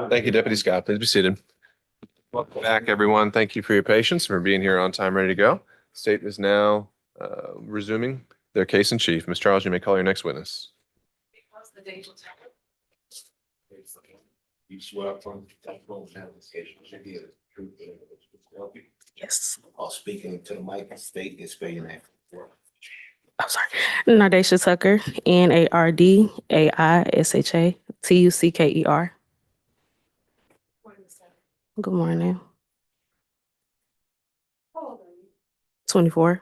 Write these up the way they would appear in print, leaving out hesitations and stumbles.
Thank you, Deputy Scott. Please be seated. Welcome back, everyone. Thank you for your patience and for being here on time, ready to go. State is now resuming their case in chief. Ms. Charles, you may call your next witness. Because the date will tell. You swear from this case should be the truth. Yes. While speaking to the mic, state and spell your name. I'm sorry. Nardasha Tucker, Nardasha Tucker. Good morning. How old are you? 24.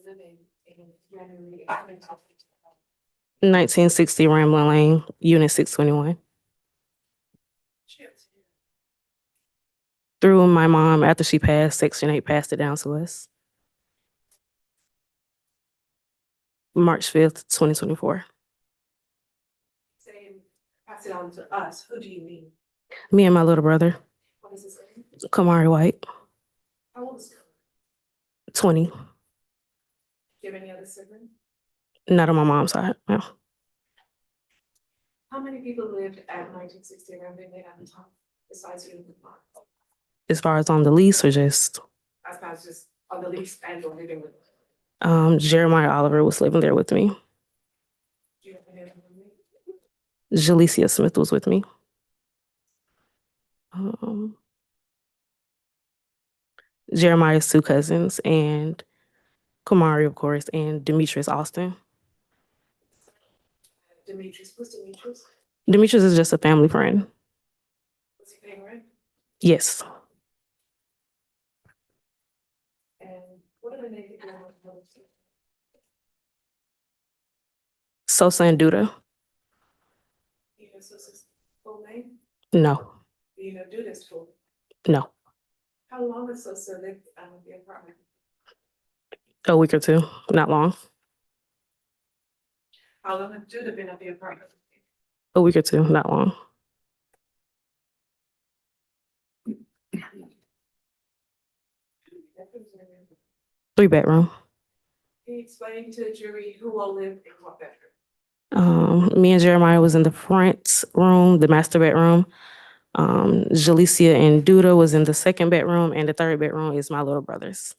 Living in January 1960 Ramblin' Lane, Unit 621. Through my mom, after she passed, Section 8 passed it down to us. March 5th, 2024. Saying, pass it on to us. Who do you mean? Me and my little brother, What is his name? Kamari White, How old is he? 20. Do you have any other siblings? Not on my mom's side, no. How many people lived at 1960 Ramblin' Lane at the time, besides you and your mom? As far as on the lease or just, As far as just on the lease and or living with. Jeremiah Oliver was living there with me. Do you have any other roommates? Jalecia Smith was with me. Jeremiah's two cousins and Kamari, of course, and Demetrius Austin. Demetrius, who's Demetrius? Demetrius is just a family friend. Was he paying rent? Yes. And what are the names of your brothers? Sosa and Duda? Do you know Sosa's full name? No. Do you know Duda's full name? No. How long has Sosa lived in the apartment? A week or two, not long. How long has Duda been at the apartment? A week or two, not long. Three bedroom. Can you explain to the jury who all lived in what bedroom? Me and Jeremiah was in the front room, the master bedroom. Jalecia and Duda was in the second bedroom, and the third bedroom is my little brother's.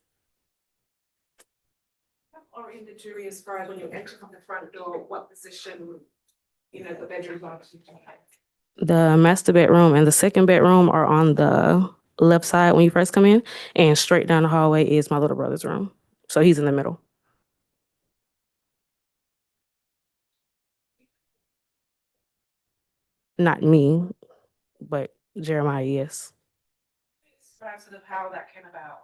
Or in the jury as far as when you enter from the front door, what position, the bedrooms are? The master bedroom and the second bedroom are on the left side when you first come in, and straight down the hallway is my little brother's room. So he's in the middle. Not me, but Jeremiah, yes. Describe how that came about.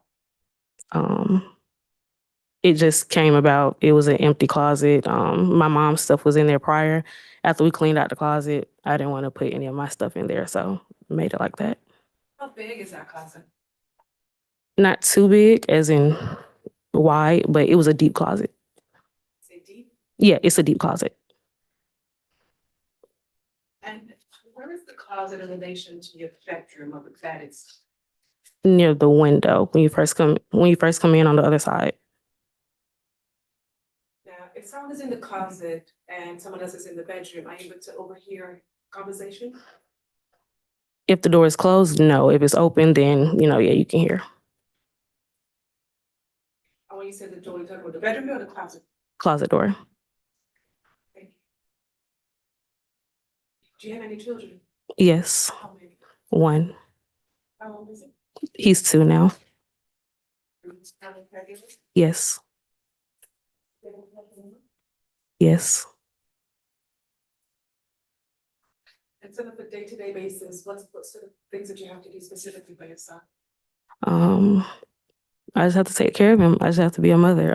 It just came about. It was an empty closet. My mom's stuff was in there prior. After we cleaned out the closet, I didn't want to put any of my stuff in there, so made it like that. How big is that closet? Not too big, as in wide, but it was a deep closet. Is it deep? Yeah, it's a deep closet. And where is the closet in relation to your bedroom of the bed? It's near the window when you first come in on the other side. now, if someone is in the closet and someone else is in the bedroom, are you able to overhear conversation? If the door is closed, no. If it's open, then yeah, you can hear. And when you said the door, you're talking about the bedroom or the closet? Closet door. Thank you. Do you have any children? Yes. How many? One. How old is it? He's 2 now. How many caregivers? Yes. Yes. And sort of a day-to-day basis, what sort of things that you have to do specifically for your son? I just have to take care of him. I just have to be a mother.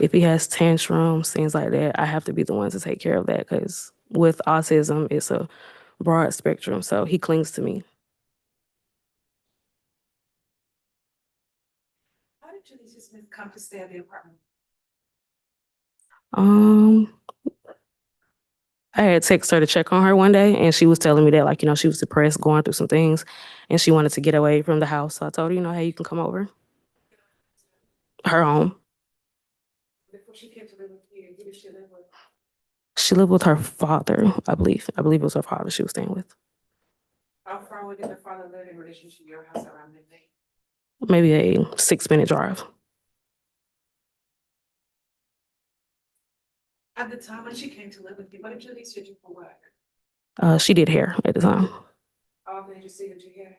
If he has tantrums, things like that, I have to be the one to take care of that, because with autism, it's a broad spectrum, so he clings to me. How did Jalecia Smith come to stay at the apartment? I had texted her to check on her one day, and she was telling me that, she was depressed, going through some things, and she wanted to get away from the house. So I told her, hey, you can come over. Her home. Before she came to live with you, who did she live with? She lived with her father, I believe. I believe it was her father she was staying with. How far away did the father live in relation to your house around midnight? Maybe a 6-minute drive. At the time when she came to live with you, what did you least do for work? She did hair at the time. How often did you see her do hair?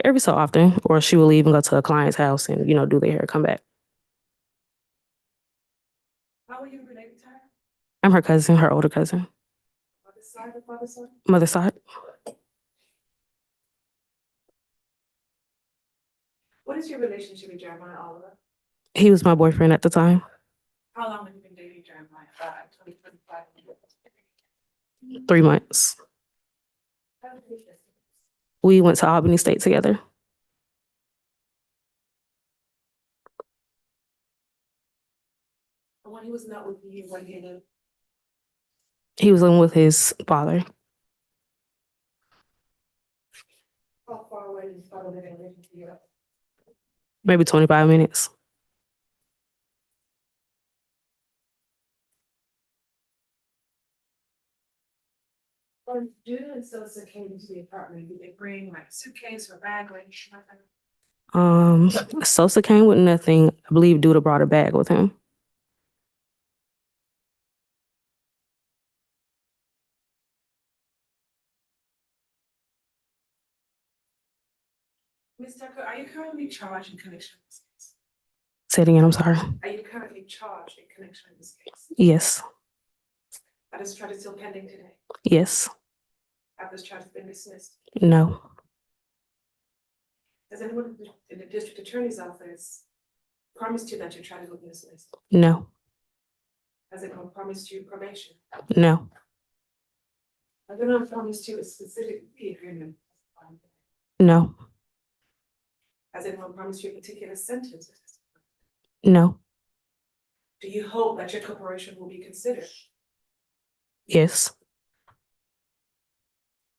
Every so often, or she will leave and go to a client's house and, do their hair, come back. How were you related to her? I'm her cousin, her older cousin. Mother's side or father's side? Mother's side. What is your relationship with Jeremiah Oliver? He was my boyfriend at the time. How long have you been dating Jeremiah? 2025. 3 months. We went to Albany State together. And when he was not with you, when he lived, He was living with his father. how far away did his father live in relation to you? Maybe 25 minutes. When Judah and Sosa came into the apartment, did they bring like a suitcase or bag or anything like that? Sosa came with nothing. I believe Duda brought a bag with him. Ms. Tucker, are you currently charged in connection with this case? Say it again, I'm sorry. Are you currently charged in connection with this case? Yes. Are this charge still pending today? Yes. Have this charge been dismissed? No. Has anyone in the district attorney's office promised you that your charge will be dismissed? No. Has anyone promised you probation? No. Has anyone promised you a specific plea agreement? No. Has anyone promised you a particular sentence? No. Do you hope that your corporation will be considered? Yes.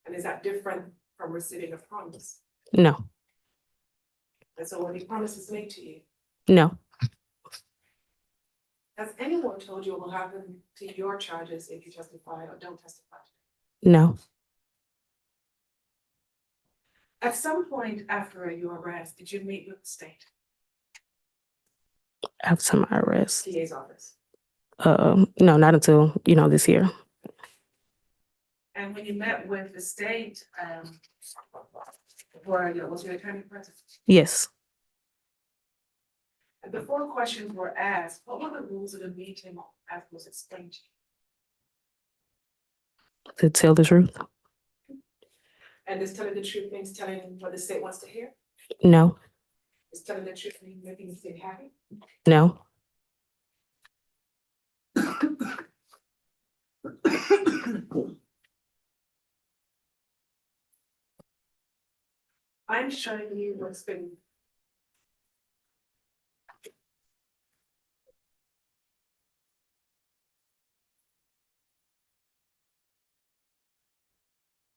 And is that different from receiving a promise? No. And so when the promise is made to you, No. has anyone told you what will happen to your charges if you testify or don't testify? No. At some point after your arrest, did you meet with the state After my arrest. DA's office? No, not until, this year. And when you met with the state, was your attorney present? Yes. And before questions were asked, what were the rules of the meeting as was explained to To tell the truth. you? And is telling the truth means telling what the state wants to hear? No. Is telling the truth mean making the state happy? No. I'm showing you what's been.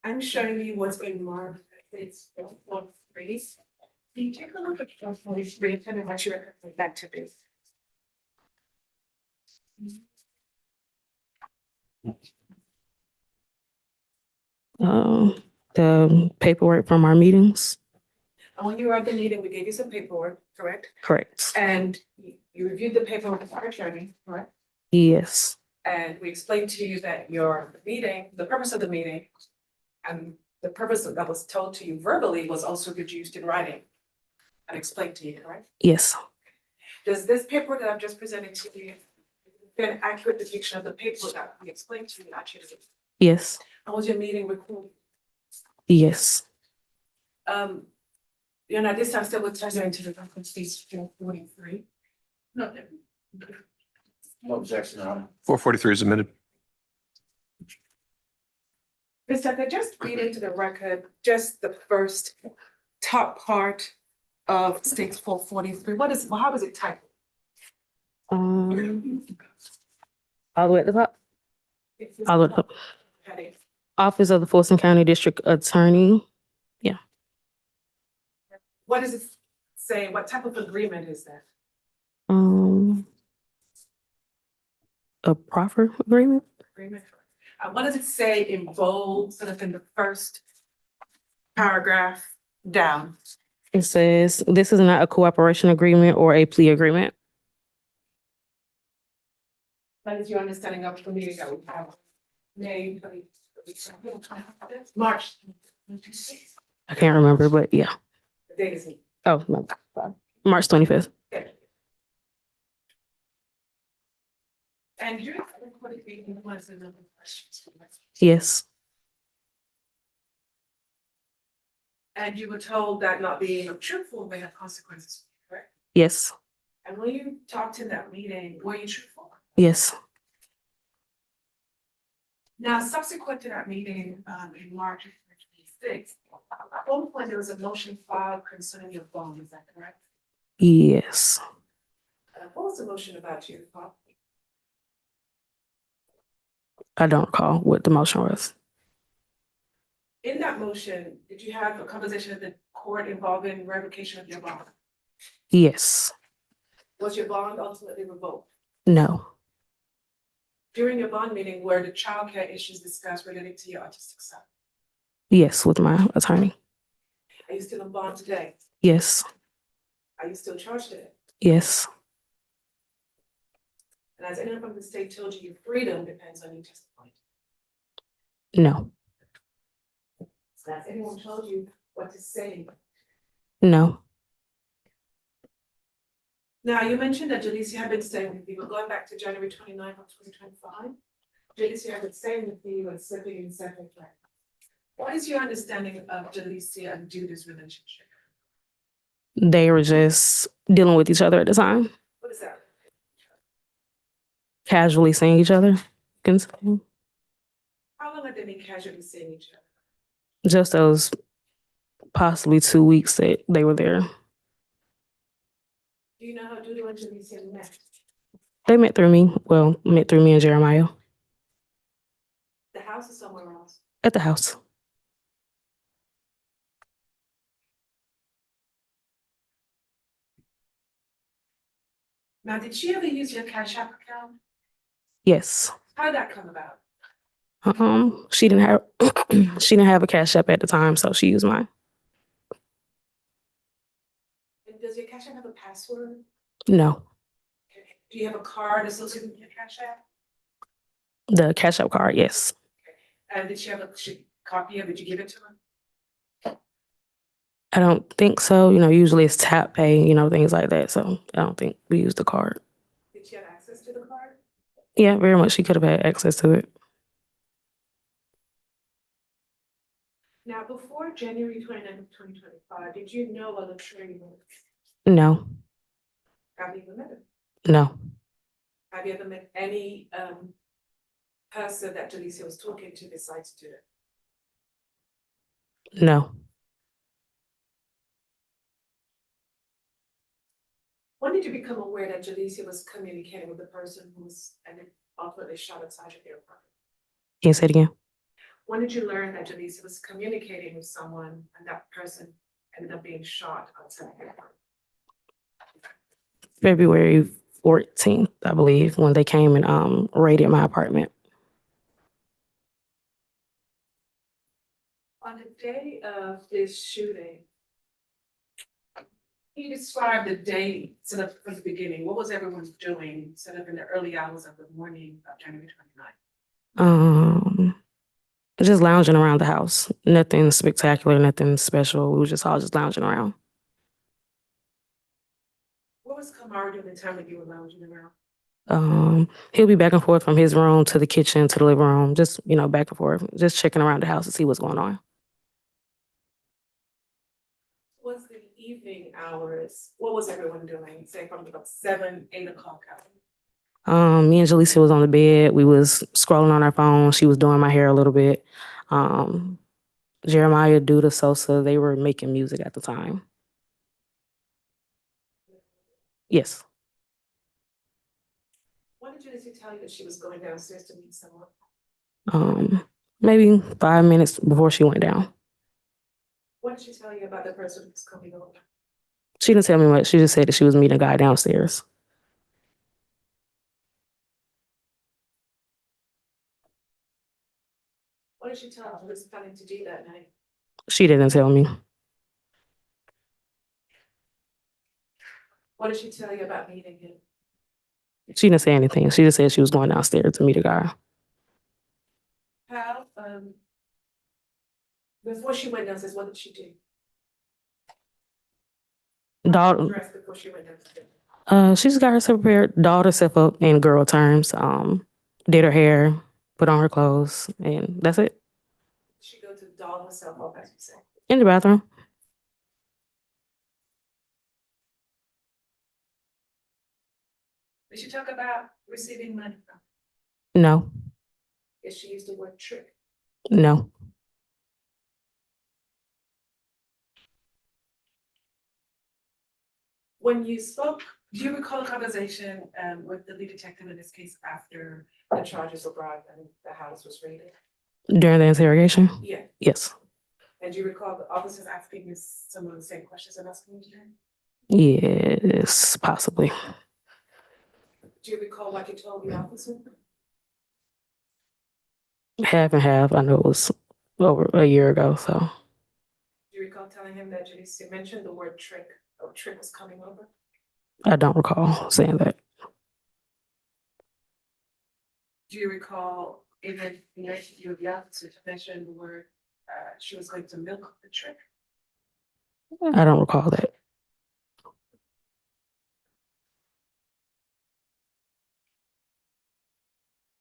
I'm showing you what's been marked. It's 443. Can you take a look at 443 and what you recommend that to be? The paperwork from our meetings. And when you were at the meeting, we gave you some paperwork, correct? Correct. And you reviewed the paperwork with our attorney, correct? Yes. And we explained to you that your meeting, the purpose of the meeting, and the purpose that was told to you verbally was also reduced in writing and explained to you, correct? Yes. Does this paper that I've just presented to you get an accurate depiction of the paper that we explained to you actually? Yes. And was your meeting recorded? Yes. You're not this time still with Treasury to the reference page 443? No. No objection, Your Honor. 443 is admitted. Ms. Tucker, just read into the record, just the first top part of state 443. How is it typed? All the way at the top. All the way up. Heading. Office of the Fulton County District Attorney. What does it say? What type of agreement is that? A proffer agreement. agreement? What does it say in bold, sort of in the first paragraph down? It says, this is not a cooperation agreement or a plea agreement. What is your understanding of the meeting that we have? May, March. I can't remember, but yeah. The date is. Oh, no, sorry. March 25th. And you're recording meeting was another question. Yes. And you were told that not being truthful may have consequences, correct? Yes. And when you talked in that meeting, were you truthful? Yes. Now, subsequent to that meeting, in March of 2026, at one point there was a motion filed concerning your bond, is that correct? Yes. What was the motion about you? I don't recall what the motion was. In that motion, did you have a conversation at the court involving revocation of your bond? Yes. Was your bond ultimately revoked? No. During your bond meeting, were the childcare issues discussed related to your autistic son? Yes, with my attorney. Are you still in bond today? Yes. Are you still charged in it? Yes. And has anyone from the state told you your freedom depends on you testifying? No. So has anyone told you what to say? No. Now, you mentioned that Jaleesa had been staying with you, but going back to January 29th of 2025, Jaleesa had been staying with you and sleeping in separate beds. What is your understanding of Jaleesa and Judah's relationship? They were just dealing with each other at the time, What is that? casually seeing each other. You can say. How long have they been casually seeing each other? Just those possibly 2 weeks that they were there. Do you know how Judah and Jaleesa met? They met through me. Well, met through me and Jeremiah The house is somewhere else. at the house. Now, did she ever use your Cash App account? Yes. How did that come about? She didn't have she didn't have a Cash App at the time, so she used mine. And does your Cash App have a password? No. Do you have a card associated with your Cash App? The Cash App card, yes. And did she have a copy of it? Did you give it to her? I don't think so. Usually it's tap pay, things like that. So I don't think we use the card. Did she have access to the card? Yeah, very much. She could have had access to it. Now, before January 29th, 2025, did you know what Latrine was? No. Have you ever met her? No. Have you ever met any person that Jaleesa was talking to besides Judah? No. When did you become aware that Jaleesa was communicating with the person who was and then ultimately shot inside of your apartment? Can you say it again? When did you learn that Jaleesa was communicating with someone and that person ended up being shot outside of your apartment? February 14th, I believe, when they came and raided my apartment. On the day of this shooting, can you describe the day sort of from the beginning? What was everyone doing sort of in the early hours of the morning of January 29th? Just lounging around the house. Nothing spectacular, nothing special. We were just all just lounging around. What was Kamara during the time that you were lounging around? He'll be back and forth from his room to the kitchen to the living room, just, back and forth, just checking around the house to see what's going on. Was the evening hours, what was everyone doing, say from about 7, 8 o'clock out? Me and Jaleesa was on the bed. We was scrolling on our phone. She was doing my hair a little bit. Jeremiah, Duda, Sosa, they were making music at the time. Yes. When did Jaleesa tell you that she was going downstairs to meet someone? Maybe 5 minutes before she went down. What did she tell you about the person who's coming over? She didn't tell me much. She just said that she was meeting a guy downstairs. What did she tell her? She was planning to do that night. She didn't tell me. What did she tell you about meeting him? She didn't say anything. She just said she was going downstairs to meet a guy. How, before she went downstairs, what did she do? Dolled, Dressed before she went downstairs. she just got herself prepared, dolled herself up in girl terms, did her hair, put on her clothes, and that's it. She go to doll herself up, as you say. In the bathroom. Did she talk about receiving money from? No, Did she use the word trick? no. When you spoke, do you recall a conversation with the lead detective in this case after the charges were brought and the house was raided? During the interrogation? Yeah. Yes. And do you recall the officers asking you some of the same questions I'm asking you today? Yes, possibly. Do you recall what you told the officer? Half and half. I know it was over a year ago, so Do you recall telling him that you mentioned the word trick, or trick was coming over? I don't recall saying that. Do you recall even in your interview with the officer to mention the word, she was going to milk the trick? I don't recall that.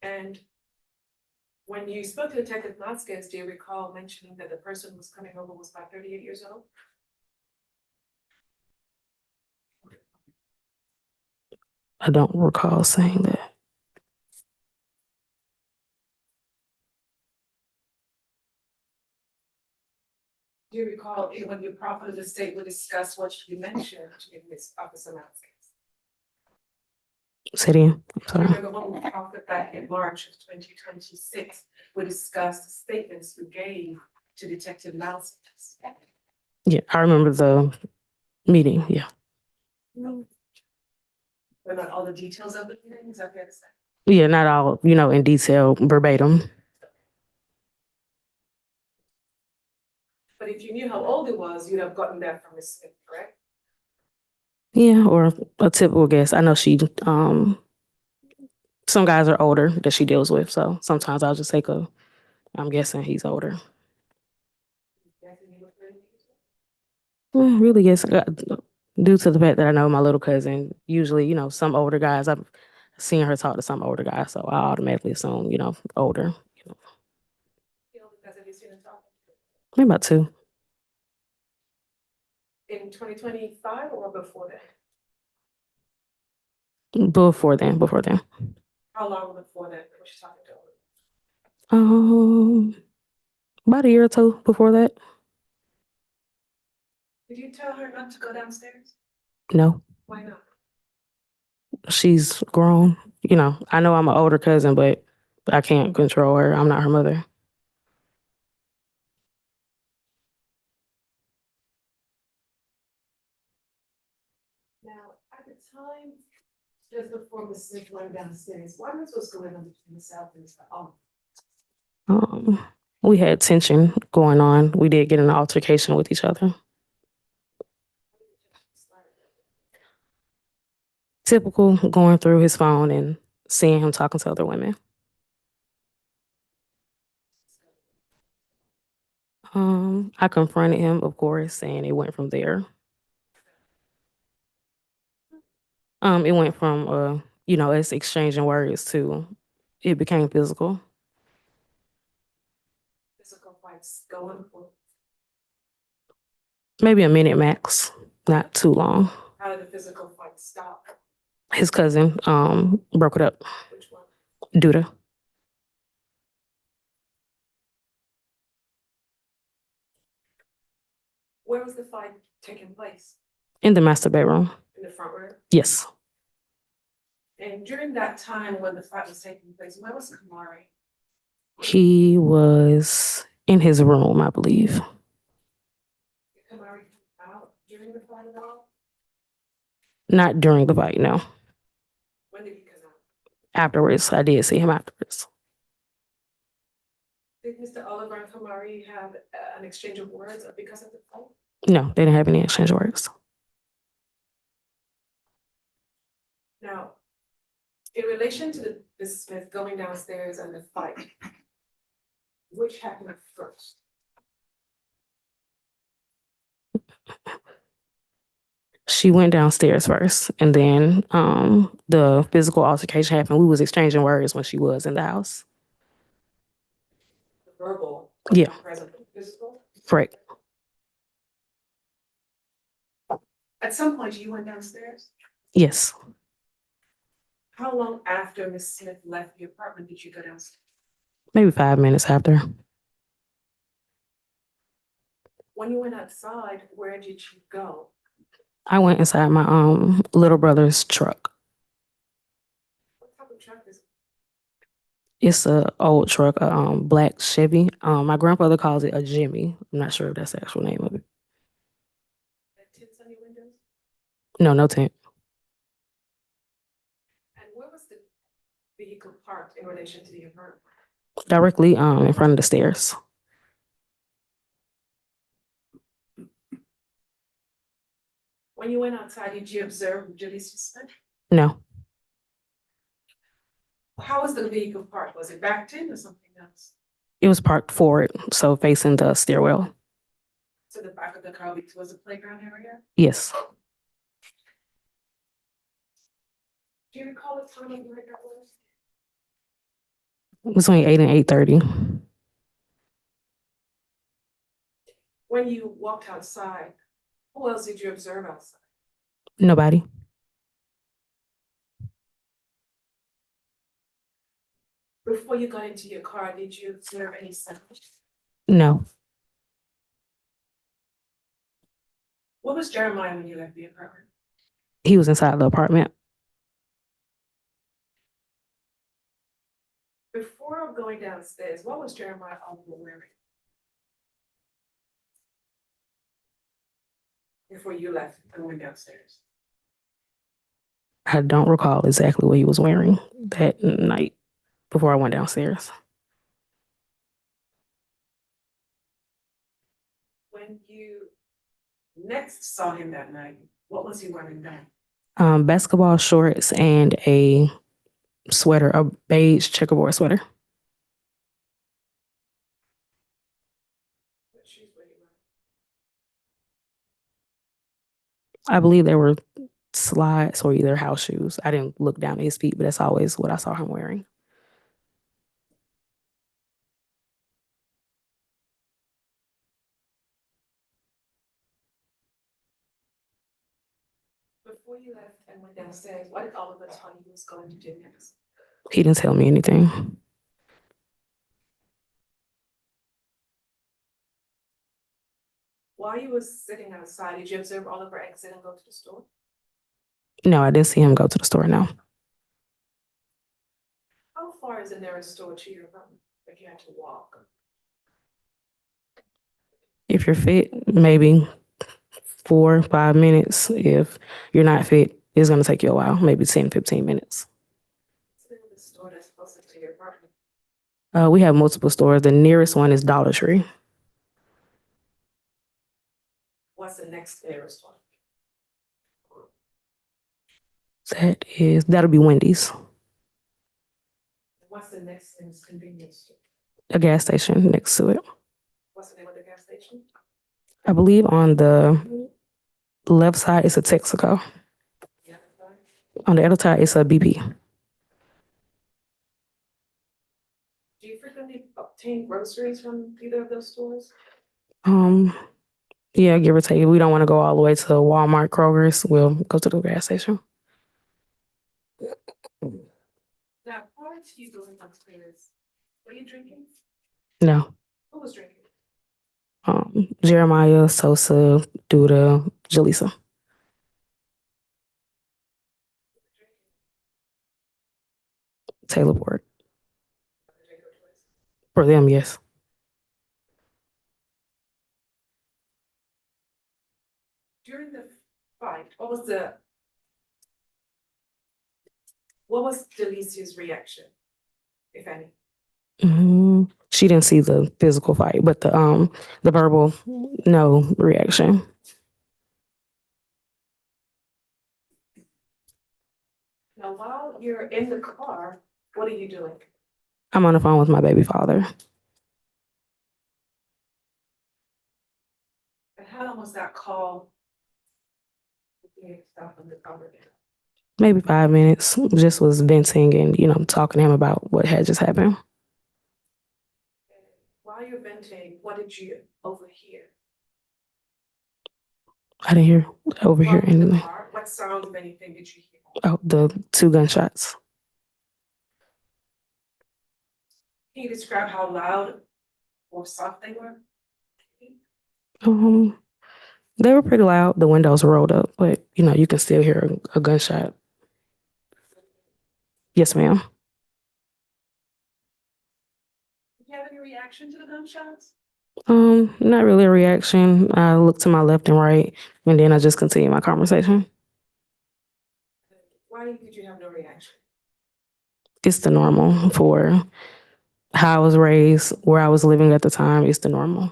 And when you spoke to Detective Vasquez, do you recall mentioning that the person who was coming over was about 38 years old? I don't recall saying that. Do you recall when you profited the state would discuss what you mentioned to Ms. Officer Vasquez? Say it again. I'm Do you sorry. remember when we talked back in March of 2026, we discussed the statements we gave to Detective Vasquez? Yeah, I remember the meeting. Yeah. But not all the details of the meeting, is that fair to say? Yeah, not all, in detail, verbatim. But if you knew how old he was, you'd have gotten that from Ms. Smith, correct? Yeah, or a typical guess. I know some guys are older that she deals with, so sometimes I'll just take I'm guessing he's older. Guessing he was 30 years Really guess, due to the fact that I know my little cousin, usually, some older guys, I've seen her talk to some older guys, so I automatically assume, older. old because have you seen him talking? Maybe about 2. In 2025 or before that? Before then. How long before that was she talking to him? About a year or 2 before that. Did you tell her not to go downstairs? No, Why not? she's grown. I know I'm an older cousin, but I can't control her. I'm not her mother. Now, at the time, just before Mrs. Smith went downstairs, what was going on between yourself and Mr. Oh, We had tension going on. We did get in an altercation with each other. Typical going through his phone and seeing him talking to other women. I confronted him, of course, and it went from there. It went from us exchanging words to it became physical. physical fights going for? Maybe a minute max, not too long. How did the physical fight stop? His cousin broke it up. Which one? Duda. Where was the fight taking place? In the master bedroom. In the front room? Yes. And during that time when the fight was taking place, where was Kamari? He was in his room, I believe. Did Kamari come out during the fight at all? Not during the fight, no. When did he come out? Afterwards, I did see him afterwards. Did Mr. Oliver and Kamari have an exchange of words because of the fight? No, they didn't have any exchange words. Now, in relation to the Mrs. Smith going downstairs and the fight, which happened first? She went downstairs first, and then the physical altercation happened. We was exchanging words when she was in the house. The verbal? Yeah. Present, physical? Correct. At some point, you went downstairs? Yes. How long after Miss Smith left the apartment did you go downstairs? Maybe 5 minutes after. When you went outside, where did you go? I went inside my little brother's truck. What type of truck is it? It's a old truck, a black Chevy. My grandfather calls it a Jimmy. I'm not sure if that's the actual name of it. Had tints on your windows? No, no tent. And where was the vehicle parked in relation to the apartment? Directly in front of the stairs. When you went outside, did you observe Jaleesa Smith? No, How was the vehicle parked? Was it backed in or something else? it was parked forward, so facing the stairwell. So the back of the car was the playground area? Yes. Do you recall the time of night that was? Between 8 and 8:30. When you walked outside, who else did you observe outside? Nobody. Before you got into your car, did you observe any sound? No. What was Jeremiah when you left the apartment? He was inside the apartment. Before going downstairs, what was Jeremiah Oliver wearing? Before you left and went downstairs? I don't recall exactly what he was wearing that night before I went downstairs. When you next saw him that night, what was he wearing then? Basketball shorts and a sweater, a beige checkerboard sweater. What shoes were you wearing? I believe they were slides or either house shoes. I didn't look down at his feet, but that's always what I saw him wearing. Before you left and went downstairs, what did Oliver tell you he was going to do next? He didn't tell me anything. While you was sitting outside, did you observe Oliver exit and go to the store? No, I didn't see him go to the store, no. How far is the nearest store to your apartment? Like you had to walk? If you're fit, maybe 4 or 5 minutes. If you're not fit, it's going to take you a while, maybe 10, 15 minutes. What's the name of the store that's closest to your apartment? We have multiple stores. The nearest one is Dollar Tree. What's the next nearest one? That'll be Wendy's, What's the next convenience store? a gas station next to it. What's the name of the gas station? I believe on the left side is a Texaco. Yeah. On the other side, it's a BP. Do you frequently obtain groceries from either of those stores? Yeah, give or take. If we don't want to go all the way to Walmart, Kroger's, we'll go to the gas station. Now, prior to you going upstairs, were you drinking? No. Who was drinking? Jeremiah, Sosa, Duda, Jaleesa. Taylor Port. For them, yes. During the fight, what was Delicia's reaction, if any? She didn't see the physical fight, but the verbal, no reaction. Now, while you're in the car, what are you doing? I'm on the phone with my baby father. And how long was that call? Stop in the conversation. Maybe 5 minutes. Just was venting and, talking to him about what had just happened. While you're venting, what did you overhear? I didn't hear overhear While in the anything. car, what sound of anything did you hear? Oh, the 2 gunshots. Can you describe how loud or soft they were? They were pretty loud. The windows were rolled up, but you can still hear a gunshot. Yes, ma'am. Did you have any reaction to the gunshots? Not really a reaction. I looked to my left and right, and then I just continued my conversation. Why did you have no reaction? It's the normal for how I was raised, where I was living at the time. It's the normal.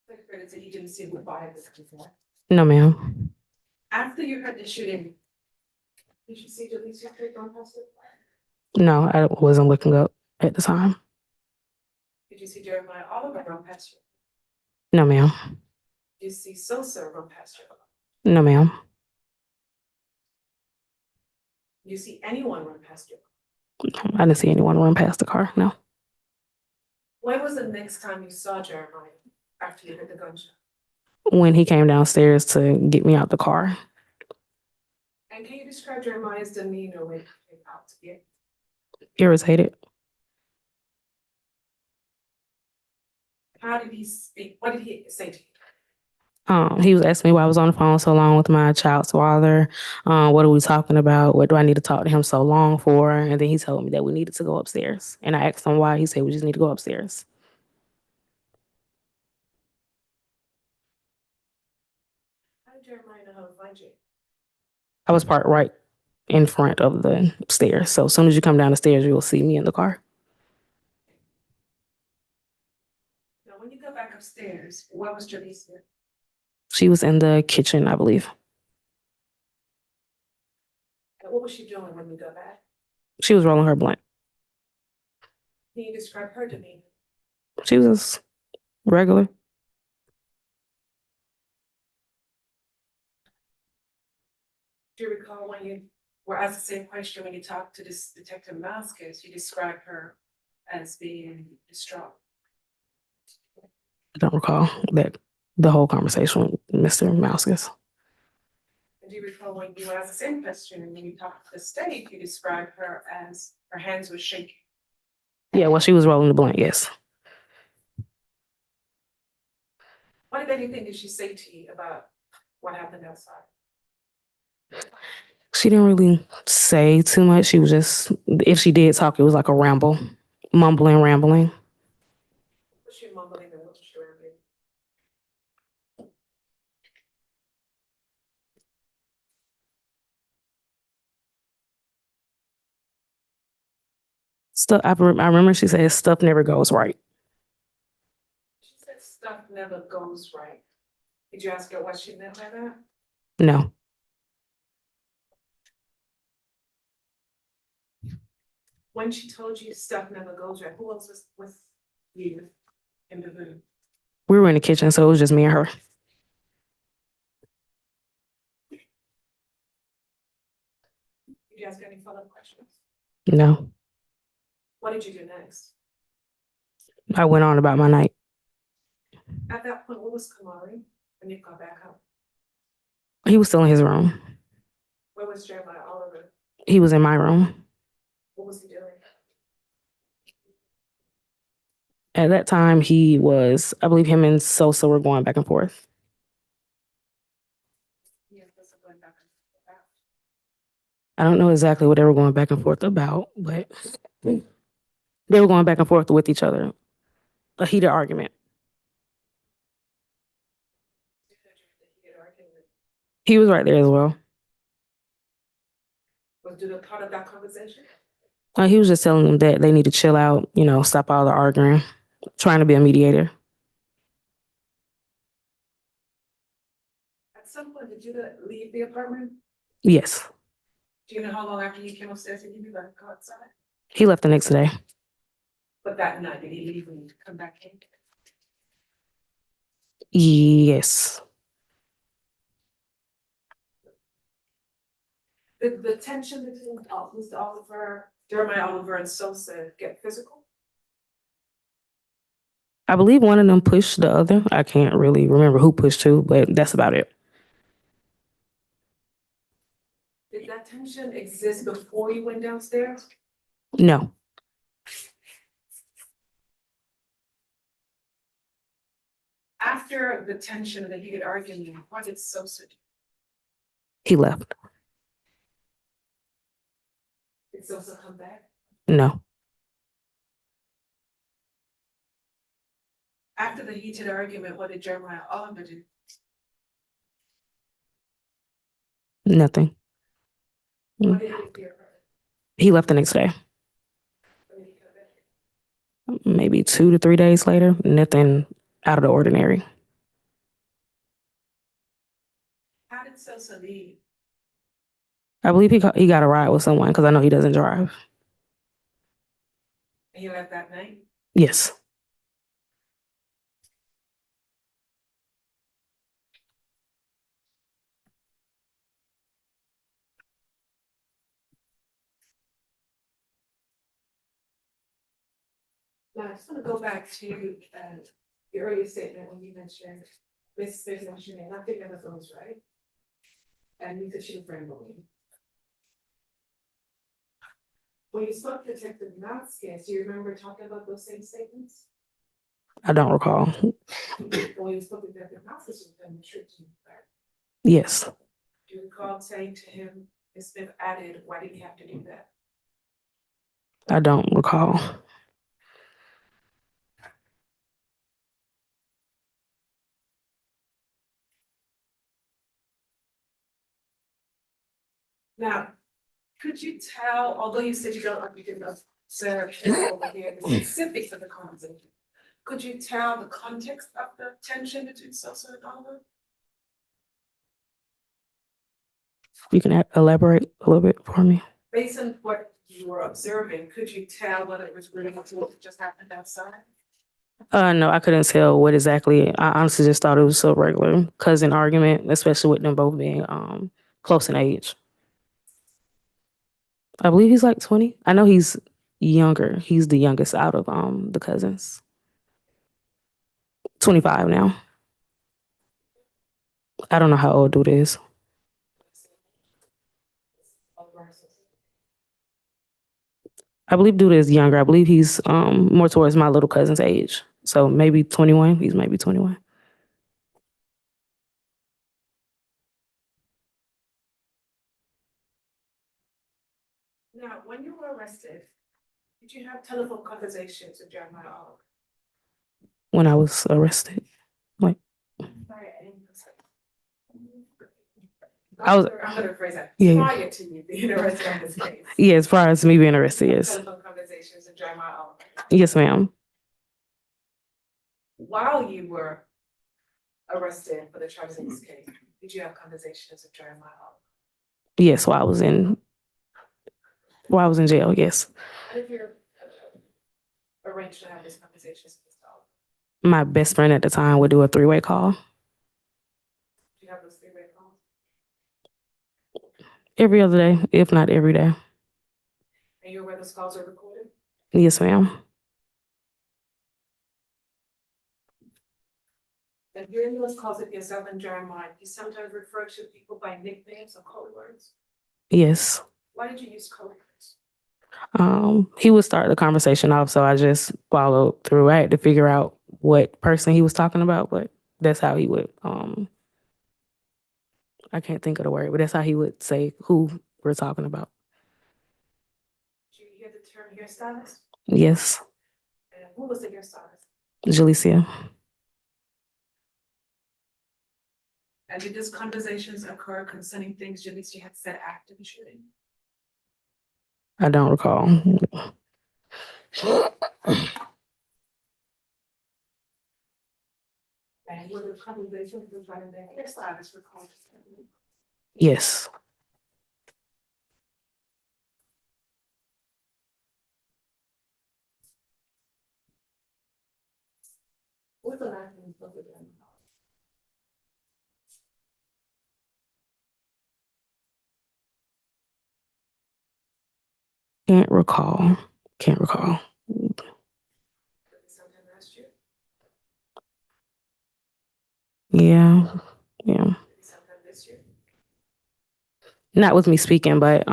Secretary said he didn't see the fire before. No, ma'am. After you heard the shooting, did you see Jaleesa run past it? No, I wasn't looking up at the time. Did you see Jeremiah Oliver run past you? No, ma'am. Did you see Sosa run past you? No, ma'am. Did you see anyone run past you? I didn't see anyone run past the car. No. When was the next time you saw Jeremiah after you heard the gunshot? When he came downstairs to get me out the car. And can you describe Jeremiah's demeanor when he came out to get? Irritated. How did he speak? What did he say to you? He was asking me why I was on the phone so long with my child's father. What are we talking about? What do I need to talk to him so long for? And then he told me that we needed to go upstairs. And I asked him why. He said we just need to go upstairs. How did Jeremiah know how to find you? I was parked right in front of the stairs. So as soon as you come down the stairs, you'll see me in the car. Now, when you go back upstairs, where was Jaleesa? She was in the kitchen, I believe. And what was she doing when you go back? She was rolling her blunt. Can you describe her demeanor? She was regular. Do you recall when you were asked the same question when you talked to this Detective Vasquez, you described her as being distraught? I don't recall that the whole conversation with Mr. Mouskus. And do you recall when you were asked the same question and when you talked to the state, you described her as her hands were shaking? Yeah, well, she was rolling the blunt, yes. What, if anything, did she say to you about what happened outside? She didn't really say too much. She was just, if she did talk, it was like a ramble, mumbling, rambling. Was she mumbling and was she rambling? Stuff. I remember she said stuff never goes right. She said stuff never goes right. Did you ask her what she meant by that? No. When she told you stuff never goes right, who else was with you in the room? We were in the kitchen, so it was just me and her. Did you ask any follow-up questions? No. What did you do next? I went on about my night. At that point, what was Kamari when you got back home? He was still in his room. Where was Jeremiah Oliver? He was in my room. What was he doing? At that time, he was, I believe him and Sosa were going back and forth. Yeah, that's going back and forth. I don't know exactly what they were going back and forth about, but they were going back and forth with each other. A heated argument. He was right there as well. Was Judah part of that conversation? He was just telling them that they need to chill out, stop all the arguing, trying to be a mediator. At some point, did Judah leave the apartment? Yes. Do you know how long after you came upstairs did you go outside? He left the next day. But that night, did he leave and come back in? Yes. Did the tension between Mr. Oliver, Jeremiah Oliver and Sosa get physical? I believe one of them pushed the other. I can't really remember who pushed who, but that's about it. Did that tension exist before you went downstairs? No. After the tension and the heated argument, what did Sosa do? He left. Did Sosa come back? No. After the heated argument, what did Jeremiah Oliver do? Nothing. What did he do? He left the next day. When did he come back? Maybe 2 to 3 days later. Nothing out of the ordinary. How did Sosa leave? I believe he got a ride with someone because I know he doesn't drive. And he left that night? Yes. Now, I just want to go back to the earlier statement when you mentioned Miss Smith mentioned it, not thinking of those, right? And you said she was friend bullying. When you spoke to Detective Vasquez, do you remember talking about those same statements? I don't recall. When you spoke to Detective Vasquez, you were the truth to you, right? Yes. Do you recall saying to him, Miss Smith added, why did he have to do that? I don't recall. Now, could you tell, although you said you didn't observe over here the specifics of the conversation, could you tell the context of the tension between Sosa and Oliver? You can elaborate a little bit for me. Based on what you were observing, could you tell whether it was related to what just happened outside? No, I couldn't tell what exactly. I honestly just thought it was a regular cousin argument, especially with them both being close in age. I believe he's like 20. I know he's younger. He's the youngest out of the cousins. 25 now. I don't know how old Dude is. I believe Dude is younger. I believe he's more towards my little cousin's age. So maybe 21. He's maybe 21. Now, when you were arrested, did you have telephone conversations with Jeremiah Oliver? When I was arrested. Like, I was, I'm gonna rephrase that. Yeah. Prior to you being arrested on this case. yes, prior to me being arrested, yes. Telephone conversations with Jeremiah Oliver. Yes, ma'am. While you were arrested for the charges in this case, did you have conversations with Jeremiah Oliver? Yes, while I was in jail, yes. How did you arrange to have these conversations with Mr. Oliver? My best friend at the time would do a 3-way call. Do you have those 3-way calls? Every other day, if not every day. And you're aware those calls are recorded? Yes, ma'am. And during those calls with yourself and Jeremiah, you sometimes refer to people by nicknames or code words. Yes. Why did you use code words? He would start the conversation off, so I just followed through. I had to figure out what person he was talking about, but that's how he would, I can't think of the word, but that's how he would say who we're talking about. Did you hear the term hairstylist? Yes. And who was the hairstylist? Jalicia. And did these conversations occur concerning things Jaleesa had said after the shooting? I don't recall. And were the conversations regarding their hairstylist recorded? Yes. What's the last name of the gun? Can't recall. Can't recall. Sometime last year, Yeah. Yeah. sometime this year. Not with me speaking, but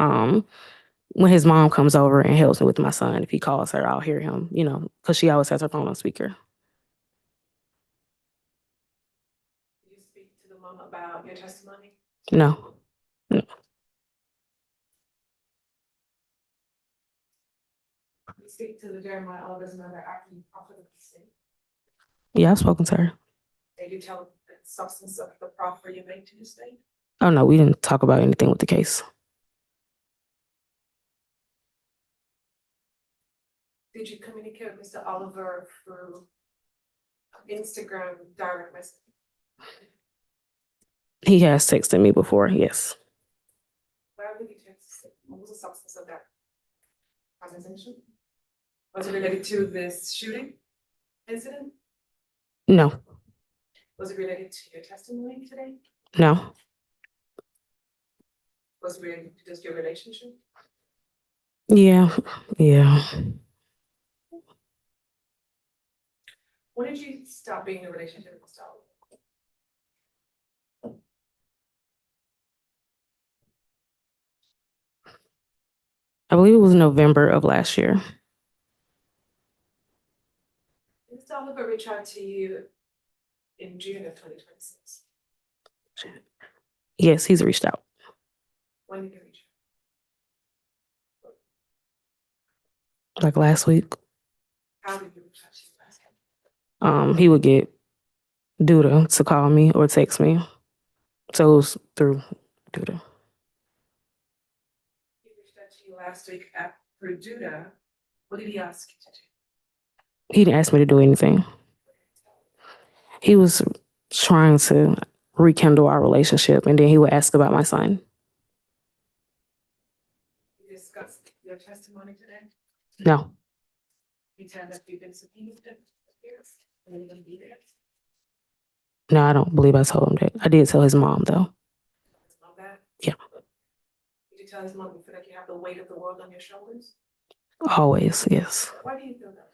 when his mom comes over and helps me with my son, if he calls her, I'll hear him, because she always has her phone on speaker. Did you speak to the mom about your testimony? No. You speak to the Jeremiah Oliver's mother after you offered the consent. Yeah, I've spoken to her. Did you tell the substance of the proffer you made to the state? Oh, no, we didn't talk about anything with the case. Did you communicate with Mr. Oliver through Instagram direct message? He has texted me before, yes. Why would you text? What was the substance of that conversation? Was it related to this shooting incident? No. Was it related to your testimony today? No. Was it related to just your relationship? Yeah. Yeah. When did you stop being in a relationship with Mr. Oliver? I believe it was November of last year. Did Mr. Oliver reach out to you in June of 2026? Yes, he's reached out. When did he reach Like last week. out? How did he reach out to you last time? He would get Duda to call me or text me. So it was through Duda. He reached out to you last week at Perdue. What did he ask you to do? He didn't ask me to do anything. He was trying to rekindle our relationship, and then he would ask about my son. You discussed your testimony today? No. You tell that you've been subpoenaed to appear and you're gonna be there. No, I don't believe I told him that. I did tell his mom, though. It's not bad. Yeah. Did you tell his mom you feel like you have the weight of the world on your shoulders? Always, yes. Why do you feel that?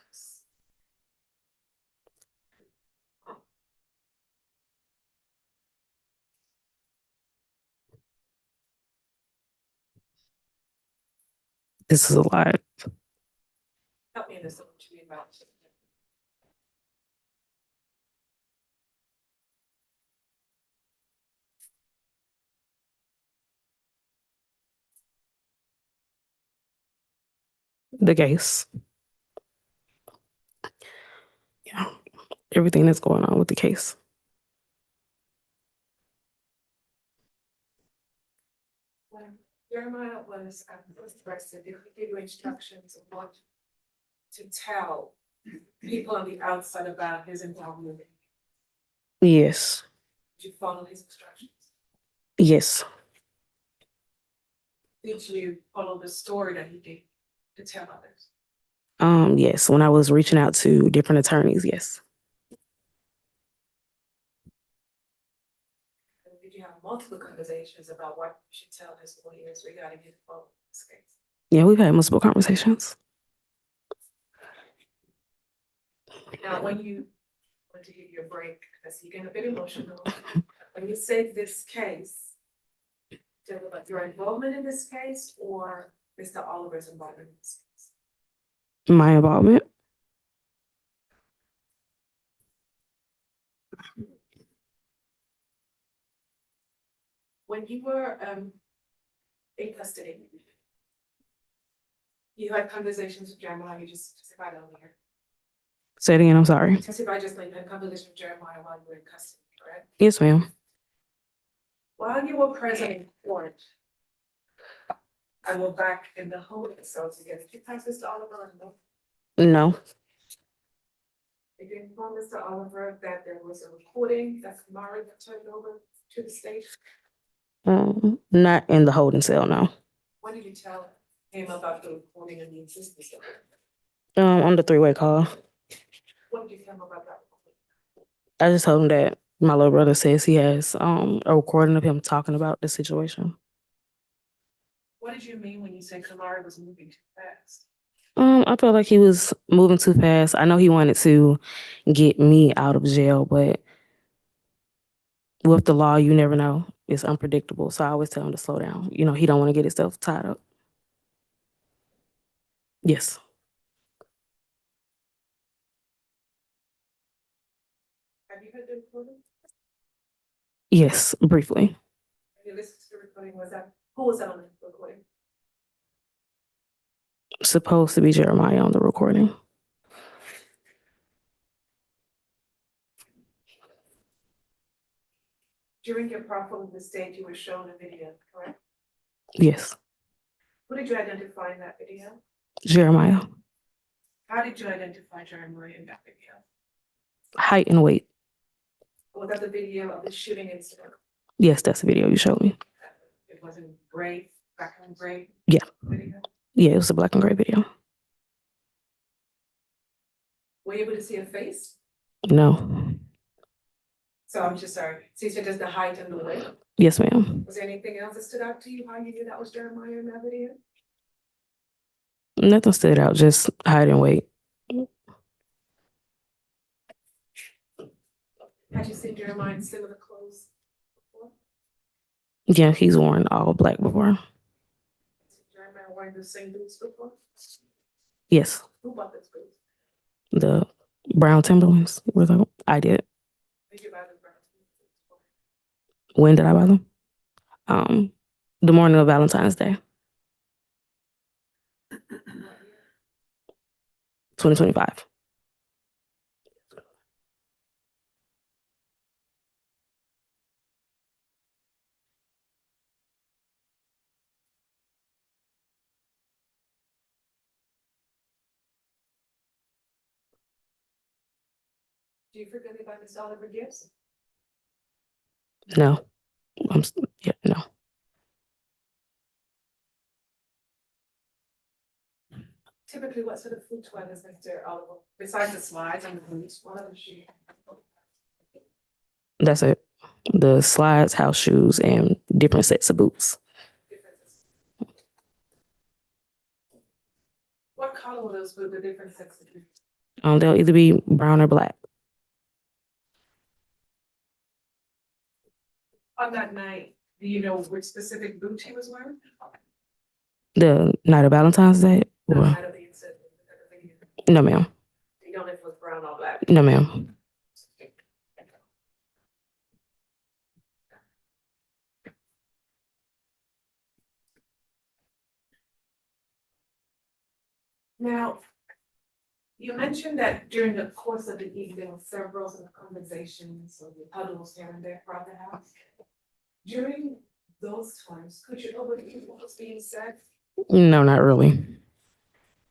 This is a lot. Help me understand what you mean by it. The case. Yeah. Everything that's going on with the case. When Jeremiah was arrested, did he give you instructions on what to tell people on the outside about his involvement? Yes. Did you follow his instructions? Yes. Did you follow the story that he gave to tell others? Yes. When I was reaching out to different attorneys, yes. And did you have multiple conversations about what you should tell his lawyers regarding his involvement in this case? Yeah, we've had multiple conversations. Now, when you want to give you a break, because you're getting a bit emotional, when you say this case, tell about your involvement in this case or Mr. Oliver's involvement in this case? My involvement. When you were in custody, you had conversations with Jeremiah, you just testified earlier. Say it again, I'm sorry. You testified just like you had conversations with Jeremiah while you were in custody, correct? Yes, ma'am. While you were present in court, I will back in the holding cell together. Did you pass Mr. Oliver a note? No. Did you inform Mr. Oliver that there was a recording that Kamari had turned over to the state? Not in the holding cell, no. What did you tell him about the recording and the existence of it? On the three-way call. What did you tell him about that? I just told him that my little brother says he has a recording of him talking about the situation. What did you mean when you said Kamari was moving too fast? I felt like he was moving too fast. I know he wanted to get me out of jail, but with the law, you never know. It's unpredictable. So I always tell him to slow down. You know, he don't want to get himself tied up. Yes. Have you heard the recording? Yes, briefly. Have you listened to the recording? Who was that on the recording? Supposed to be Jeremiah on the recording. During your profile of the state, you were shown a video, correct? Yes. Who did you identify in that video? Jeremiah. How did you identify Jeremiah in that video? Height and weight. Was that the video of the shooting incident? Yes, that's the video you showed me. It wasn't gray, black and gray? Yeah. Video? Yeah, it was a black and gray video. Were you able to see a face? No. So I'm just sorry. So you said just the height and the weight? Yes, ma'am. Was there anything else that stood out to you? How you knew that was Jeremiah in that video? Nothing stood out, just height and weight. Had you seen Jeremiah in similar clothes before? Yeah, he's worn all black before. Jeremiah wearing the same boots before? Yes. Who bought those boots? The brown Timberlands. I did. Did you buy the brown boots? When did I buy them? The morning of Valentine's Day, 2025. Do you forget about Miss Oliver gifts? No. Yeah, no. Typically, what sort of footwear does Mr. Oliver, besides the slides and the boots, what other shoes? That's it. The slides, house shoes, and different sets of boots. What color were those boots, the different sets of boots? They'll either be brown or black. On that night, do you know which specific boot he was wearing? The night of Valentine's Day? The Or, night of the incident. no, ma'am. You don't know if it was brown or black? No, ma'am. Now, you mentioned that during the course of the evening, several sort of conversations or the huddles here and there throughout the house. During those times, could you overhear what was being said, No, not really.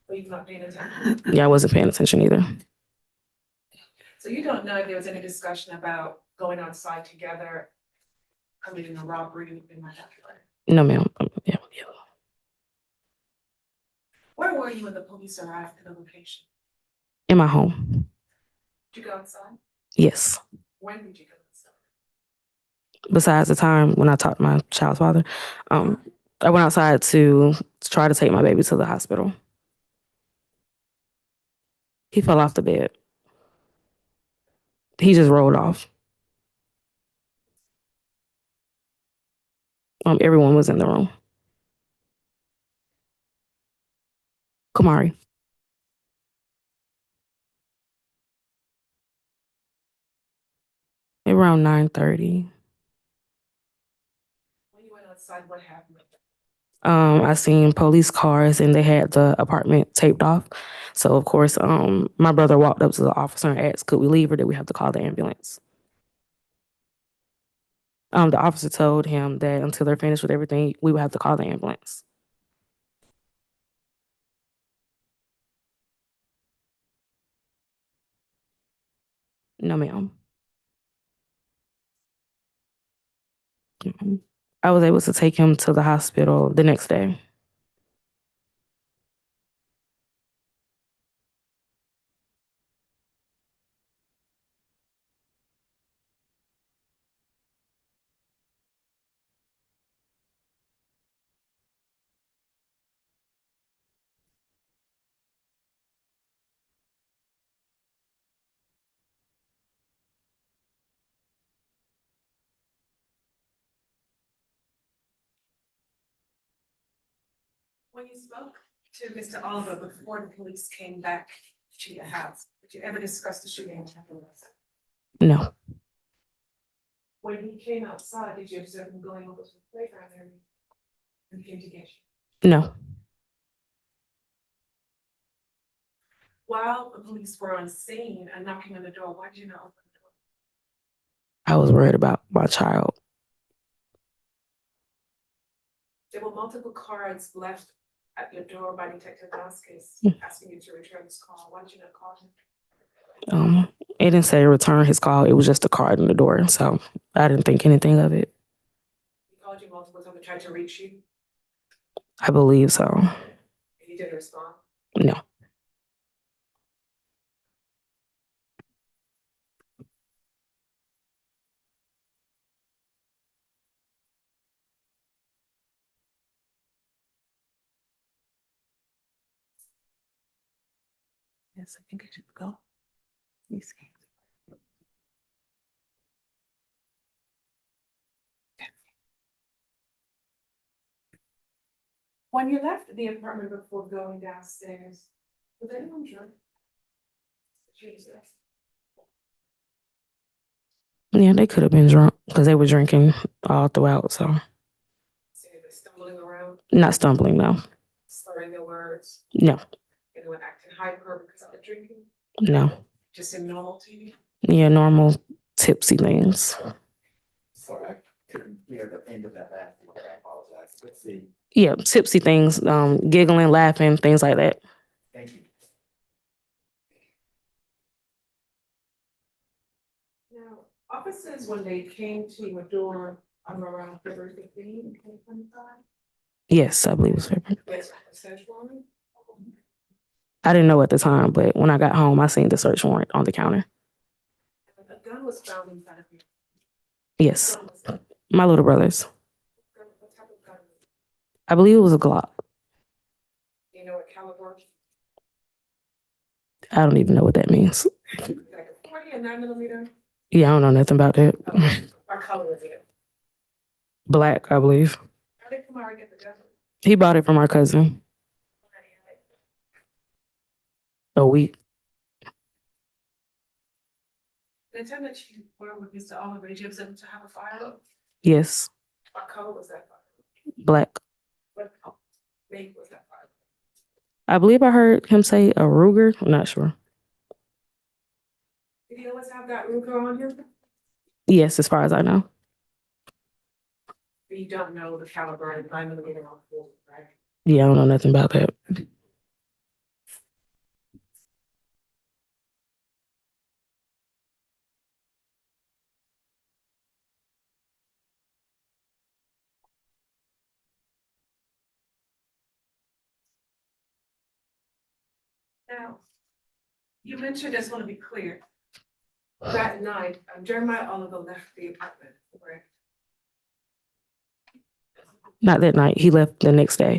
or you not paying attention? Yeah, I wasn't paying attention either. So you don't know if there was any discussion about going outside together, committing a robbery in my backyard? No, ma'am. Yeah. Where were you when the police arrived at the location? In my home. Did you go outside? Yes. When did you go outside? Besides the time when I talked to my child's father, I went outside to try to take my baby to the hospital. He fell off the bed. He just rolled off. Everyone was in the room. Kamari. Around 9:30. When you went outside, what happened? I seen police cars and they had the apartment taped off. So of course, my brother walked up to the officer and asked, could we leave or did we have to call the ambulance? The officer told him that until they're finished with everything, we would have to call the ambulance. No, ma'am. Mhm. I was able to take him to the hospital the next day. When you spoke to Mr. Oliver before the police came back to your house, did you ever discuss the shooting? No, When he came outside, did you observe him going over to the playground area and came to get no. you? While the police were on scene and knocking on the door, why did you not open the door? I was worried about my child. There were multiple cards left at your door by Detective Vasquez asking you to return this call. Why did you not call him? It didn't say return his call. It was just a card in the door. So I didn't think anything of it. He called you multiple times and tried to reach you, I believe so. and he didn't respond. No. Yes, I think I should go. You see. When you left the apartment before going downstairs, was anyone drunk? Jesus. Yeah, they could have been drunk because they were drinking all throughout. So See, they stumbling around, not stumbling, no. slurring their words, No, anyone acting hyper because of the drinking, no. just in normal TV. Yeah, normal tipsy things. Sorry, I couldn't hear the end of that last word. I apologize. Let's see. Yeah, tipsy things, giggling, laughing, things like that. Thank you. Now, officers, when they came to your door around February 15, 2025, Yes, I believe it was February. yes, a search warrant. I didn't know at the time, but when I got home, I seen the search warrant on the counter. A gun was found inside of you. Yes, What was that? my little brother's. What type of gun? I believe it was a Glock. Do you know what caliber? I don't even know what that means. Like a 40 or 9mm? Yeah, I don't know nothing about that. What color is it? Black, I believe. How did Kamara get the gun? He bought it from our cousin a week. The time that you were with Mr. Oliver, did you observe him to have a firearm? Yes, What color was that firearm? black. What make was that firearm? I believe I heard him say a Ruger. I'm not sure. Did he always have that Ruger on him? Yes, as far as I know. But you don't know the caliber and 9mm on full, right? Yeah, I don't know nothing about that. Now, you mentioned, I just want to be clear, that night, Jeremiah Oliver left the apartment, correct? Not that night. He left the next day.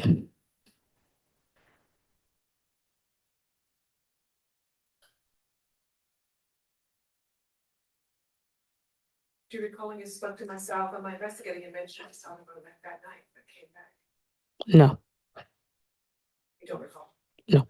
Do you recall when you spoke to myself and my investigating and mentioned Mr. Oliver left that night that came back? No, You don't recall? no.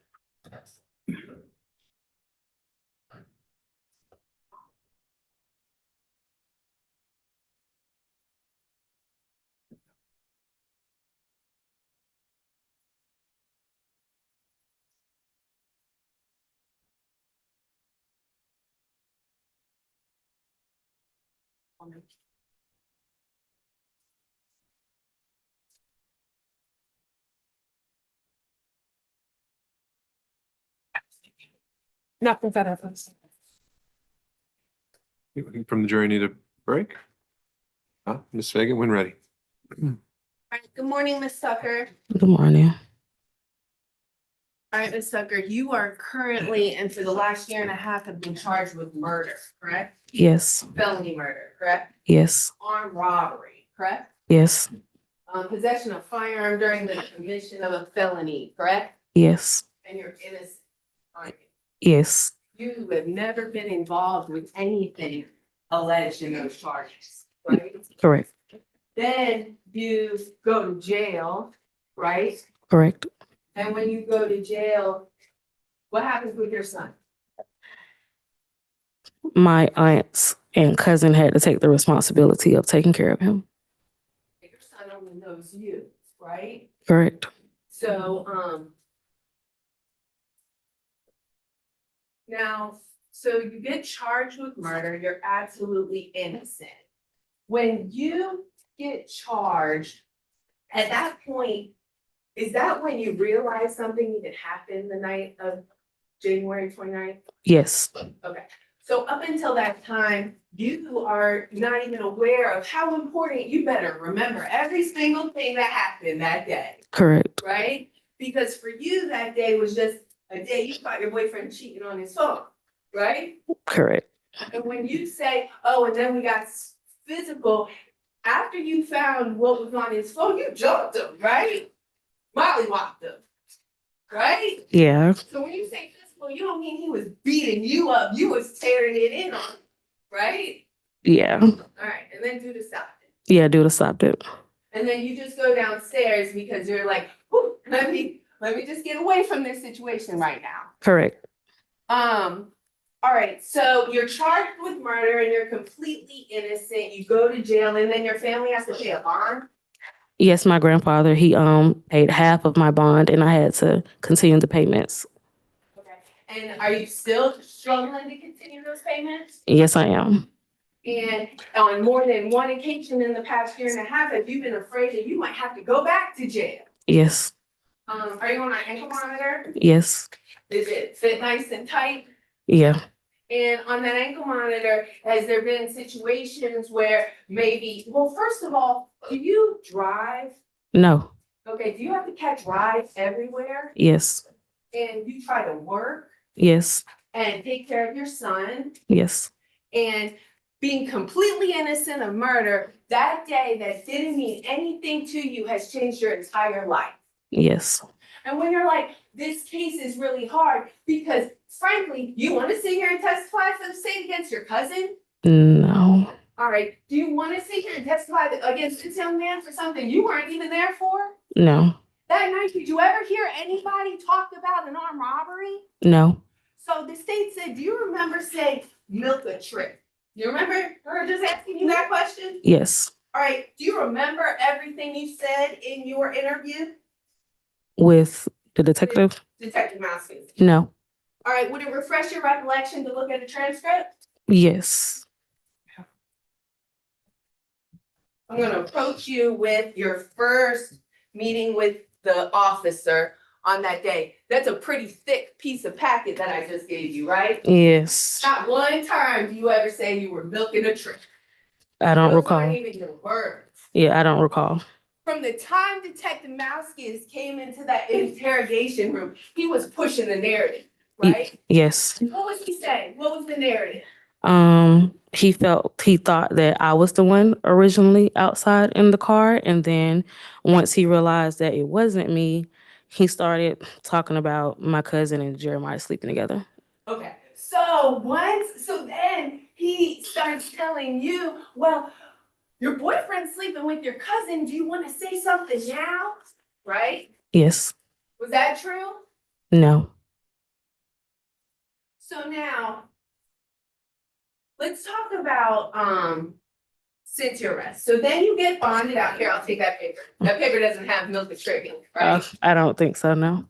Nothing that happens. From the jury need a break? Ms. Fagan, when ready. All right, good morning, Ms. Tucker. Good morning. All right, Ms. Tucker, you are currently and for the last year and a half have been charged with murder, correct? Yes, Felony murder, correct? yes, Armed robbery, correct? yes, Possession of firearm during the commission of a felony, correct? yes, And you're innocent, aren't yes, you? You have never been involved with anything alleged in those charges, right? correct, Then you go to jail, right? correct. And when you go to jail, what happens with your son? My aunts and cousin had to take the responsibility of taking care of him. Your son only knows you, right? Correct. So, now, so you get charged with murder, you're absolutely innocent. When you get charged, at that point, is that when you realize something even happened the night of January 29th? Yes, Okay, so up until that time, you are not even aware of how important, you better remember every single thing that happened that day, correct, right? Because for you, that day was just a day you thought your boyfriend cheating on his phone, right? correct. And when you say, oh, and then we got physical, after you found what was on his phone, you jumped him, right? Mollywopped him, right? Yeah, So when you say physical, you don't mean he was beating you up, you was tearing it in on him, right? yeah, All right, and then do the stop. yeah, do the stop it. And then you just go downstairs because you're like, "Whew, let me just get away from this situation right now." Correct. All right, so you're charged with murder and you're completely innocent. You go to jail and then your family has to pay a bond. Yes, my grandfather, he paid half of my bond and I had to continue the payments. Okay. And are you still struggling to continue those payments? Yes, I am. And on more than one occasion in the past year and a half, have you been afraid that you might have to go back to jail? Yes, Are you on an ankle monitor? yes, Does it fit nice and tight? yeah, And on that ankle monitor, has there been situations where maybe, well, first of all, do you drive? no, Okay, do you have to catch rides everywhere? yes, And you try to work yes, and take care of your son yes, and being completely innocent of murder, that day that didn't mean anything to you has changed your entire life. yes, And when you're like, this case is really hard because frankly, you want to sit here and testify for the state against your cousin? no, All right, do you want to sit here and testify against this young man for something you weren't even there for? no, That night, did you ever hear anybody talk about an armed robbery? no, So the state said, do you remember saying milk a trick? You remember her just asking you that question? yes. All right, do you remember everything you said in your interview? With the detective? Detective Mouskins. No, All right, would it refresh your recollection to look at a transcript? yes, I'm gonna approach you with your first meeting with the officer on that day. That's a pretty thick piece of packet that I just gave you, right? yes. Not one time do you ever say you were milking a trick. I don't Those aren't recall. even your words. Yeah, I don't recall. From the time Detective Mouskins came into that interrogation room, he was pushing the narrative, right? Yes. What was he saying? What was the narrative? He thought that I was the one originally outside in the car. And then once he realized that it wasn't me, he started talking about my cousin and Jeremiah sleeping together. Okay, so then he starts telling you, well, your boyfriend's sleeping with your cousin. Do you want to say something now? Right? Yes. Was that true? No. So now, let's talk about since your arrest. So then you get bonded out here. I'll take that paper. That paper doesn't have milk and trick in it, right? I don't think so, no.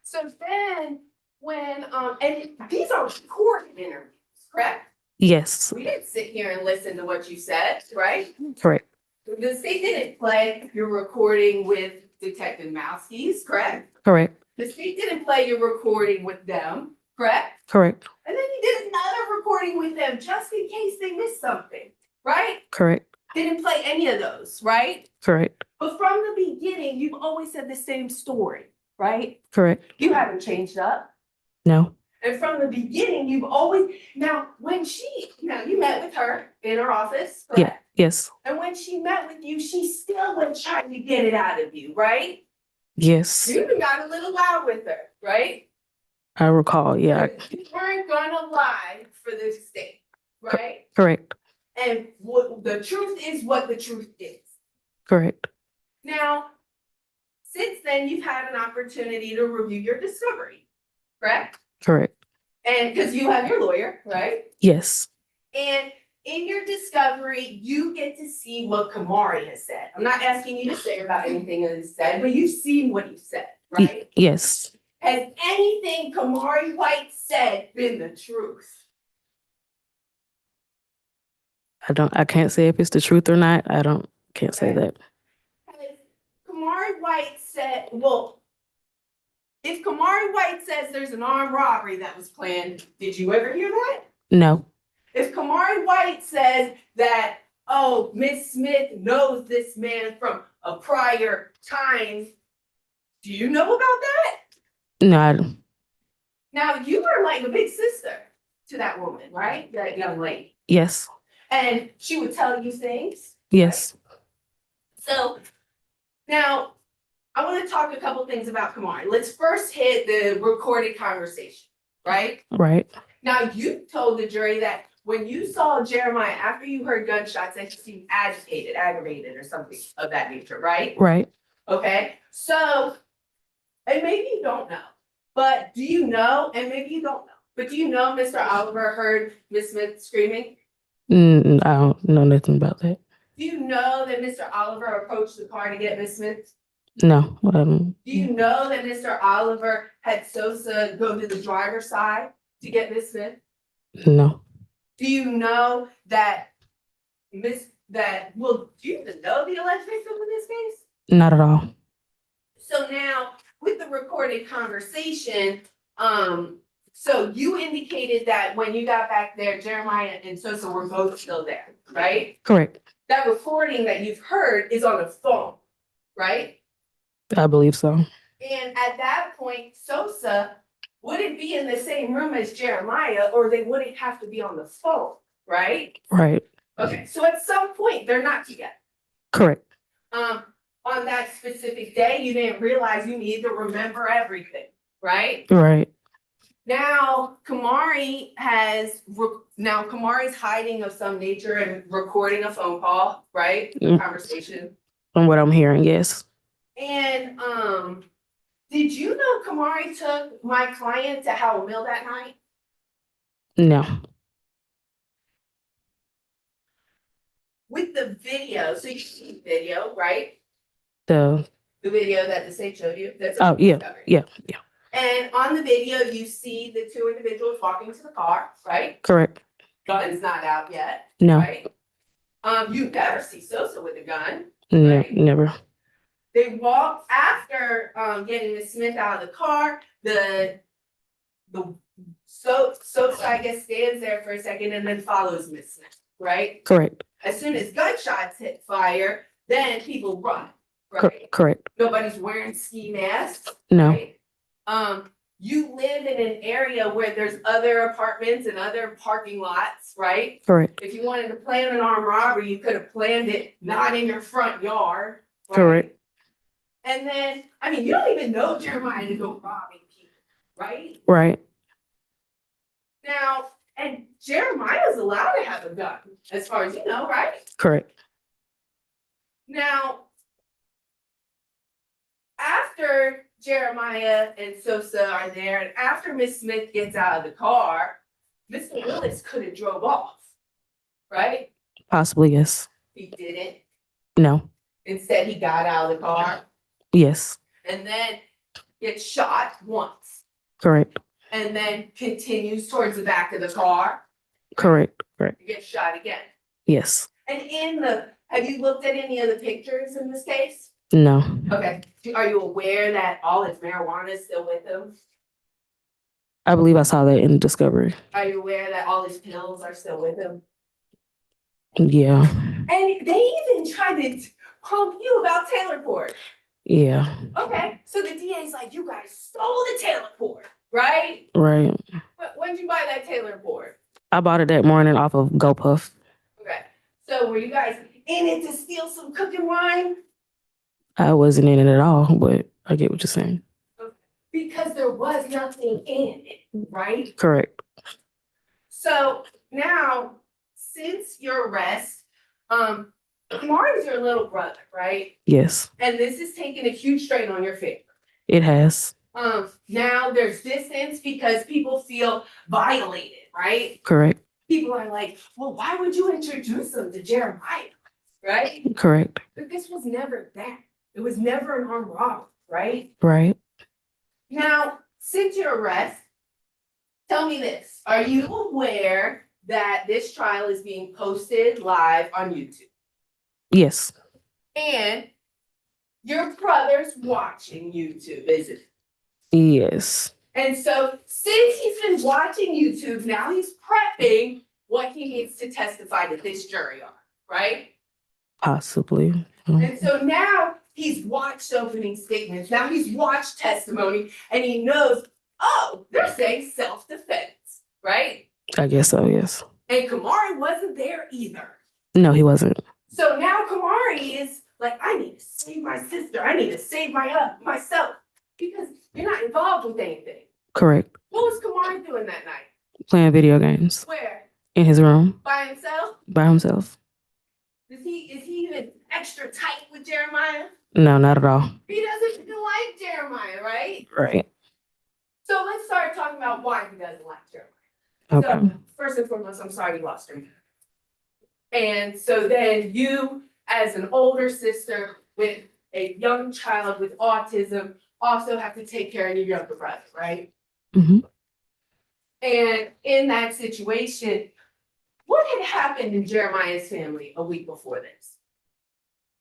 So then when and these are recorded interviews, correct? Yes. We didn't sit here and listen to what you said, right? Correct. The state didn't play your recording with Detective Mouskis, correct? Correct. The state didn't play your recording with them, correct? Correct. And then you did another recording with them just in case they missed something, right? Correct. Didn't play any of those, right? Correct. But from the beginning, you've always said the same story, right? Correct. You haven't changed up. No. And from the beginning, you've always, now, you met with her in her office, Yeah. correct? Yes. And when she met with you, she still was trying to get it out of you, right? Yes. You even got a little loud with her, right? I recall. Yeah. You weren't gonna lie for the state, right? Correct. And what the truth is what the truth is. Correct. Now, since then, you've had an opportunity to review your discovery, correct? Correct. And because you have your lawyer, right? Yes. And in your discovery, you get to see what Kamari has said. I'm not asking you to say about anything that is said, but you've seen what he said, right? Yes. Has anything Kamari White said been the truth? I can't say if it's the truth or not. Can't say Okay. that. Has Kamari White said, well, if Kamari White says there's an armed robbery that was planned, did you ever hear that? No. If Kamari White says that, oh, Miss Smith knows this man from a prior time, do you know about that? No. I don't. Now, you were like a big sister to that woman, right? That young lady. Yes. And she would tell you things. Yes. So now I want to talk a couple things about Kamari. Let's first hit the recorded conversation, right? Right. Now, you told the jury that when you saw Jeremiah after you heard gunshots, that you seemed agitated, aggravated, or something of that nature, right? Right. Okay, so, and maybe you don't know, but do you know, and maybe you don't know, but do you know Mr. Oliver heard Miss Smith screaming? I don't know nothing about that. Do you know that Mr. Oliver approached the car to get Miss Smith? No. Do you know that Mr. Oliver had Sosa go to the driver's side to get Miss Smith? No. Do you know that do you even know the alleged victim in this case? Not at all. So now, with the recorded conversation, so you indicated that when you got back there, Jeremiah and Sosa were both still there, right? Correct. That recording that you've heard is on a phone, right? I believe so. And at that point, Sosa wouldn't be in the same room as Jeremiah, or they wouldn't have to be on the phone, right? Right. Okay, so at some point, they're not together. Correct. On that specific day, you didn't realize you needed to remember everything, right? Right. Now, Kamari's hiding of some nature and recording a phone call, right? Mm. Conversation. From what I'm hearing, yes. And, did you know Kamari took my client to Howell Mill that night? No. With the video, so you see the video, right? The The video that the state showed you, that's. oh yeah. Yeah. Yeah. And on the video, you see the two individuals walking to the car, right? Correct. Gun's not out yet, No. right? You never see Sosa with a gun. No. Right. Never. They walk after getting Miss Smith out of the car. Sosa, I guess, stands there for a second and then follows Miss Smith, right? Correct. As soon as gunshots hit fire, then people run, right? Correct. Nobody's wearing ski masks. No. Right? You live in an area where there's other apartments and other parking lots, right? Correct. If you wanted to plan an armed robbery, you could have planned it not in your front yard. right? Correct. And then, I mean, you don't even know Jeremiah to go robbing people, right? Right. Now, and Jeremiah's allowed to have a gun, as far as you know, right? Correct. Now, after Jeremiah and Sosa are there, and after Miss Smith gets out of the car, Mr. Willis could have drove off, right? Possibly yes. He didn't. No. Instead, he got out of the car Yes. and then gets shot once, Correct. and then continues towards the back of the car, Correct. Correct. gets shot again. Yes. And have you looked at any of the pictures in this case? No. Okay, are you aware that all his marijuana is still with him? I believe I saw that in Discovery. Are you aware that all his pills are still with him? Yeah, And they even tried to pump you about Taylor Court. yeah, Okay, so the DA's like, you guys stole the Taylor Court, right? right. When did you buy that Taylor Court? I bought it that morning off of GoPuff. Okay, so were you guys in it to steal some cooking wine? I wasn't in it at all, but I get what you're saying. Because there was nothing in it, right? Correct. So now, since your arrest, Kamari's your little brother, right? Yes, And this is taking a huge strain on your family. it has. Now there's distance because people feel violated, right? Correct. People are like, well, why would you introduce them to Jeremiah? Right? Correct. But this was never that. It was never an armed robbery, right? Right. Now, since your arrest, tell me this. Are you aware that this trial is being posted live on YouTube? Yes. And your brother's watching YouTube, isn't it? Yes. And so since he's been watching YouTube, now he's prepping what he needs to testify to this jury on, right? Possibly. And so now he's watched opening statements, now he's watched testimony, and he knows, oh, they're saying self-defense, right? I guess so, yes. And Kamari wasn't there either. No, he wasn't. So now Kamari is like, I need to save my sister, I need to save myself, because you're not involved with anything. Correct. What was Kamari doing that night? Playing video games Where? in his room By himself? by himself. Is he even extra tight with Jeremiah? No, not at all. He doesn't even like Jeremiah, right? Right. So let's start talking about why he doesn't like Jeremiah. Okay. So first and foremost, I'm sorry you lost him. And so then you, as an older sister with a young child with autism, also have to take care of your younger brother, right? Hmm. And in that situation, what had happened in Jeremiah's family a week before this?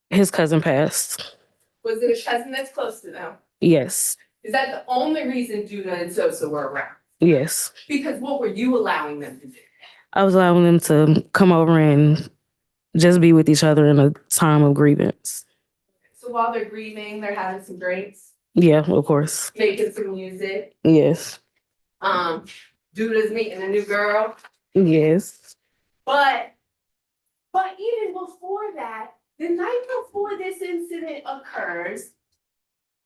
His cousin passed. Was it a cousin that's close to them? Yes. Is that the only reason Judah and Sosa were around? Yes. Because what were you allowing them to do? I was allowing them to come over and just be with each other in a time of grievance. So while they're grieving, they're having some drinks, Yeah, of course. making some music. Yes. Judah's meeting a new girl. Yes. But even before that, the night before this incident occurs,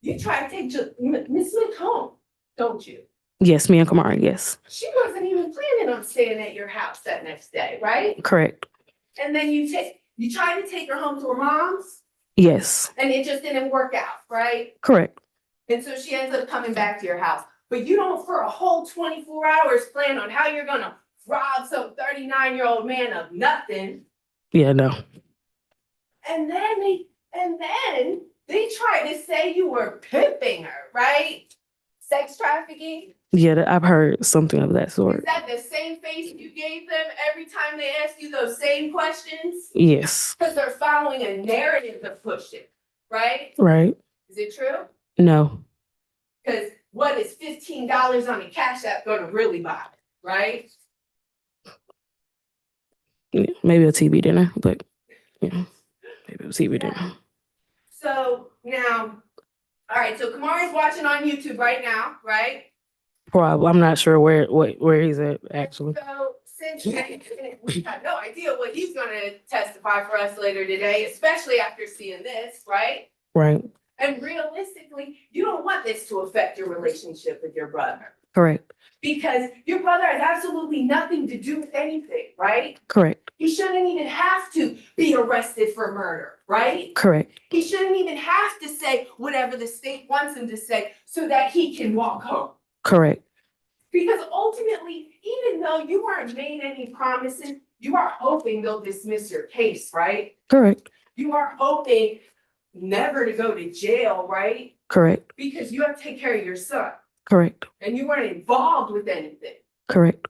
you try to take Miss Smith home, don't you? Yes, me and Kamari, yes. She wasn't even planning on staying at your house that next day, right? Correct. And then you try to take her home to her mom's, Yes. and it just didn't work out, right? Correct. And so she ends up coming back to your house. But you don't, for a whole 24 hours, plan on how you're gonna rob some 39-year-old man of nothing. Yeah, no. And then they try to say you were pimping her, right? Sex trafficking. Yeah, I've heard something of that Is sort. that the same face you gave them every time they asked you those same questions? Yes. Because they're following a narrative to push it, right? Right. Is it true? No. Because what is $15 on a Cash App gonna really buy, right? Yeah, maybe a TV dinner, but yeah, maybe a TV dinner. So now, all right, so Kamari's watching on YouTube right now, right? Probably. I'm not sure where he's at actually. So since we have no idea what he's gonna testify for us later today, especially after seeing this, right? Right. And realistically, you don't want this to affect your relationship with your brother. Correct. Because your brother has absolutely nothing to do with anything, right? Correct. He shouldn't even have to be arrested for murder, right? Correct. He shouldn't even have to say whatever the state wants him to say so that he can walk home. Correct. Because ultimately, even though you weren't made any promises, you are hoping they'll dismiss your case, right? Correct. You are hoping never to go to jail, right? Correct. Because you have to take care of your son Correct. and you weren't involved with anything. Correct.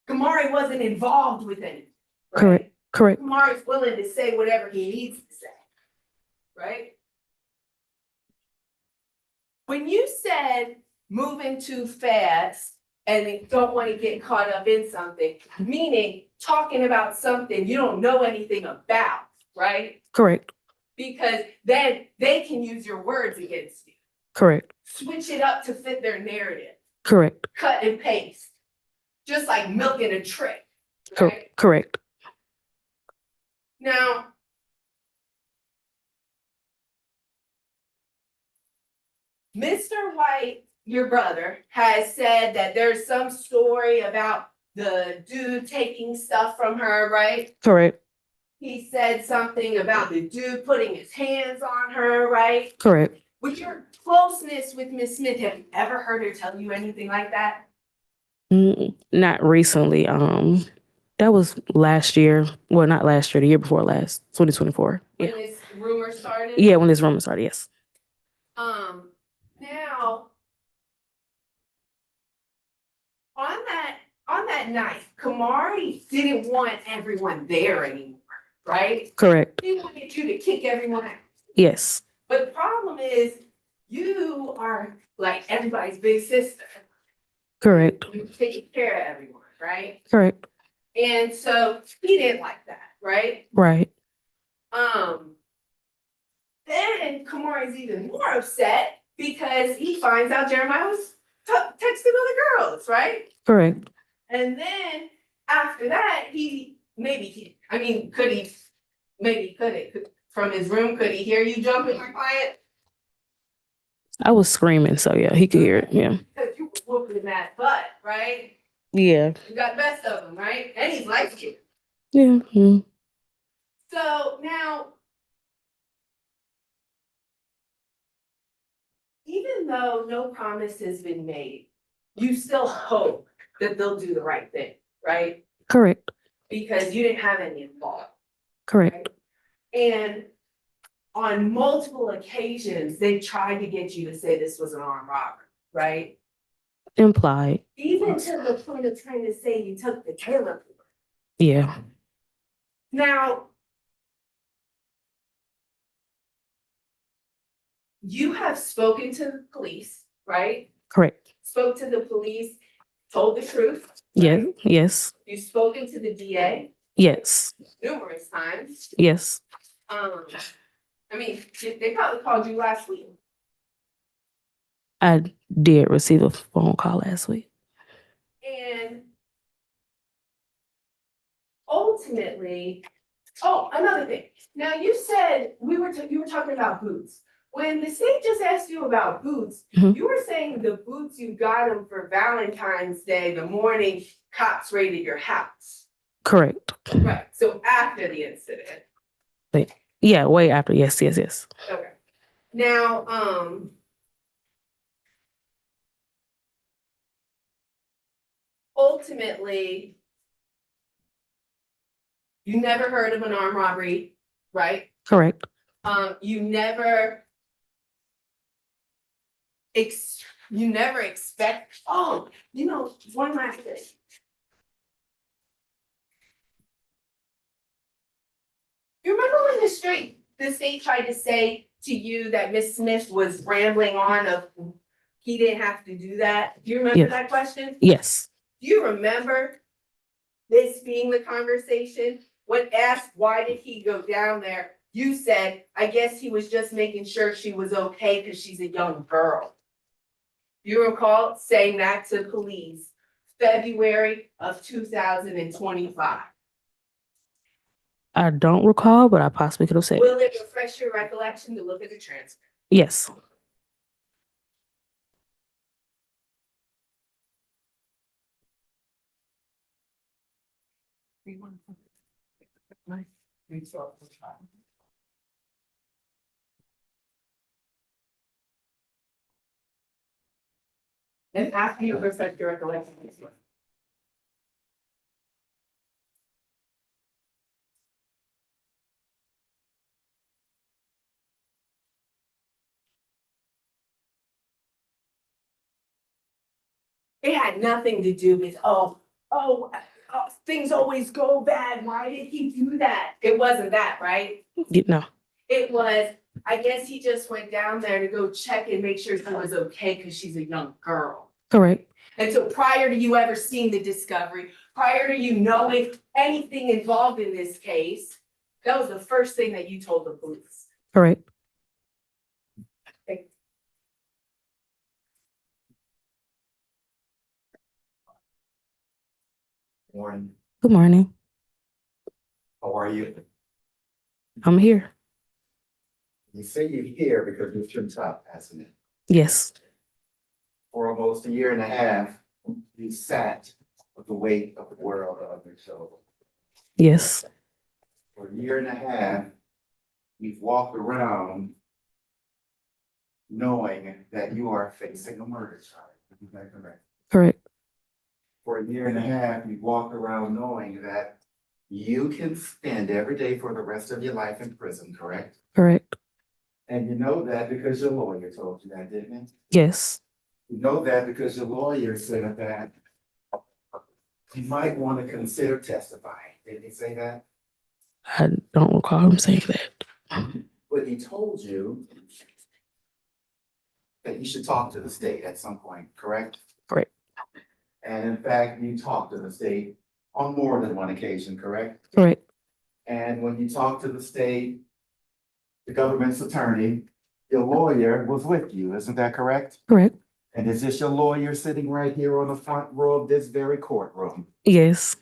Kamari wasn't involved with anything. Right? Correct. Correct. Kamari's willing to say whatever he needs to say, right? When you said moving too fast and they don't want to get caught up in something, meaning talking about something you don't know anything about, right? Correct. Because then they can use your words against you. Correct. Switch it up to fit their narrative, Correct. cut and paste, just like milking a trick, Cor- right? correct. Now, Mr. White, your brother, has said that there's some story about the dude taking stuff from her, right? Correct. He said something about the dude putting his hands on her, right? Correct. With your closeness with Miss Smith, have you ever heard her tell you anything like that? Not recently. That was last year. Well, not last year, the year before last, 2024. When Yeah. this rumor started? Yeah, when this rumor started, yes. Now, on that night, Kamari didn't want everyone there anymore, right? Correct. He wanted you to kick everyone out. Yes. But the problem is, you are like everybody's big sister. Correct. You take care of everyone, right? Correct. And so he didn't like that, right? Right. Then Kamari's even more upset because he finds out Jeremiah was texting other girls, right? Correct. And then after that, from his room, could he hear you jumping my client? I was screaming, so yeah, he could hear it. Yeah. Because you were whooping that butt, right? Yeah. You got the best of him, right? And he's like you. Yeah. So now, even though no promise has been made, you still hope that they'll do the right thing, right? Correct. Because you didn't have any involvement. Correct. And on multiple occasions, they tried to get you to say this was an armed robbery, right? Implied. Even to the point of trying to say you took the Taylor. Yeah. Now, you have spoken to the police, right? Correct. Spoke to the police, told the truth. Yeah. right? Yes. You've spoken to the DA Yes. numerous times. Yes. They probably called you last week. I did receive a phone call last week. And ultimately, another thing. Now you said you were talking about boots. When the state just asked you about boots, Mhm. you were saying the boots you got them for Valentine's Day, the morning cops raided your house. Correct. Right. So after the incident. Yeah, way after. Yes, yes, yes. Okay. Now, ultimately, you never heard of an armed robbery, right? Correct. You never expect, one last thing. You remember when the state tried to say to you that Miss Smith was rambling on of he didn't have to do that? Do you remember Yes. that question? Yes. Do you remember this being the conversation? When asked why did he go down there, you said, I guess he was just making sure she was okay because she's a young girl. You recall saying that to police February of 2025. I don't recall, but I possibly could have said it. Will it refresh your recollection to look at the transcript? Yes. And after you refresh your recollection. It had nothing to do with, things always go bad. Why did he do that? It wasn't that, right? No. It was, I guess he just went down there to go check and make sure she was okay because she's a young girl. Correct. And so prior to you ever seeing the discovery, prior to you knowing anything involved in this case, that was the first thing that you told the police. Correct. Warren, Good morning. how are you? I'm here. You say you're here because you've been top, hasn't it? Yes. For almost a year and a half, you sat with the weight of the world on your shoulders. Yes. For a year and a half, you've walked around knowing that you are facing a murder charge. Is that correct? Correct. For a year and a half, you've walked around knowing that you can spend every day for the rest of your life in prison, correct? Correct. And you know that because your lawyer told you that, didn't it? Yes. You know that because your lawyer said that you might want to consider testifying. Did he say that? I don't recall him saying that. But he told you that you should talk to the state at some point, correct? Correct. And in fact, you talked to the state on more than one occasion, correct? Correct. And when you talked to the state, the government's attorney, your lawyer was with you, isn't that correct? Correct. And is this your lawyer sitting right here on the front row of this very courtroom? Yes.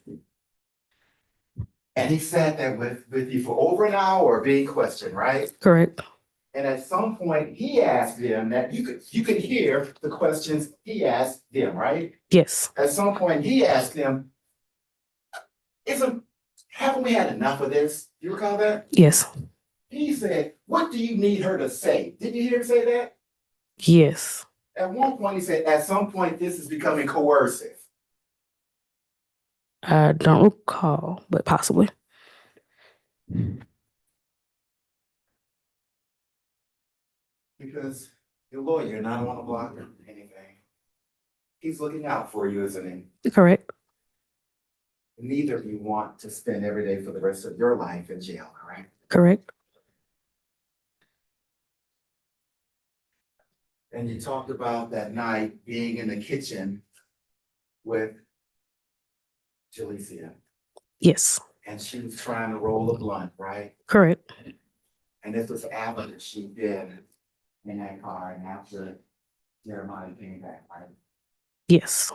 And he sat there with you for over an hour being questioned, right? Correct. And at some point, he asked them that you could hear the questions he asked them, right? Yes. At some point, he asked them, haven't we had enough of this? You recall that? Yes. He said, what do you need her to say? Did you hear him say that? Yes. At one point, he said, at some point, this is becoming coercive. I don't recall, but possibly. Because your lawyer, not on the block or anything. He's looking out for you, isn't he? Correct. Neither of you want to spend every day for the rest of your life in jail, correct? Correct. And you talked about that night being in the kitchen with Jalecia, Yes. and she was trying to roll a blunt, right? Correct. And this was after she'd been in that car and after Jeremiah came back, right? Yes.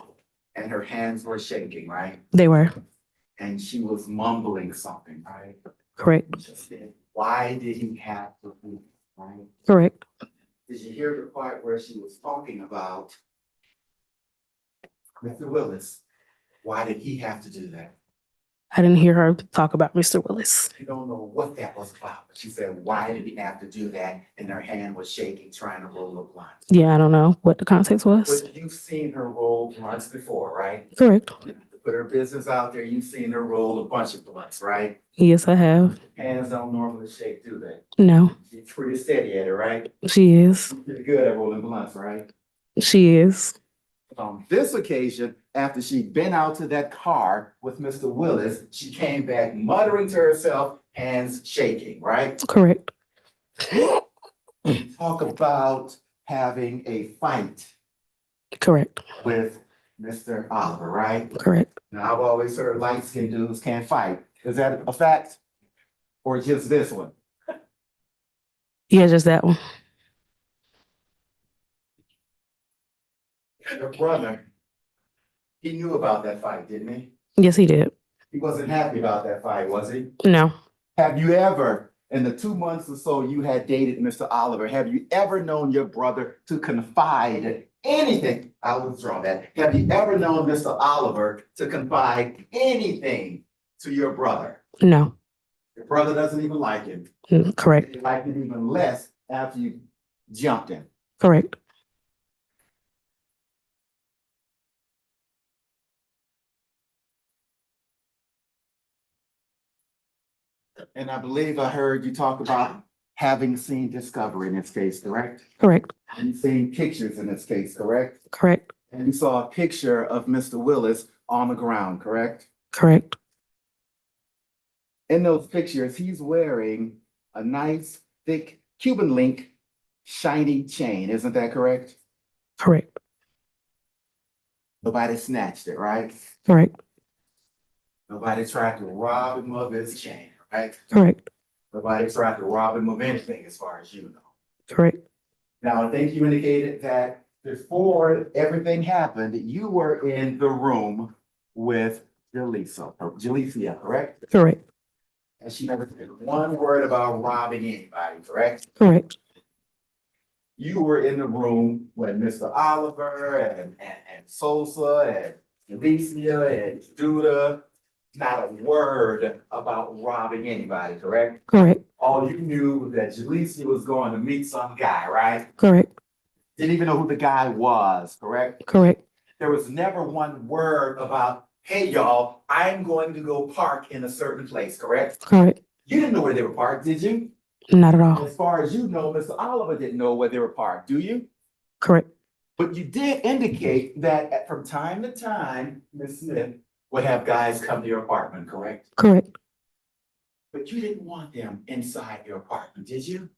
And her hands were shaking, right? They were. And she was mumbling something, right? Correct. She said, why did he have to do it, right? Correct. Did you hear the part where she was talking about Mr. Willis? Why did he have to do that? I didn't hear her talk about Mr. Willis. You don't know what that was about, but she said, why did he have to do that? And her hand was shaking, trying to roll a blunt. Yeah, I don't know what the context was. But you've seen her roll blunts before, right? Correct. To put her business out there, you've seen her roll a bunch of blunts, right? Yes, I have. Hands don't normally shake, do they? No, She's pretty steady at it, right? she is. Pretty good at rolling blunts, right? She is. On this occasion, after she'd been out to that car with Mr. Willis, she came back muttering to herself, hands shaking, right? Correct. Talk about having a fight Correct. with Mr. Oliver, right? Correct. Now, I've always heard light-skinned dudes can't fight. Is that a fact? Or just this one? Yeah, just that one. Your brother, he knew about that fight, didn't he? Yes, he did. He wasn't happy about that fight, was he? No. Have you ever, in the 2 months or so you had dated Mr. Oliver, have you ever known your brother to confide anything? I'll withdraw that. Have you ever known Mr. Oliver to confide anything to your brother? No. Your brother doesn't even like him. Correct. He liked him even less after you jumped him. Correct. And I believe I heard you talk about having seen discovery in this case, correct? Correct. And you've seen pictures in this case, correct? Correct. And you saw a picture of Mr. Willis on the ground, correct? Correct. In those pictures, he's wearing a nice, thick Cuban link, shiny chain. Isn't that correct? Correct. Nobody snatched it, right? Correct. Nobody tried to rob him of his chain, right? Correct. Nobody tried to rob him of anything as far as you know. Correct. Now, I think you indicated that before everything happened, you were in the room with Jalecia, correct? Correct. And she never said one word about robbing anybody, correct? Correct. You were in the room when Mr. Oliver and Sosa and Jalecia and Judah, not a word about robbing anybody, correct? Correct. All you knew was that Jalecia was going to meet some guy, right? Correct. Didn't even know who the guy was, correct? Correct. There was never one word about, hey, y'all, I'm going to go park in a certain place, correct? Correct. You didn't know where they were parked, did you? Not at all. As far as you know, Mr. Oliver didn't know where they were parked, do you? Correct. But you did indicate that from time to time, Ms. Smith would have guys come to your apartment, correct? Correct. But you didn't want them inside your apartment, did you?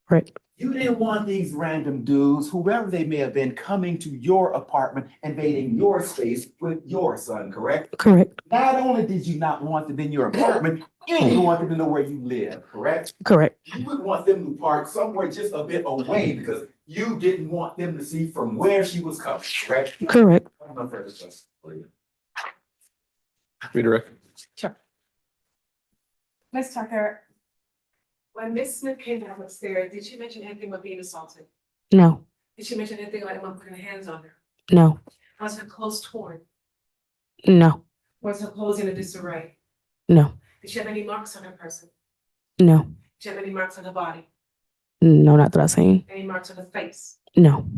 Correct. You didn't want these random dudes, whoever they may have been, coming to your apartment, invading your space with your son, correct? Correct. Not only did you not want them in your apartment, you didn't even want them to know where you live, correct? Correct. You would want them to park somewhere just a bit away because you didn't want them to see from where she was coming, correct? Correct. I have no further questions for you. Redirect. Ms. Tucker, when Ms. Smith came down the stairs, did she mention anything about being assaulted? No. Did she mention anything about anyone putting hands on her? No. Was her clothes torn? No. Was her clothes in a disarray? No. Did she have any marks on her person? No. Did she have any marks on her body? No, not that I've seen. Any marks on her face? No.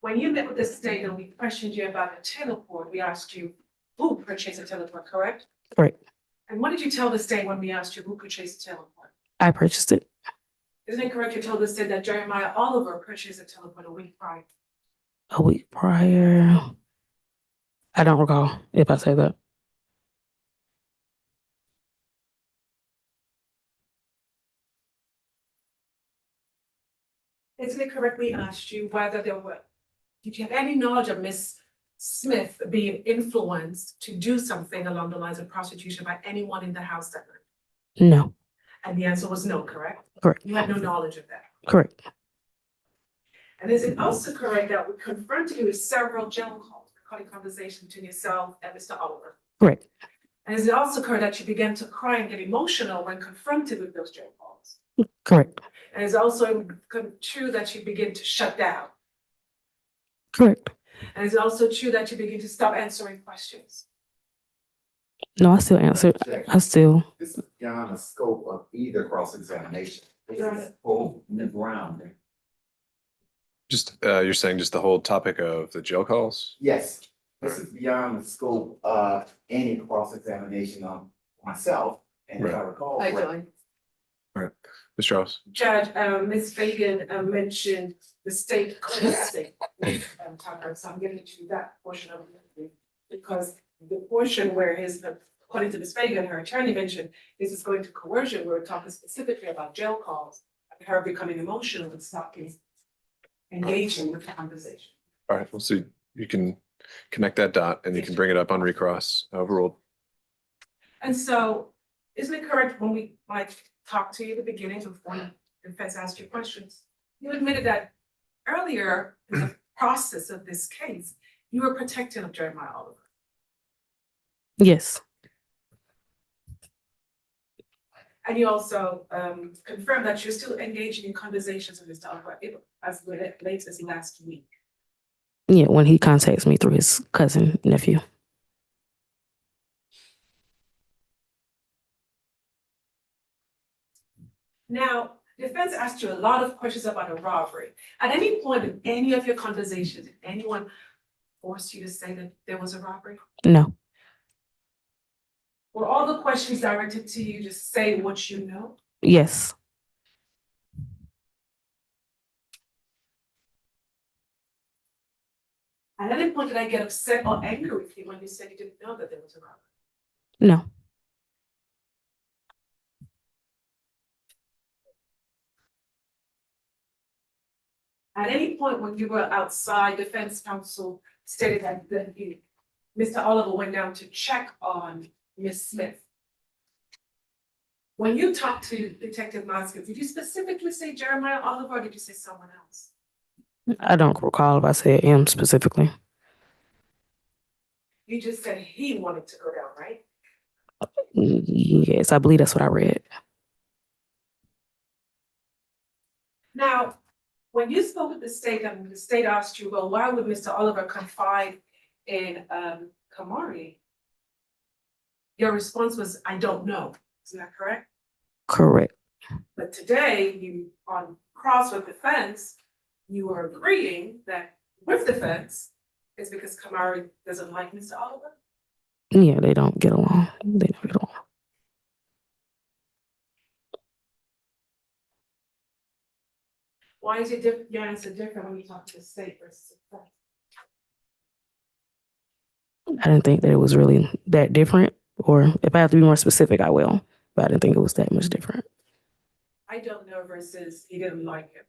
When you met with the state and we questioned you about the teleport, we asked you who purchased a teleport, correct? Correct. And what did you tell the state when we asked you who purchased a teleport? I purchased it Isn't it correct you told the state that Jeremiah Oliver purchased a teleport a week prior? a week prior. I don't recall if I say that. Isn't it correct we asked you whether did you have any knowledge of Miss Smith being influenced to do something along the lines of prostitution by anyone in the house that night? No. And the answer was no, correct? Correct. You had no knowledge of that. Correct. And is it also correct that we confronted you with several jail calls, recording conversation between yourself and Mr. Oliver? Correct. And is it also correct that you began to cry and get emotional when confronted with those jail calls? Correct. And is it also true that you begin to shut down? Correct. And is it also true that you begin to stop answering questions? No, I still answered. I still. This is beyond the scope of either cross-examination. This is full in the ground. Just, you're saying just the whole topic of the jail calls? Yes, this is beyond the scope of any cross-examination on myself, and if I recall. Hi, correctly- Joy. Ms. Strauss? Judge, Ms. Fagan mentioned the state cleansing, Tucker, so I'm getting to that portion of it. Because the portion where according to Ms. Fagan, her attorney mentioned, this is going to coercion, we're talking specifically about jail calls, and her becoming emotional and stopping engaging with the conversation. All right, we'll see. You can connect that dot and you can bring it up on recross, overruled. And so, isn't it correct when I talked to you at the beginning before the defense asked you questions, you admitted that earlier in the process of this case, you were protecting of Jeremiah Oliver. Yes. And you also confirmed that you're still engaging in conversations with Mr. Oliver as late as last week. Yeah, when he contacts me through his cousin, nephew. Now, defense asked you a lot of questions about a robbery. At any point in any of your conversations, did anyone force you to say that there was a robbery? No. Were all the questions directed to you to say what you know? Yes. At any point did I get upset or angry with you when you said you didn't know that there was a robbery? No. At any point when you were outside, defense counsel stated that Mr. Oliver went down to check on Miss Smith. When you talked to Detective Moskowitz, did you specifically say Jeremiah Oliver or did you say someone else? I don't recall if I said him specifically. You just said he wanted to go down, right? Yes, I believe that's what I read. Now, when you spoke with the state and the state asked you, well, why would Mr. Oliver confide in Kamari? Your response was, I don't know. Isn't that correct? Correct. But today, you on cross with defense, you are agreeing that with defense, it's because Kamari doesn't like Mr. Oliver? Yeah, they don't get along. They don't get along. Why is your answer different when you talk to the state versus the defense? I didn't think that it was really that different. Or if I have to be more specific, I will. But I didn't think it was that much different. I don't know versus he didn't like him.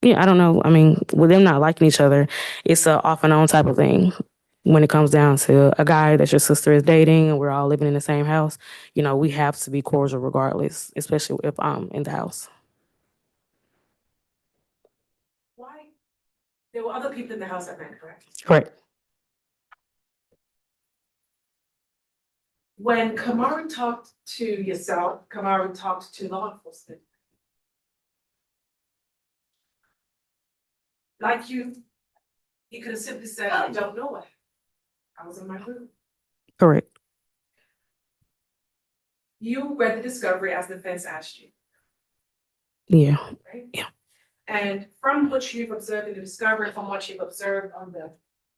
Yeah, I don't know. I mean, with them not liking each other, it's a off and on type of thing. When it comes down to a guy that your sister is dating and we're all living in the same house, you know, we have to be cordial regardless, especially if I'm in the house. Why? There were other people in the house that night, correct? Correct. When Kamari talked to yourself, Kamari talked to law enforcement. Like you could have simply said, I don't know what. I was in my room. Correct. You read the discovery as the defense asked you, Yeah. right? Yeah. And from what you've observed in the discovery, from what you've observed on the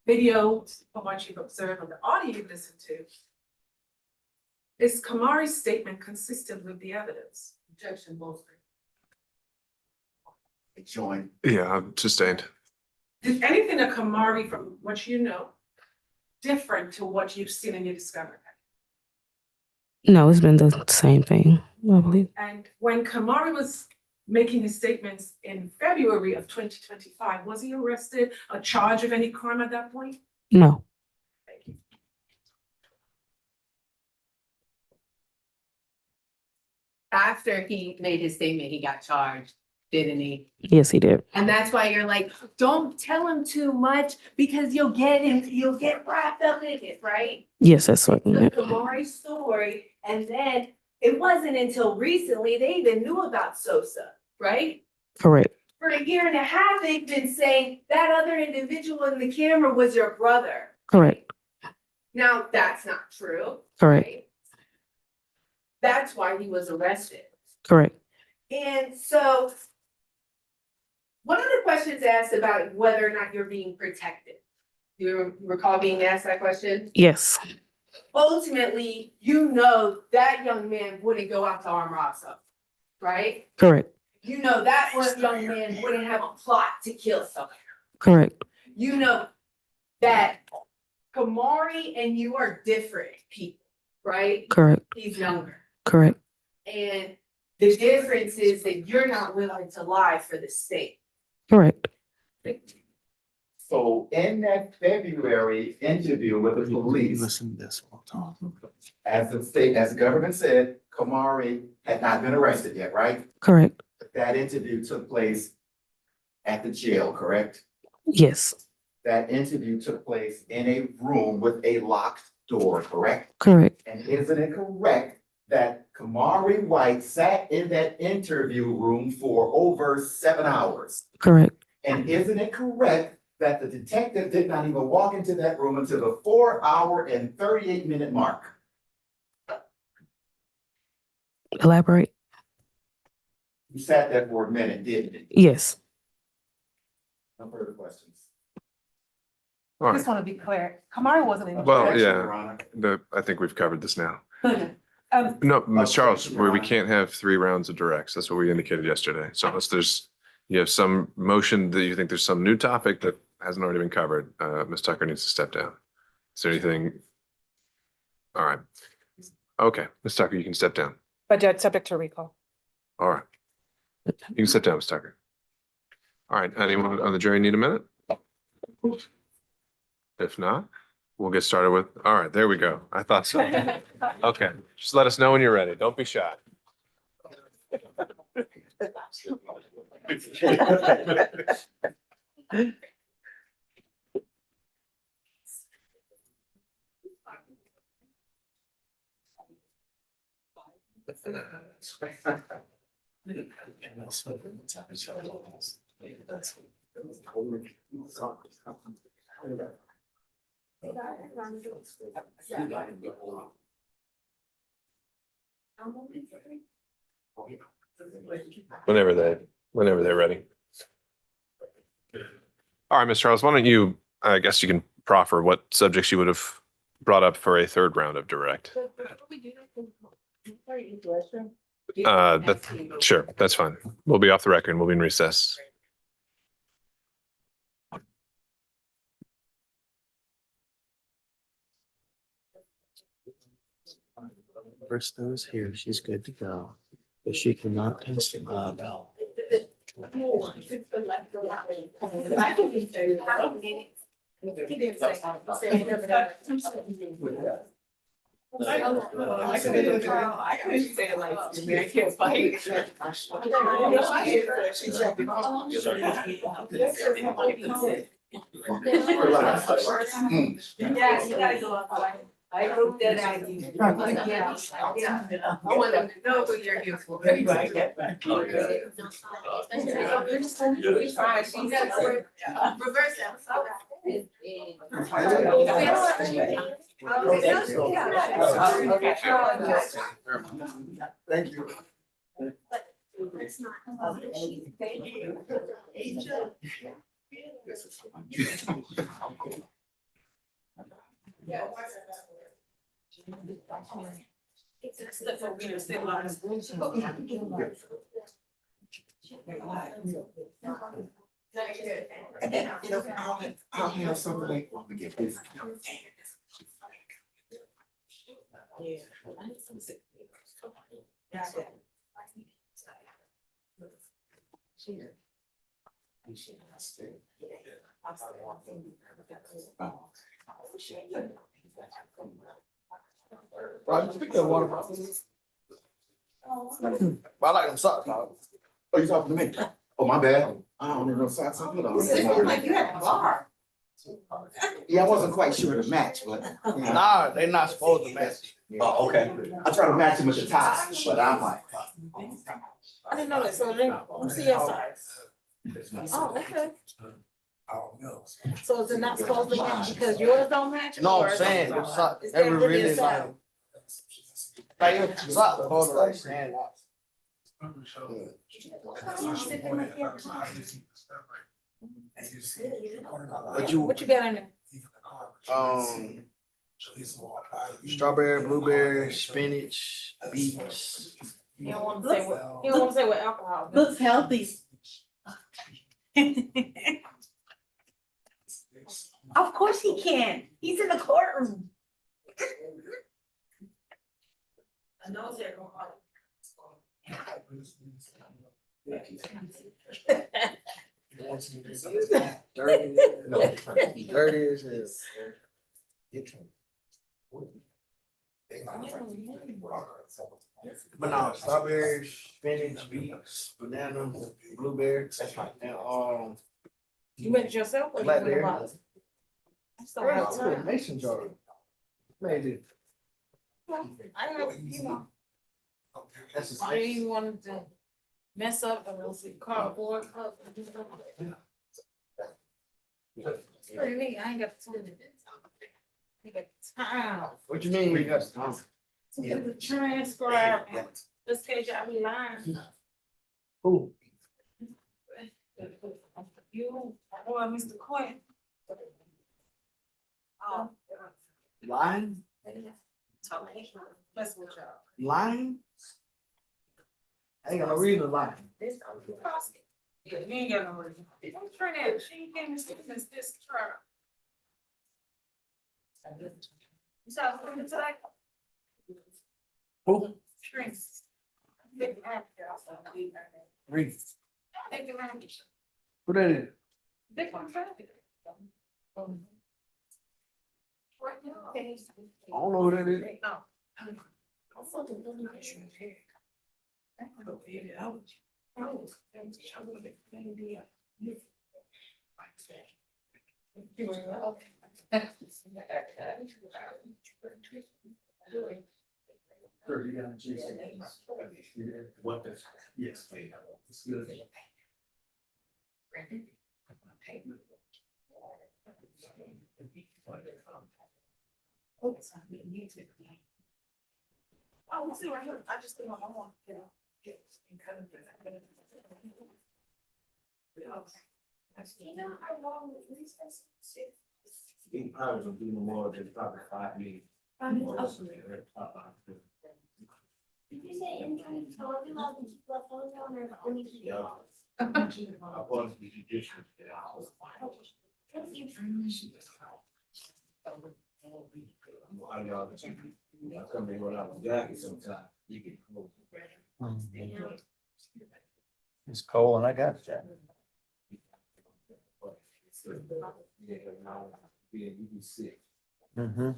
video, from what you've observed on the audio you've listened to, is Kamari's statement consistent with the evidence? Objection, Bolster. Join. Yeah, I'm sustained. Did anything that Kamari, from what you know, different to what you've seen in your discovery? No, it's been the same thing, I believe. And when Kamari was making his statements in February of 2025, was he arrested or charged of any crime at that point? No. Thank you. After he made his statement, he got charged, didn't he? Yes, he did. And that's why you're like, don't tell him too much because you'll get wrapped up in it, right? Yes, that's what. The Kamari story, and then it wasn't until recently they even knew about Sosa, right? Correct. For a year and a half, they've been saying that other individual in the camera was your brother. Correct. Now, that's not true. Correct. Right? That's why he was arrested. Correct. And so one of the questions asked about whether or not you're being protected. Do you recall being asked that question? Yes. Ultimately, you know that young man wouldn't go out to arm rob someone, right? Correct. You know that young man wouldn't have a plot to kill someone. Correct. You know that Kamari and you are different people, right? Correct. He's younger. Correct. And the difference is that you're not willing to lie for the state. Correct. So in that February interview with the police, Listen to this, we'll talk. as the government said, Kamari had not been arrested yet, right? Correct. That interview took place at the jail, correct? Yes. That interview took place in a room with a locked door, correct? Correct. And isn't it correct that Kamari White sat in that interview room for over 7 hours? Correct. And isn't it correct that the detective did not even walk into that room until the 4 hour and 38 minute mark? Elaborate. You sat there for a minute, didn't you? Yes. No further questions. All I right. just want to be clear, Kamari wasn't in. Well, Objection, yeah. Your Honor. I think we've covered this now. Um, No, Ms. Okay, Charles, Your we Honor. can't have 3 rounds of directs. That's what we indicated yesterday. So unless you have some motion that you think there's some new topic that hasn't already been covered, Ms. Tucker needs to step down. Is there anything? All right. Okay, Ms. Tucker, you can step down. But Judge, subject to recall. All right. You can step down, Ms. Tucker. All right, anyone on the jury need a minute? If not, we'll get started with, all right, there we go. I thought so. Okay, just let us know when you're ready. Don't be shy. Whenever they're ready. All right, Ms. Charles, why don't you, I guess you can proffer what subjects you would have brought up for a third round of direct. Sure, that's fine. We'll be off the record and we'll be in recess. Bristow's here, she's good to go, but she cannot test now. I couldn't say it like, I can't fight. Yeah, you gotta go up. I hope that I. Yeah. I want them to know who you're here for. Right. Reverse Thank you. And then, I'll have somebody. Roger, speak that water bottle. I like them socks, dog. Oh, you talking to me? Oh, my bad. I don't need no socks. I put on. Like you at the bar. Yeah, I wasn't quite sure of the match, but. Yeah. Nah, they're not supposed to match. Oh, okay. I try to match him with the tie, but I'm like. I didn't know that, so let me see your size. Oh, okay. So is it not supposed to match because yours don't match? No, or- I'm saying, them socks, Is they that were really a really like. sound? Like, your socks supposed to like stand out. But What you got in there? Strawberry, blueberry, spinach, beets. You don't wanna say what, you don't wanna say what alcohol. Looks healthy. Of course he can. He's in the courtroom. I know it's alcohol. Dirty as hell. But no, strawberry, spinach, beets, banana, blueberry, and You made it yourself or you went Blackberry. about? So I have time. mason jar. Made it. I know, you know, That's a I didn't even want to mess up and we'll see cardboard cup and do stuff. Pretty neat, I ain't got time. I got time. What you mean you got some? To do the transcribe, this case I be lying. Who? You, or Mr. Quinn. Oh. Lying? That's what y'all. Lying? I ain't got no reason to lie. This, yeah, you ain't got no reason. Don't try that, she came to see this trial. You saw something today? Who? Drinks. Read. Who that is? Big one traffic. don't know who that is. Yes. It's good. Oh, let's see, right here. I just think I want, you know, get kind of. You know how long the recess is? He probably will do more than probably 5 minutes. Did you say anything? So are we allowed to keep our phones on or only? Yeah. I want to be judicious. I know that you, I come in when I was jacket sometimes, you can. It's cold and I got that. Yeah, now, yeah, you be sick. Mm-hmm.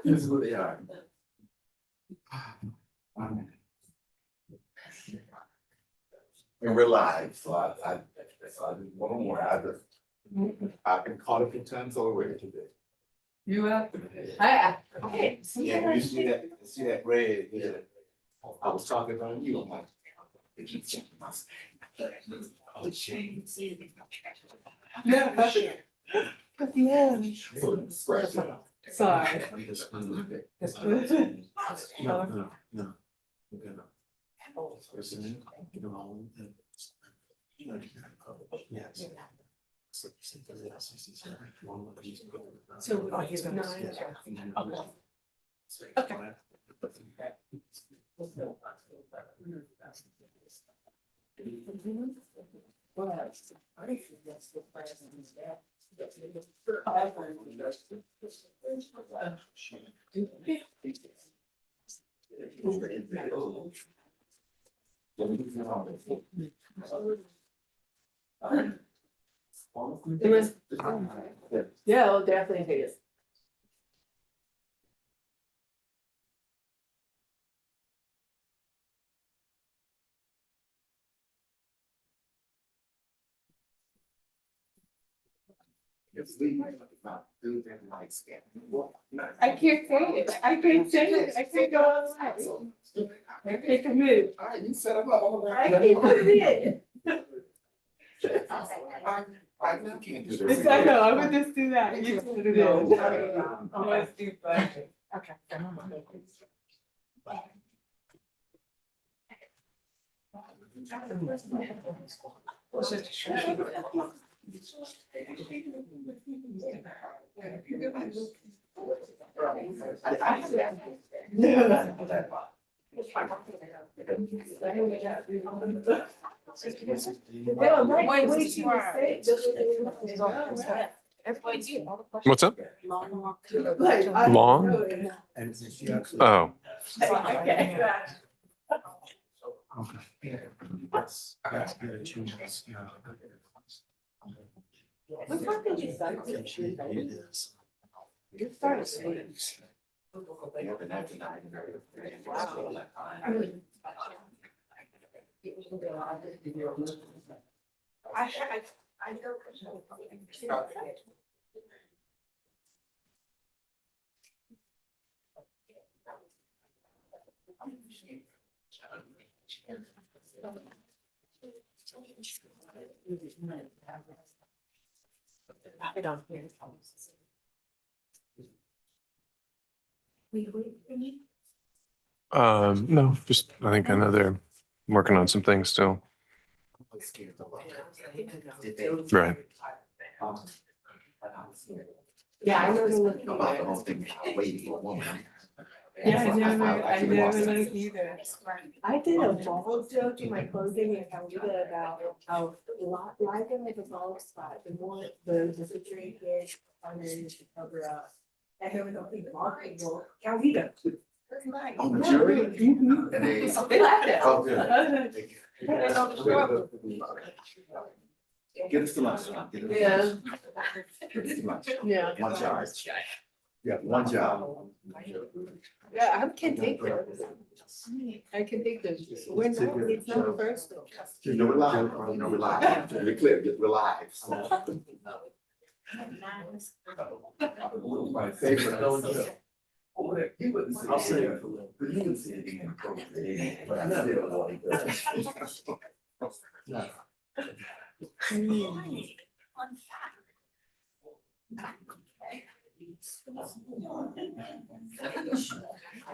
This is what they are. In real life, so I did one more, I've been caught a few times already today. You have. Okay. Yeah, you see that red, yeah. I was talking about you, I'm like. They keep checking my. Oh, shame. Yeah. Scratch it out. Sorry. I'm just. No, no, no. We're gonna. Listen, you know, all of the- Yes. So he's gonna. Okay. It was, yeah, it'll definitely take it. I can't say it. I can't say it. I can't go on. I can't commit. All right, you set up all I can't commit. I can't do this. It's like, no, I would just do that. You put it in. I'm gonna do that. Okay. What's up? Long? And she actually. Oh, Okay. Yes. That's good. She was, yeah. What time did you start? It is. You started sleeping. I know. I don't hear. No, just, I think I know they're working on some things still. Right. Yeah, I know. About the whole thing, waiting for a woman. Yeah, I never like either. I did a ball joke in my closing and I did about how life in like a ball spot, the more the situation is to cover up. And there was a big market, Calvita. On the jury? Mhm. And they. They laughed at Oh, it. good. Get us to lunch. Get us to Yeah. lunch. Get us to lunch. Yeah. One charge. Yeah, one job. Yeah, I can take this. I can take this. We're not, it's not personal. You know, we're live, you know, we're live. We're clear, we're live. My favorite. I'll say it. You can see it again. But I still want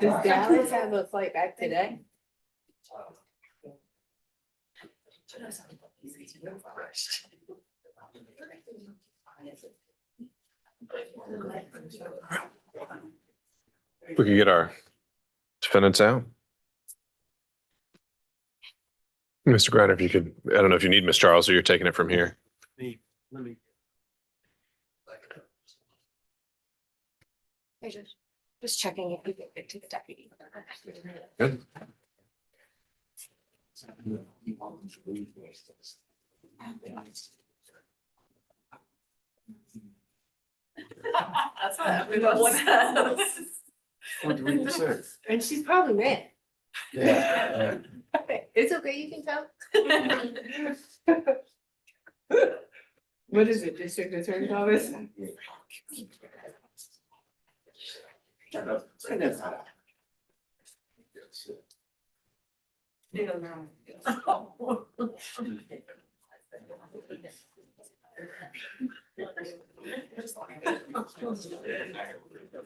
Does Dallas have a flight back today? We could get our defendants out. Mr. Griner, if you could, I don't know if you need Miss Charles or you're taking it from here. Let me. Just checking if we get it to the deputy. Good. That's what everyone says. Want to read the search? And she's probably mad. Yeah. It's okay, you can tell. What is it, district attorney's office?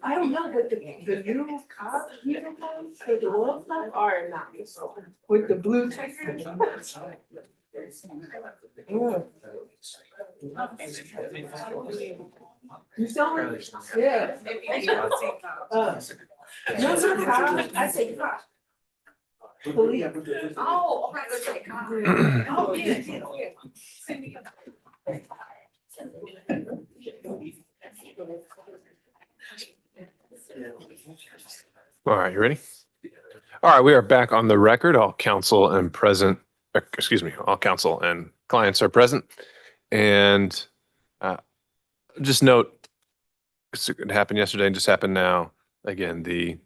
I don't know, but the new cop uniforms for the wolf are nice with the blue checkers. You saw it? Yeah. No, no, cop. I say cop. Police. Oh, okay, Oh, yeah. All right, you ready? All right, we are back on the record. All counsel and all counsel and clients are present. And just note, it happened yesterday and just happened now. Again, the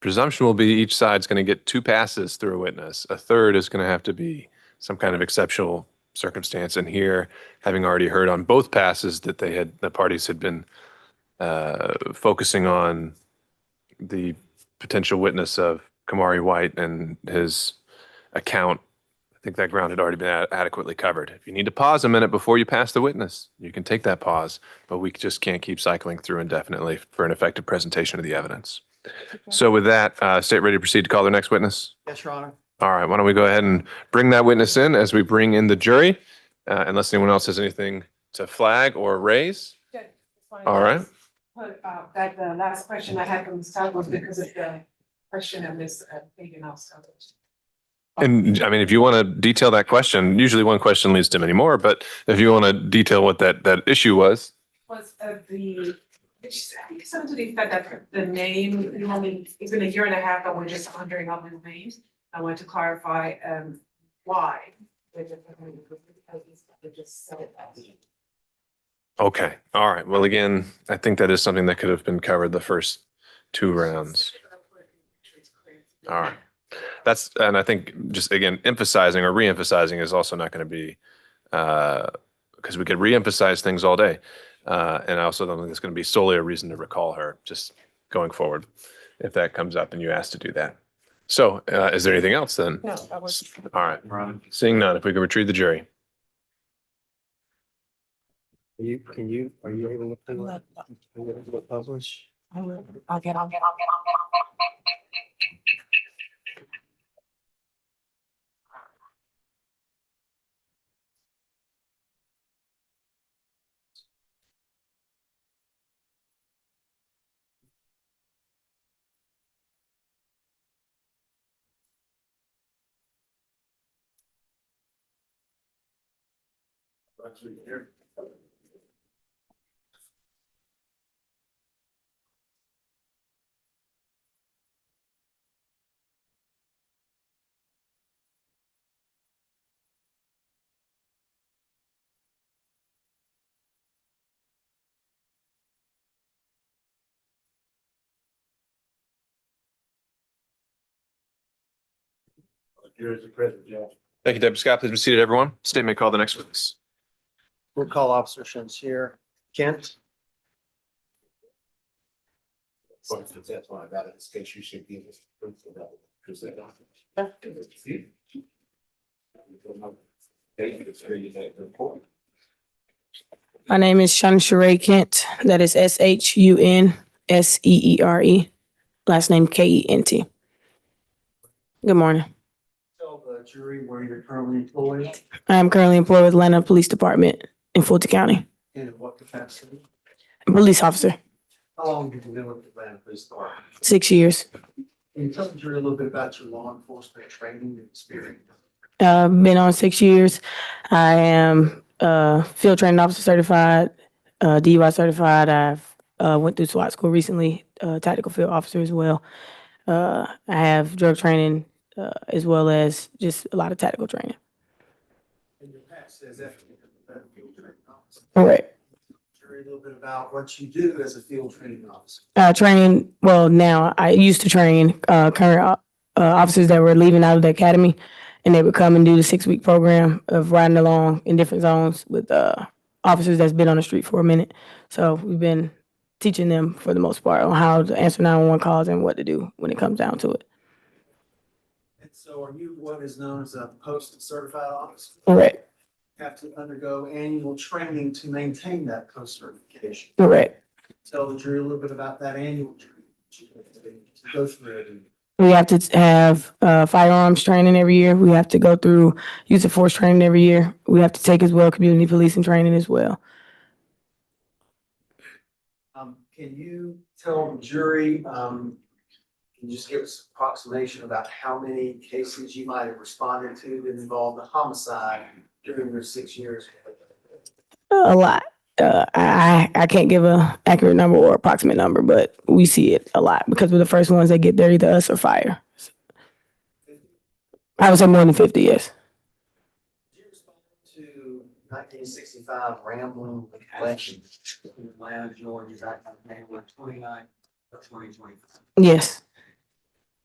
presumption will be each side's going to get 2 passes through a witness. A third is going to have to be some kind of exceptional circumstance. And here, having already heard on both passes that the parties had been focusing on the potential witness of Kamari White and his account, I think that ground had already been adequately covered. If you need to pause a minute before you pass the witness, you can take that pause, but we just can't keep cycling through indefinitely for an effective presentation of the evidence. So with that, state ready to proceed to call their next witness? Yes, Your Honor. All right, why don't we go ahead and bring that witness in as we bring in the jury, unless anyone else has anything to flag or raise. All right. But that the last question I had from Ms. was because of the question of Ms. Fagan also. And I mean, if you want to detail that question, usually one question leads to many more, but if you want to detail what that issue was. Was something to the effect that the name, it's been a year and a half, and we're just wondering of the names. I want to clarify why. Okay, all right. Well, again, I think that is something that could have been covered the first 2 rounds. All right. that's, and I think just again, emphasizing or re-emphasizing is also not going to be, because we could re-emphasize things all day. And I also don't think it's going to be solely a reason to recall her just going forward if that comes up and you ask to do that. So is there anything else then? No, that was. All right. Seeing none, if we could retrieve the jury. Are you able to publish? I'll get. Thank you, Deputy Scott. Please be seated, everyone. State may call the next witness. We'll call Officer Shensier. Kent? That's why I got in this case, you should give us proof of that. My name is Shunshere Kent. That is Shunseere. Last name Kent. Good morning. Tell the jury where you're currently employed I am currently employed with Atlanta Police Department in Fulton County. and what capacity. Police officer, How long have you been with the Atlanta Police Department? 6 years. Can you tell the jury a little bit about your law enforcement training and experience? Been on 6 years. I am field training officer certified, DUI certified. I've went through SWAT school recently, tactical field officer as well. I have drug training as well as just a lot of tactical training. And your past says that you're a field training officer. Correct. Jury a little bit about what you do as a field training officer. Training, well, now I used to train current officers that were leaving out of the academy, and they would come and do the 6-week program of riding along in different zones with officers that's been on the street for a minute. So we've been teaching them for the most part on how to answer 911 calls and what to do when it comes down to it. And so are you what is known as a post certified officer? Correct. Have to undergo annual training to maintain that post certification. Correct. Tell the jury a little bit about that annual training. To go through it. We have to have firearms training every year. We have to go through use of force training every year. We have to take as well community policing training as well. Can you tell the jury, can you just give us an approximation about how many cases you might have responded to that involved a homicide during your 6 years? A lot. I can't give a accurate number or approximate number, but we see it a lot because we're the first ones that get there, either us or fire. I would say more than 50, yes. Did you respond to 1965 rambling election in Atlanta, Georgia, back on January 29th of 2020? Yes.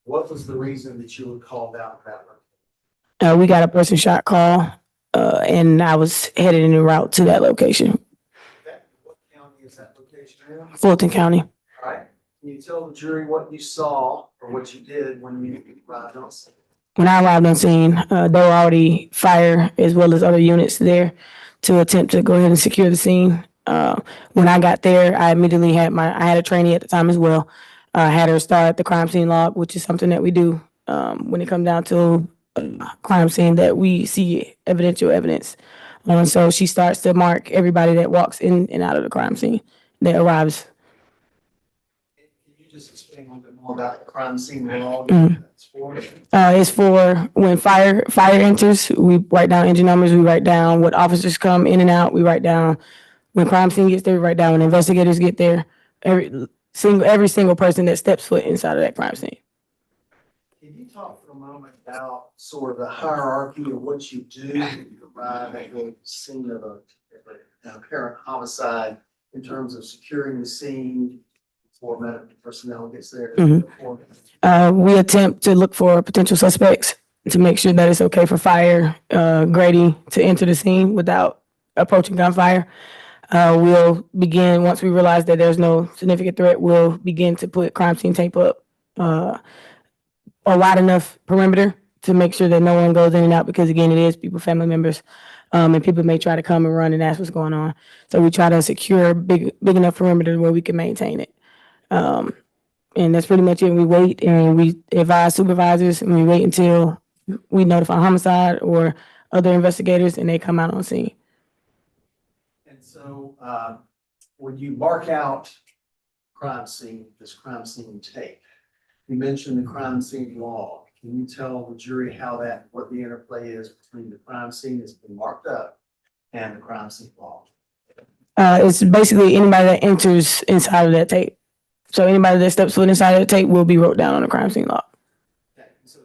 What was the reason that you were called out that way? We got a person shot call, and I was headed en route to that location, What county is that location in? Fulton County. All right. Can you tell the jury what you saw or what you did when you arrived on scene? When I arrived on scene, there were already fire as well as other units there to attempt to go ahead and secure the scene. When I got there, I immediately had I had a trainee at the time as well. I had her start the crime scene log, which is something that we do when it comes down to crime scene that we see evidential evidence. So she starts to mark everybody that walks in and out of the crime scene that arrives. Can you just explain a little bit more about the crime scene log? Mhm. That's for? It's for when fire enters, we write down engine numbers, we write down what officers come in and out, we write down when crime scene gets there, we write down when investigators get there, every single person that steps foot inside of that crime scene. Can you talk for a moment about sort of the hierarchy of what you do when you arrive at the scene of an apparent homicide in terms of securing the scene, before medical personnel gets there? Mhm. We attempt to look for potential suspects to make sure that it's okay for fire, Grady to enter the scene without approaching gunfire. We'll begin, once we realize that there's no significant threat, we'll begin to put crime scene tape up, a wide enough perimeter to make sure that no one goes in and out, because again, it is people, family members, and people may try to come and run and ask what's going on. So we try to secure big enough perimeter where we can maintain it. And that's pretty much it. We wait and we advise supervisors, and we wait until we notify homicide or other investigators and they come out on scene. And so, when you mark out this crime scene tape, you mentioned the crime scene log. Can you tell the jury what the interplay is between the crime scene that's been marked up and the crime scene log? It's basically anybody that enters inside of that tape. So anybody that steps foot inside of the tape will be wrote down on the crime scene log. Okay, so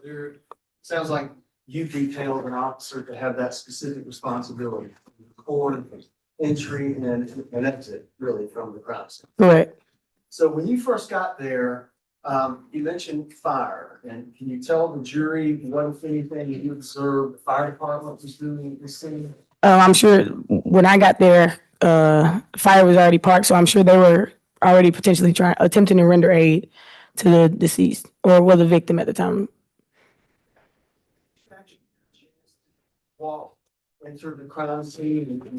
sounds like you detailed an officer to have that specific responsibility, record entry and exit really from the crime scene. Correct. So when you first got there, you mentioned fire, and can you tell the jury what, if anything, you observed the fire department was doing at this scene? I'm sure when I got there, fire was already parked, so I'm sure they were already potentially attempting to render aid to the deceased or the victim at the time. Walk enter the crime scene and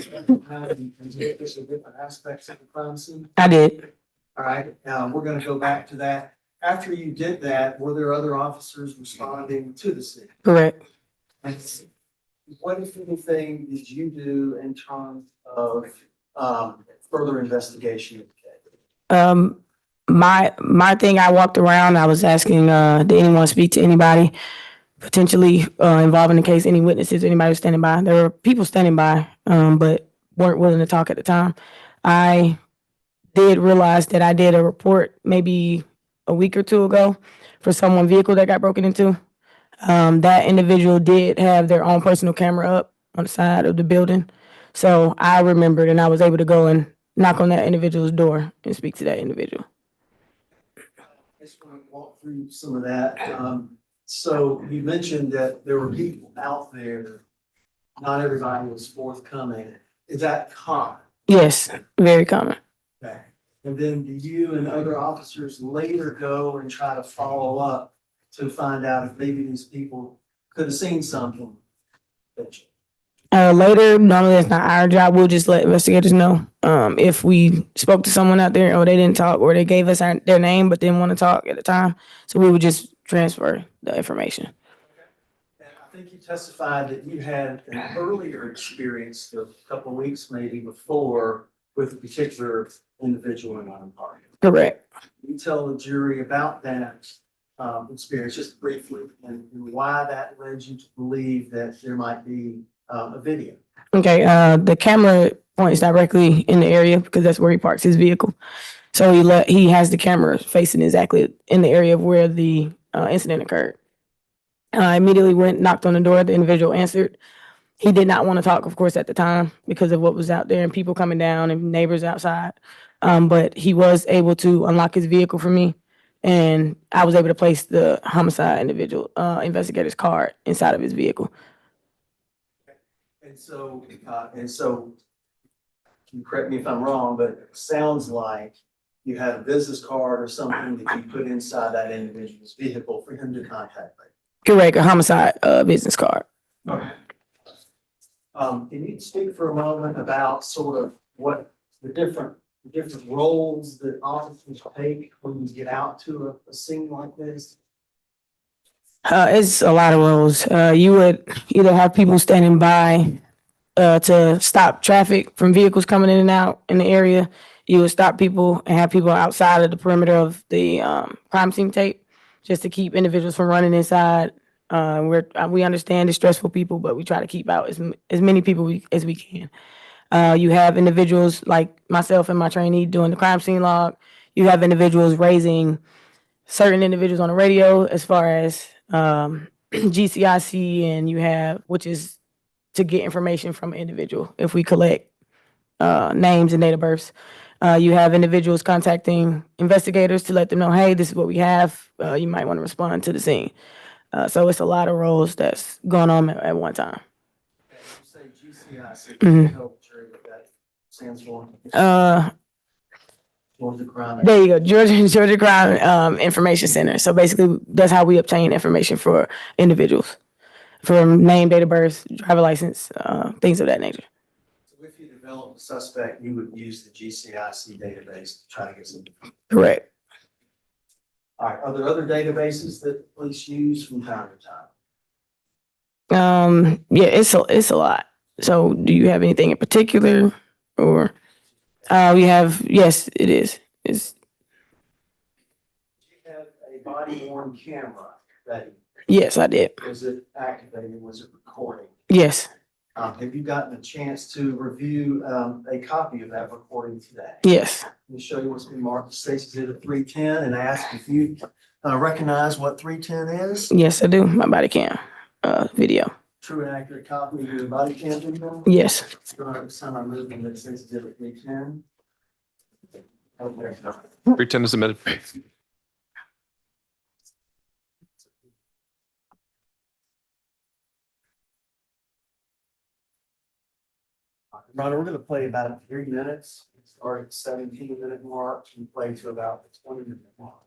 get the different aspects of the crime scene. I did. All right, we're gonna go back to that. After you did that, were there other officers responding to the scene? Correct. And what, if anything, did you do in terms of further investigation of the case? My thing, I walked around, I was asking, did anyone speak to anybody potentially involved in the case, any witnesses, anybody was standing by? There were people standing by, but weren't willing to talk at the time. I did realize that I did a report maybe a week or two ago for someone's vehicle that got broken into. That individual did have their own personal camera up on the side of the building. So I remembered and I was able to go and knock on that individual's door and speak to that individual. I just want to walk through some of that. So you mentioned that there were people out there, not everybody was forthcoming. Is that common? Yes, very common. Okay. And then do you and other officers later go and try to follow up to find out if maybe these people could have seen something? Later, normally it's not our job. We'll just let investigators know. If we spoke to someone out there or they didn't talk or they gave us their name but didn't want to talk at the time. So we would just transfer the information. And I think you testified that you had an earlier experience a couple of weeks maybe before with a particular individual in our party. Correct. You tell the jury about that experience just briefly and why that led you to believe that there might be a video. Okay, the camera points directly in the area because that's where he parks his vehicle. So he has the camera facing exactly in the area of where the incident occurred. I immediately went, knocked on the door. The individual answered. He did not want to talk, of course, at the time because of what was out there and people coming down and neighbors outside. But he was able to unlock his vehicle for me, and I was able to place the homicide investigator's card inside of his vehicle. And so, you correct me if I'm wrong, but it sounds like you had a business card or something that you put inside that individual's vehicle for him to contact later. Correct, a homicide business card. Okay. Can you speak for a moment about sort of what the different roles that officers take when you get out to a scene like this? It's a lot of roles. You would either have people standing by to stop traffic from vehicles coming in and out in the area. You would stop people and have people outside of the perimeter of the crime scene tape just to keep individuals from running inside. We understand it's stressful people, but we try to keep out as many people as we can. You have individuals like myself and my trainee doing the crime scene log. You have individuals raising certain individuals on the radio as far as GCIC, and which is to get information from an individual if we collect names and date of births. You have individuals contacting investigators to let them know, hey, this is what we have. You might want to respond to the scene. So it's a lot of roles that's going on at one time. Okay, you say GCIC, Mhm. tell the jury what that stands for. Uh, Georgia Crime. there you go, Georgia Crime Information Center. So basically, that's how we obtain information for individuals, from name, date of birth, driver license, things of that nature. So if you develop a suspect, you would use the GCIC database to try to get some. Correct. All right, are there other databases that police use from time to time? Yeah, it's a lot. So do you have anything in particular, or we have? Yes, it is. It's Do you have a body worn camera that yes, I did. was it activated? Was it recording? Yes, Have you gotten a chance to review a copy of that recording today? yes, Let me show you what's been marked Stacy's at 310 and ask if you recognize what 310 is. yes, I do. My body cam video. True and accurate copy of your body cam video. Yes. Son, I'm moving that Stacy's at 310. Okay. 310 is submitted. Ronald, we're gonna play about 3 minutes, start at 17-minute mark and play to about the 20-minute mark.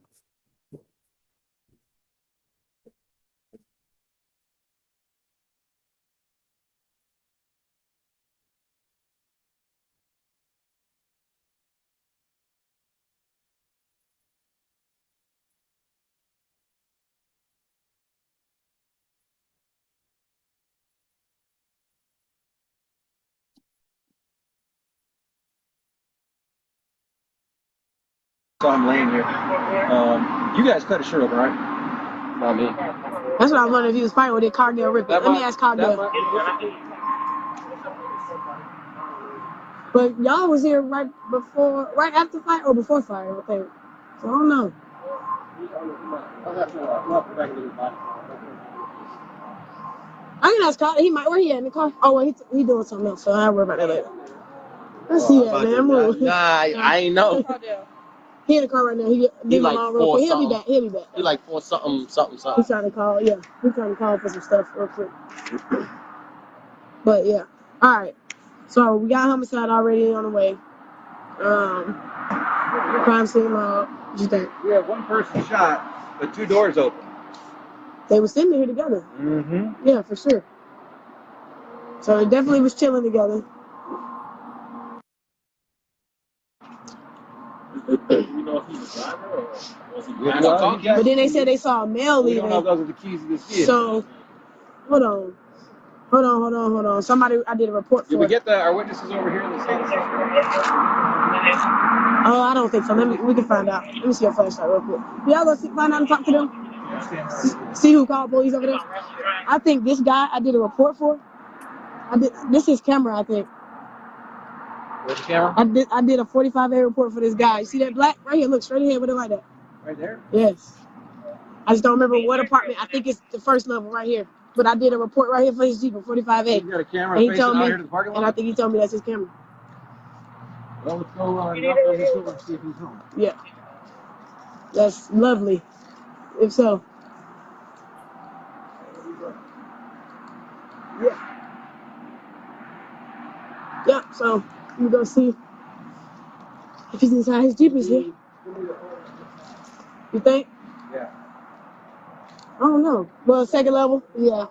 So I'm laying here. You guys cut a shirt open, right? Not me. That's what I was wondering if he was fighting with it. Cargill ripped it. Let me ask Cargill. But y'all was here right after fight or before fight, I think. So I don't know. I can ask Cargill. He might. Where he at in the car? Oh, well, he doing something else. So I'll worry about that later. Let's see that, man. Move. Nah, I ain't know. He in the car right now. He like along real quick. He'll be back. He'll be back. He like for something. He's trying to call. Yeah, he's trying to call for some stuff real quick. But yeah. All right. So we got homicide already on the way. Crime scene log. What you think? We have one person shot, but 2 doors open. They were sitting here together. Mm-hmm. Yeah, for sure. So they definitely was chilling together. You know if he was a driver or was he? But then they said they saw a male We don't know if leaving. those are the keys to this kid. So hold on. Somebody, I did a report for. Did we get our witnesses over here in the same section? Oh, I don't think so. We can find out. Let me see your flashlight real quick. Y'all go find out and talk to them. See who called police over there. I think this guy I did a report for. This is camera, I think. Where's the camera? I did a 45A report for this guy. You see that black right here? Look straight ahead with it like that. Right there? Yes. I just don't remember what apartment. I think it's the first level right here. But I did a report right here for his Jeep, a 45A. You got a camera And he facing told out me, here to the parking lot? and I think he told me that's his camera. Well, let's go knock on this door and see if he's home. Yeah. That's lovely. If so. Yeah. Yep, so let me go see if he's inside his Jeep is here. You think? Yeah. I don't know. Well, second level? Yeah.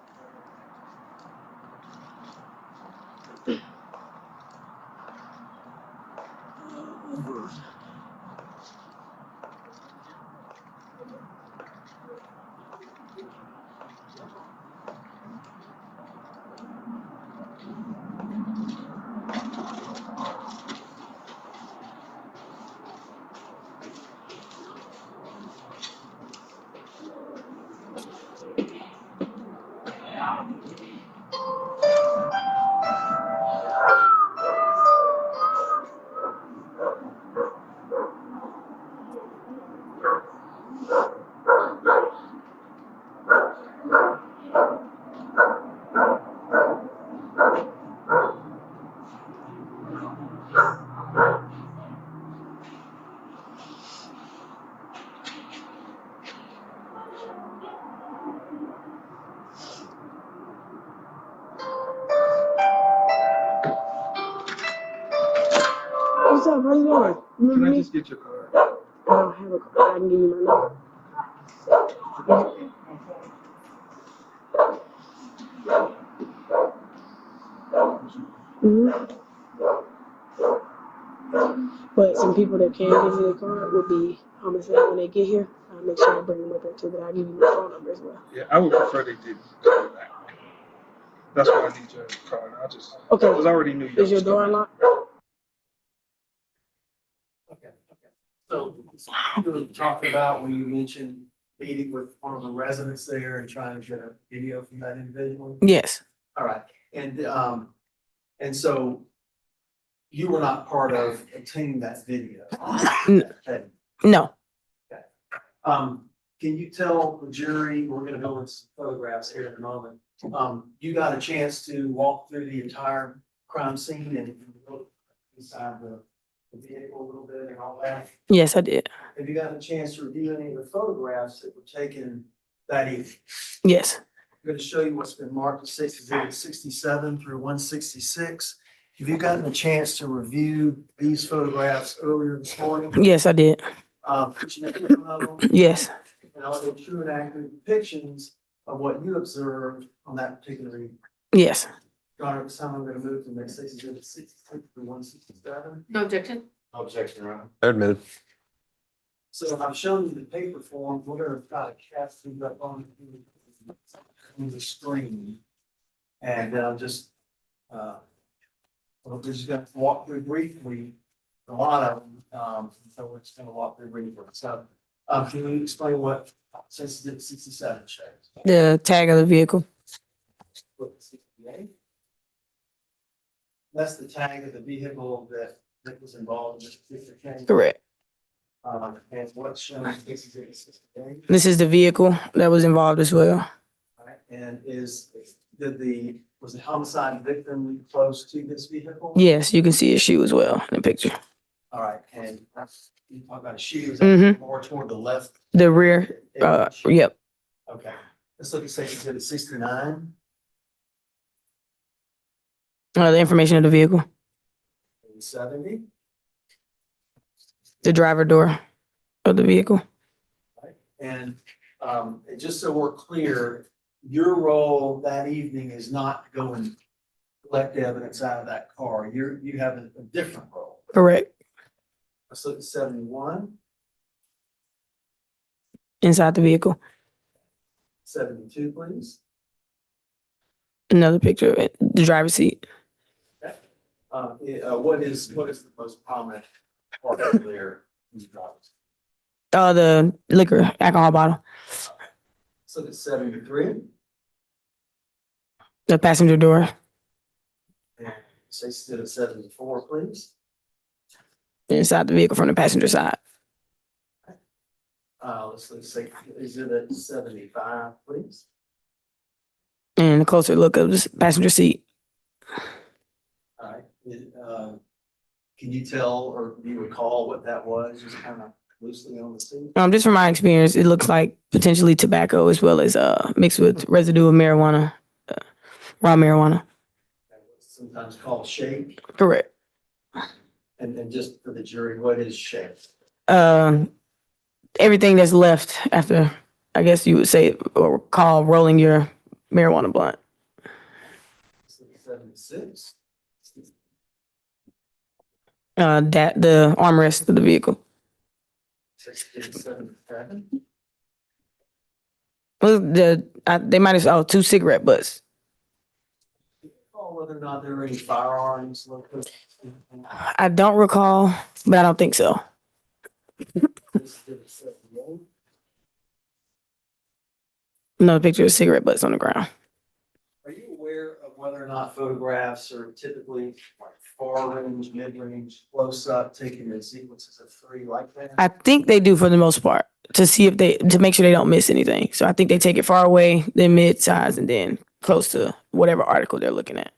up? How you doing? Can Remember I me? just get your card? I don't have a card. I can give you my number. Mm-hmm. But some people that can give me the card would be homicide when they get here. I'll make sure I bring them up there too, but I'll give you my phone number as well. Yeah, I would prefer they didn't call that. That's why I need your card. I just, Okay. because I already knew you. Is your door unlocked? Okay. So you were talking about when you mentioned meeting with one of the residents there and trying to get a video from that individual? Yes. All right, and so you were not part of obtaining that video? Okay. No. Can you tell the jury, we're gonna go with some photographs here in a moment. You got a chance to walk through the entire crime scene and look inside the vehicle a little bit and all that? Yes, I did. Have you gotten a chance to review any of the photographs that were taken that evening? Yes. I'm going to show you what's been marked as exhibit 67 through 166. Have you gotten a chance to review these photographs earlier this morning? Yes, I did. Could you name one of them? Yes. And are they true and accurate depictions of what you observed on that particular evening? Yes. Your Honor, at this time I'm going to move to next exhibit 66 through 167. No objection? No objection, Your Honor. Admitted. So I've shown you the paper form. We're going to try to cast these up on the screen. And just, we're just going to walk through briefly a lot of them. So we're just going to walk through briefly. So can you explain what sensitive 67 shows? The tag of the vehicle. What, 68? That's the tag of the vehicle that was involved in this particular case. Correct. And what's shown in exhibit 68? This is the vehicle that was involved as well. Right, and was the homicide victim close to this vehicle? Yes, you can see his shoe as well in the picture. All right, and you talk about a shoe, is Mhm. that more toward the left? The rear. Yep. Okay, let's look at say exhibit 69. The information of the vehicle. 70. The driver door of the vehicle. And just so we're clear, your role that evening is not to go and collect evidence out of that car. You have a different role. Correct. Let's look at 71, Inside the vehicle. 72, please. Another picture of it. The driver's seat. What is the most prominent part of there? The liquor, alcohol bottle. Let's look at 73. The passenger door. And say instead of 74, please. Inside the vehicle from the passenger side. Let's say exhibit 75, please. And a closer look of the passenger seat. All right. Can you tell or do you recall what that was? Just kind of loosely on the scene. Just from my experience, it looks like potentially tobacco as well as mixed with residue of marijuana, raw marijuana. Sometimes called shake. Correct. And just for the jury, what is shake? Everything that's left after, I guess you would say or call rolling your marijuana blunt. 76. That the armrest of the vehicle. 77. Well, they might have 2 cigarette butts. Whether or not there are any firearms located. I don't recall, but I don't think so. Another picture of cigarette butts on the ground. Are you aware of whether or not photographs are typically like far range, mid range, close up, taken in sequences of 3 like that? I think they do for the most part to make sure they don't miss anything. So I think they take it far away, then mid size, and then close to whatever article they're looking at.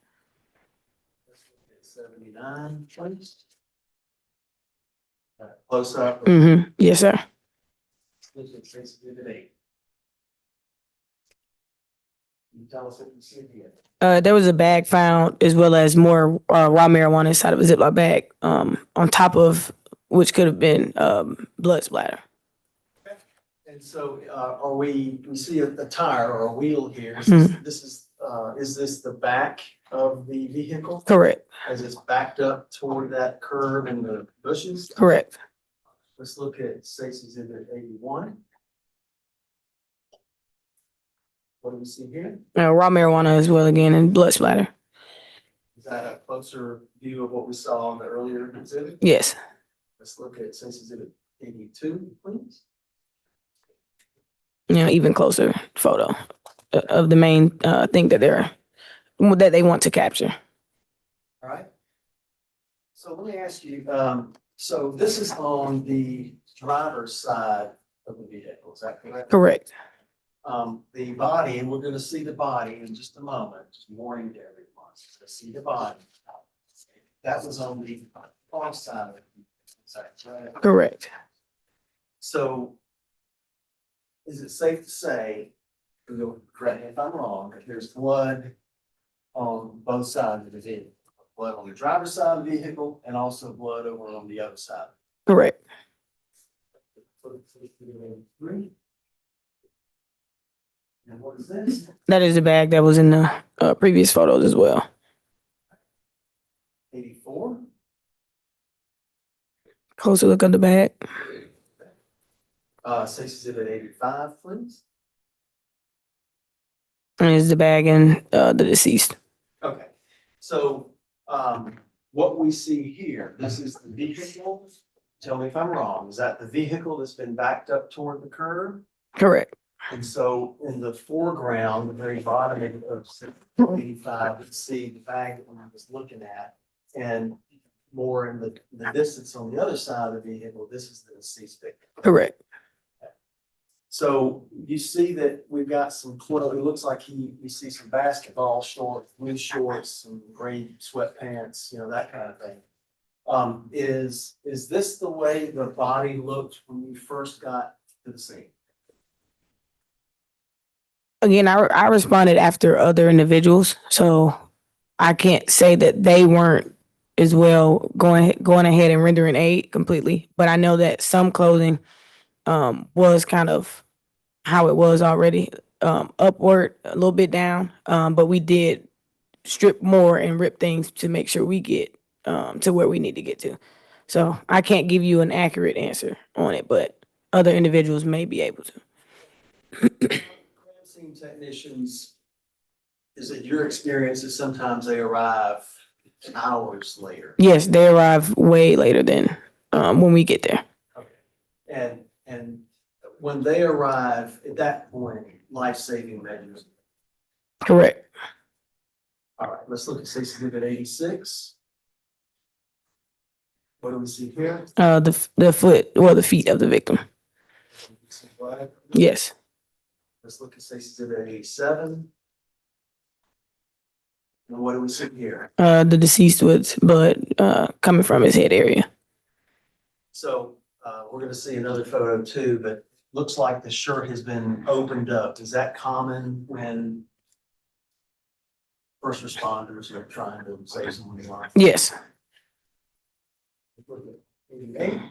79, please. Close up. Yes, sir. Exhibit 8. Can you tell us what you see here? There was a bag found as well as more raw marijuana inside of a Ziploc bag, on top of which could have been blood splatter. And so, we see a tire or a wheel here. Is this the back of the vehicle? Correct. As it's backed up toward that curve in the bushes? Correct. Let's look at State's Exhibit 81. What do we see here? Raw marijuana as well again and blood splatter. Is that a closer view of what we saw in the earlier exhibit? Yes. Let's look at State's Exhibit 82, please. Even closer photo of the main thing that they want to capture. All right. So let me ask you, so this is on the driver's side of the vehicle, is that correct? Correct. The body, and we're gonna see the body in just a moment, just warning to everyone, to see the body. That was on the far side of it. Is that correct? Correct. So is it safe to say, correct me if I'm wrong, that there's blood on both sides of the vehicle? Blood on the driver's side of the vehicle and also blood over on the other side? Correct. And what is this? That is the bag that was in the previous photos as well. 84? Closer look of the bag. State's Exhibit 85, please. And it's the bag and the deceased. Okay, so, what we see here, this is the vehicle. Tell me if I'm wrong, is that the vehicle that's been backed up toward the curb? Correct. And so in the foreground, the very bottom of 85, you see the bag that I was looking at. And more in the distance on the other side of the vehicle, this is the deceased victim. Correct. So you see that we've got some clothes, it looks like you see some basketball shorts, blue shorts, some gray sweatpants, that kind of thing. Is this the way the body looked when you first got to the scene? Again, I responded after other individuals, so I can't say that they weren't as well going ahead and rendering aid completely. But I know that some clothing was kind of how it was already, upward, a little bit down. But we did strip more and rip things to make sure we get to where we need to get to. So I can't give you an accurate answer on it, but other individuals may be able to. Crime scene technicians, is it your experience that sometimes they arrive hours later? Yes, they arrive way later than when we get there. Okay. And when they arrive at that point, life-saving measures. Correct. All right, let's look at State's Exhibit 86. What do we see here? The feet of the victim. Yes. Let's look at State's Exhibit 87. And what do we see here? The deceased with blood coming from his head area. So we're gonna see another photo too, but looks like the shirt has been opened up. Is that common when first responders are trying to save someone's life? Yes. Okay.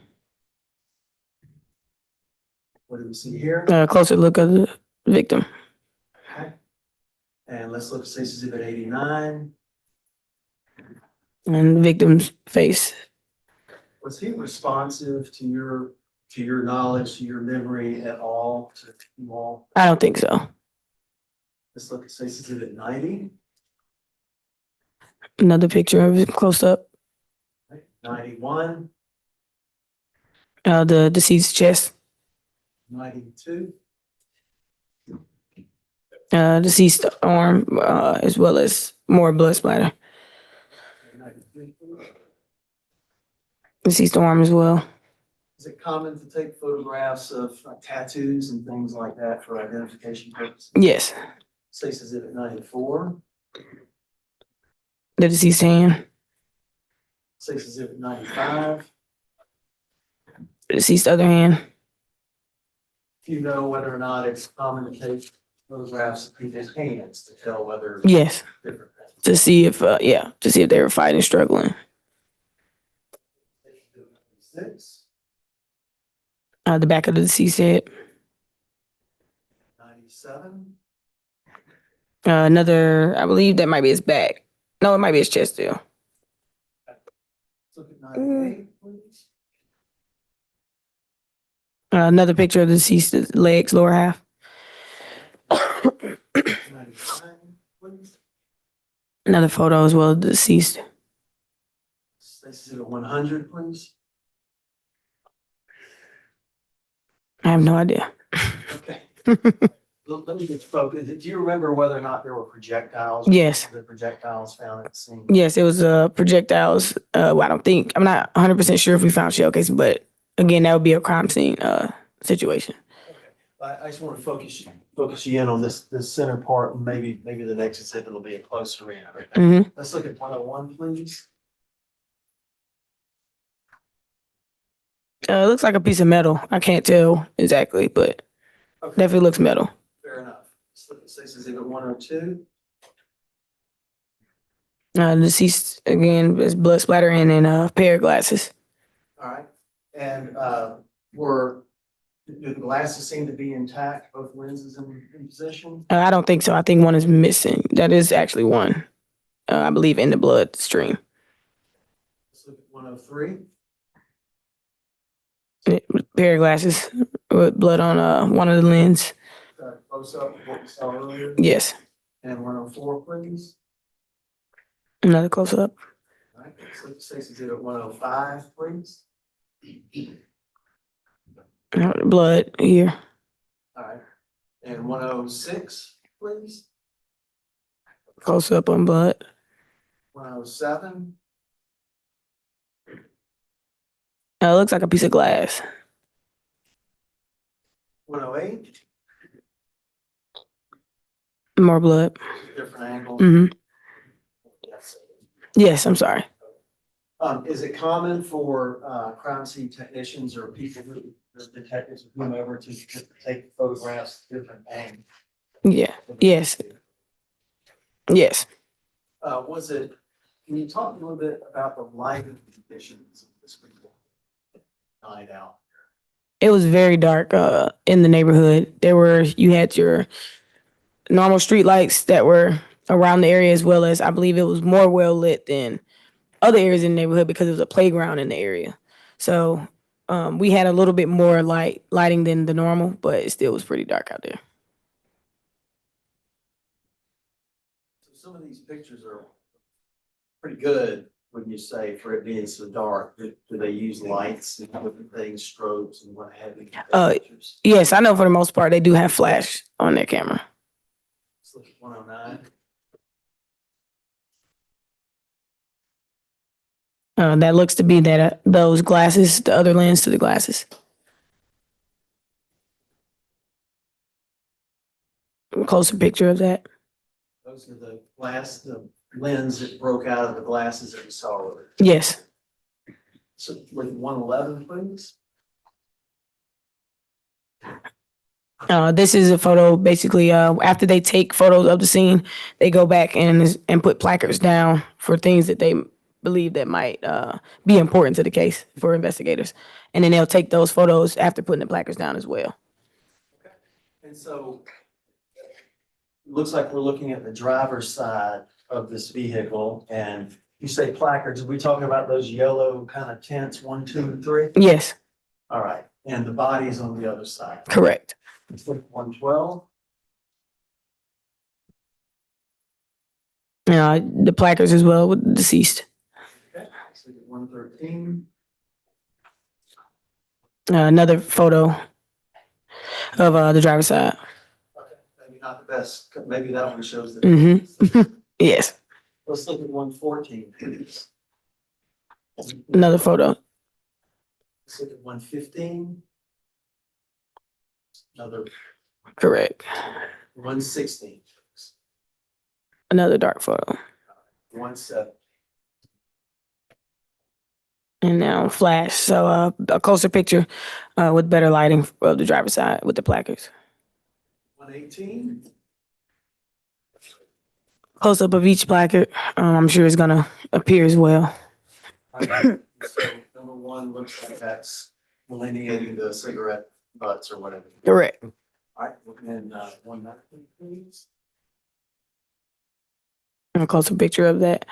What do we see here? Closer look of the victim. Okay. And let's look at State's Exhibit 89. And the victim's face. Was he responsive to your knowledge, to your memory at all, to you all? I don't think so. Let's look at State's Exhibit 90. Another picture of it close up. 91, The deceased chest. 92. Deceased arm, as well as more blood splatter. 93. Deceased arm as well. Is it common to take photographs of tattoos and things like that for identification purposes? Yes. State's Exhibit 94. The deceased hand. State's Exhibit 95. The deceased other hand. Do you know whether or not it's common to take photographs of people's hands to tell whether. Yes, Different things. to see if to see if they were fighting, struggling. 6, The back of the deceased head. 97, Another, I believe that might be his back. No, it might be his chest too. let's look at 98, please. Another picture of the deceased's legs, lower half. 99, please. Another photo as well of the deceased. Stacy at 100, please. I have no idea. Okay. Let me get focused. Do you remember whether or not there were projectiles? Yes. The projectiles found at the scene? Yes, it was projectiles. Well, I'm not 100% sure if we found shell casing, but again, that would be a crime scene situation. I just want to focus you in on this center part, and maybe the next exhibit will be a closer in. Mm-hmm. Let's look at 101, please. It looks like a piece of metal. I can't tell exactly, but Okay, definitely looks metal. fair enough. Let's look at Stacy's exhibit 102. The deceased again is blood splattering and a pair of glasses. All right. And do the glasses seem to be intact, both lenses in position? I don't think so. I think one is missing. That is actually one, I believe, in the blood stream. Let's look at 103. Pair of glasses with blood on one of the lens. Close up of what we saw earlier. Yes. And 104, please. Another close up. All right. Let's look at Stacy's exhibit 105, please. Blood here. All right. And 106, please. Close up on blood. 107. It looks like a piece of glass. 108. More blood. Different angle. Hmm. Yes. Yes, I'm sorry. Is it common for crime scene technicians or people who, the detectives or whomever, to take photographs at different angles? Yeah. Yes. Yes. Can you talk a little bit about the lighting conditions of this night out? It was very dark in the neighborhood. You had your normal street lights that were around the area, as well as I believe it was more well lit than other areas in the neighborhood because it was a playground in the area. So we had a little bit more lighting than the normal, but it still was pretty dark out there. So some of these pictures are pretty good, when you say, for it being so dark. Do they use lights and different things, strobes and what have you? Pictures? Yes, I know for the most part they do have flash on their camera. Let's look at 109. That looks to be that those glasses, the other lens to the glasses. A closer picture of that. Those are the lens that broke out of the glasses that we saw earlier. Yes. So with 111, please. This is a photo. Basically, after they take photos of the scene, they go back and put placards down for things that they believe that might be important to the case for investigators, and then they'll take those photos after putting the placards down as well. Okay. And so it looks like we're looking at the driver's side of this vehicle, and you say placards. Are we talking about those yellow kind of tents, 1, 2, and 3? Yes, All right. And the body's on the other side. correct. Let's look at 112. The placards as well with the deceased. Okay. Let's look at 113. Another photo of the driver's side. Okay. Maybe not the best. Maybe that one shows the. Mm-hmm. Yes. Let's look at 114, please. Another photo. Let's look at 115. Another Correct. 116. Another dark photo. 170. And now flash. So a closer picture with better lighting of the driver's side with the placards. 118. Close up of each placard. I'm sure it's gonna appear as well. Alright, so number one looks like that's delineating the cigarette butts or whatever. Correct. All right, and one more, please. And a close up picture of that.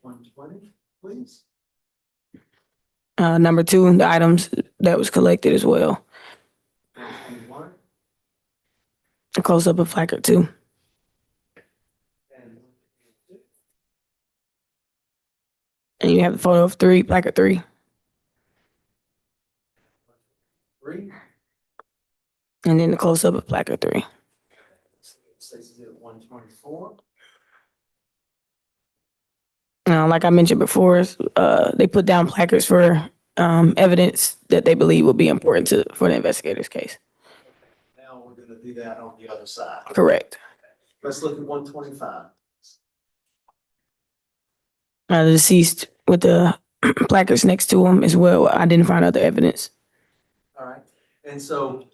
120, please. Number two, the items that was collected as well. 121. A close up of placard two. And And you have the photo of three, placard three. 3. And then the close up of placard three. Stacy's at 124. Like I mentioned before, they put down placards for evidence that they believe will be important for the investigator's case. Now we're gonna do that on the other side. Correct. Let's look at 125. The deceased with the placards next to him as well, identifying other evidence. All right, and so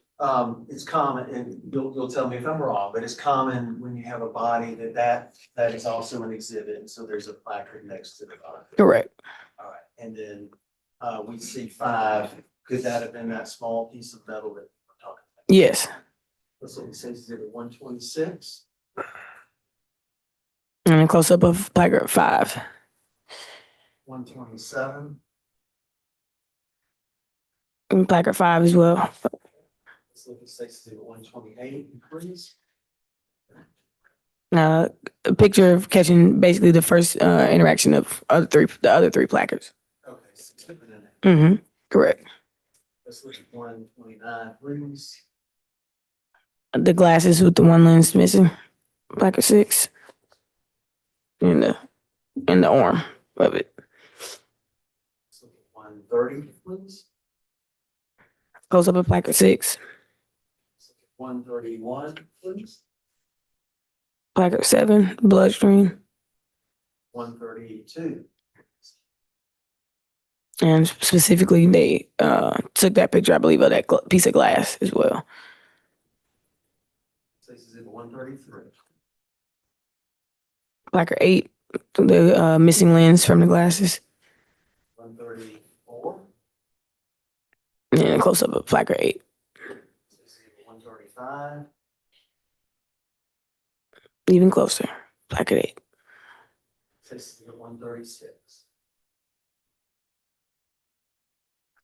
it's common, and you'll tell me if I'm wrong, but it's common when you have a body that is also an exhibit, and so there's a placard next to the body. Correct. All right, and then we see 5. Could that have been that small piece of metal that we're talking about? Yes. Let's look at exhibit 126. And a close up of placard 5. 127. And placard 5 as well. Let's look at exhibit 128, please. A picture of catching basically the first interaction of the other three placards. Okay, so exhibit in there. Mm-hmm. Correct. Let's look at 129, please. The glasses with the one lens missing. Placard 6. And the arm of it. Let's look at 130, please. Close up of placard 6. Let's look at 131, please. Placard 7, bloodstream. 132. And specifically, they took that picture, I believe, of that piece of glass as well. This is 133. Placard 8, the missing lens from the glasses. 134. And a close up of placard 8. This is 135. Even closer, placard 8. This is 136.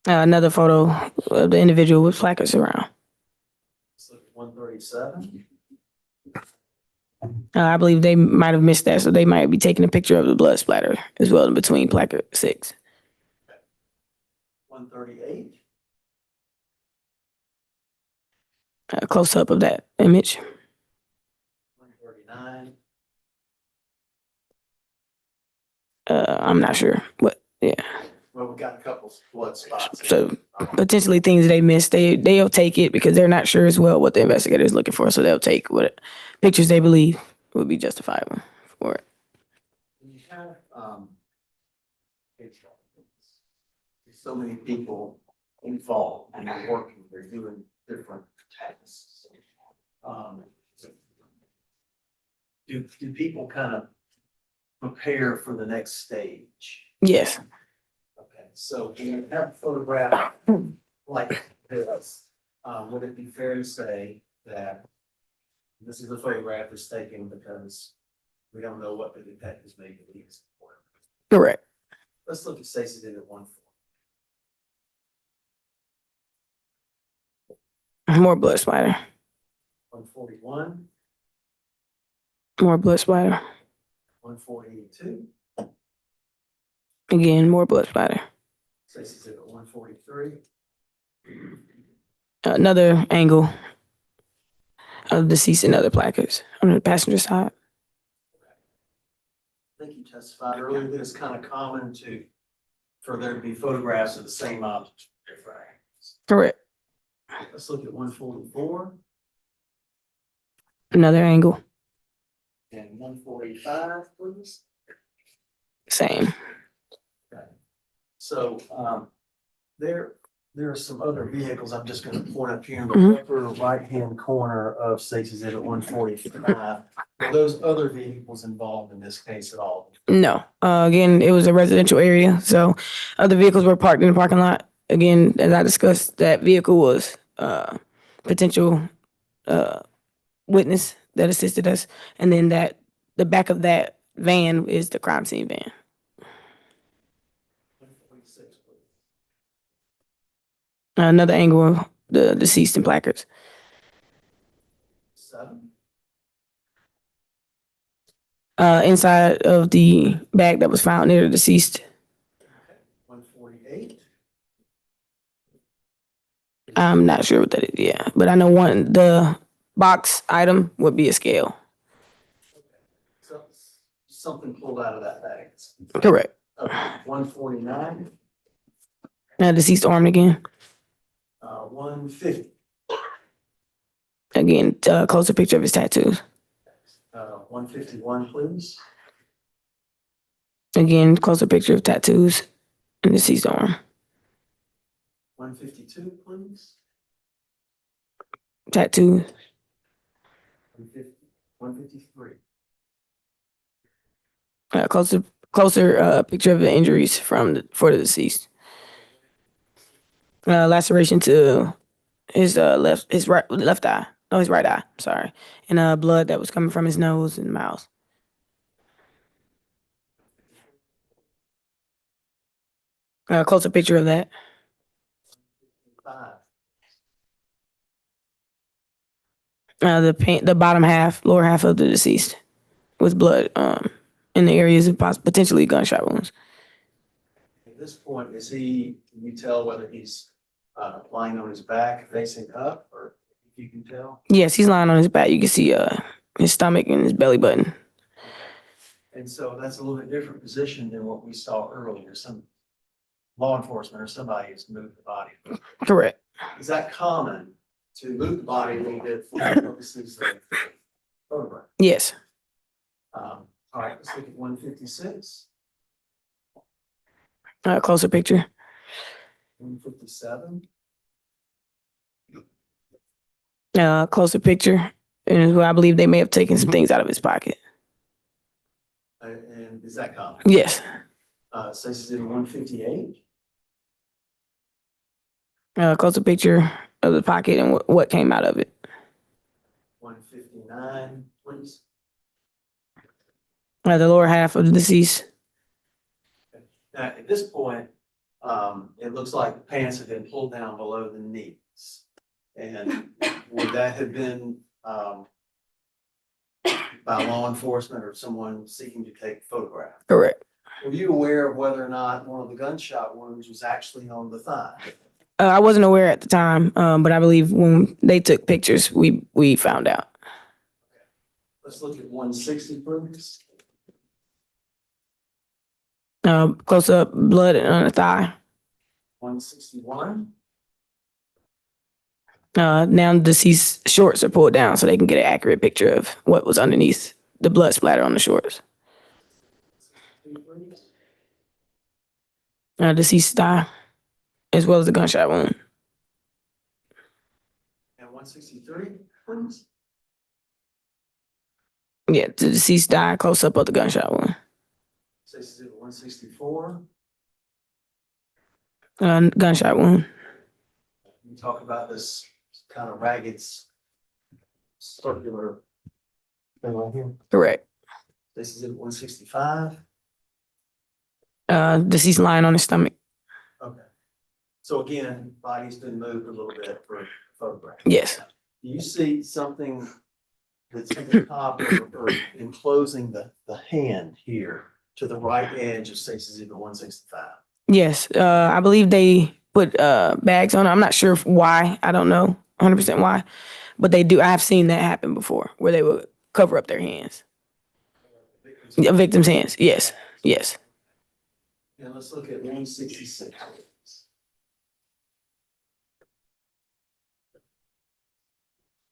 Another photo of the individual with placards around. Let's look at 137. I believe they might have missed that, so they might be taking a picture of the blood splatter as well in between placard 6. 138. A close up of that image. 139. I'm not sure, but yeah. Well, we got a couple blood spots. So potentially things they missed, they'll take it because they're not sure as well what the investigator is looking for. So they'll take what pictures they believe would be justifiable for it. You have there's so many people involved and they're working, they're doing different tasks. Do people kind of prepare for the next stage? Yes. Okay, so when you have a photograph like this, would it be fair to say that this is a photograph that's taken because we don't know what the detectives may believe is important? Correct. Let's look at Stacey's in at 140. More blood splatter. 141, More blood splatter. 142. Again, more blood splatter. Stacey's at 143. Another angle of deceased and other placards on the passenger side. I think you testified earlier that it's kind of common for there to be photographs of the same object. Correct. Let's look at 144 Another angle. and 145, please. Same. Okay. So there there are some other vehicles I'm just gonna point up here in the Mhm. upper right-hand corner of State's Exhibit 145. Are those other vehicles involved in this case at all? No. Again, it was a residential area, so other vehicles were parked in the parking lot. Again, as I discussed, that vehicle was potential witness that assisted us, and then the back of that van is the crime scene van. 146, please. Another angle of the deceased and placards. 7, Inside of the bag that was found near the deceased. 148. I'm not sure what that is, yeah, but I know the box item would be a scale. So, something pulled out of that bag. Correct. 149, Deceased armed again. 150, Again, closer picture of his tattoos. 151, please. Again, closer picture of tattoos and deceased arm. 152, please. Tattoos. 150, 153. Closer picture of the injuries for the deceased. Laceration to his left eye. No, his right eye. Sorry, and blood that was coming from his nose and mouth. Closer picture of that. 5, The bottom half, lower half of the deceased, with blood in the areas of potentially gunshot wounds. at this point, can you tell whether he's lying on his back facing up, or if you can tell? Yes, he's lying on his back. You can see his stomach and his belly button. And so that's a little bit different position than what we saw earlier. Some law enforcement or somebody has moved the body. Correct. Is that common to move the body a little bit for purposes of photograph? Yes. All right, let's look at 156, Closer picture. 157. Closer picture, and who I believe they may have taken some things out of his pocket. And is that common? Yes. Stacy's in 158. Closer picture of the pocket and what came out of it. 159, please. The lower half of the deceased. Now, at this point, it looks like the pants have been pulled down below the knees. And would that have been by law enforcement or someone seeking to take a photograph? Correct. Were you aware of whether or not one of the gunshot wounds was actually on the thigh? I wasn't aware at the time, but I believe when they took pictures, we found out. Let's look at 160, please. Close up blood on the thigh. 161. Now the deceased shorts are pulled down so they can get an accurate picture of what was underneath the blood splatter on the shorts. Deceased thigh, as well as the gunshot wound. And 163, please. Yeah, the deceased thigh, close up of the gunshot wound. Stacy's at 164. Gunshot wound. You talk about this kind of ragged circular thing right here. Correct. This is at 165. Deceased lying on his stomach. Okay. So again, body's been moved a little bit for photograph. Yes. Do you see something that's at the top or enclosing the hand here to the right edge of Stacy's Exhibit 165? Yes. I believe they put bags on it. I'm not sure why. I don't know 100% why, but they do. I have seen that happen before where they would cover up their hands. A victim's hands. Yes. Yes. And let's look at 166.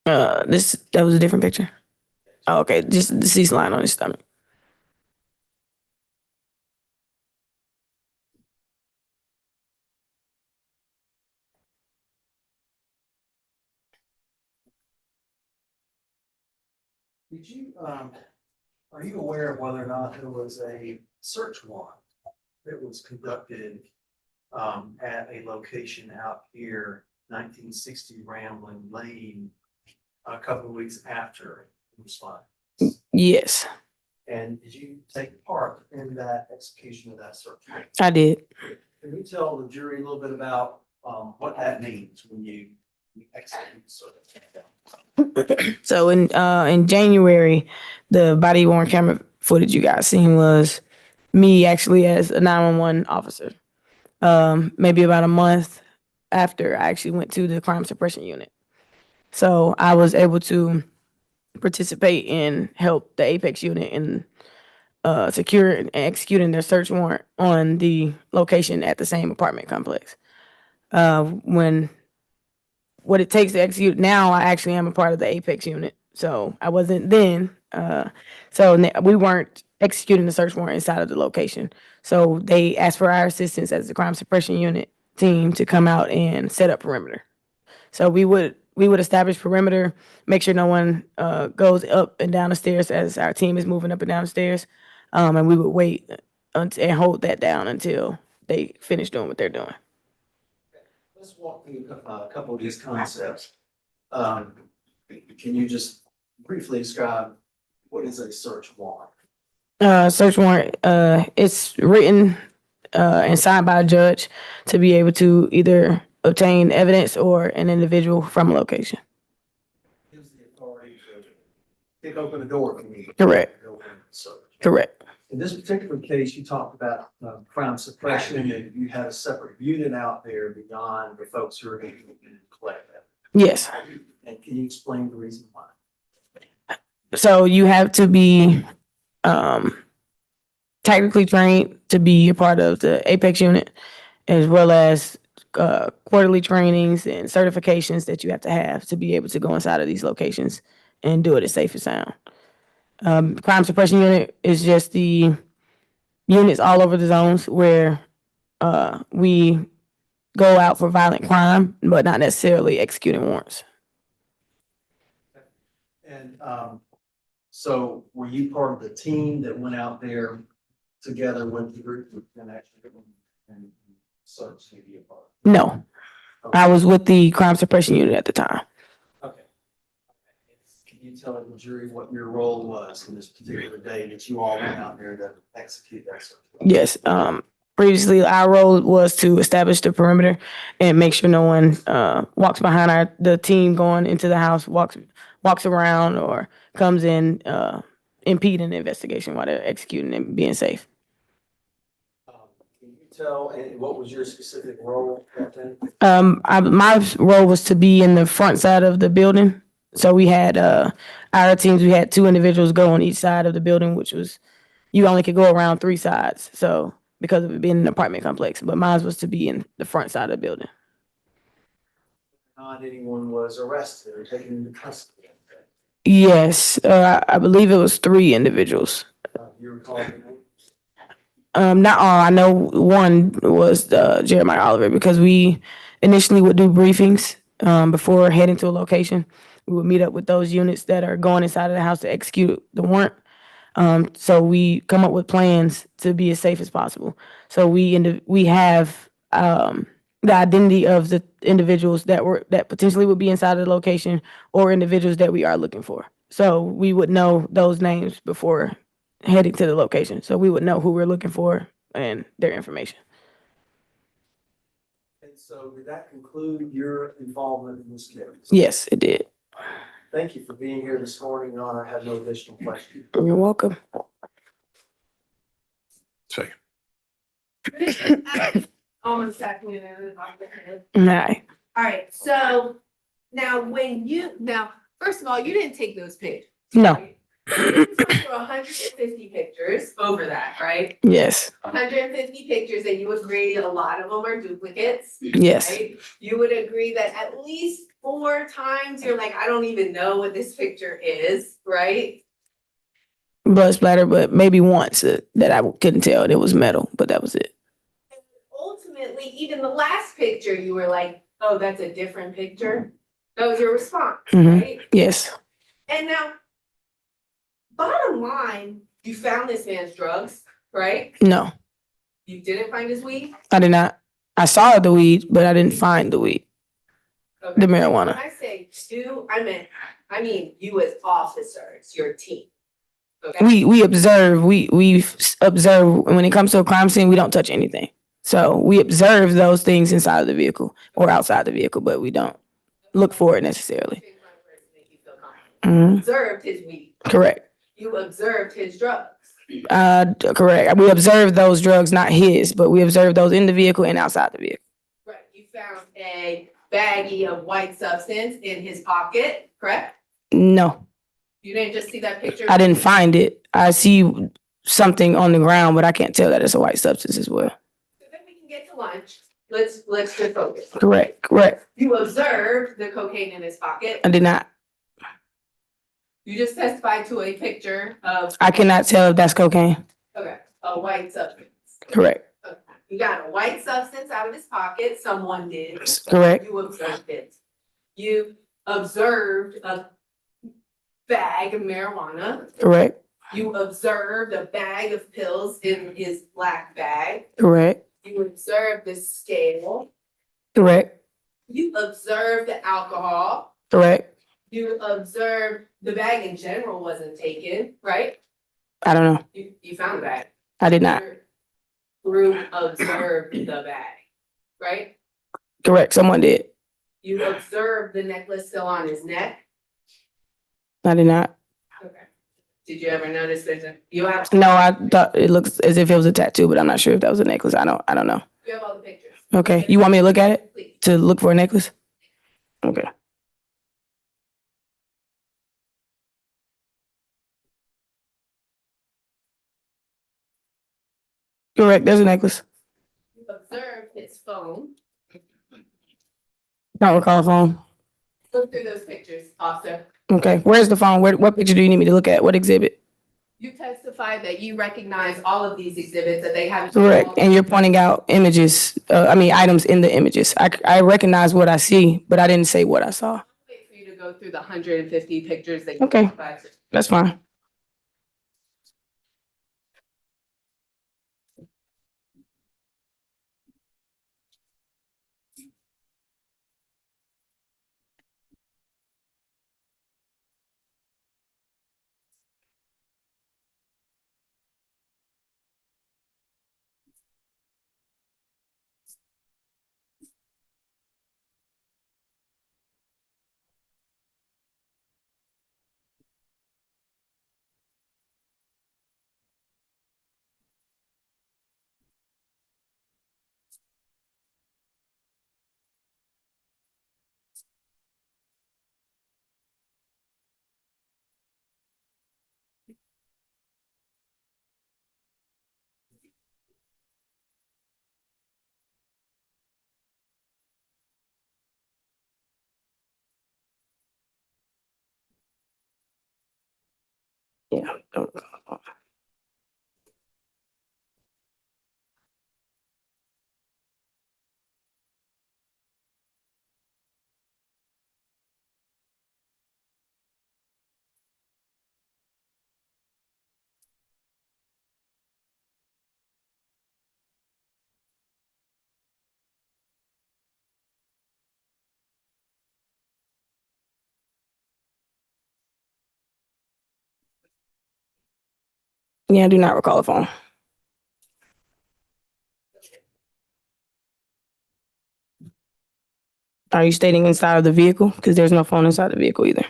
That was a different picture. Oh, okay. Just deceased lying on his stomach. Did you, are you aware of whether or not there was a search warrant that was conducted at a location out here, 1960 Rambling Lane, a couple of weeks after the response? Yes, And did you take part in that execution of that search warrant? I did. Can you tell the jury a little bit about what that means when you execute the search? So in January, the body worn camera footage you guys seen was me actually as a 911 officer. Maybe about a month after I actually went to the crime suppression unit. So I was able to participate and help the Apex unit in secure and executing their search warrant on the location at the same apartment complex. When what it takes to execute now, I actually am a part of the Apex unit. So I wasn't then. We weren't executing the search warrant inside of the location. So they asked for our assistance as the crime suppression unit team to come out and set up perimeter. So we would establish perimeter, make sure no one goes up and down the stairs as our team is moving up and down the stairs, and we would wait and hold that down until they finish doing what they're doing. Let's walk through a couple of these concepts. Can you just briefly describe what is a search warrant? Search warrant, it's written and signed by a judge to be able to either obtain evidence or an individual from a location. Gives the authority to kick open a door. Correct. Search. Correct. In this particular case, you talked about crime suppression and you had a separate unit out there beyond the folks who are going to collect that. Yes. And can you explain the reason why? So you have to be technically trained to be a part of the Apex unit, as well as quarterly trainings and certifications that you have to be able to go inside of these locations and do it as safe as sound. Crime suppression unit is just the units all over the zones where we go out for violent crime, but not necessarily executing warrants. And so were you part of the team that went out there together with the group and actually and search to be a part? No, I was with the crime suppression unit at the time. Okay. Can you tell the jury what your role was in this particular day that you all went out there to execute that search? Yes. Previously, our role was to establish the perimeter and make sure no one walks behind the team going into the house, walks around, or comes in impeding the investigation while they're executing and being safe. Can you tell what was your specific role at that time? My role was to be in the front side of the building. So we had our teams. We had 2 individuals go on each side of the building, which was you only could go around 3 sides. So because of it being an apartment complex, but mine was to be in the front side of the building. Not anyone was arrested or taken into custody. Yes, I believe it was 3 individuals. You recall the name? Not all. I know one was Jeremiah Oliver, because we initially would do briefings before heading to a location. We would meet up with those units that are going inside of the house to execute the warrant. So we come up with plans to be as safe as possible. So we have the identity of the individuals that potentially would be inside of the location, or individuals that we are looking for. So we would know those names before heading to the location. So we would know who we're looking for and their information. And so did that conclude your involvement in this case? Yes, it did. Thank you for being here this morning, Your Honor. I have no additional questions. You're welcome. Second. Almost second. All right. All right, so now first of all, you didn't take those pictures. No. Right? You took 150 pictures over that, right? Yes. 150 pictures, and you agree a lot of them are duplicates. Yes. Right? You would agree that at least 4 times you're like, I don't even know what this picture is, right? Blood splatter, but maybe once that I couldn't tell it was metal, but that was it. And ultimately, even the last picture, you were like, oh, that's a different picture. That was your response, Mhm. right? Yes. And now, bottom line, you found this man's drugs, right? No, You didn't find his weed? I did not. I saw the weed, but I didn't find the weed, Okay. the When marijuana. I say you, I mean you as officers, your team. Okay? We observe, we observe, when it comes to a crime scene, we don't touch anything. So we observe those things inside of the vehicle or outside the vehicle, but we don't look for it necessarily. Mhm. Observed his weed. Correct. You observed his drugs. Correct. We observed those drugs, not his, but we observed those in the vehicle and outside the vehicle. Right, you found a baggie of white substance in his pocket, correct? No, You didn't just see that picture? I didn't find it. I see something on the ground, but I can't tell that it's a white substance as well. So then we can get to lunch. Let's just focus. Correct. You observed the cocaine in his pocket. I did not. You just testified to a picture of, I cannot tell if that's cocaine. okay, a white substance. Correct. You got a white substance out of his pocket, someone did. Correct. You observed it. You observed a bag of marijuana. Correct. You observed a bag of pills in his black bag. Correct. You observed the scale. Correct. You observed the alcohol. Correct. You observed the bag in general wasn't taken, right? I don't know. You found the bag. I did not. Your group observed the bag, right? Correct. Someone did. You observed the necklace still on his neck. I did not. Okay. Did you ever notice you have No, I thought it looks as if it was a tattoo, but I'm not sure if that was a necklace. I don't know. you have all the pictures? Okay. You want me to look at it Please. to look for a necklace? Okay. Correct. There's a necklace. You observed his phone. Don't recall a phone. Look through those pictures, officer. Okay. Where's the phone? What picture do you need me to look at? What exhibit? You testified that you recognize all of these exhibits, that they have. Correct. And you're pointing out images, items in the images. I recognize what I see, but I didn't say what I saw. Wait for you to go through the 150 pictures that you. Okay. testified to. That's fine. Yeah. Don't recall a phone. Yeah, I do not recall a phone. Are you stating inside of the vehicle? Because there's no phone inside the vehicle either.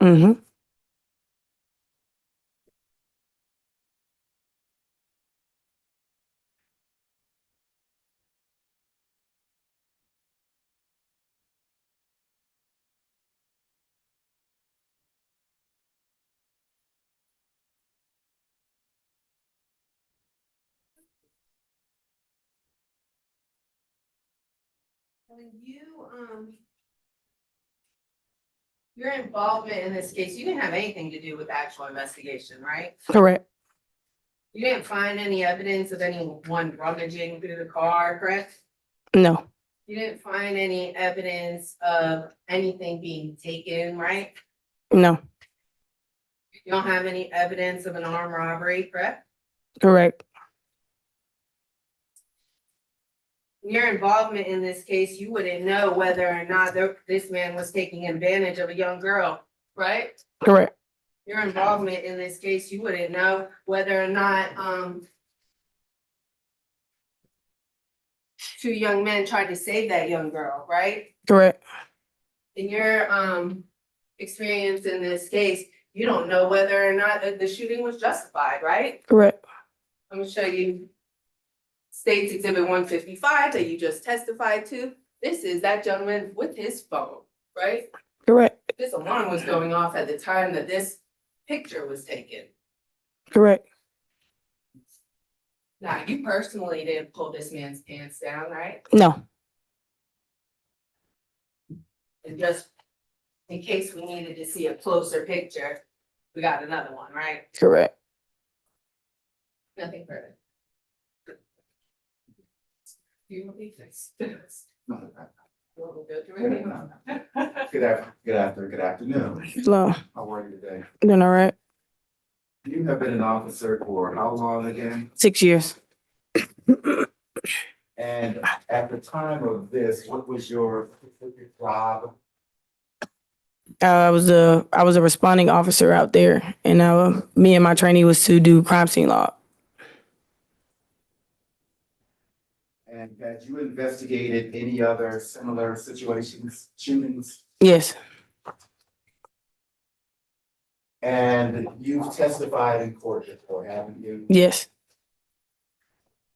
Mm-hmm. When your involvement in this case, you didn't have anything to do with the actual investigation, right? Correct. You didn't find any evidence of anyone rummaging through the car, correct? No. You didn't find any evidence of anything being taken, right? No, You don't have any evidence of an armed robbery, correct? correct. Your involvement in this case, you wouldn't know whether or not this man was taking advantage of a young girl, right? Correct. Your involvement in this case, you wouldn't know whether or not, two young men tried to save that young girl, right? Correct. In your, experience in this case, you don't know whether or not the shooting was justified, right? Correct. I'm gonna show you State's Exhibit 155 that you just testified to. This is that gentleman with his phone, right? Correct. This alarm was going off at the time that this picture was taken. Correct. Now, you personally didn't pull this man's pants down, right? No. And just in case we needed to see a closer picture, we got another one, right? Correct. Nothing further. Do you want me to fix? No, You want me to go through it? Good afternoon. Hello. How are you today? Doing all right. You have been an officer for how long again? 6 years. And at the time of this, what was your specific job? I was a responding officer out there, and me and my trainee was to do crime scene log. And had you investigated any other similar situations, shootings? Yes. And you've testified in court before, haven't you? Yes.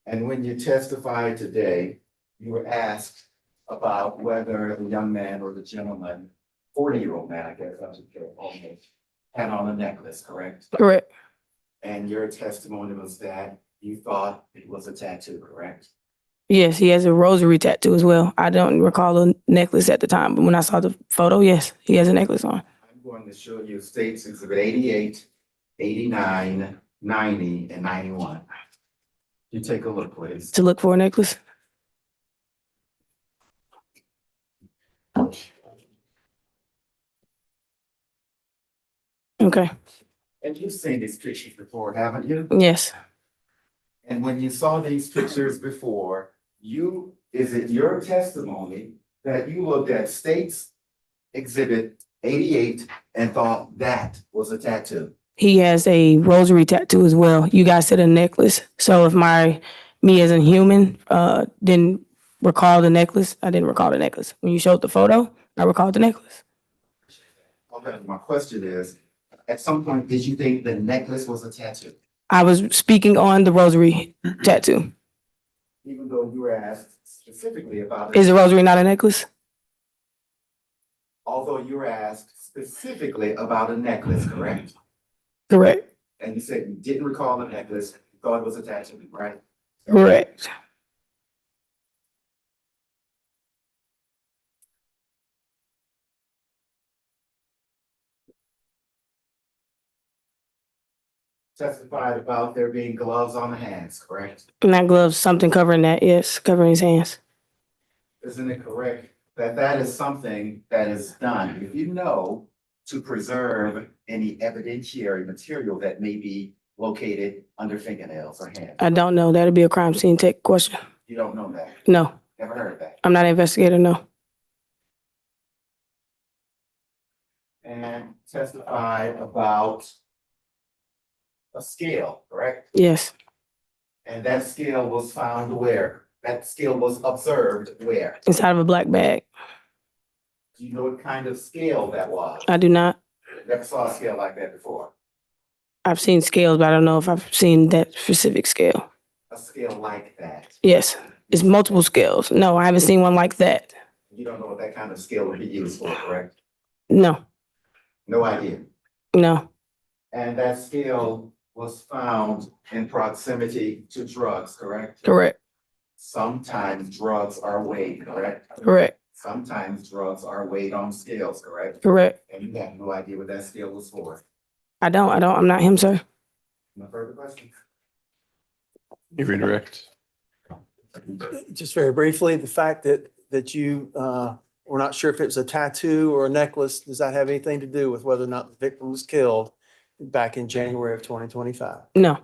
And when you testified today, you were asked about whether the young man or the gentleman, 40-year-old man, I guess, I should care, almost, had on a necklace, correct? Correct. And your testimony was that you thought it was a tattoo, correct? Yes, he has a rosary tattoo as well. I don't recall the necklace at the time, but when I saw the photo, yes, he has a necklace on. I'm going to show you States Exhibit 88, 89, 90, and 91. You take a look, please. To look for a necklace. Okay. And you've seen these pictures before, haven't you? Yes. And when you saw these pictures before, is it your testimony that you looked at States Exhibit 88 and thought that was a tattoo? He has a rosary tattoo as well. You guys said a necklace. So if me as a human didn't recall the necklace, I didn't recall the necklace. When you showed the photo, I recalled the necklace. Okay, my question is, at some point, did you think the necklace was a tattoo? I was speaking on the rosary tattoo. Even though you were asked specifically about Is it, the rosary not a necklace? although you were asked specifically about a necklace, correct? Correct. And you said you didn't recall the necklace, you thought it was a tattoo, right? Correct. Testified about there being gloves on the hands, correct? Not gloves, something covering that. Yes, covering his hands. Isn't it correct that that is something that is done, if you know, to preserve any evidentiary material that may be located under fingernails or hands? I don't know. That'd be a crime scene tech question. You don't know that? No, Never heard of that? I'm not an investigator. No. And testified about a scale, correct? Yes. And that scale was found where? That scale was observed where? Inside of a black bag. Do you know what kind of scale that was? I do not. Never saw a scale like that before. I've seen scales, but I don't know if I've seen that specific scale. A scale like that. Yes. It's multiple scales. No, I haven't seen one like that. You don't know what that kind of scale would be used for, correct? No. No idea. No. And that scale was found in proximity to drugs, correct? Correct. Sometimes drugs are weighed, correct? Correct. Sometimes drugs are weighed on scales, correct? Correct. And you have no idea what that scale was for. I don't. I'm not him, sir. No further questions? You redirect. Just very briefly, the fact that that you, we're not sure if it was a tattoo or a necklace. Does that have anything to do with whether or not the victim was killed back in January of 2025? No,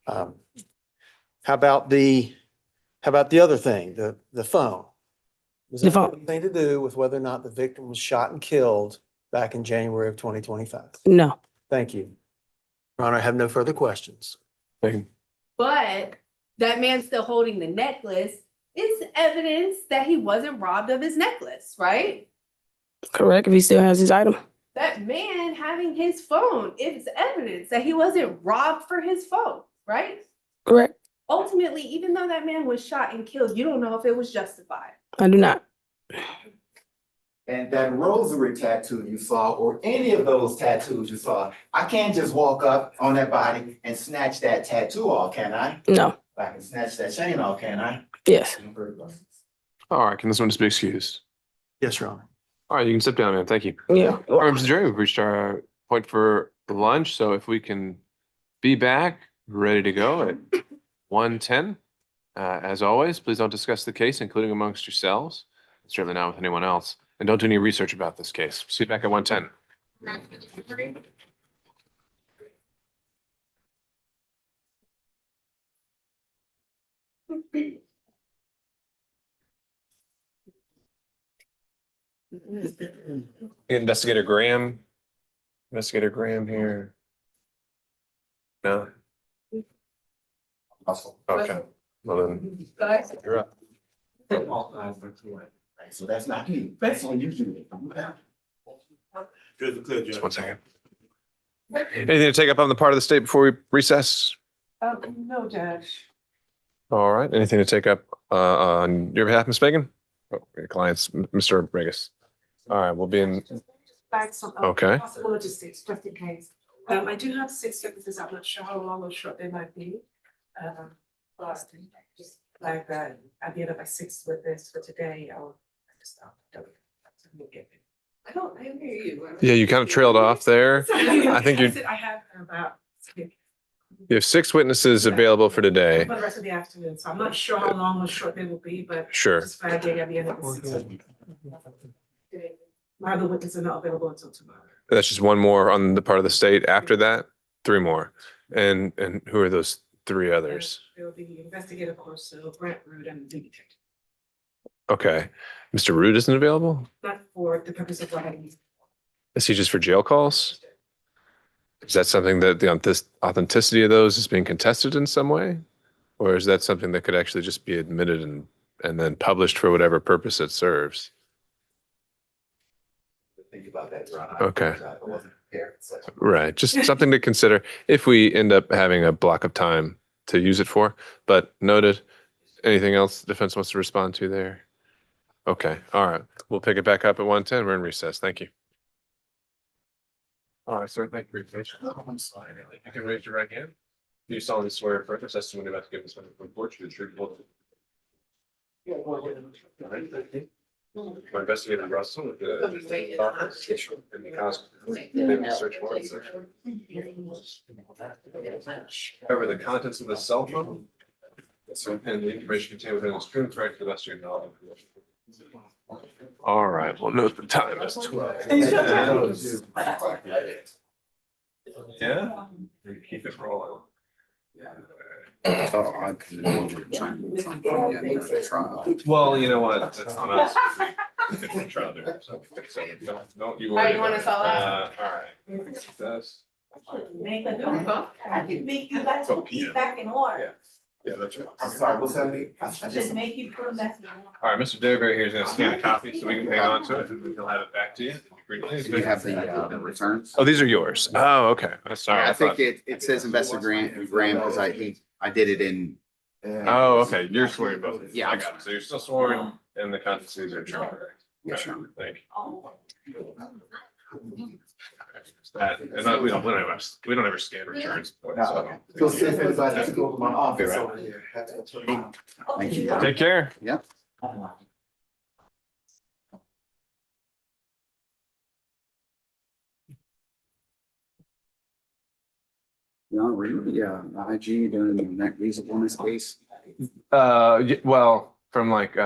Um, How about the other thing, the phone? Does The that have phone. anything to do with whether or not the victim was shot and killed back in January of 2025? no, Thank you. Your Honor, I have no further questions. But that man still holding the necklace is evidence that he wasn't robbed of his necklace, right? correct. If he still has his item. That man having his phone is evidence that he wasn't robbed for his phone, right? Correct. Ultimately, even though that man was shot and killed, you don't know if it was justified. I do not. And that rosary tattoo you saw, or any of those tattoos you saw, I can't just walk up on that body and snatch that tattoo off, can I? No. I can snatch that chain off, can I? Yes. All right, can this one just be excused? Yes, Your Honor. All right, you can step down, man. Thank you. Yeah. All right, Mr. Jerry, we've reached our point for lunch, so if we can be back, ready to go at 1:10. As always, please don't discuss the case, including amongst yourselves, certainly not with anyone else, and don't do any research about this case. See you back at 1:10. Investigator Graham. Investigator Graham here. No? Okay. Well then, you're up. So that's not me. That's on you. Just 1 second. Anything to take up on the part of the state before we recess? No, Judge. All right. Anything to take up on your behalf, Ms. Fagan? Oh, your clients, Mr. Regis. All right, we'll be in. Back some Okay. possible logistics, just in case. I do have 6 witnesses. I'm not sure how long or short they might be. But just like that, I'll be able by 6 with this for today. I'll just stop. I don't hear you. Yeah, you kind of trailed off there. I think you're, I have about you have 6 witnesses available for today. for the rest of the afternoon, so I'm not sure how long or short they will be, but Sure. just flagging at the end of the 6. My other witnesses are not available until tomorrow. That's just one more on the part of the state. After that, 3 more. And who are those 3 others? There will be investigator Corso, Grant Root, and the detective. Okay. Mr. Root isn't available? Not for the purpose of writing. Is he just for jail calls? Is that something that the authenticity of those is being contested in some way? Or is that something that could actually just be admitted and then published for whatever purpose it serves? Think about that, Your Honor. Okay. I wasn't prepared. So. Right. Just something to consider if we end up having a block of time to use it for. But noted. Anything else the defense wants to respond to there? Okay. All right. We'll pick it back up at 1:10. We're in recess. Thank you. All right, sir. Thank you for your patience. I'm sorry. You can raise your right hand. Do you solemnly swear affirm this testimony about to give this report to the truth? My investigator Russell with the and the constable search warrant section. Cover the contents of the cell phone. And the information contained within is true and correct to the best of your knowledge. All right, we'll note the time as 12. Yeah? Keep it rolling. Well, you know what? That's on us. Different trial there, so don't you worry. You want us all out? All right. That's. I can make you guys keep back in order. Yeah, that's right. I'm sorry, what's happening? Just make you put them back in order. All right, Mr. Derberry here is going to scan a copy so we can hang on to it and he'll have it back to you. Do you have the returns? Oh, these are yours. Oh, okay. I'm sorry. I think thought- it says Investor Graham because I did it in. Oh, okay. You're swearing both. Yeah. I got it. So you're still sworn and the contents are true. Yes, Your Honor. Thank you. That, and we don't ever scan returns. So. So see if anybody has to go to my office Right. over here. Thank you. Take care. Yep. No, really, IG doing that reasonable in this case. Well, from like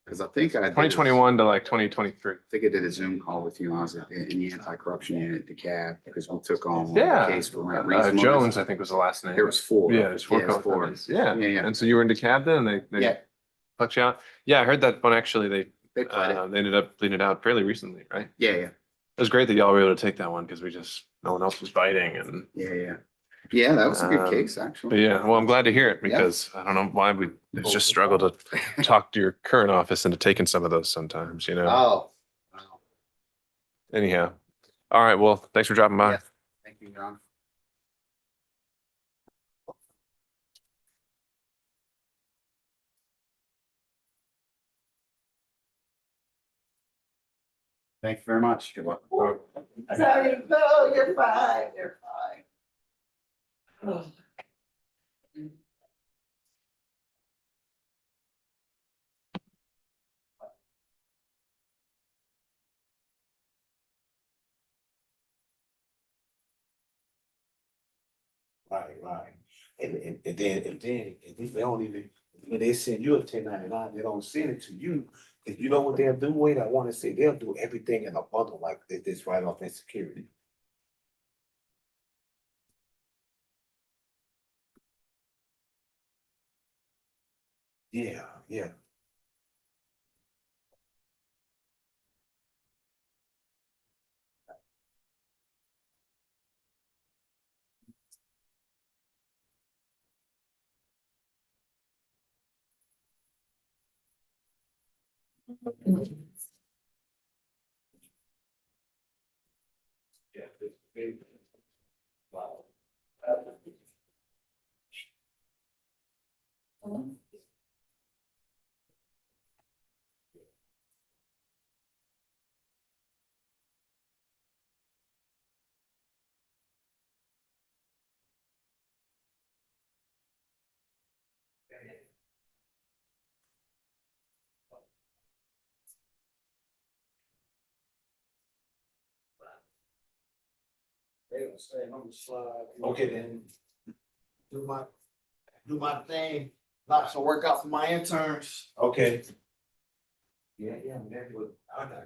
Cause I think I did. 2021 to like 2023. I think I did a Zoom call with you when I was in the anti-corruption unit at DeKalb because we took on Yeah. a case for rent reasonableness. Jones, I think was the last name. There was four. Yeah, there's four. Yeah, it was four. co-defendants. Yeah. Yeah, yeah. And so you were in DeKalb then, and they Yeah, put you out? Yeah, I heard that one actually, they played it. they ended up pleading it out fairly recently, right? Yeah, yeah, It was great that y'all were able to take that one because no one else was biting and, yeah, yeah. Yeah, that was a good Um, case, but actually. yeah, well, I'm glad to hear it because I don't know why it's just struggle to talk to your current office into taking some of those sometimes, Oh. Wow. Anyhow. All right. Well, thanks for dropping by. Yes. Thank you, John. Thank you very much. Good luck. Sorry, no, you're fine, you're fine. Right, right. And then if they don't even, when they send you a 1099, they don't send it to you. If you know what they'll do, wait, I want to say they'll do everything in a bundle like this right off in security. Yeah, yeah. Yeah. Wow. They don't stay on the slide. Okay, then. Do my thing, lots of work out for my interns. Okay. Yeah, yeah, that's what I got.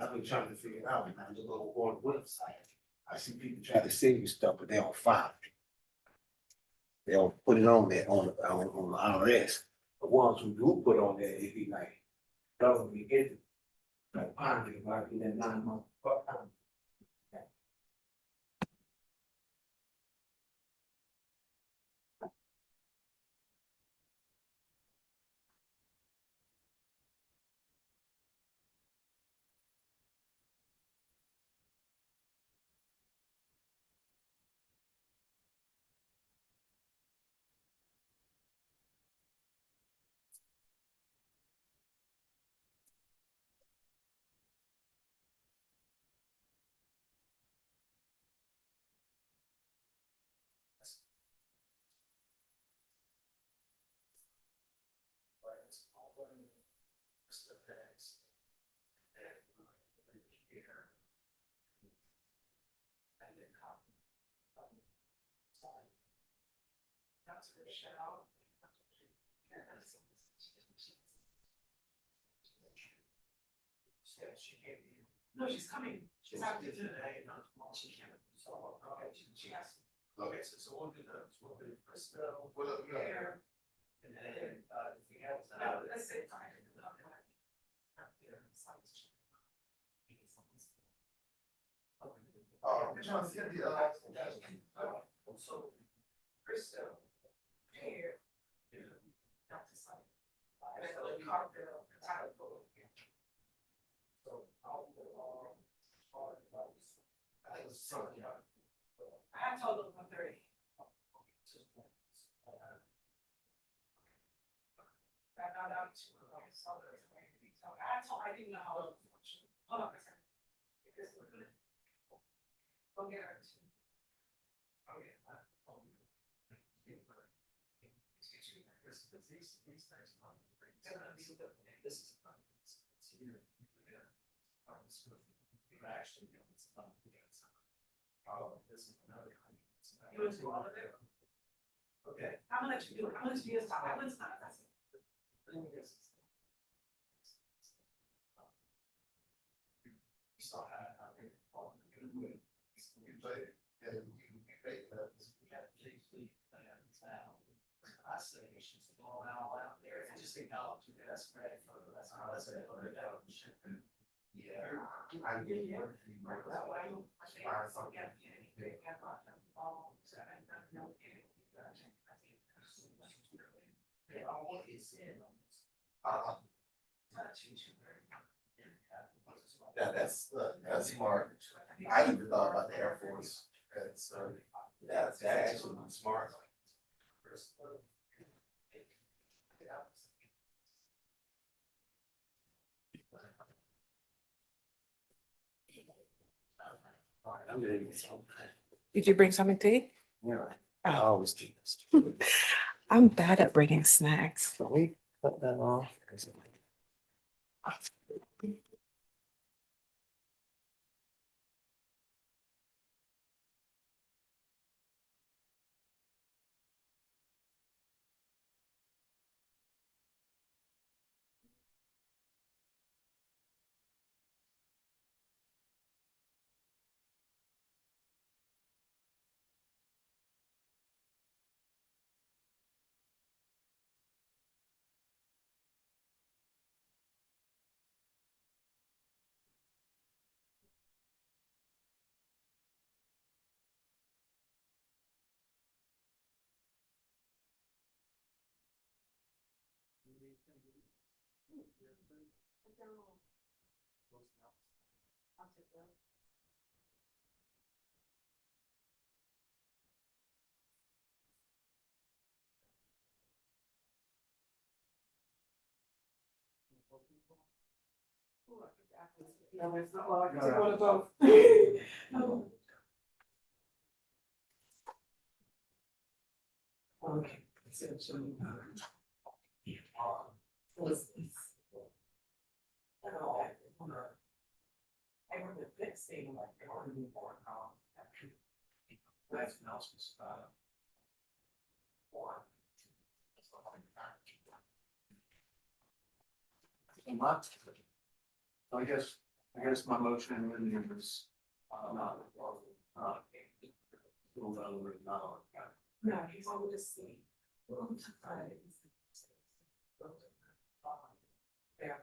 I've been trying to figure it out, and I'm just gonna go on the website. I see people try to send you stuff, but they don't file it. They don't put it on there on the IRS. The ones who do put on there, it be like government entity. Like Pioneer, like in that 9 month. No, she's coming. She's out there today. She can't. She has. Okay, so we'll do the first, here. And then, we have. Let's say. So, Crystal, here. Not to sign. Carville, title. So, I told them 1:30. I didn't know how it functioned. Hold on a second. Go get her. You want to do all of it? Okay. I'm gonna let you do it. I'm gonna let you stop. I'm gonna stop. I say you should go out there and just acknowledge that's right. That's how I say it. Yeah. I get you. That way. That's smart. I even thought about the Air Force. That's actually smart. I'm gonna get some. Did you bring something to eat? Yeah. I always do this. I'm bad at bringing snacks. So we cut that off. No, it's not like I want to vote. Okay. I guess my motion is, not, No, he's able to see. Yeah.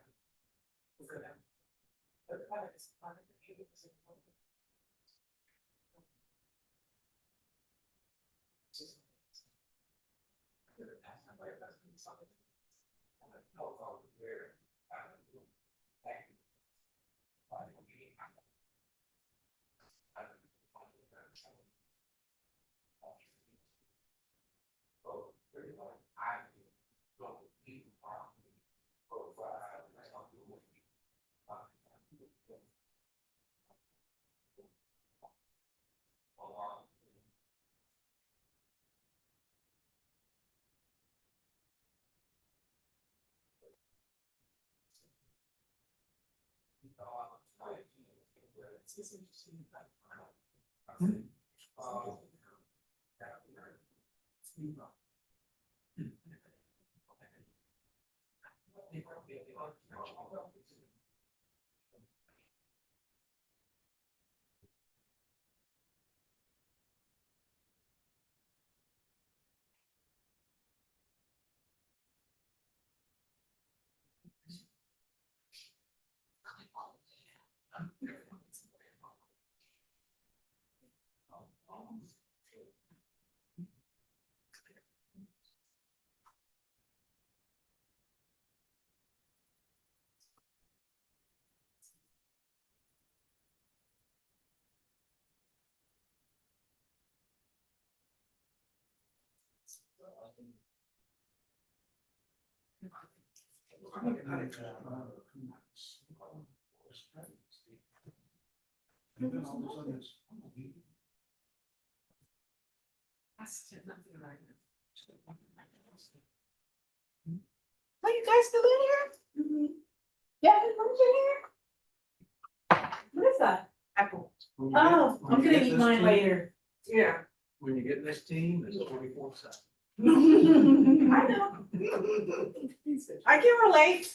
Are you guys still in here? Yeah, who's in here? What is that? Apple. Oh, I'm gonna eat mine later. Yeah. When you get this team, it's 24/7. I know. I can relate.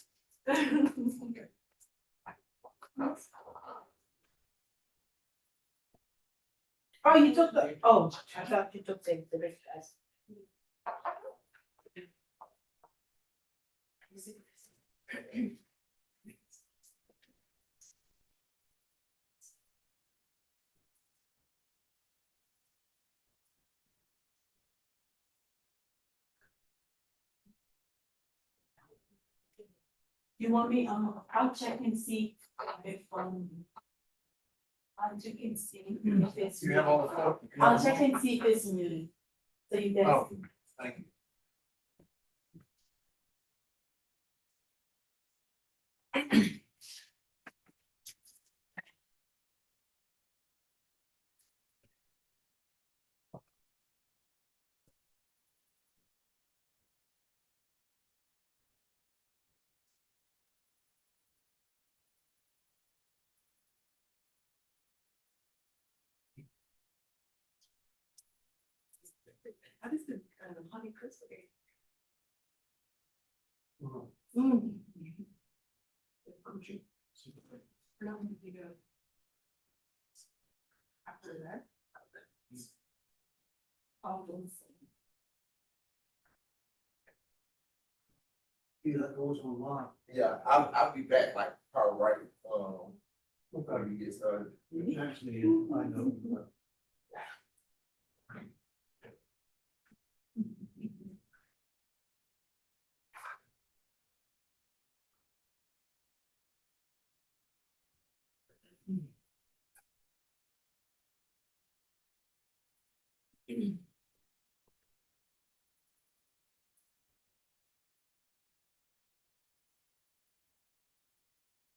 Oh, you took the, oh, I thought you took the big test. You want me, I'll check and see if, I'll check and see if it's. You have all the photos? I'll check and see if it's new. So you guys. Oh, thank you. How does the honey crystal? After that. Yeah, that goes online. Yeah, I'll be back like probably right, before you get started. Actually, I know.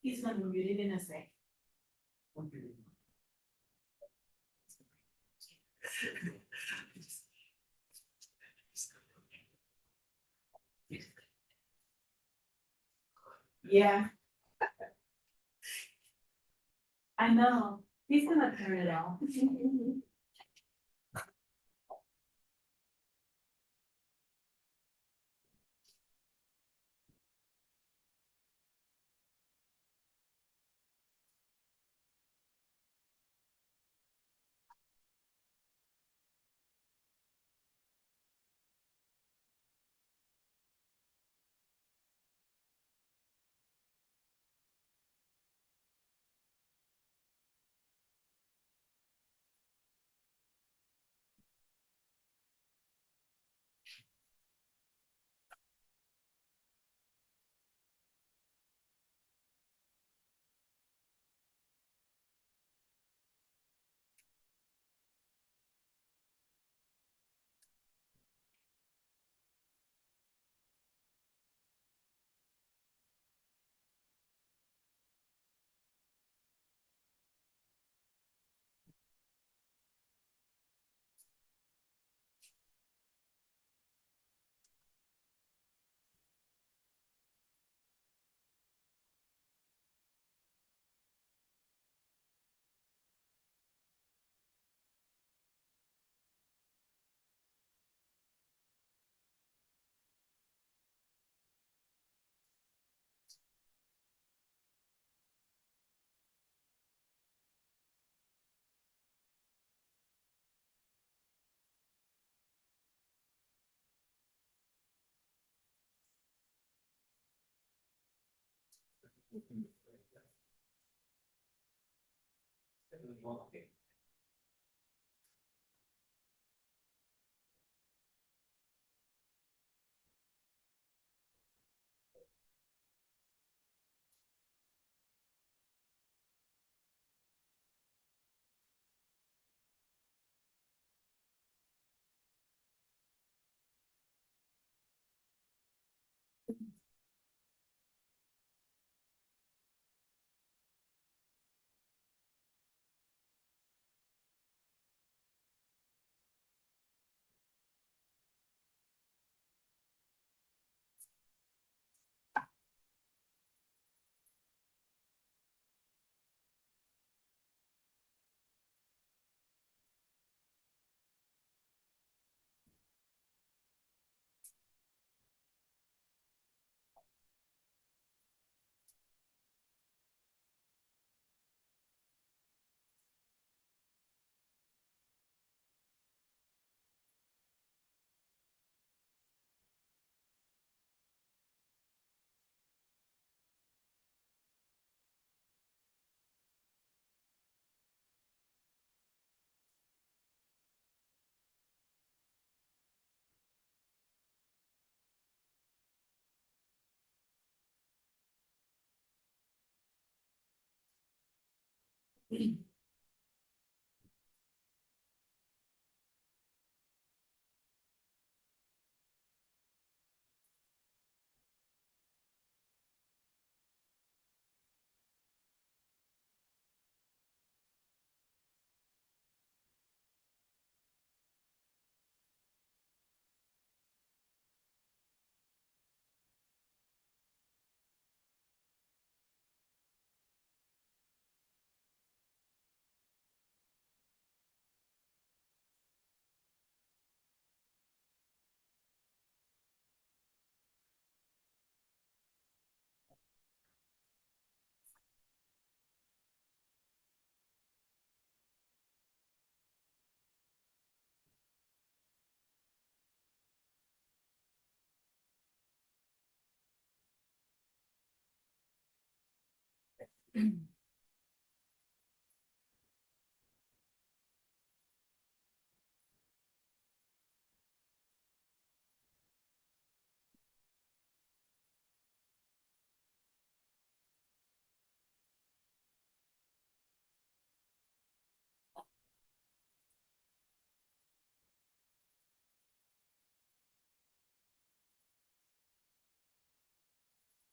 He's gonna mute it in a sec. Yeah. I know, he's gonna turn it off.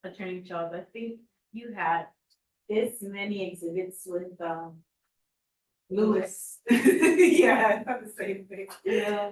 Attorney Charles, I think you had this many exhibits with, Lewis. Yeah, I thought the same thing. Yeah.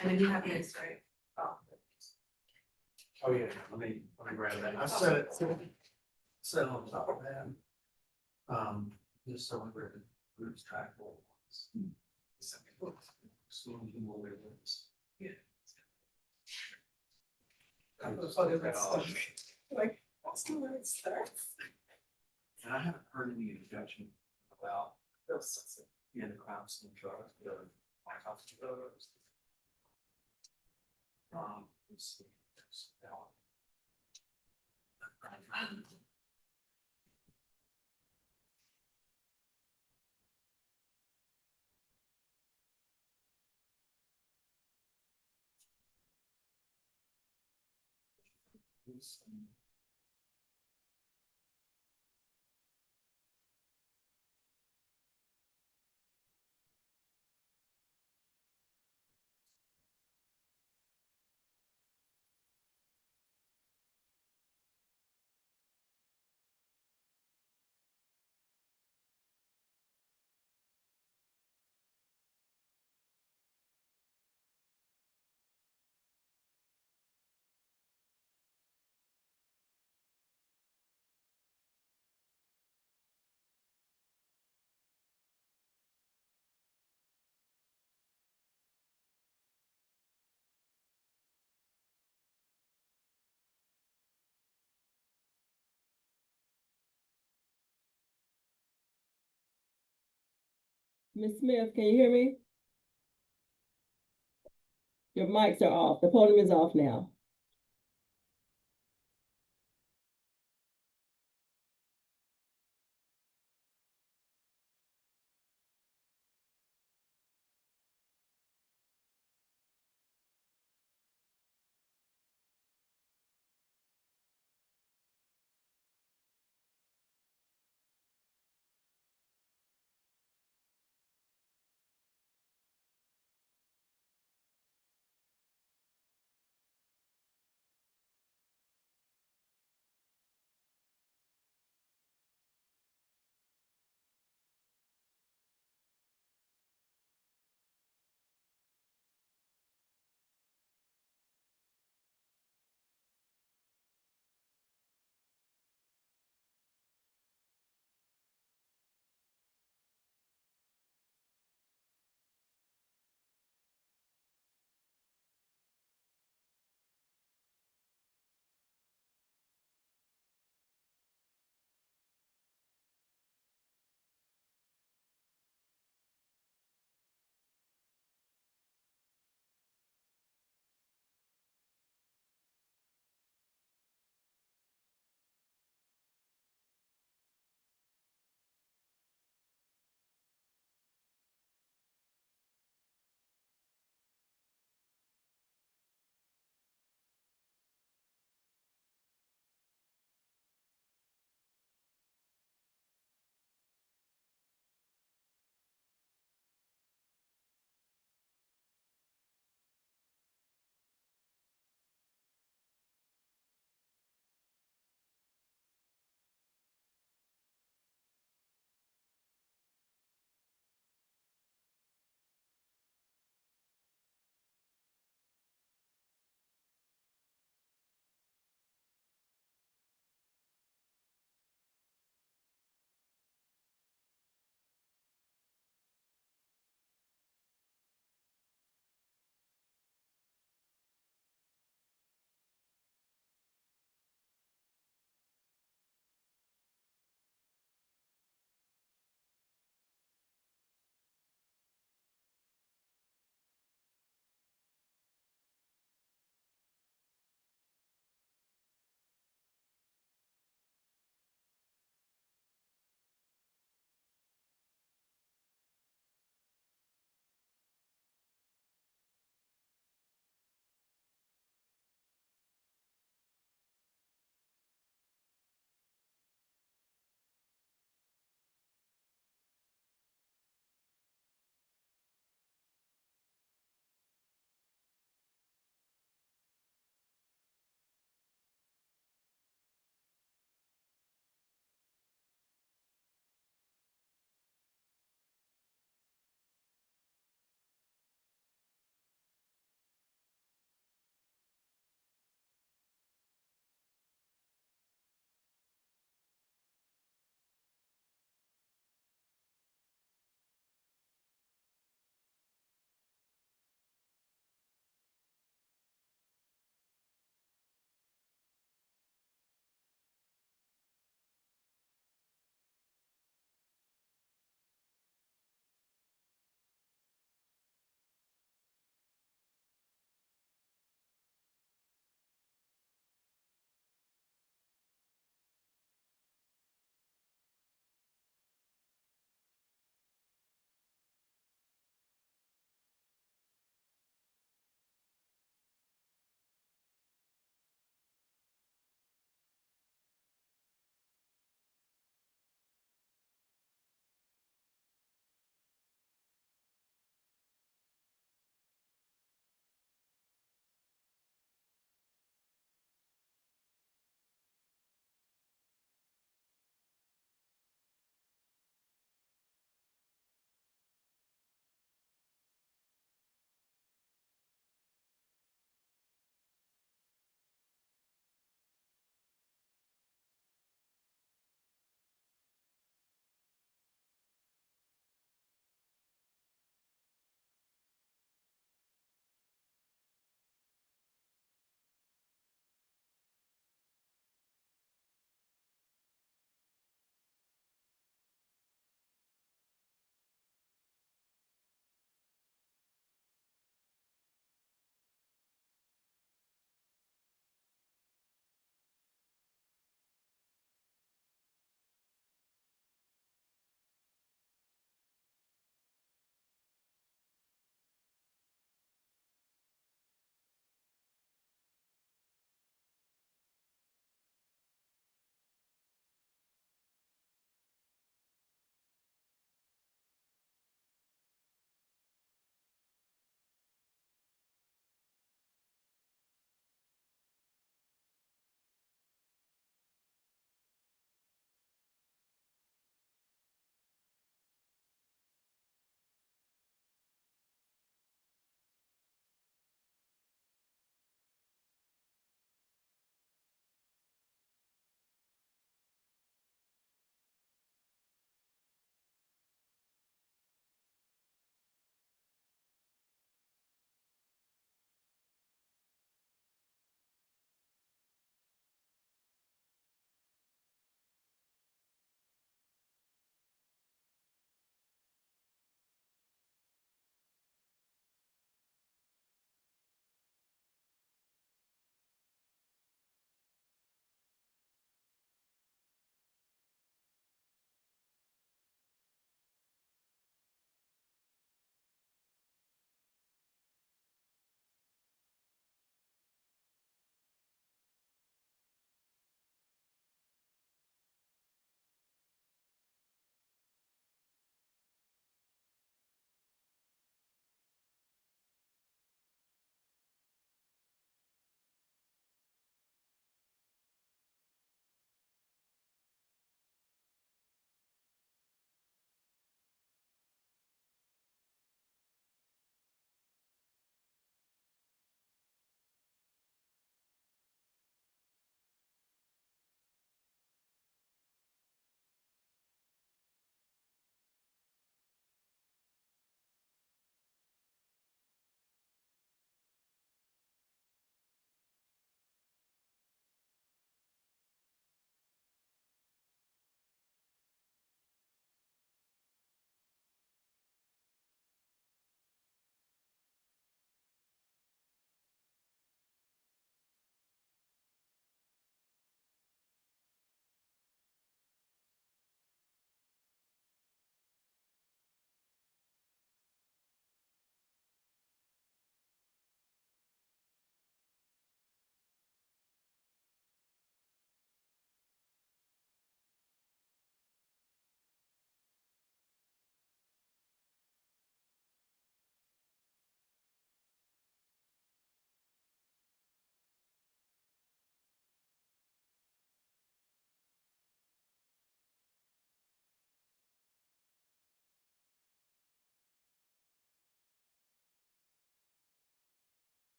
And then you have this, right? Oh, yeah, let me grab that. I set it on top of that. Just so we're lose track of what it was. So we can move it. Yeah. Like, that's the where it starts. And I haven't heard any objection about this, yeah, the crowds and drugs, the my house drugs. Let's see. Ms. Smith, can you hear me? Your mics are off. The podium is off now.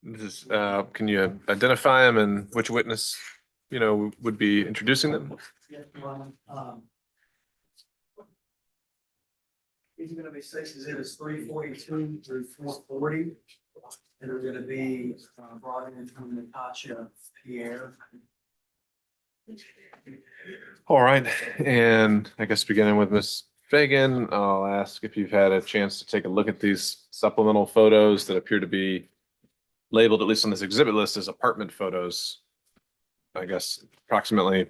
This is, can you identify them and which witness, would be introducing them? These are gonna be sections in as 342 through 440. And they're gonna be brought in from Natasha Pierre. All right, and I guess beginning with Ms. Fagan, I'll ask if you've had a chance to take a look at these supplemental photos that appear to be labeled, at least on this exhibit list, as apartment photos. I guess approximately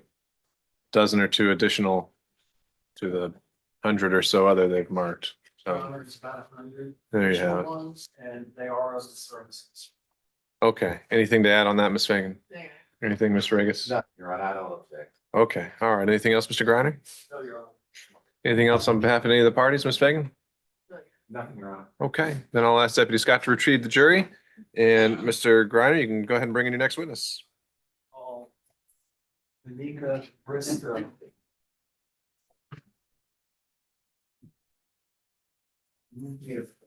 dozen or two additional to the 100 or so other they've marked. So It's about 100. there you additional have it. ones, and they are other services. Okay, anything to add on that, Ms. Fagan? Anything, Ms. Regis? No, you're right, I don't object. Okay, all right. Anything else, Mr. Griner? No, Your Honor. Anything else on behalf of any of the parties, Ms. Fagan? Nothing, Your Honor. Okay, then I'll ask Deputy Scott to retrieve the jury. And Mr. Griner, you can go ahead and bring in your next witness. Monica Bristow.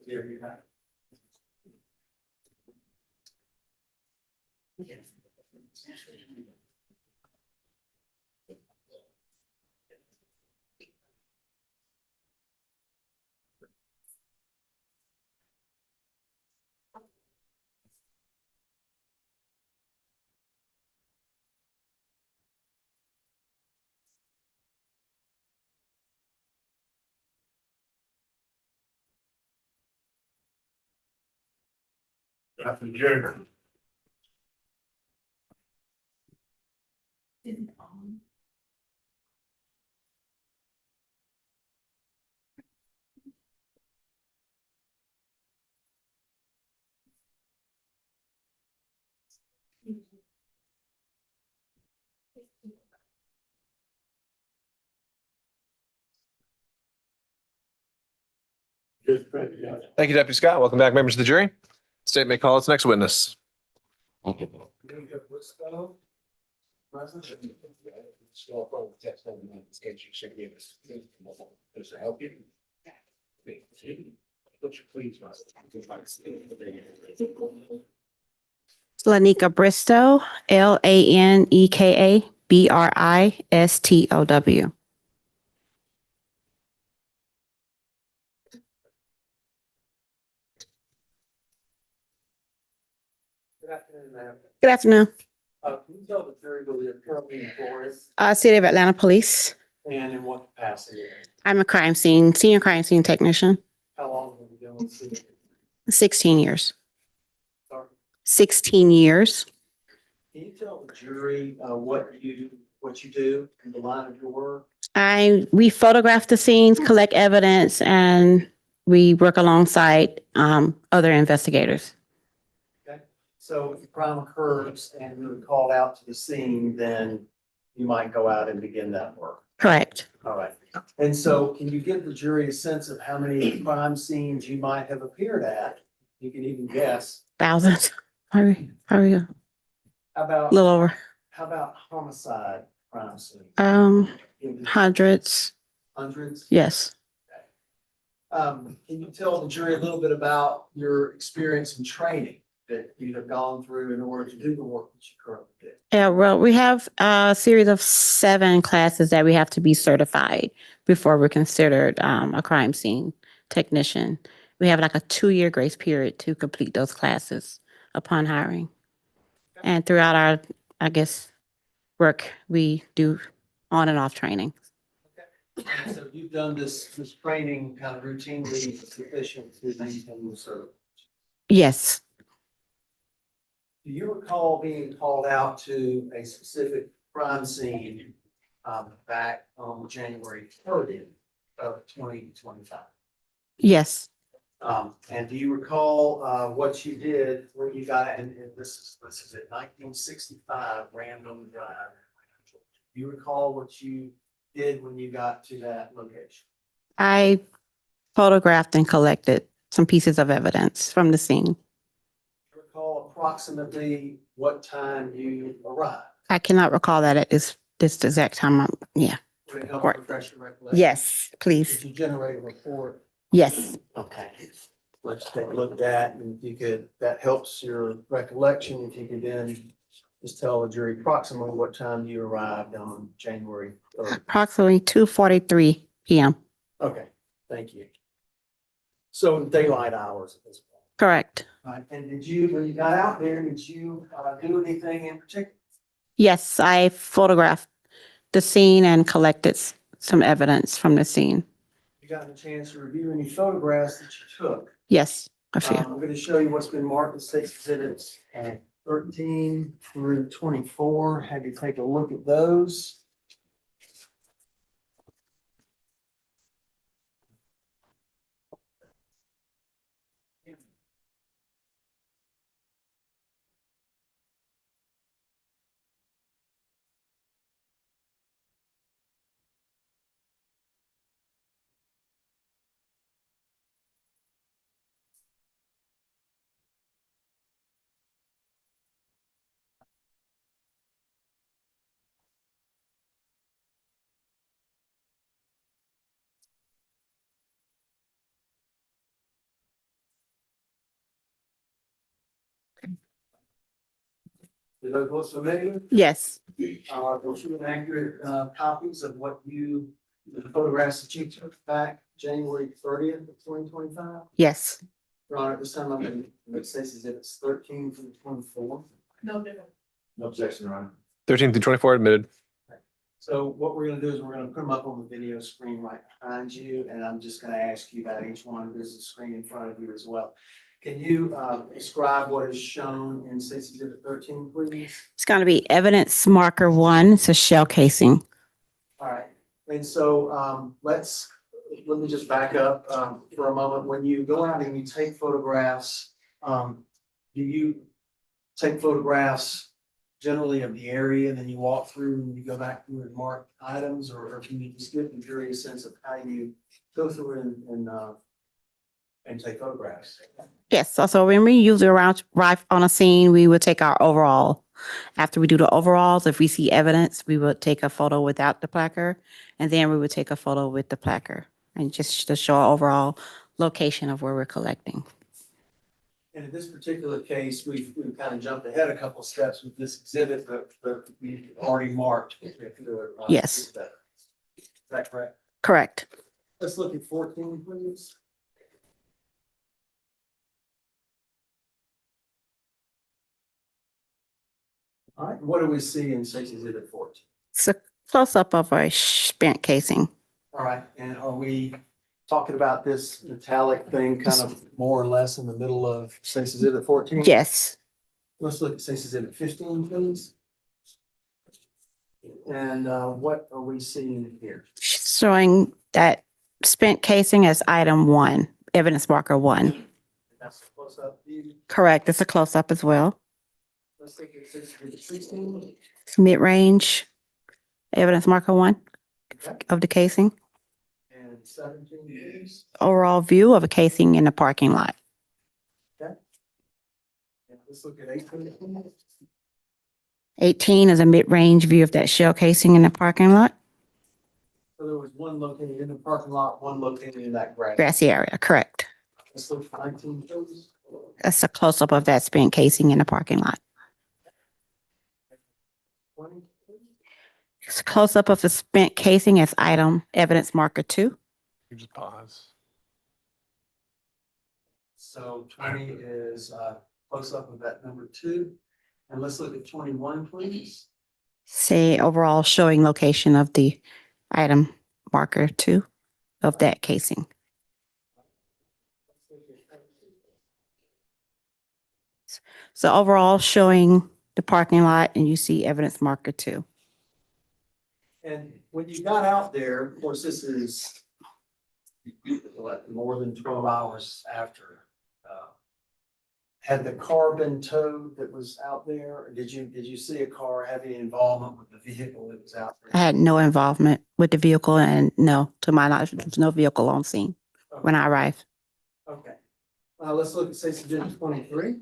Here you have. After Jerry. Thank you, Deputy Scott. Welcome back, members of the jury. State may call its next witness. Monica Bristow. Present. Does it help you? Please. Lanika Bristow, Laneka Bristow. Good afternoon, ma'am. Good afternoon. Can you tell the jury who you're currently employed City of Atlanta Police. and in what capacity? I'm a senior crime scene technician. How long have you been with the city? 16 years. Sorry. 16 years. Can you tell the jury what you do in the line of your work? We photograph the scenes, collect evidence, and we work alongside other investigators. Okay, so if a crime occurs and you're called out to the scene, then you might go out and begin that work. Correct. All right. And so can you give the jury a sense of how many crime scenes you might have appeared at? You can even guess. Thousands. Probably a How little over. about homicide crime scenes? Hundreds. Hundreds? Yes. Can you tell the jury a little bit about your experience and training that you have gone through in order to do the work that you currently do? Yeah, well, we have a series of 7 classes that we have to be certified before we're considered a crime scene technician. We have like a 2-year grace period to complete those classes upon hiring. And throughout our, I guess, work, we do on and off training. So you've done this training kind of routinely sufficient to maintain the service. Yes, Do you recall being called out to a specific crime scene back on January 30th of 2025? yes. And do you recall what you did when you got, and this is at 1965 Random Drive? Do you recall what you did when you got to that location? I photographed and collected some pieces of evidence from the scene. Do you recall approximately what time you arrived? I cannot recall that at this exact time. Yeah. Would it help Right. refresh your recollection? Yes, Did please. you generate a report? Yes. Okay. let's take a look at that, and if you could, that helps your recollection, if you could then just tell the jury approximately what time you arrived on January 3rd. Approximately 2:43 PM. Okay, thank you. So daylight hours at this point. Correct. All right, and did you, when you got out there, did you do anything in particular? Yes, I photographed the scene and collected some evidence from the scene. You got a chance to review any photographs that you took? Yes, a few. I'm going to show you what's been marked as state exhibits 13 through 24. Have you take a look at those? Do those look familiar? Yes, Those are accurate copies of what you, the photographs that you took back January 30th of 2025? yes. Your Honor, at this time, I'm going to say it's 13 through 24. No. No objection, Your Honor. 13 through 24 admitted. So what we're gonna do is we're gonna put them up on the video screen right behind you, and I'm just gonna ask you about each one. There's a screen in front of you as well. Can you describe what is shown in State's Exhibit 13, please? It's going to be evidence marker 1. It's a shell casing. All right, and so let me just back up for a moment. When you go out and you take photographs, do you take photographs generally of the area, and then you walk through and you go back through and mark items, or can you just give the jury a sense of how you go through and take photographs? Yes, so when we usually arrive on a scene, we would take our overall. After we do the overalls, if we see evidence, we would take a photo without the placard, and then we would take a photo with the placard, and just to show our overall location of where we're collecting. And in this particular case, we've kind of jumped ahead a couple steps with this exhibit, but we've already marked. Yes. Is that correct? Correct. Let's look at 14, please. All right, what do we see in State's Exhibit 14? It's a close-up of a spent casing. All right, and are we talking about this metallic thing kind of more or less in the middle of State's Exhibit 14? Yes. Let's look at State's Exhibit 15, please. And what are we seeing here? Showing that spent casing as item 1, evidence marker 1. That's a close-up view. Correct. It's a close-up as well. Let's look at State's Exhibit 16. It's mid-range, evidence marker 1 of the casing. And 17 views. Overall view of a casing in the parking lot. Okay. And let's look at 18. 18 is a mid-range view of that shell casing in the parking lot, So there was one located in the parking lot, one located in that grass. grassy area. Correct. Let's look at 19, please. That's a close-up of that spent casing in the parking lot. 20. It's a close-up of the spent casing as item evidence marker 2. You just pause. So 20 is close up of that number 2. And let's look at 21, please. Say overall showing location of the item marker 2 of that casing. So overall showing the parking lot, and you see evidence marker 2. And when you got out there, of course, this is what, more than 12 hours after. Had the car been towed that was out there? Or did you see a car have any involvement with the vehicle that was out I there? had no involvement with the vehicle, and no, to my knowledge, there was no vehicle on scene when I arrived. Okay. Let's look at State's Exhibit 23.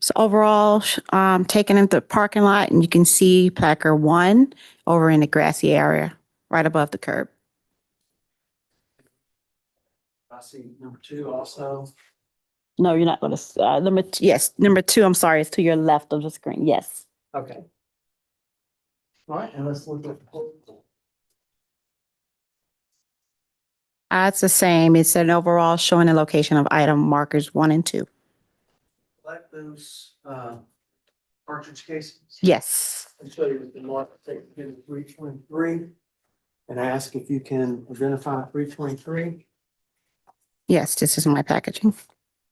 So overall, taken into the parking lot, and you can see placard 1 over in the grassy area, right above the curb. I see number 2 also. No, you're not gonna, yes, number 2, I'm sorry, it's to your left of the screen, yes. Okay. All right, and let's look at. It's the same. It's an overall showing the location of item markers 1 and 2. Select those cartridge cases. Yes. And show you the mark, take in 323. And ask if you can identify 323. Yes, this is my packaging.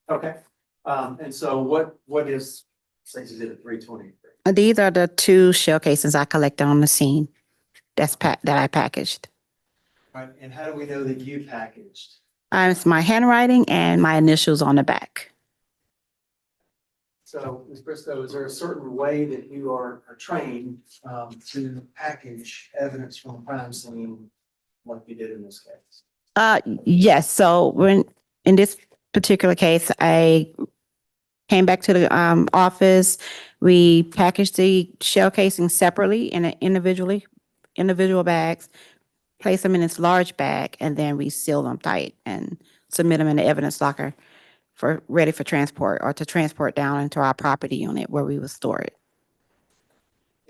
Okay. And so what is, say you did a 323? These are the 2 shell cases I collected on the scene. That I packaged. All right, and how do we know that you packaged? It's my handwriting and my initials on the back. So, Ms. Bristow, is there a certain way that you are trained to package evidence from a crime scene like you did in this case? Yes. So when in this particular case, I came back to the office. We packaged the shell casing separately in individual bags, place them in this large bag, and then we seal them tight and submit them in the evidence locker ready for transport or to transport down into our property unit where we would store it.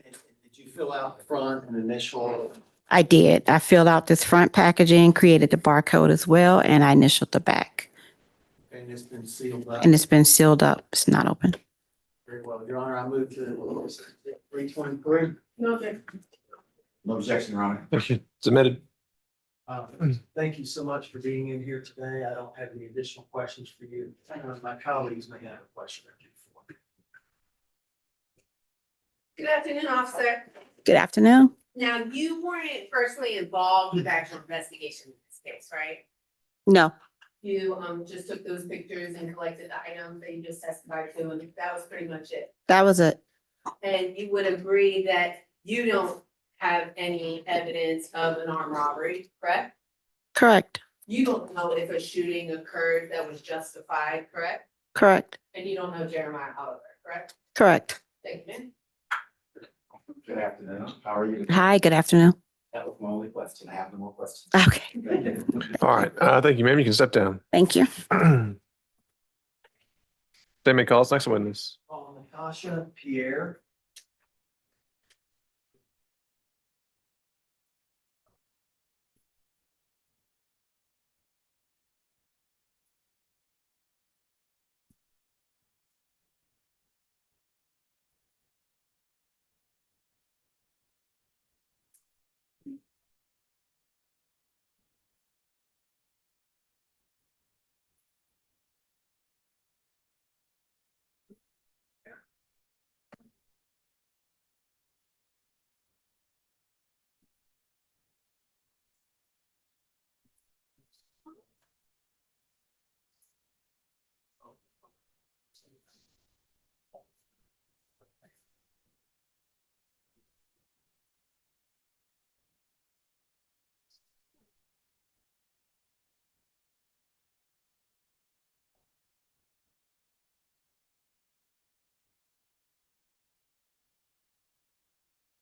And did you fill out the front and initial? I did. I filled out this front packaging, created the barcode as well, and I initialed the back. And it's been sealed up? And it's been sealed up. It's not open. Very well. Your Honor, I move to 323. No objection. No objection, Your Honor. Thank you. Submitted. Thank you so much for being in here today. I don't have any additional questions for you. My colleagues may have a question or two for me. Good afternoon, officer. Good afternoon. Now, you weren't personally involved with actual investigation in this case, right? No, You just took those pictures and collected the items that you just testified to, and that was pretty much it. that was it. And you would agree that you don't have any evidence of an armed robbery, correct? Correct. You don't know if a shooting occurred that was justified, correct? Correct. And you don't know Jeremiah Oliver, correct? Correct. Thank you, ma'am. Good afternoon. How are you? Hi, good afternoon. That was my only question. I have no more questions. Okay, Thank you. All right. Thank you, ma'am. You can step down. thank you. They may call us next witness. Natasha Pierre.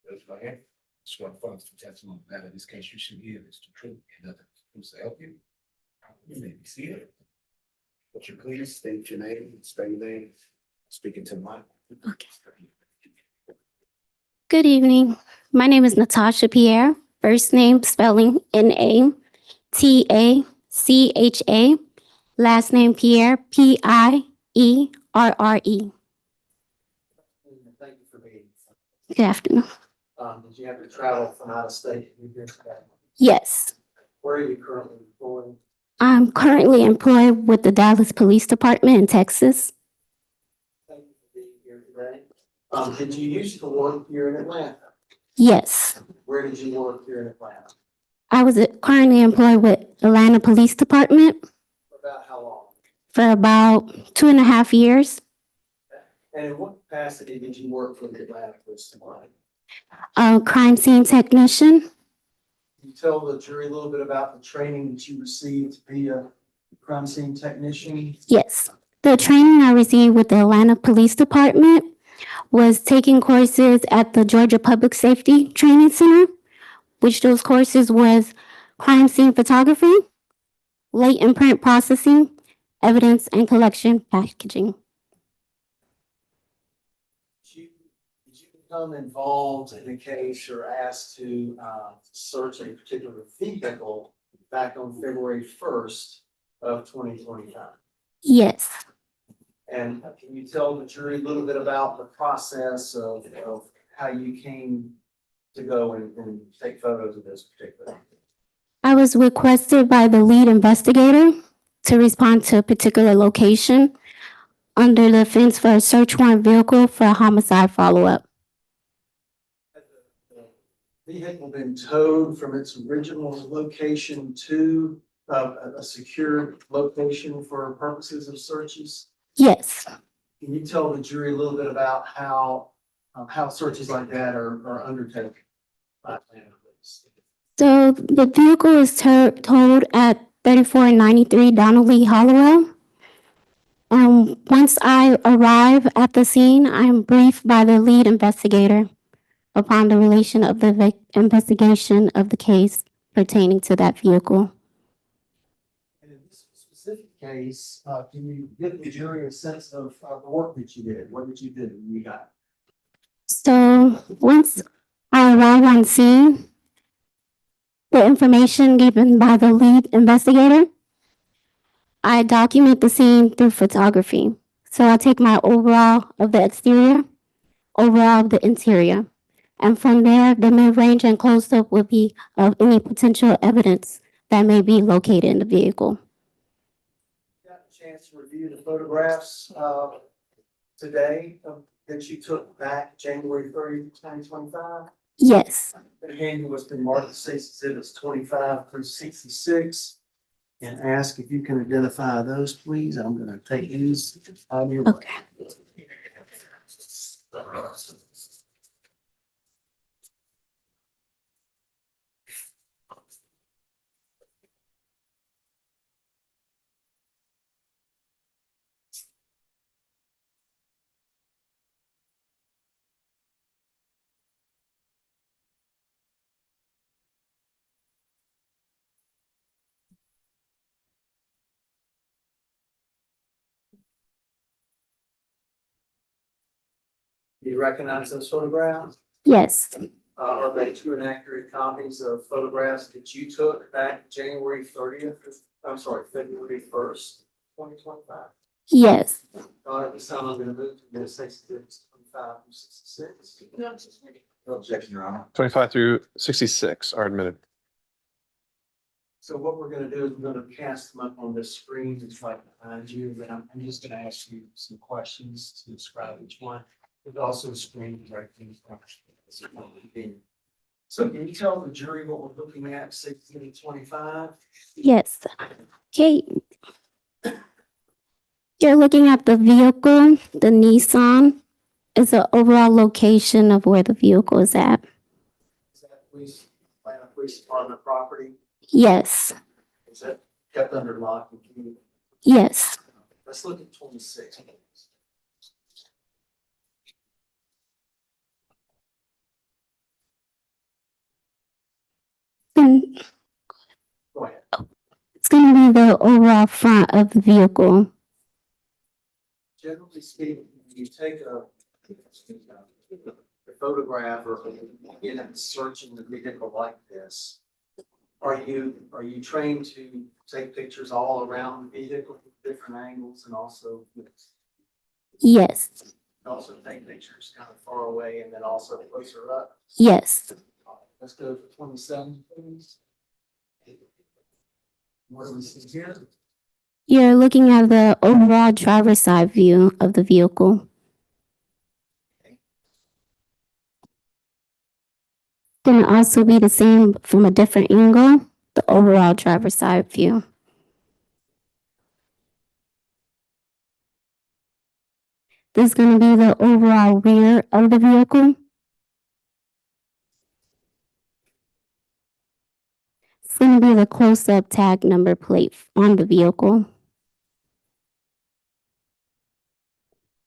That's right here. Just want to follow some testimony out of this case. You should give is the truth and nothing to help you. You may be seated. Would you please state your name, spell your name, speaking to Mike. Okay. Good evening. My name is Natasha Pierre. First name spelling Natacha. Last name Pierre, Pierre. Thank you for being. Good afternoon. Did you have to travel from out of state to be here today? Yes, Where are you currently employed? I'm currently employed with the Dallas Police Department in Texas. Thank you for being here today. Did you used to work here in Atlanta? Yes, Where did you work here in Atlanta? I was currently employed with Atlanta Police Department For about how long? for about 2.5 years. And in what capacity did you work for the Atlanta Police Department? Crime scene technician. Can you tell the jury a little bit about the training that you received to be a crime scene technician? Yes, the training I received with the Atlanta Police Department was taking courses at the Georgia Public Safety Training Center, which those courses was crime scene photography, late imprint processing, evidence and collection packaging. Did you become involved in a case or asked to search a particular vehicle back on February 1st of 2025? Yes. And can you tell the jury a little bit about the process of how you came to go and take photos of this particular? I was requested by the lead investigator to respond to a particular location under the offense for a search warrant vehicle for a homicide follow-up. Had the vehicle been towed from its original location to a secure location for purposes of searches? Yes. Can you tell the jury a little bit about how searches like that are undertaken by planning police? So the vehicle is towed at 3493 Donnelly Hollowell. Once I arrive at the scene, I'm briefed by the lead investigator upon the relation of the investigation of the case pertaining to that vehicle. And in this specific case, can you give the jury a sense of the work that you did? What did you do? You got. So once I arrive on scene, the information given by the lead investigator, I document the scene through photography. So I take my overall of the exterior, overall of the interior. And from there, the mid-range and close-up will be of any potential evidence that may be located in the vehicle. Got a chance to review the photographs today that you took back January 30th, 2025? Yes. Again, what's been marked as exhibits 25 through 66. And ask if you can identify those, please. I'm gonna take these on your. Okay. Do you recognize those photographs? Yes. Are they true and accurate copies of photographs that you took back January 30th? I'm sorry, February 1st, 2025? Yes. At this time, I'm gonna move to the exhibits 25 through 66. No objection, Your Honor. 25 through 66 are admitted. So what we're gonna do is we're gonna cast them up on this screen that's right behind you, and I'm just gonna ask you some questions to describe each one. There's also a screen right in front. So can you tell the jury what we're looking at, 16 to 25? Yes. Okay. You're looking at the vehicle, the Nissan. It's an overall location of where the vehicle is at. Is that police department property? Yes. Is that kept under lock and key? Yes. Let's look at 26. And Go ahead. it's going to be the overall front of the vehicle. Generally speaking, you take a photograph or begin searching the vehicle like this. Are you trained to take pictures all around the vehicle with different angles and also Yes. take pictures kind of far away and then also closer up? Yes. Let's go for 27, please. What do we see here? You're looking at the overall driver's side view of the vehicle. Going to also be the same from a different angle, the overall driver's side view. This is going to be the overall rear of the vehicle. It's going to be the close-up tag number plate on the vehicle.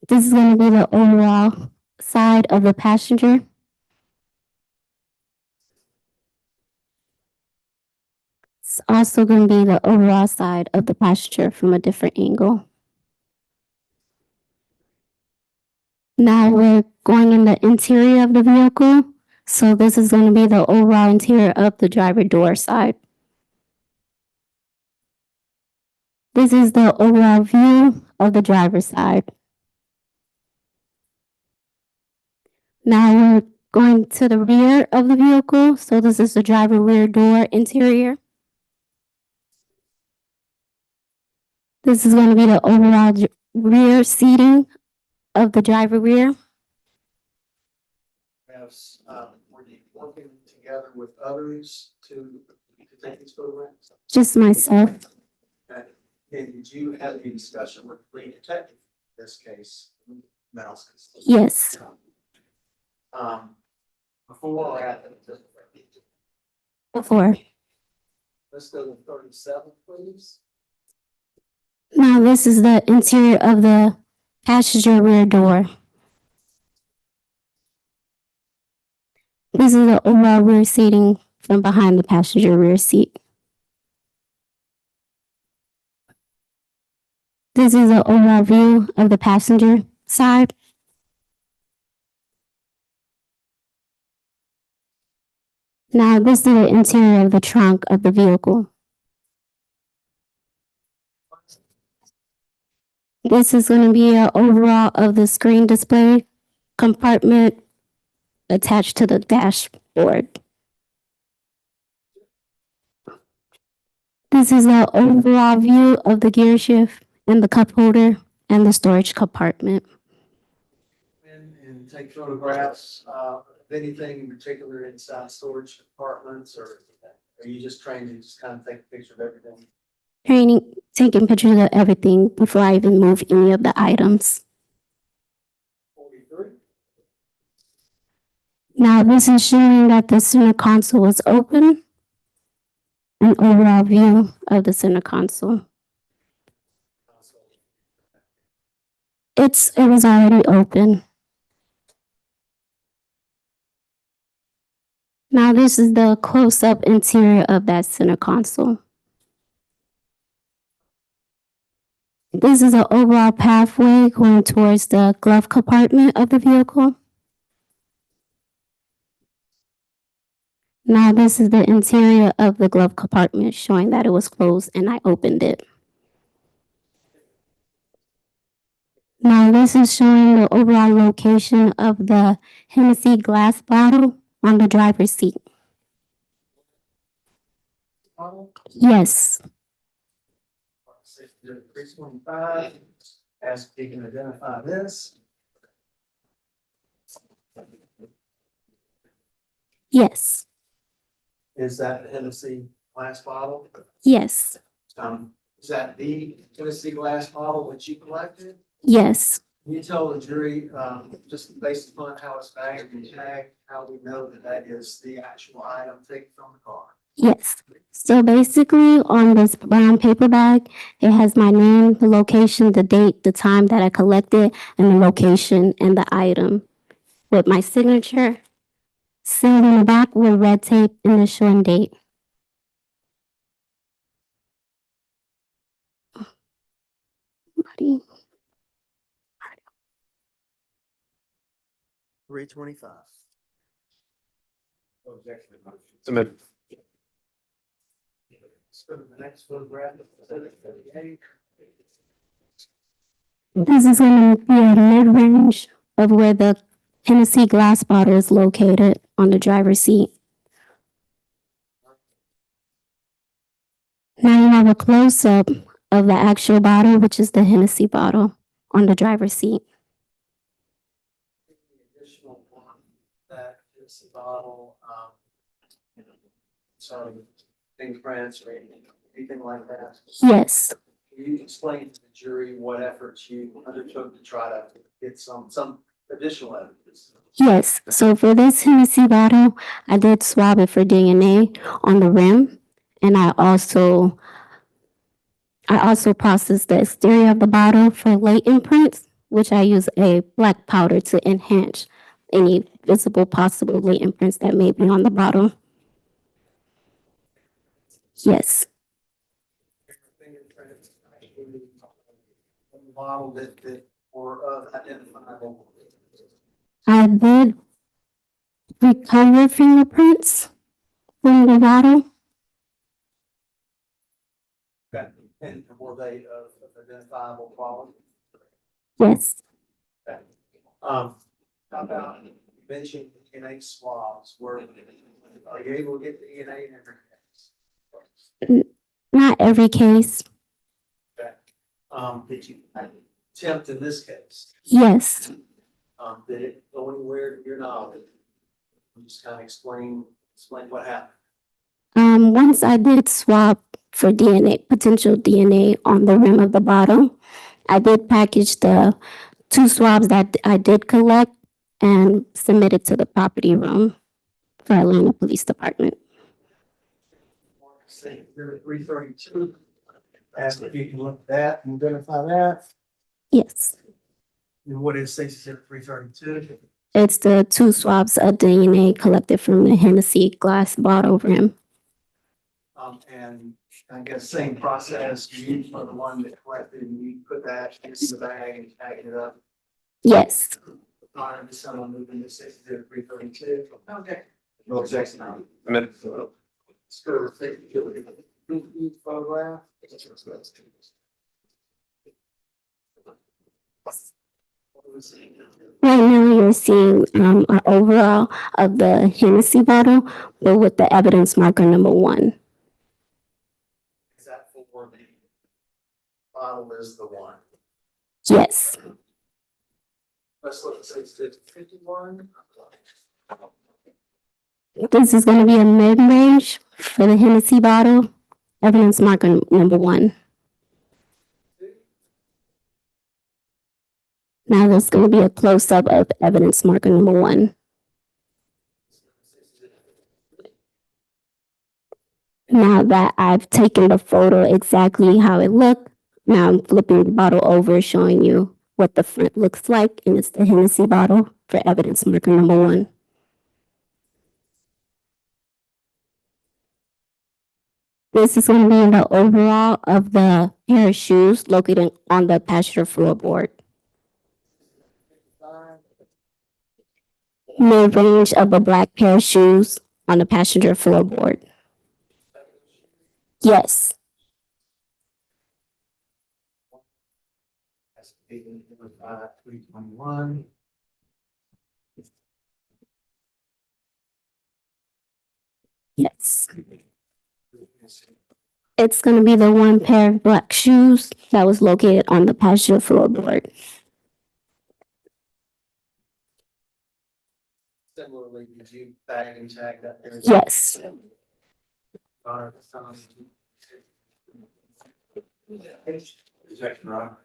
This is going to be the overall side of the passenger. it's also going to be the overall side of the passenger from a different angle. Now we're going in the interior of the vehicle. So this is going to be the overall interior of the driver door side. This is the overall view of the driver's side. Now we're going to the rear of the vehicle. So this is the driver rear door interior. This is going to be the overall rear seating of the driver rear. Were you working together with others to take these photographs? Just myself. And did you have any discussion with the lead detective in this case? Yes. Before or after? Before. Let's go to 37, please. Now this is the interior of the passenger rear door. This is the overall rear seating from behind the passenger rear seat. This is the overall view of the passenger side. Now this is the interior of the trunk of the vehicle. This is going to be an overall of the screen display compartment attached to the dashboard. This is an overall view of the gear shift and the cup holder and the storage compartment. And take photographs of anything in particular inside storage compartments, or are you just trained to just kind of take a picture of everything? Training, taking pictures of everything before I even move any of the items. 43. Now this is showing that the center console is open. An overall view of the center console. It was already open. Now this is the close-up interior of that center console. This is an overall pathway going towards the glove compartment of the vehicle. Now this is the interior of the glove compartment showing that it was closed and I opened it. Now this is showing the overall location of the Hennessy glass bottle on the driver's seat. Yes. 325, ask if you can identify this. Yes. Is that the Hennessy glass bottle? Yes. Is that the Hennessy glass bottle that you collected? Yes. Can you tell the jury, just based upon how it's bagged and tagged, how we know that that is the actual item taken from the car? Yes. So basically on this brown paper bag, it has my name, the location, the date, the time that I collected, and the location and the item with my signature sealed in the back with red tape, initial and date. Buddy. 325. Submit. Let's go to the next photograph. 38. This is going to be a mid-range of where the Hennessy glass bottle is located on the driver's seat. Now you have a close-up of the actual bottle, which is the Hennessy bottle on the driver's seat. The additional one that is the bottle, sorry, fingerprints or anything like that. Yes. Can you explain to the jury what efforts you undertook to try to get some additional evidence? Yes. So for this Hennessy bottle, I did swab it for DNA on the rim, and I also processed the exterior of the bottle for late imprints, which I use a black powder to enhance any visible possible late imprints that may be on the bottle. Yes. bottle that were identifiable? I did recover fingerprints from the bottle. Okay. And were they of identifiable quality? Yes. Okay. How about you mentioned DNA swabs, are you able to get the DNA in every case? Not every case. Okay. Did you attempt in this case? Yes. Did it go anywhere to your knowledge? You just kind of explain what happened. Once I did swap for DNA, potential DNA on the rim of the bottle, I did package the 2 swabs that I did collect and submit it to the property room for Atlanta Police Department. Say, you're at 332. Ask if you can look at that and identify that. Yes. And what is Stacy said 332? It's the 2 swabs of DNA collected from the Hennessy glass bottle rim. And I guess same process, you for the one that collected, and you put that in the bag and packed it up. Yes. Prior to someone moving to 332. Okay. No objection. Amendment. Let's go to the photograph. Right now you're seeing an overall of the Hennessy bottle, but with the evidence marker number 1. Is that for the bottle is the one? Yes. Let's look at 651. This is going to be a mid-range for the Hennessy bottle, evidence marker number 1. Now there's going to be a close-up of evidence marker number 1. Now that I've taken the photo exactly how it looked, now I'm flipping the bottle over, showing you what the front looks like, and it's the Hennessy bottle for evidence marker number 1. This is going to be the overall of the pair of shoes located on the passenger floorboard. Mid-range of a black pair of shoes on the passenger floorboard. Yes. That's 321. Yes. It's going to be the 1 pair of black shoes that was located on the passenger floorboard. Similarly, did you bag and tag that there? Yes.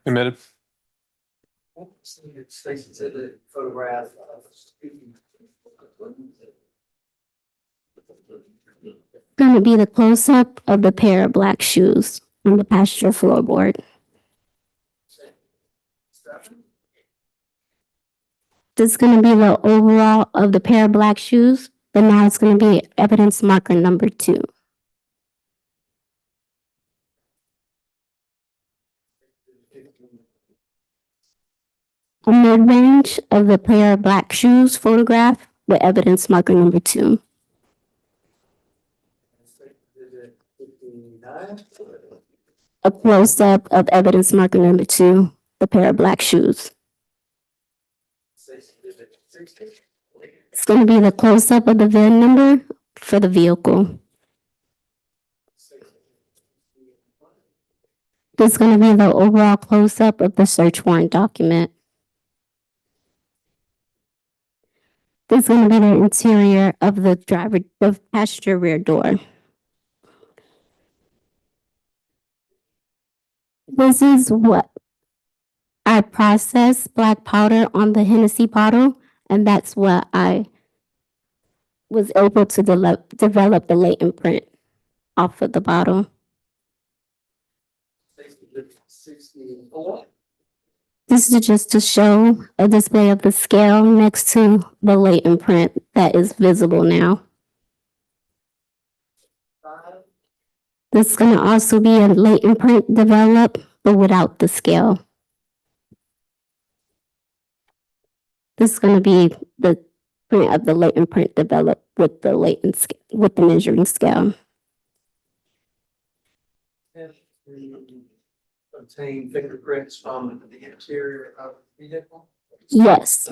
Admitted. Stacy said the photograph. Going to be the close-up of the pair of black shoes on the passenger floorboard. This is going to be the overall of the pair of black shoes, but now it's going to be evidence marker number 2. A mid-range of the pair of black shoes photograph with evidence marker number 2. A close-up of evidence marker number 2, the pair of black shoes. It's going to be the close-up of the VIN number for the vehicle. This is going to be the overall close-up of the search warrant document. This is going to be the interior of the passenger rear door. This is what I processed black powder on the Hennessy bottle, and that's what I was able to develop the latent print off of the bottle. This is just to show a display of the scale next to the latent print that is visible now. This is going to also be a latent print developed, but without the scale. This is gonna be the print of the latent print developed with the with the measuring scale. Have you obtained fingerprints from the interior of the vehicle? Yes,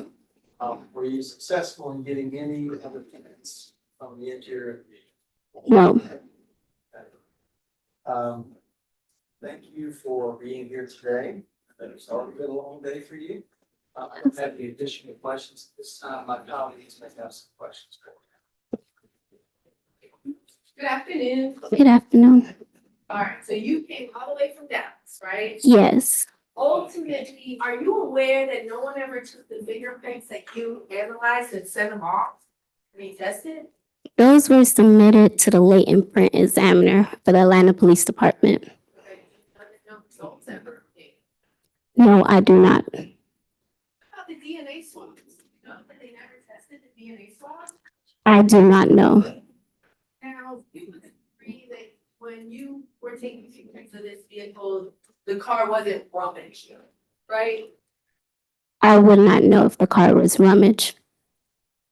Were you successful in getting any other prints from the interior of the vehicle? no, Thank you for being here today. It's already been a long day for you. I don't have any additional questions at this time. My colleagues may have some questions for you. Good afternoon. good afternoon. All right, so you came all the way from Dallas, right? Yes, Ultimately, are you aware that no one ever took the fingerprints that you analyzed and sent them off to be tested? those were submitted to the latent print examiner for the Atlanta Police Department. Okay, no results ever obtained. No, I do not. About the DNA swabs, you know, that they never tested the DNA swab? I do not know. Now, you would agree that when you were taking pictures of this vehicle, the car wasn't rummaged, right? I would not know if the car was rummaged.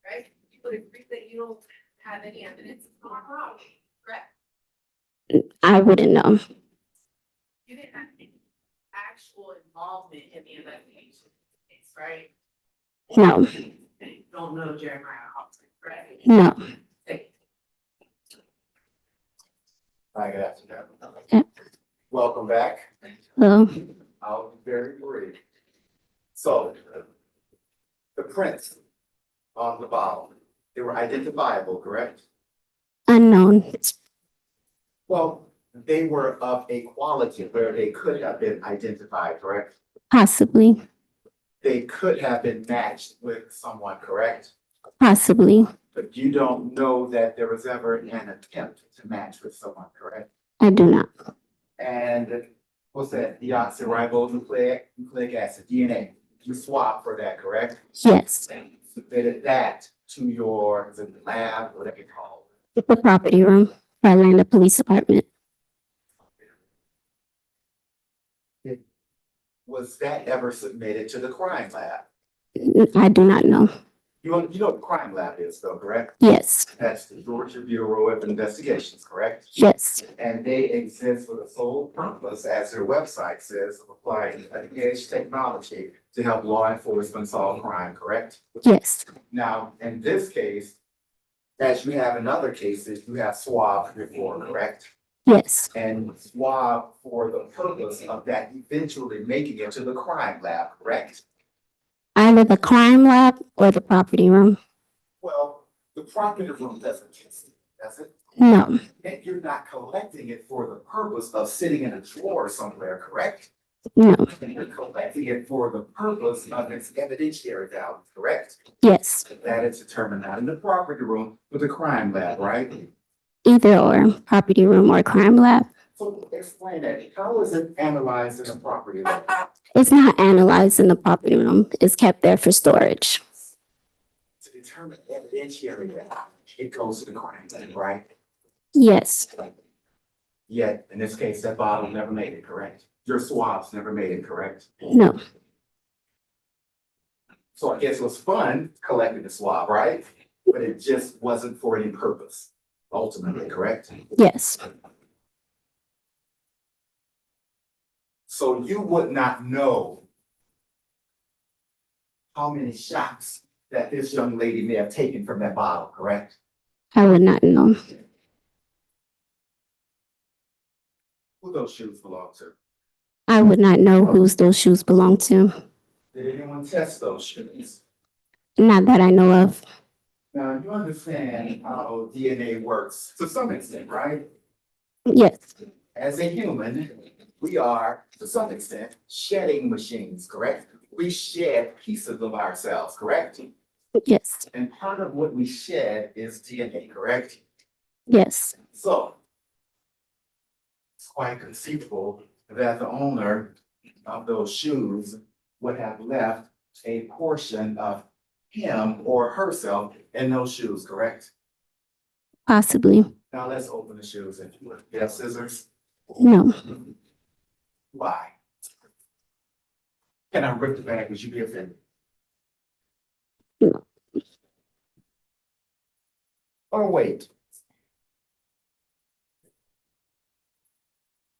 Right? You would agree that you don't have any evidence of car robbery, correct? I wouldn't know. You didn't have any actual involvement in the investigation, right? No, And you don't know Jeremiah Hobson, right? no. Hi, good afternoon. Yep. Welcome back. Hello. I'll be very brief. So, the prints on the bottle, they were identifiable, correct? Unknown. Well, they were of a quality where they could have been identified, correct? Possibly. They could have been matched with someone, correct? Possibly. But you don't know that there was ever an attempt to match with someone, correct? I do not. And what's that, deoxyribonucleic acid, DNA, you swap for that, correct? Yes. Submitted that to your, the lab, whatever you call The property room for Atlanta Police Department. it. Was that ever submitted to the crime lab? I do not know. You know what the crime lab is though, correct? Yes. That's the Georgia Bureau of Investigations, correct? Yes. And they exist for the sole purpose, as their website says, of applying cutting-edge technology to help law enforcement solve crime, correct? Yes. Now, in this case, as you have in other cases, you have swab before, correct? Yes. And swab for the purpose of that eventually making it to the crime lab, correct? Either the crime lab or the property room. Well, the property room doesn't test it, does it? No. And you're not collecting it for the purpose of sitting in a drawer somewhere, correct? No. You're collecting it for the purpose of its evidentiary value, correct? Yes. That is determined not in the property room, but the crime lab, right? Either or, property room or crime lab. So explain that. How is it analyzed in the property room? It's not analyzed in the property room. It's kept there for storage. To determine evidentiary value, it goes to the crime lab, right? Yes. Yet, in this case, that bottle never made it, correct? Your swabs never made it, correct? No. So I guess it was fun collecting the swab, right? But it just wasn't for any purpose, ultimately, correct? Yes. So you would not know how many shots that this young lady may have taken from that bottle, correct? I would not know. Who those shoes belong to? I would not know whose those shoes belong to. Did anyone test those shoes? Not that I know of. Now, you understand how DNA works to some extent, right? Yes. As a human, we are, to some extent, shedding machines, correct? We shed pieces of ourselves, correct? Yes. And part of what we shed is DNA, correct? Yes. So it's quite conceivable that the owner of those shoes would have left a portion of him or herself in those shoes, correct? Possibly. Now let's open the shoes if you would. You have scissors? No. Why? Can I rip the bag? Would you be offended? or wait?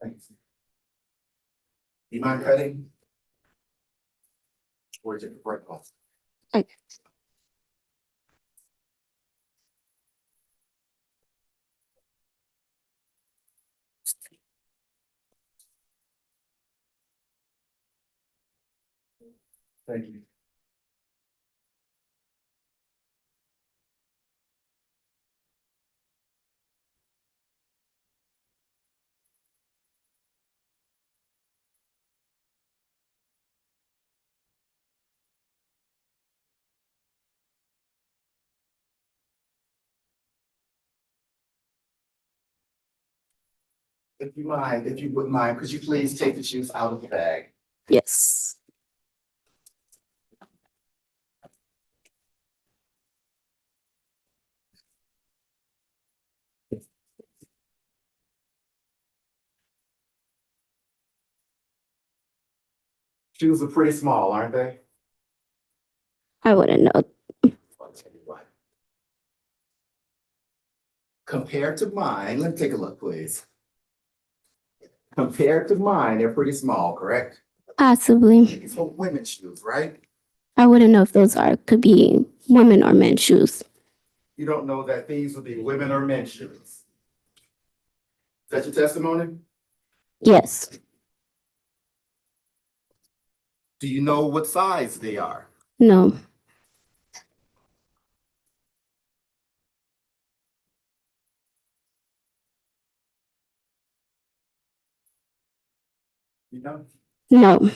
Thanks. You mind cutting? Or is it break off? Okay. Thank you. If you wouldn't mind, could you please take the shoes out of the bag? Yes. Shoes are pretty small, aren't they? I wouldn't know. I'll tell you what. Compared to mine, let me take a look, please. Compared to mine, they're pretty small, correct? Possibly. These are women's shoes, right? I wouldn't know if those could be women or men's shoes. You don't know that these would be women or men's shoes. Is that your testimony? Yes. Do you know what size they are? No. You know? No.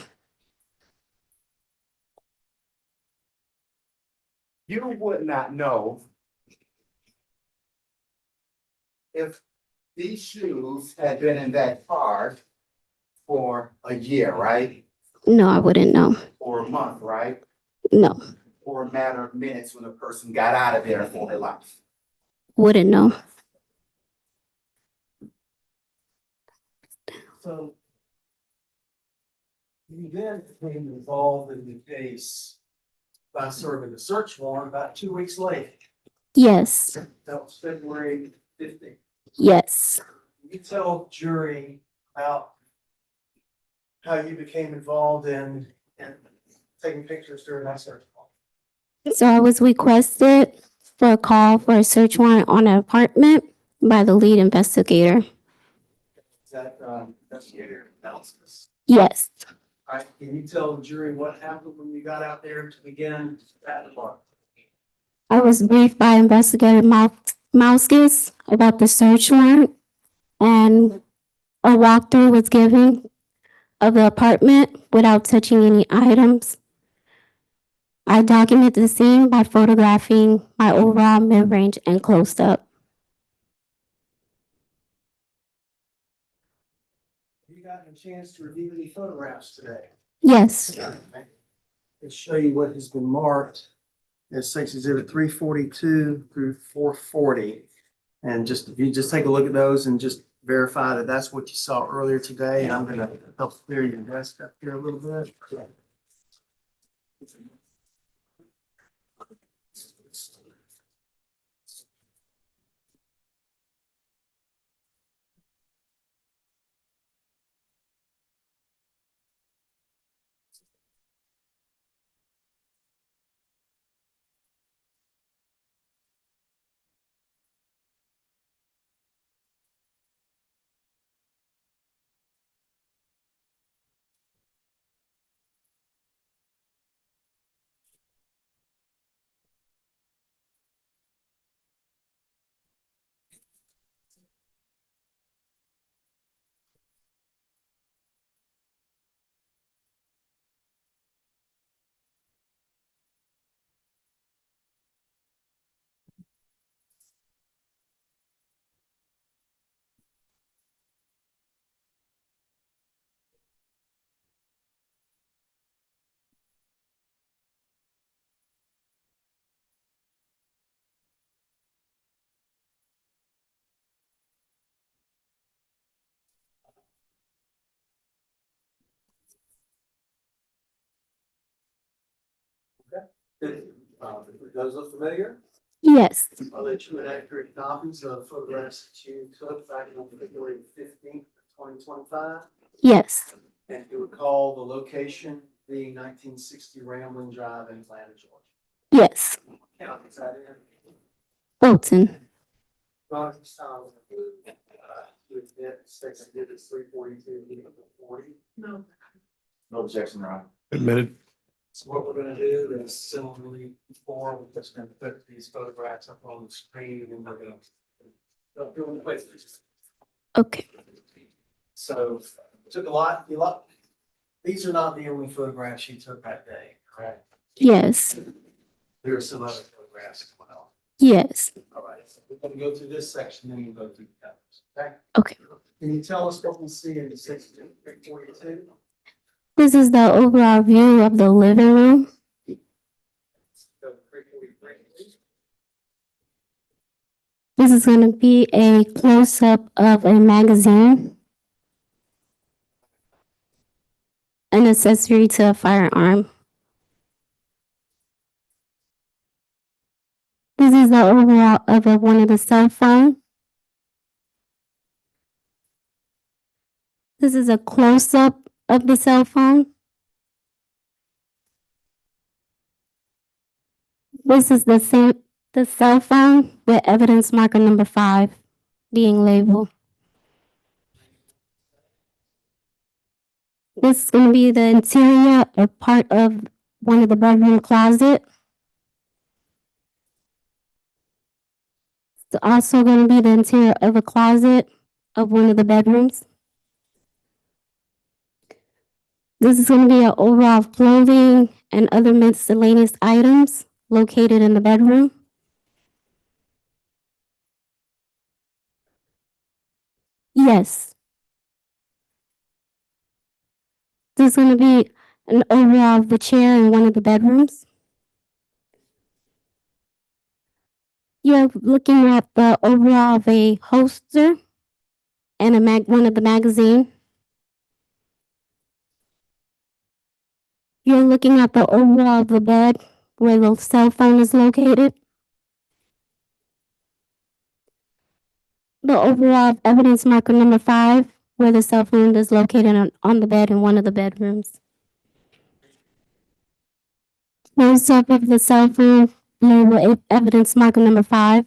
You would not know if these shoes had been in that car for a year, right? No, I wouldn't know. Or a month, right? No. Or a matter of minutes when a person got out of there for their life. Wouldn't know. So you then became involved in the case by serving a search warrant about 2 weeks later. Yes. That was February 15th. Yes. You tell the jury about how you became involved in taking pictures during that search warrant. So I was requested for a call for a search warrant on an apartment by the lead investigator. Is that investigator analysis? Yes. All right, can you tell the jury what happened when you got out there to begin that warrant? I was briefed by Investigator Mauskis about the search warrant, and a walkthrough was given of the apartment without touching any items. I documented the scene by photographing my overall mid-range and close up. You gotten a chance to review any photographs today? Yes. Let's show you what has been marked as sex exhibit 342 through 440. And if you just take a look at those and just verify that that's what you saw earlier today. And I'm gonna help clear your desk up here a little bit. Okay. Does those look familiar? Yes. I'll let you inaccurate copies of photographs that you took back on February 15th, 2025. Yes. And you recall the location being 1960 Ramblin' Drive in Atlanta, Georgia. Yes. County is that in? Bolton. Roger Stone. You admit sex exhibit 342, 40. No. No objection, Your Honor. Admitted. So what we're gonna do is similarly before, we're just gonna put these photographs up on the screen and we're gonna. Okay. So took a lot. These are not the only photographs you took that day, correct? Yes. There are some other photographs as well. Yes. All right, so we're gonna go through this section, then we'll go through the others, okay? Okay. Can you tell us what we see in the 642? This is the overall view of the living room. Go to 343, please. This is going to be a close-up of a magazine, an accessory to a firearm. This is the overall of one of the cell phone. This is a close-up of the cell phone. This is the cell phone with evidence marker number 5 being labeled. This is going to be the interior or part of one of the bedroom closet. It's also going to be the interior of a closet of one of the bedrooms. This is going to be an overall of clothing and other miscellaneous items located in the bedroom. Yes. This is going to be an overall of the chair in one of the bedrooms. You're looking at the overall of a holster and one of the magazine. You're looking at the overall of the bed where the cell phone is located. The overall of evidence marker number 5 where the cell phone is located on the bed in one of the bedrooms. Close up of the cell phone label evidence marker number 5.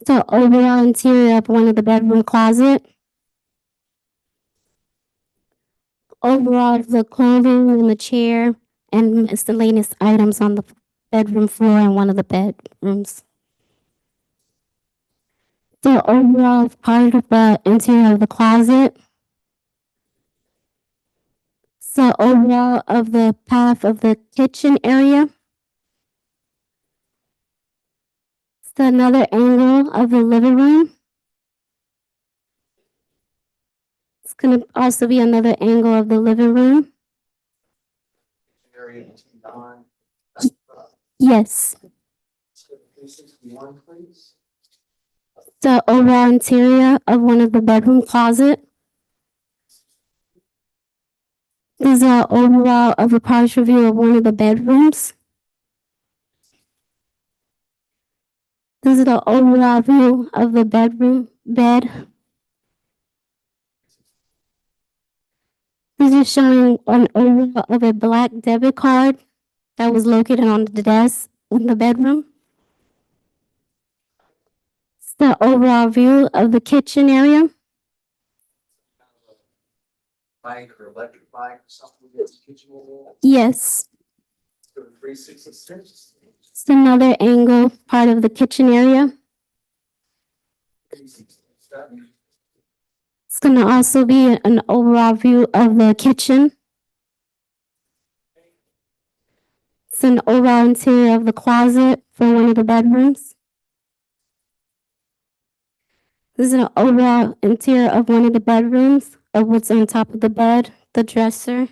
The overall interior of one of the bedroom closet. Overall of the clothing in the chair and miscellaneous items on the bedroom floor in one of the bedrooms. The overall part of the interior of the closet. The overall of the path of the kitchen area. It's another angle of the living room. It's going to also be another angle of the living room. Area 29. Yes. Let's go to 361, please. The overall interior of one of the bedroom closet. This is an overall of a partial view of one of the bedrooms. This is the overall view of the bedroom bed. This is showing an overall of a black debit card that was located on the desk in the bedroom. It's the overall view of the kitchen area. Bike or electric bike or something against the kitchen wall. Yes. Let's go to 366. It's another angle part of the kitchen area. 367. It's going to also be an overall view of the kitchen. It's an overall interior of the closet for one of the bedrooms. This is an overall interior of one of the bedrooms of what's on top of the bed, the dresser.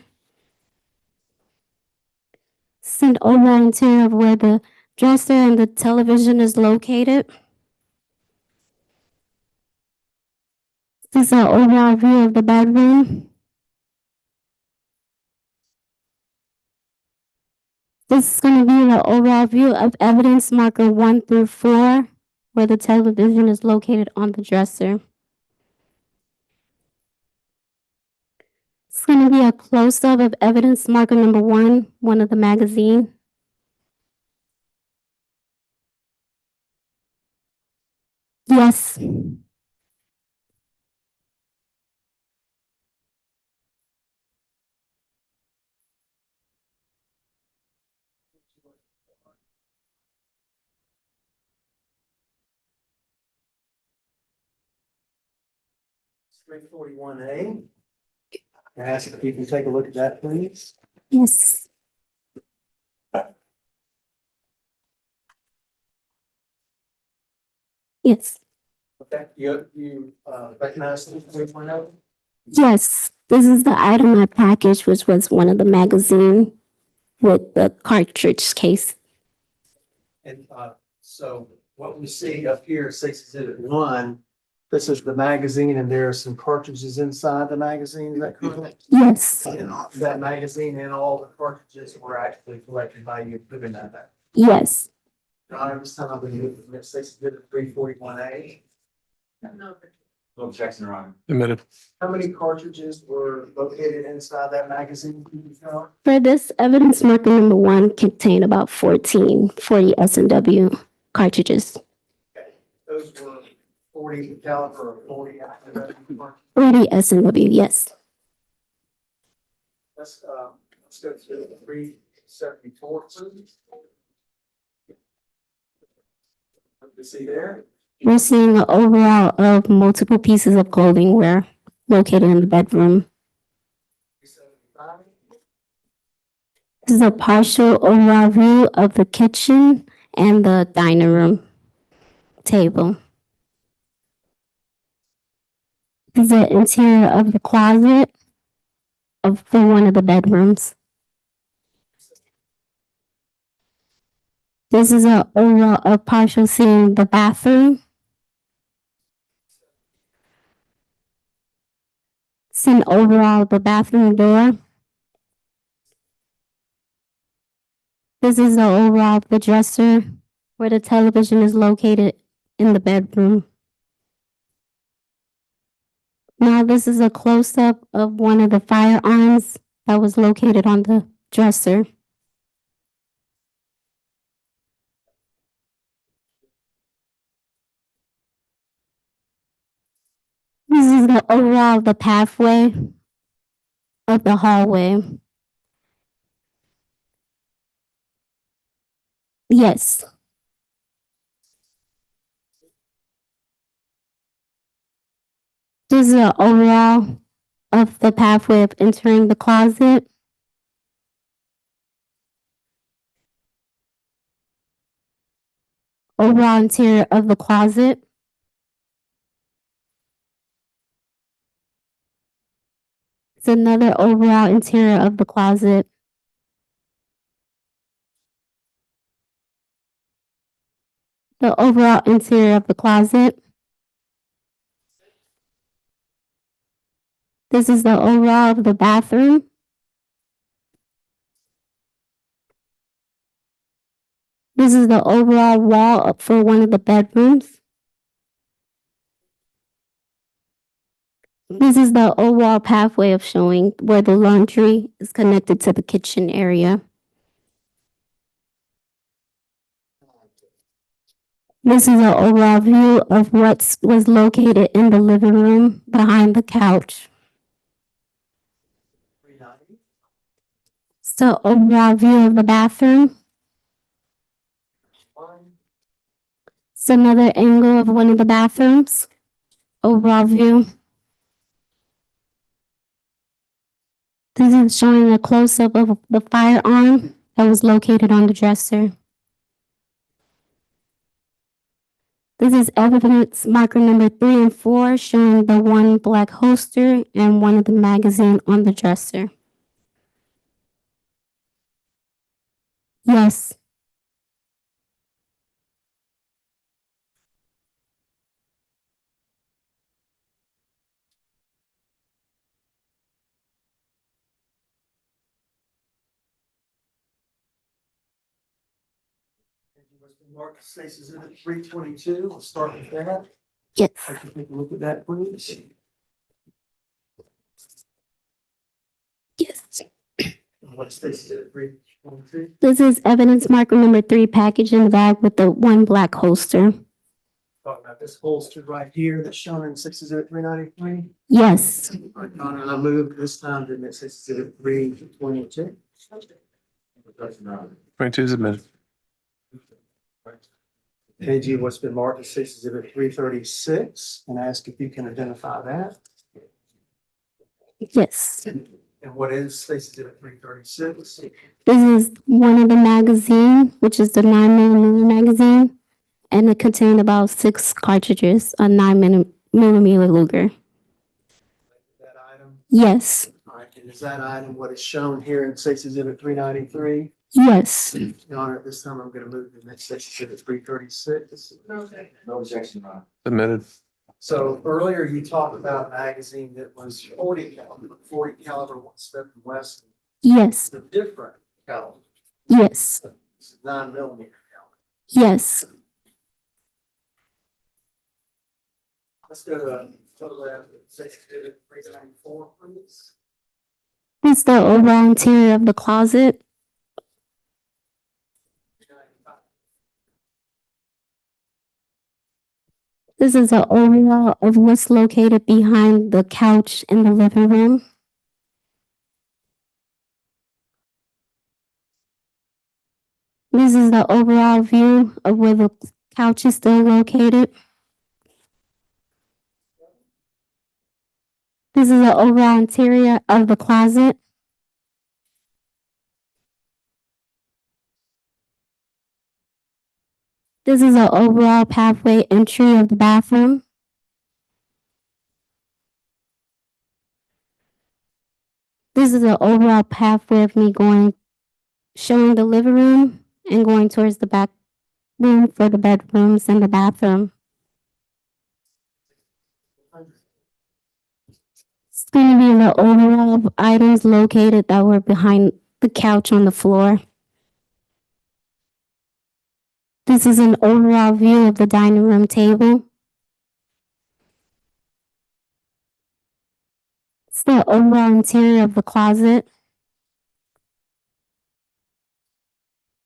It's an overall interior of where the dresser and the television is located. This is an overall view of the bedroom. This is gonna be the overall view of evidence marker 1 through 4, where the television is located on the dresser. It's gonna be a close-up of evidence marker number 1, one of the magazine. Yes. Three forty-one A. Ask if you can take a look at that, please. Yes. Yes. Okay, you recognize the 3.0? Yes. This is the item I packaged, which was one of the magazine with the cartridge case. And so what we see up here, 6 Exhibit 1, this is the magazine and there are some cartridges inside the magazine, is that correct? Yes. And that magazine and all the cartridges were actually collected by you, put in that bag. Yes. I understand, I believe, 6 Exhibit 341A. No. No objection, Your Honor. Admitted. How many cartridges were located inside that magazine? Can you tell? For this, evidence marker number 1 contained about 40 S&W cartridges. Those were 40 caliber or 40 cartridges. 40 S&W, yes. Let's go to 374, please. What do you see there? We're seeing an overall of multiple pieces of clothing were located in the bedroom. 375. This is a partial overall view of the kitchen and the dining room table. This is the interior of the closet for one of the bedrooms. This is a overall of partial seeing the bathroom. It's an overall the bathroom door. This is the overall of the dresser where the television is located in the bedroom. Now this is a close-up of one of the firearms that was located on the dresser. This is the overall of the pathway of the hallway. Yes. This is the overall of the pathway of entering the closet. Overall interior of the closet. It's another overall interior of the closet. The overall interior of the closet. This is the overall of the bathroom. This is the overall wall up for one of the bedrooms. This is the overall pathway of showing where the laundry is connected to the kitchen area. This is an overall view of what was located in the living room behind the couch. 390. It's the overall view of the bathroom. It's another angle of one of the bathrooms. Overall view. This is showing a close-up of the firearm that was located on the dresser. This is evidence marker number 3 and 4 showing the one black holster and one of the magazine on the dresser. Yes. Mark State's Exhibit 322, we'll start with that. Yes. If you take a look at that, please. Yes. What State's Exhibit 322? This is evidence marker number 3, package in the bag with the one black holster. Talking about this holster right here that's shown in State's Exhibit 393. Yes. All right, Connor, I moved this time to admit State's Exhibit 322. 22 is admitted. KG, what's been marked as State's Exhibit 336, and ask if you can identify that. Yes. And what is State's Exhibit 336? This is one of the magazine, which is the 9mm magazine, and it contained about 6 cartridges, a 9mm Luger. That item? Yes. All right, and is that item what is shown here in State's Exhibit 393? Yes. Your Honor, at this time, I'm going to move to the next State's Exhibit 336. No objection, Ron. Admitted. So earlier you talked about a magazine that was 40 caliber, Smith and Wesson. Yes. The different caliber, Yes. 9mm caliber. Yes. Let's go to photograph State's Exhibit 394, please. It's the overall interior of the closet. This is an overall of what's located behind the couch in the living room. This is the overall view of where the couch is still located. This is the overall interior of the closet. This is the overall pathway entry of the bathroom. This is the overall pathway of me showing the living room and going towards the back room for the bedrooms and the bathroom. It's going to be the overall items located that were behind the couch on the floor. This is an overall view of the dining room table. It's the overall interior of the closet.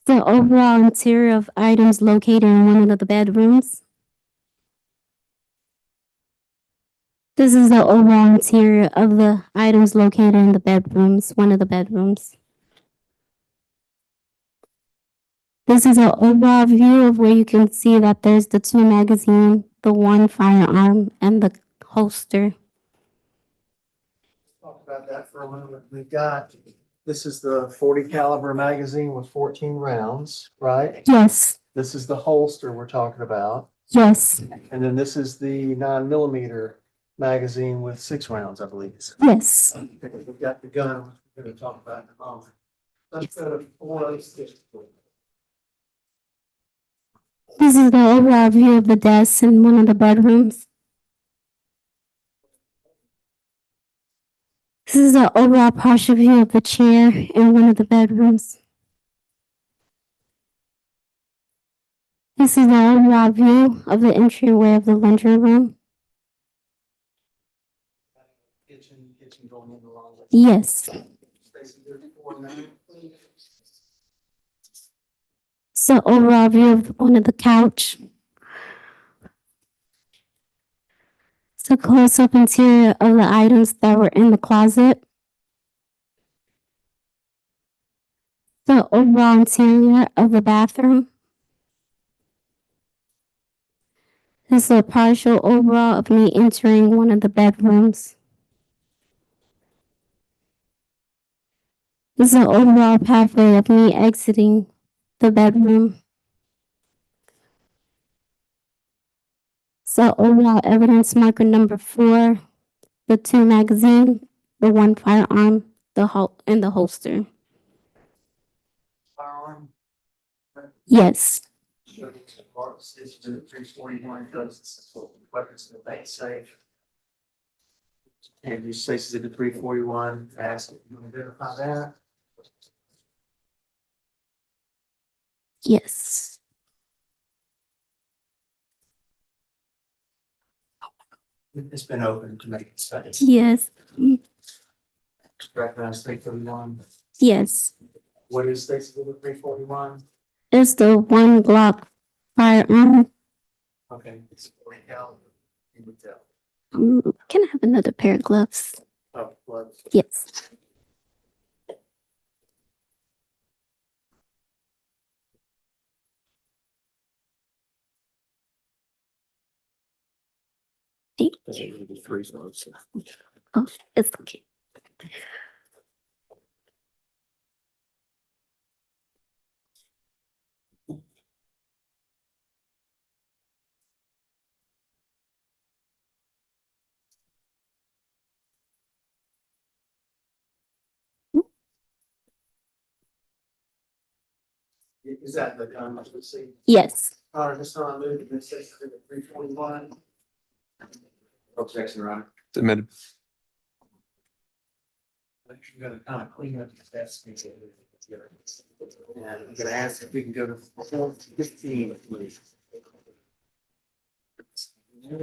The overall interior of items located in one of the bedrooms. This is the overall interior of the items located in the bedrooms, one of the bedrooms. This is an overall view of where you can see that there's the 2 magazines, the 1 firearm, and the holster. Talk about that for a moment. This is the 40 caliber magazine with 14 rounds, right? Yes. This is the holster we're talking about. Yes. And then this is the 9mm magazine with 6 rounds, I believe. Yes. We've got the gun we're going to talk about in a moment. Let's go to 406. This is the overall view of the desk in one of the bedrooms. This is the overall partial view of the chair in one of the bedrooms. This is the overall view of the entryway of the laundry room. Kitchen going in the laundry. Yes. It's the overall view of one of the couch. It's a close-up interior of the items that were in the closet. The overall interior of the bathroom. This is a partial overall of me entering one of the bedrooms. This is an overall pathway of me exiting the bedroom. So overall evidence marker number 4, the 2 magazine, the 1 firearm, and the holster. Firearm. Yes. It's 341 weapons in the bank safe. And you say it's at 341, ask if you can identify that. Yes. It's been open to make studies. Yes. Recognize 341. Yes. What is state civil 341? It's the one Glock firearm. Okay. It's for hell. You would tell. Can I have another pair of gloves? Oh, what? Yes. Thank you. Oh, it's okay. Is that the gun must see? Yes. All right, Mr. Honor, move to state civil 341. Objection, Your Honor. Submitted. I'm gonna kind of clean up the desk. And I'm gonna ask if we can go to 415, please. Where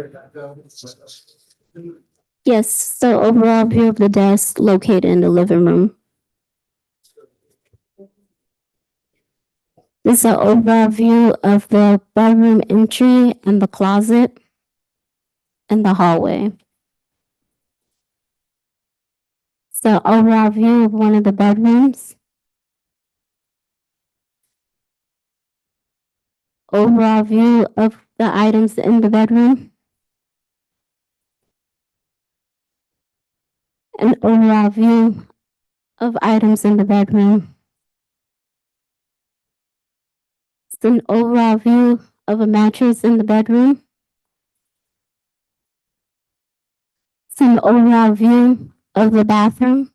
did I go? Yes. So overall view of the desk located in the living room. This is an overall view of the bedroom entry and the closet and the hallway. It's the overall view of one of the bedrooms. Overall view of the items in the bedroom. An overall view of items in the bedroom. It's an overall view of a mattress in the bedroom. It's an overall view of the bathroom.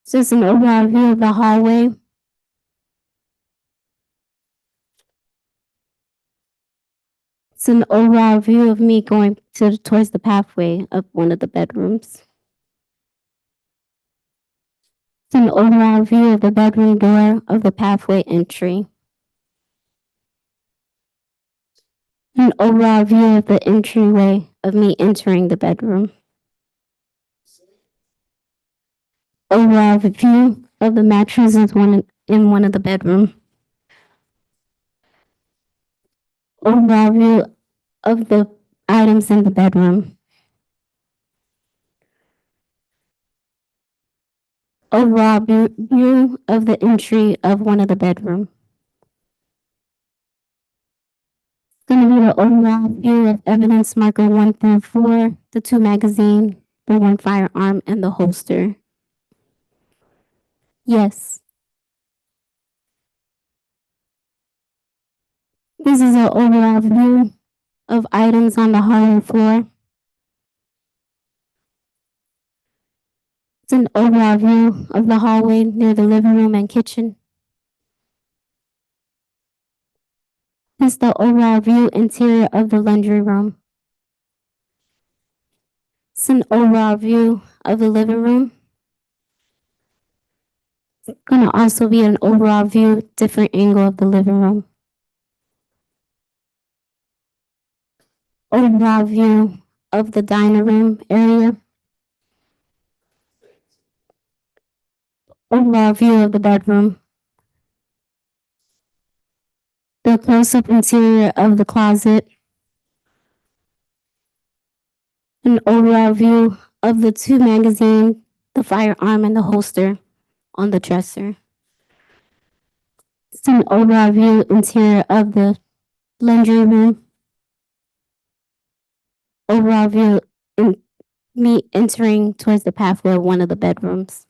This is an overall view of the hallway. It's an overall view of me going towards the pathway of one of the bedrooms. It's an overall view of the bedroom door of the pathway entry. An overall view of the entryway of me entering the bedroom. Overall view of the mattress in one of the bedroom. Overall view of the items in the bedroom. Overall view of the entry of one of the bedroom. Going to be the overall view of evidence marker 1 through 4, the 2 magazine, the 1 firearm, and the holster. Yes. This is an overall view of items on the hardwood floor. It's an overall view of the hallway near the living room and kitchen. This is the overall view interior of the laundry room. It's an overall view of the living room. It's going to also be an overall view, different angle of the living room. Overall view of the dining room area. Overall view of the bedroom. The close-up interior of the closet. An overall view of the 2 magazine, the firearm, and the holster on the dresser. It's an overall view interior of the laundry room. Overall view in me entering towards the pathway of one of the bedrooms.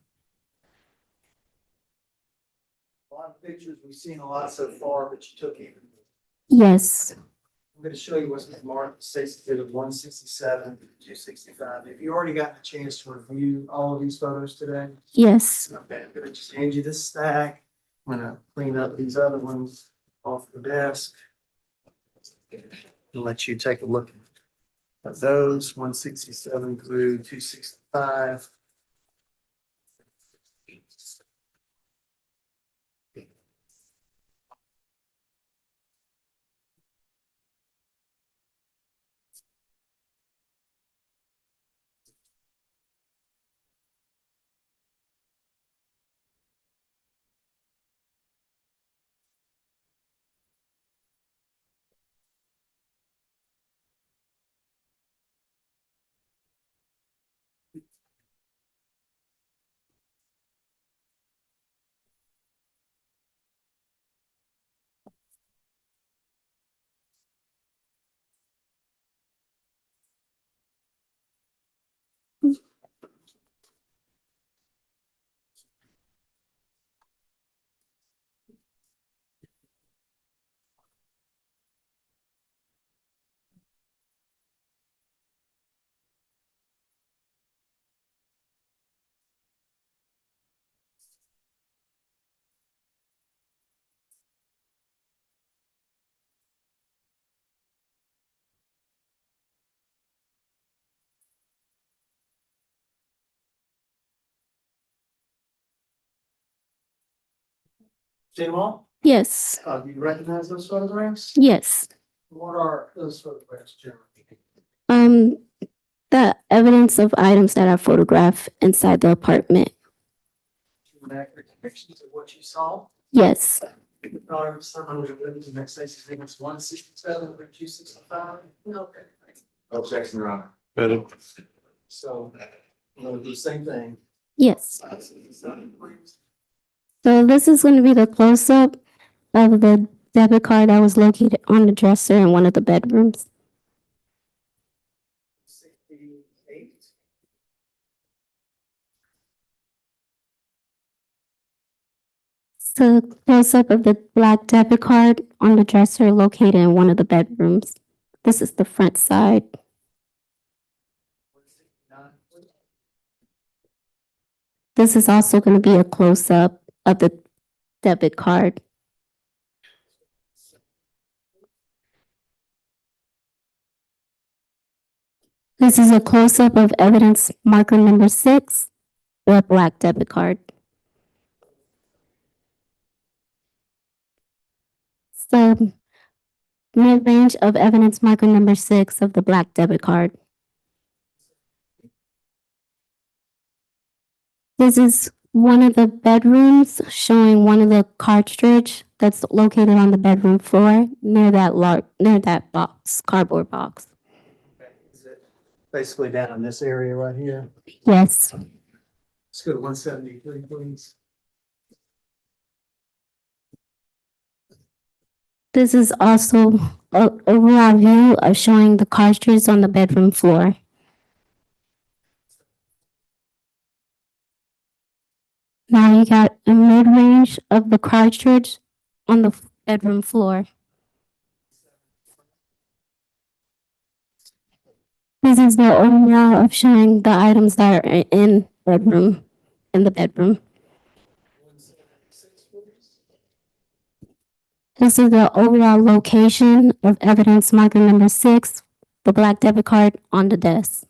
A lot of pictures, we've seen a lot so far, but you took it. Yes. I'm gonna show you what's marked, states that of 167 to 265. Have you already gotten a chance to review all of these photos today? Yes. Okay, I'm gonna just hand you this stack. I'm gonna clean up these other ones off the desk. And let you take a look at those 167 through 265. 5. Jamal, Yes. do you recognize those photographs? Yes. What are those photographs generally? Um, the evidence of items that are photographed inside the apartment. Accurate depictions of what you saw? Yes. Someone was living in next place, his name was 167 or 265? No. Objection, Your Honor. Vetted. So, we'll do the same thing. Yes. So this is going to be the close-up of the debit card that was located on the dresser in one of the bedrooms. 68. So close-up of the black debit card on the dresser located in one of the bedrooms. This is the front side. This is also going to be a close-up of the debit card. This is a close-up of evidence marker number 6, the black debit card. So mid-range of evidence marker number 6 of the black debit card. This is one of the bedrooms showing one of the cartridge that's located on the bedroom floor near that box, cardboard box. Is it basically down in this area right here? Yes. Let's go to 173, please. This is also an overall view of showing the cartridge on the bedroom floor. Now you got a mid-range of the cartridge on the bedroom floor. This is the overall of showing the items that are in the bedroom. This is the overall location of evidence marker number 6, the black debit card on the desk.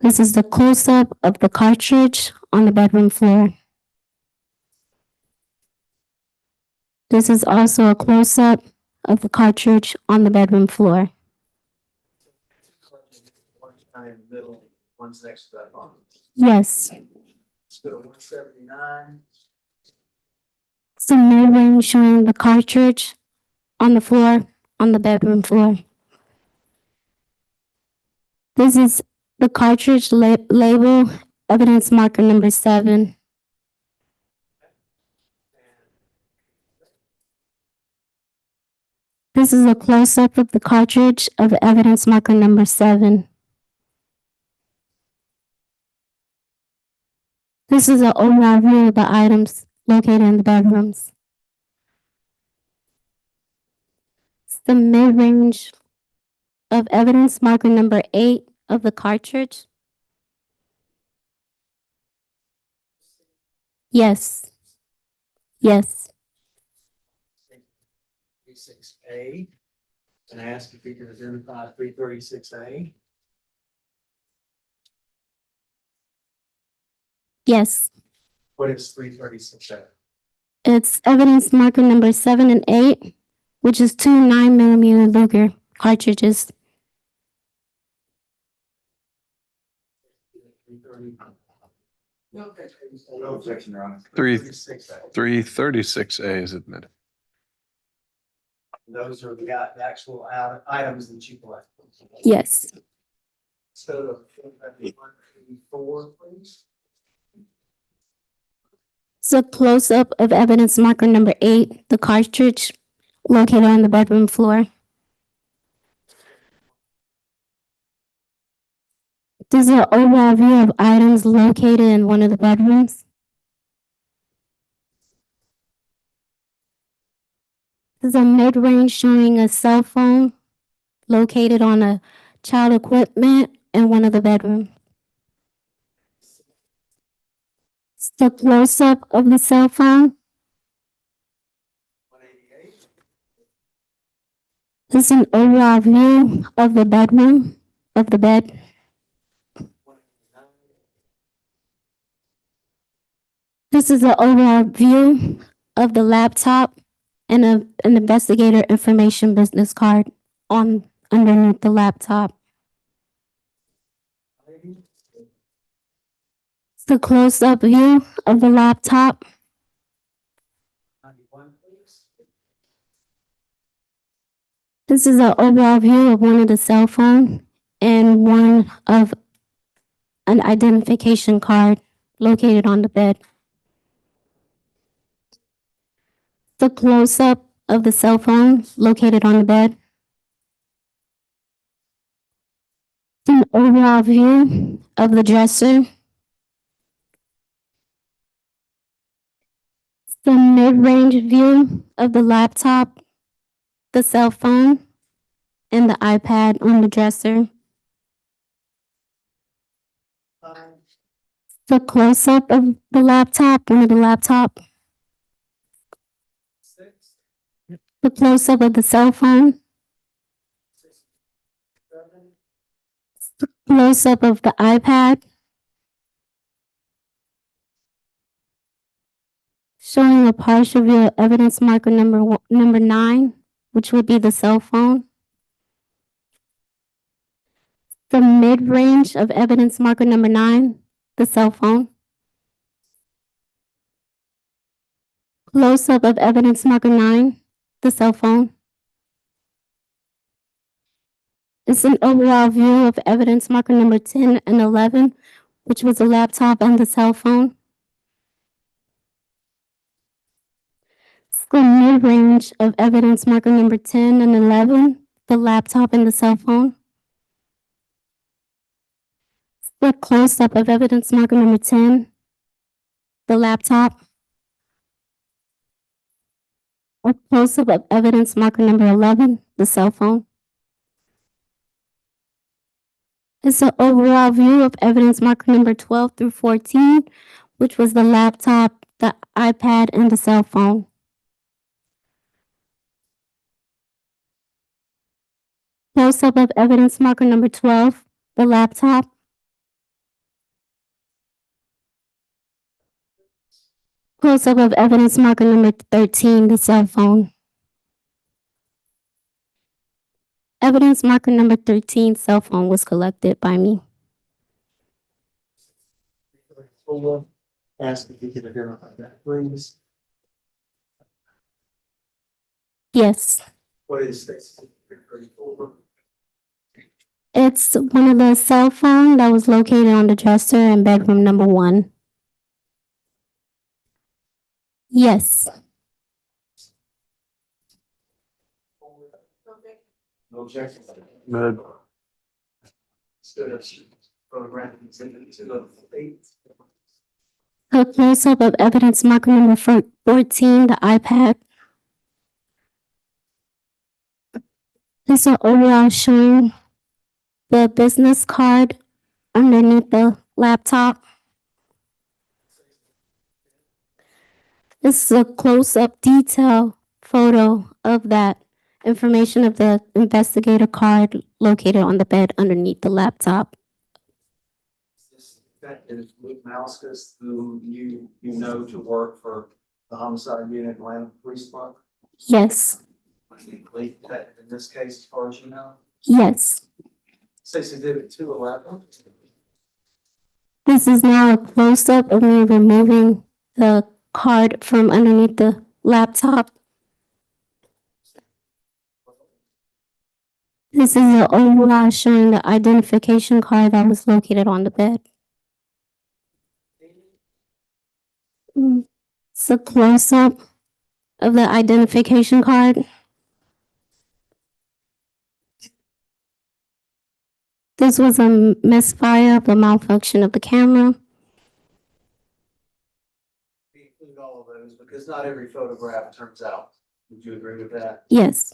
This is the close-up of the cartridge on the bedroom floor. This is also a close-up of the cartridge on the bedroom floor. One in the middle, one's next to that box. Yes. Let's go to 179. Some mid-range showing the cartridge on the floor, on the bedroom floor. This is the cartridge label, evidence marker number 7. This is a close-up of the cartridge of evidence marker number 7. This is an overall view of the items located in the bedrooms. It's the mid-range of evidence marker number 8 of the cartridge. Yes. Yes. 6A. and ask if you can identify 336A. Yes, What is 336A? it's evidence marker number 7 and 8, which is two 9mm Luger cartridges. 330. No objection, Your Honor. 336A is admitted. Those are the actual items that you collect. Yes. So, 184, please. It's a close-up of evidence marker number 8, the cartridge located on the bedroom floor. There's an overall view of items located in one of the bedrooms. There's a mid-range showing a cell phone located on a child equipment in one of the bedrooms. It's the close-up of the cell phone. 188. This is an overall view of the bedroom, of the bed. 189. This is an overall view of the laptop and an investigator information business card on underneath the laptop. It's the close-up view of the laptop. 91, please. This is an overall view of one of the cell phone and one of an identification card located on the bed. The close-up of the cell phone located on the bed. An overall view of the dresser. The mid-range view of the laptop, the cell phone, and the iPad on the dresser. The close-up of the laptop, one of the laptop. 6. The close-up of the cell phone. 7. Close-up of the iPad. Showing a partial view of evidence marker number 9, which would be the cell phone. The mid-range of evidence marker number 9, the cell phone. Close-up of evidence marker 9, the cell phone. It's an overall view of evidence marker number 10 and 11, which was the laptop and the cell phone. It's the mid-range of evidence marker number 10 and 11, the laptop and the cell phone. It's the close-up of evidence marker number 10, the laptop. A close-up of evidence marker number 11, the cell phone. It's an overall view of evidence marker number 12 through 14, which was the laptop, the iPad, and the cell phone. Close-up of evidence marker number 12, the laptop. Close-up of evidence marker number 13, the cell phone. Evidence marker number 13, cell phone, was collected by me. 4. Ask if you can identify that, please. Yes, What is this? 334. it's one of the cell phone that was located on the dresser in bedroom number 1. Yes, No objection. Admitted. Photograph and send it to the state. a close-up of evidence marker number 14, the iPad. This is overall showing the business card underneath the laptop. This is a close-up detail photo of that information of the investigator card located on the bed underneath the laptop. That is Luke Mauskas, who you know to work for the homicide unit in Atlanta Police Department. Yes, Lead detective in this case, as far as you know. yes. Says Exhibit 211. This is now a close-up of me removing the card from underneath the laptop. This is an overall showing the identification card that was located on the bed. It's a close-up of the identification card. This was a misfire of the malfunction of the camera. We include all of those because not every photograph turns out. Would you agree with that? Yes.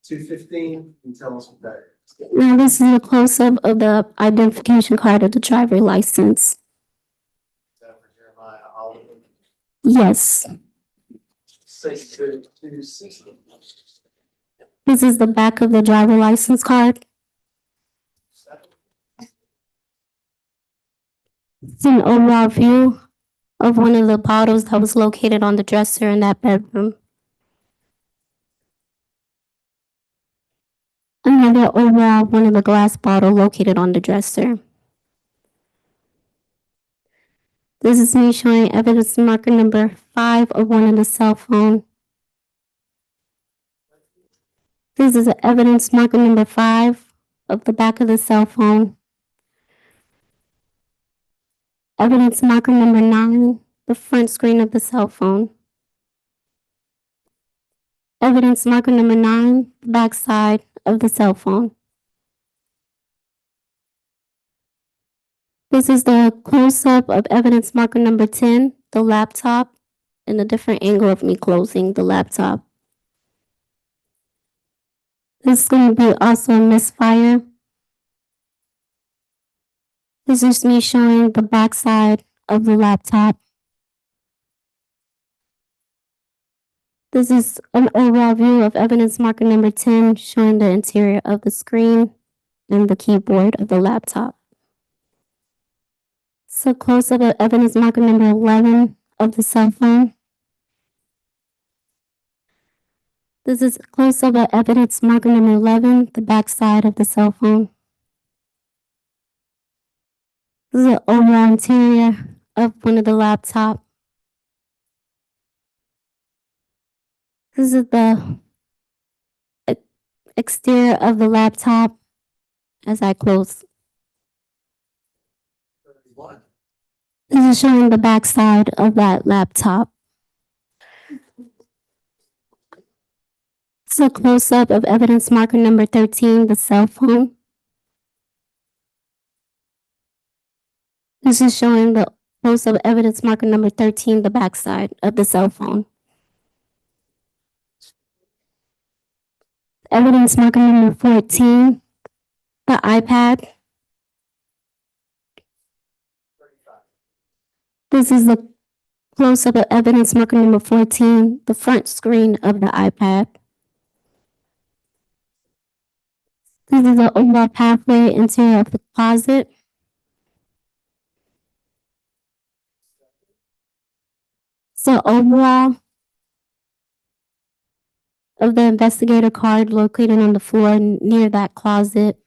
215, can you tell us what that is? Now this is a close-up of the identification card of the driver license. Is that for Jeremiah Oliver? Yes. Says Exhibit 260. This is the back of the driver license card. It's an overall view of one of the bottles that was located on the dresser in that bedroom. Another overall one of the glass bottle located on the dresser. This is me showing evidence marker number 5 of one of the cell phone. This is evidence marker number 5 of the back of the cell phone. Evidence marker number 9, the front screen of the cell phone. Evidence marker number 9, the back side of the cell phone. This is the close-up of evidence marker number 10, the laptop, and a different angle of me closing the laptop. This is going to be also a misfire. This is me showing the back side of the laptop. This is an overall view of evidence marker number 10 showing the interior of the screen and the keyboard of the laptop. So close-up of evidence marker number 11 of the cell phone. This is close-up of evidence marker number 11, the back side of the cell phone. This is an overall interior of one of the laptop. This is the exterior of the laptop as I close. 31. This is showing the back side of that laptop. It's a close-up of evidence marker number 13, the cell phone. This is showing the close-up of evidence marker number 13, the back side of the cell phone. Evidence marker number 14, the iPad. This is the close-up of evidence marker number 14, the front screen of the iPad. This is the overall pathway interior of the closet. So overall of the investigator card located on the floor near that closet.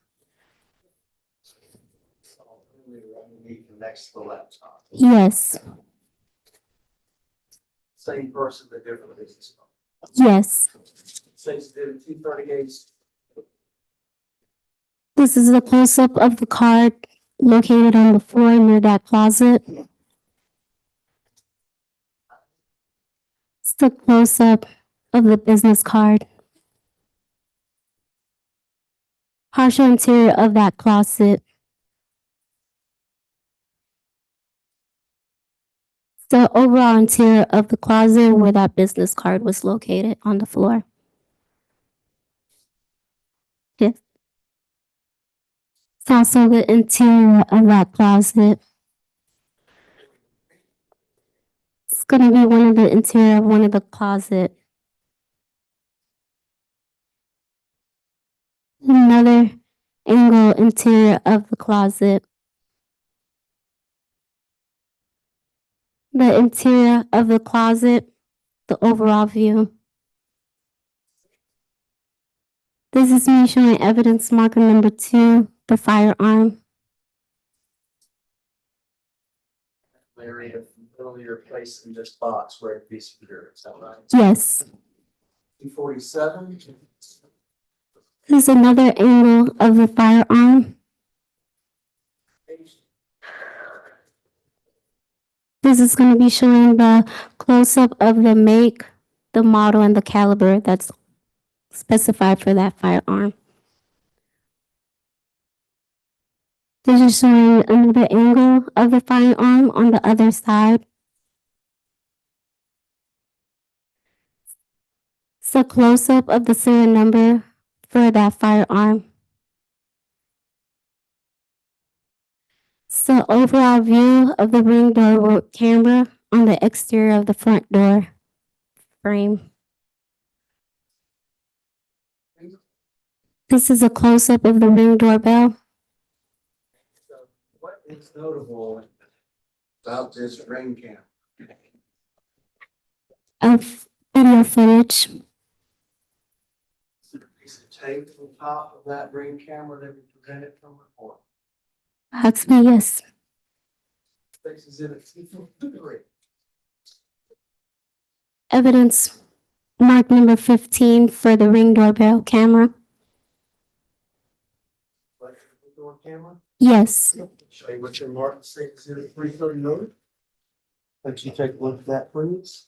Next to the laptop. Yes, Same person, but different business. yes. Says Exhibit 238. This is a close-up of the card located on the floor near that closet. It's the close-up of the business card. Partial interior of that closet. The overall interior of the closet where that business card was located on the floor. Yes. It's also the interior of that closet. It's gonna be one of the interior of one of the closet. Another angle interior of the closet. The interior of the closet, the overall view. This is me showing evidence marker number 2, the firearm. Area earlier placed in this box where it be secure, is that right? Yes. 247. This is another angle of the firearm. This is going to be showing the close-up of the make, the model, and the caliber that's specified for that firearm. This is showing another angle of the firearm on the other side. It's a close-up of the serial number for that firearm. It's the overall view of the ring door camera on the exterior of the front door frame. This is a close-up of the ring doorbell. So what is notable about this ring cam? Of video footage. Is there a piece of tape on top of that ring camera that would prevent it from recording? Huxley, yes. Spaces in it. Evidence mark number 15 for the ring doorbell camera. Like the door camera? Yes. Show you what your mark says in 330 note. Let you take a look at that, please.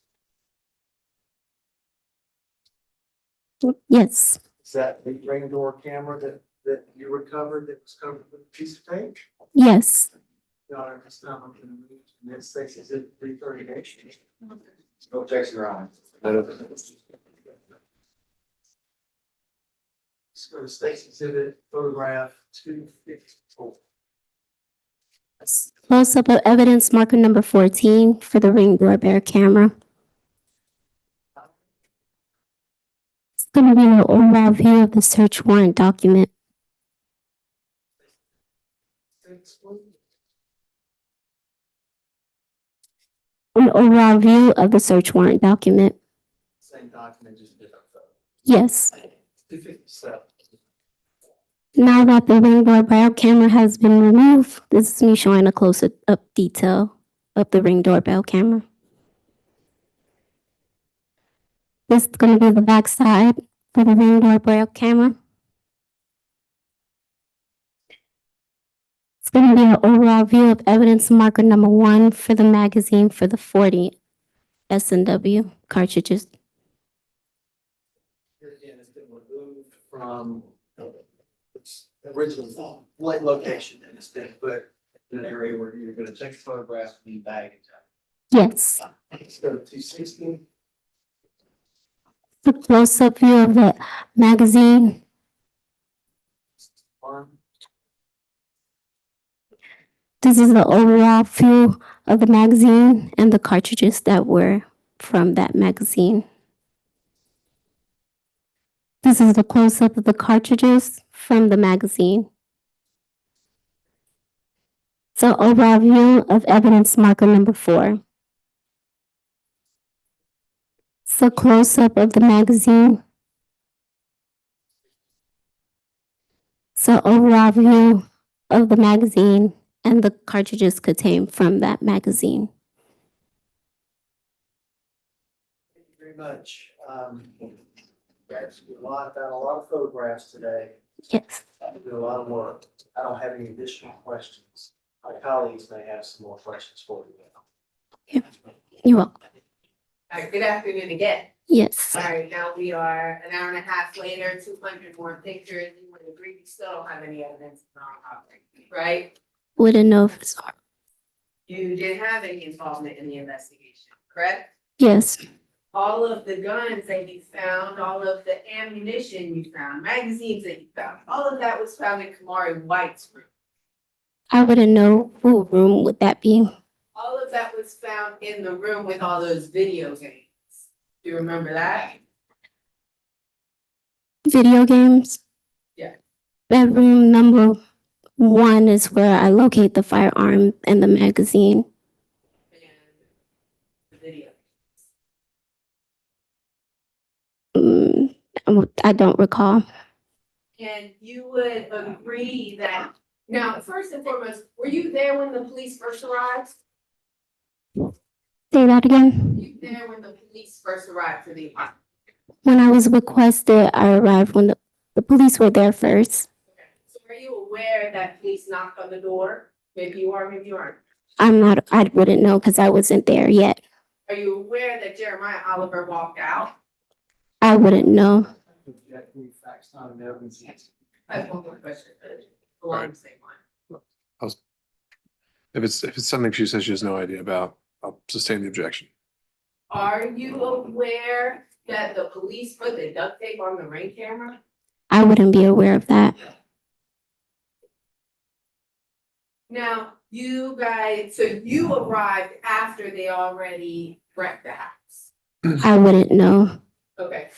Yes. Is that the ring door camera that you recovered that was covered with a piece of tape? Yes. Your Honor, this time I'm gonna move to this section, is it 338? No objection, Your Honor. Let's go to State's Exhibit photograph 254. Close-up of evidence marker number 14 for the ring doorbell camera. It's going to be an overall view of the search warrant document. An overall view of the search warrant document. Same document, just different photo. Yes. 257. Now that the ring doorbell camera has been removed, this is me showing a close-up detail of the ring doorbell camera. This is going to be the back side for the ring doorbell camera. It's going to be an overall view of evidence marker number 1 for the magazine for the 40 S&W cartridges. Here again, it's been removed from its original location and it's been put in an area where you're gonna take a photograph and you bag it. Yes. Let's go to 260. The close-up view of the magazine. This is the overall view of the magazine and the cartridges that were from that magazine. This is the close-up of the cartridges from the magazine. So overall view of evidence marker number 4. So close-up of the magazine. So overall view of the magazine and the cartridges contained from that magazine. Thank you very much. Guys, a lot of photographs today. Yes. Do a lot of work. I don't have any additional questions. My colleagues may have some more questions for you. You're welcome. All right, good afternoon again. Yes. All right, now we are an hour and a half later, 200 more pictures. You would agree we still don't have any evidence of non-property, right? Wouldn't know if it's. You didn't have any involvement in the investigation, correct? Yes. All of the guns that you found, all of the ammunition you found, magazines that you found, all of that was found in Kamari White's room. I wouldn't know who room would that be. All of that was found in the room with all those video games. Do you remember that? Video games? Yeah. Bedroom number 1 is where I locate the firearm and the magazine. And the video. Mm, I don't recall. And you would agree that, now, first and foremost, were you there when the police first arrived? Say that Were again. you there when the police first arrived to the apartment? When I was requested, I arrived when the police were there first. Okay. So were you aware that police knocked on the door? Maybe you are, maybe you aren't. I wouldn't know because I wasn't there yet. Are you aware that Jeremiah Oliver walked out? I wouldn't know. I have one more question, along the same line. If it's something she says she has no idea about, I'll sustain the objection. Are you aware that the police put the duct tape on the ring camera? I wouldn't be aware of that. Now, you guys, so you arrived after they already wrecked the house. I wouldn't know. Okay,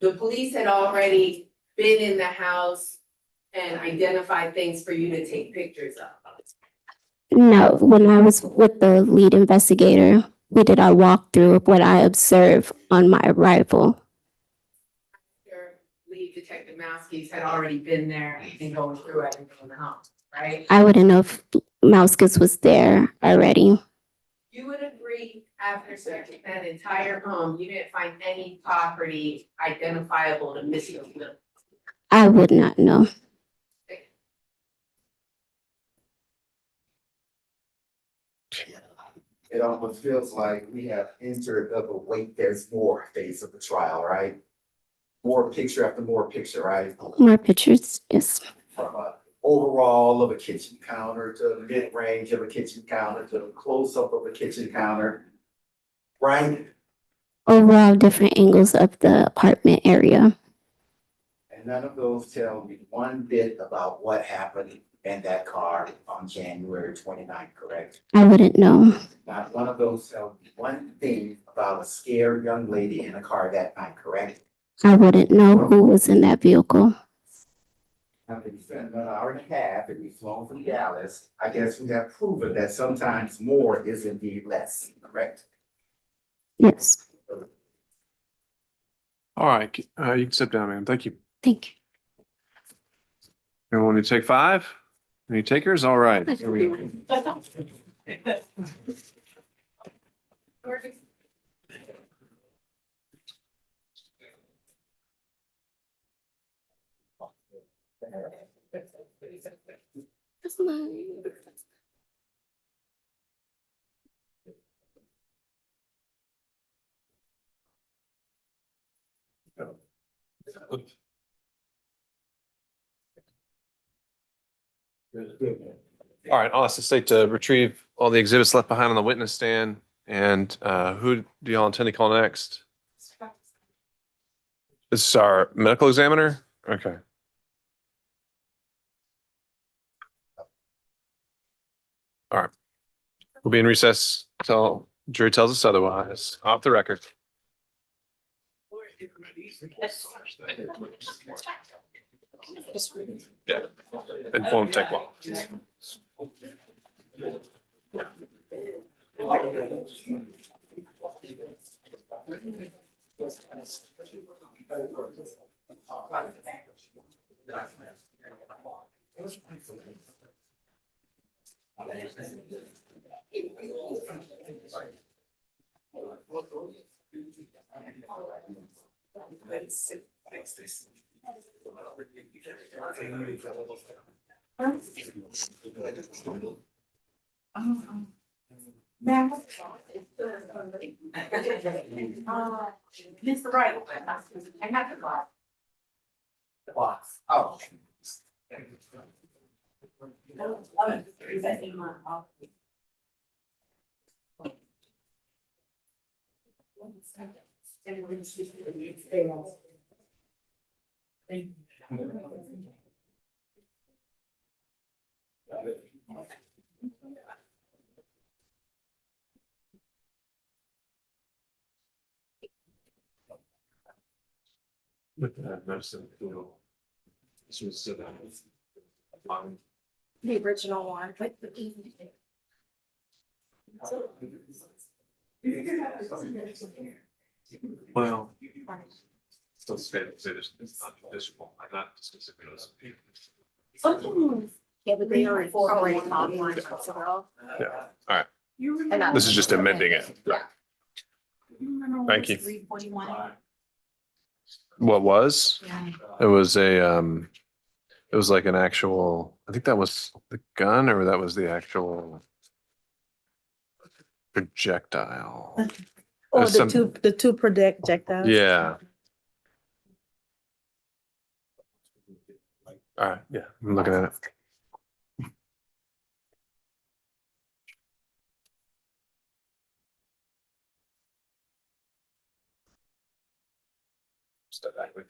the police had already been in the house and identified things for you to take pictures of. No, when I was with the lead investigator, we did our walkthrough of what I observed on my arrival. Your lead detective Mouskies had already been there and going through everything in the house, right? I wouldn't know if Mouskis was there already. You would agree after searching that entire home, you didn't find any property identifiable to Mr. Will. I would not know. It almost feels like we have entered the wait, there's more phase of the trial, right? More picture after more picture, right? More pictures, yes. From a overall of a kitchen counter to the mid-range of a kitchen counter to the close-up of a kitchen counter, right? Overall, different angles of the apartment area. And none of those tell me one bit about what happened in that car on January 29th, correct? I wouldn't know. Not one of those tell me one thing about a scared young lady in a car that night, correct? I wouldn't know who was in that vehicle. After we spent about an hour and a half and we've flown from Dallas, I guess we have proven that sometimes more is indeed less, correct? Yes, All right, you can step down, ma'am. Thank you. thank you. Everyone, you take 5? Any takers? All right. Here we go. All right, I'll ask the state to retrieve all the exhibits left behind on the witness stand. And who do y'all intend to call next? This is our medical examiner? Okay. All right. We'll be in recess until jury tells us otherwise. Off the record. Yeah, it won't take long. Mr. Wright, I have the box. The box. Oh. With that, most of the This was, The original one. well. Still say that it's not visible, I'm not specifically. Yeah, but they already online. Yeah, all right. This is just amending it. Thank you. What was? It was it was like an actual, I think that was the gun or that was the actual projectile. Or There's some- the two projectiles. Yeah. All right, yeah, I'm looking at it. Step back with.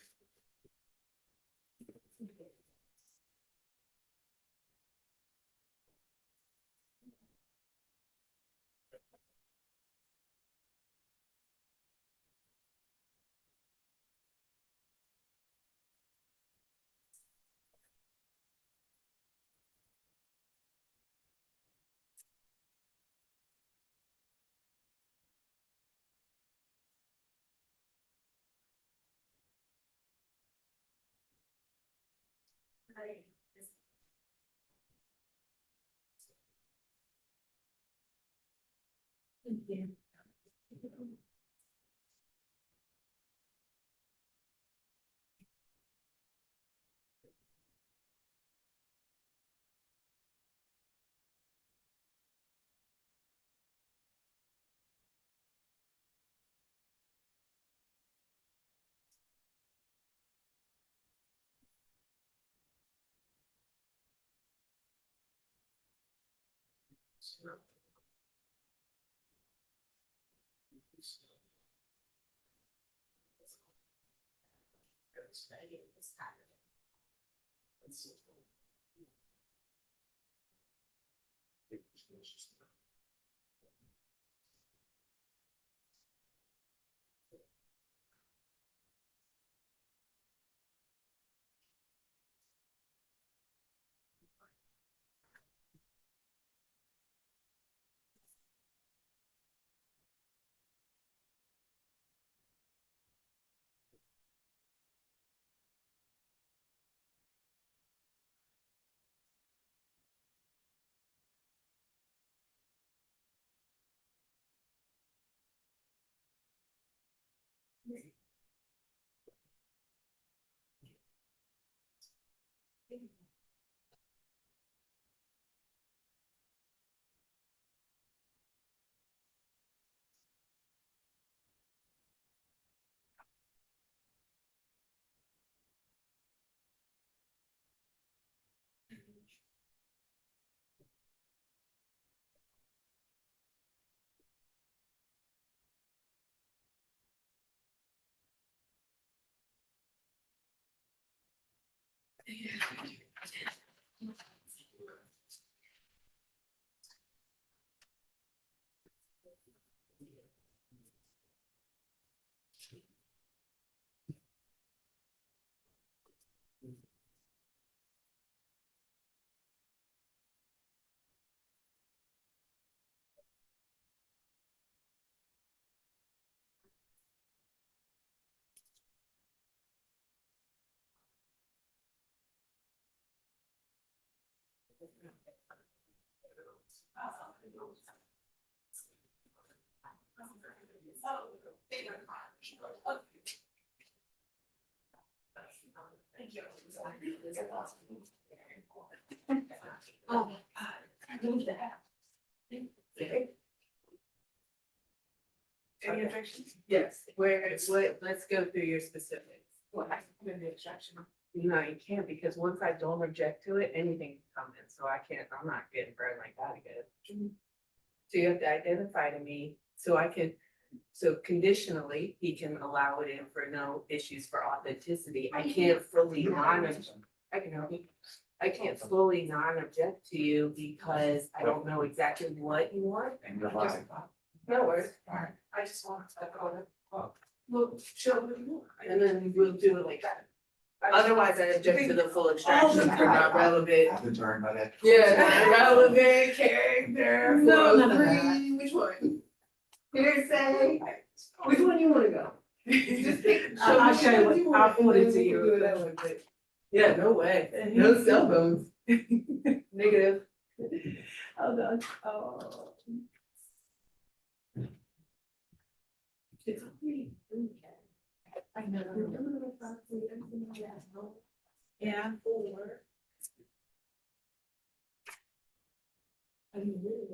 Any objections? Yes, let's go through your specifics. What has been the objection? No, you can't, because once I don't object to it, anything can come in, so I'm not getting burned like that again. So you have to identify to me, so conditionally, he can allow it in for no issues for authenticity. I can't fully I can help you. I can't fully non-object to you because I don't know exactly what you want. No worries. I just want to go to. Well, show what you want, and then we'll do it like that. Otherwise, I object to the full extraction for not relevant. I've been turned by that. Yeah, not relevant character. No, no, no. 403, which one? Hearsay. Which one you wanna go? Just pick. I'll show you what- I'll forward it to you. Do it that way, but- Yeah, no way. No cell phones. Negative. Hold on. Oh. It's okay. I know. Yeah. I mean, really,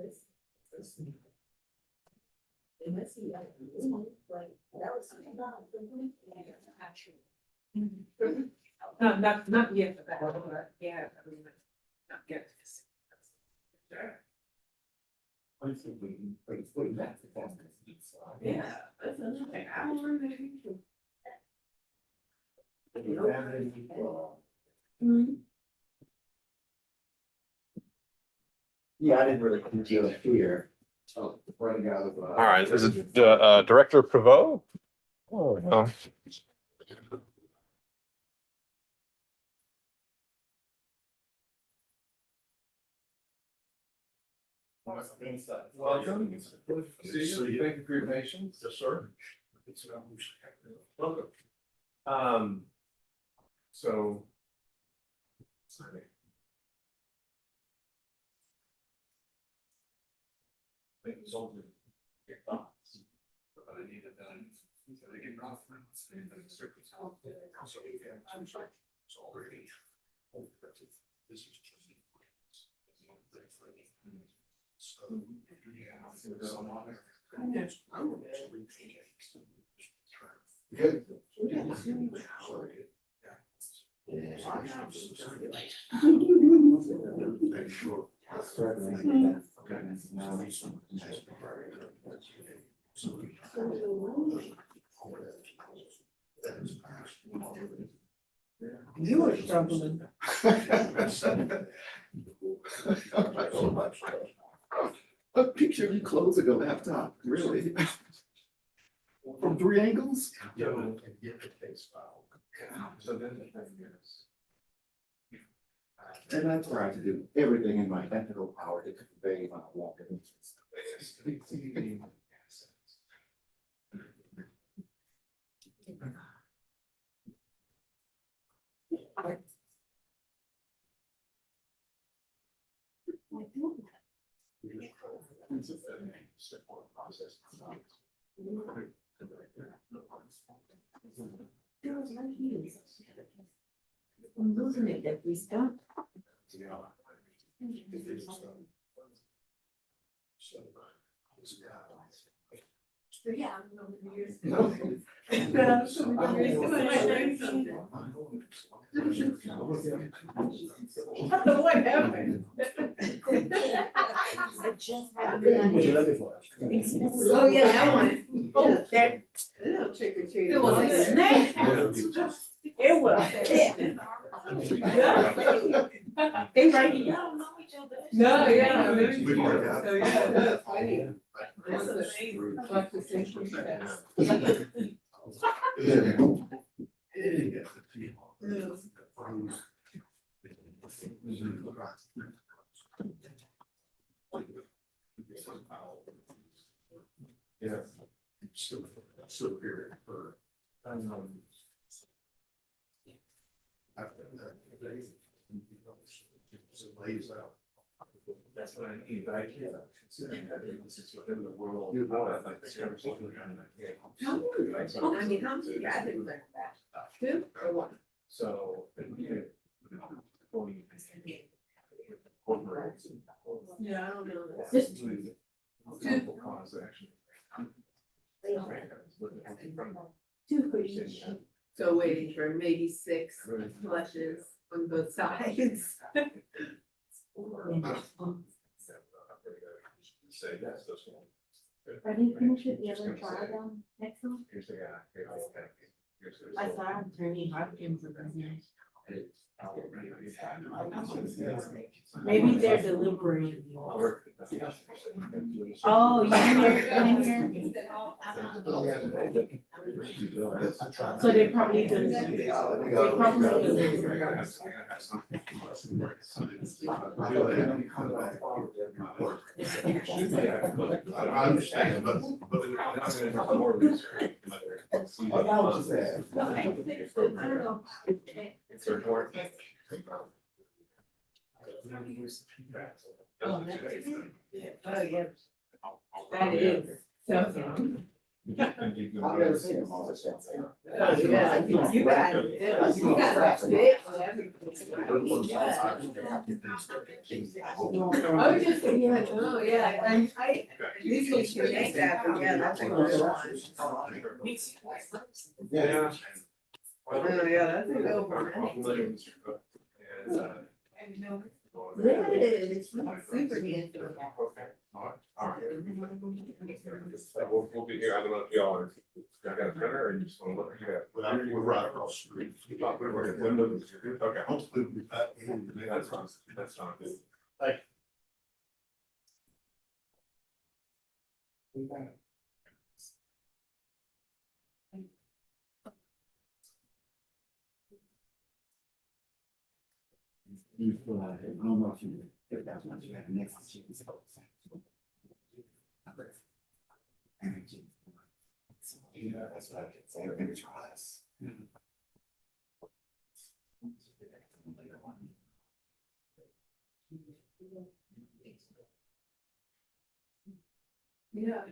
it must be like, that was something about. Not yet, but yeah, I mean, not yet. Yeah. That's another hour. Yeah, I didn't really feel fear. All right, is it Director Prevost? Oh, no. Welcome. See you. Thank you for your patience. Yes, sir. Welcome. So. You were struggling. A picture of you closing a laptop, really? From 3 angles? And I try to do everything in my ethical power to convey my walk of interest. I'm losing it if we stop. Yeah. What happened? Oh, yeah, that one. Oh, that. Trick or treat. It was a snake. It was. They right here, y'all don't know each other. No, yeah. We work out. So, yeah, that's funny. That's amazing. Like the same thing. Yeah. So here for. Lays out. That's what I need, but I can't, considering that this is within the world. I think this conversation. I mean, how many guys did that? Two or one? So. Yeah, I don't know. Just two. Cause action. Two for each. So waiting for maybe 6 flushes on both sides. Say yes, those ones. Are they finished with the other trial next one? Here's the guy. I saw Attorney Hopkins in business. Maybe they're deliberating. Oh, you in here? So they probably did. I understand, but. That is. I've never seen them all this. Yeah, you got it. You got that big on everything. Oh, just, yeah, oh, yeah, and these things can make that, but yeah, that's a good one. Yeah. Oh, yeah, that's a good one. Really, it's super good. We'll be here. I don't know if y'all are, I got a printer or you just want to look at it? We're right across the street. Okay. Hopefully we'll be back in. That's fine. That's fine. You feel like, I don't know if you, if that's what you have next to you. Yeah, that's what I could say, we're gonna try this. Yeah,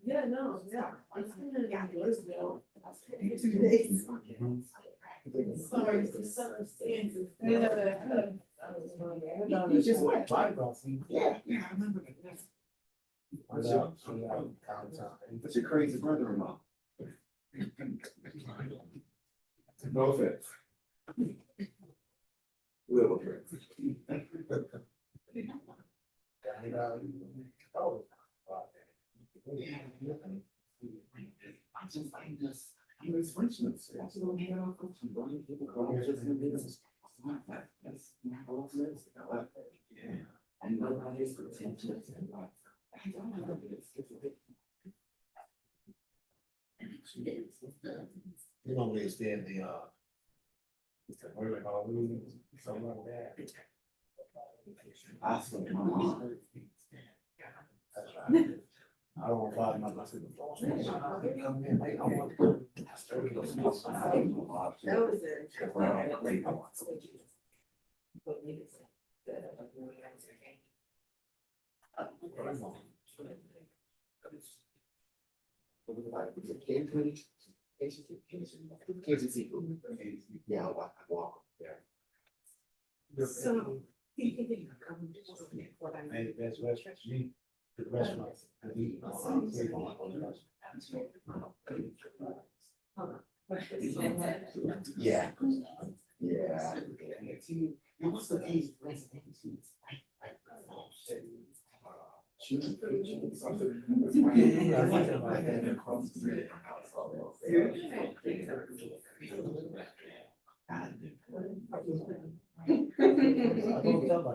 yeah, no, yeah. It's gonna be Louisville. 2 days. Sorry, the circumstances. You just went. Yeah, yeah, I remember that. That's your crazy brother-in-law. Both it. Little trick. I just like this. I'm his Frenchman. That's what we have. Yeah. And nobody's pretentious. You know, they stay in the, something like that. I swear to my mom. I don't want to bother my blessing. That was it. Yeah, I walk there. So. Hey, that's West, me, the restaurant. Yeah. Yeah. What's the age residency?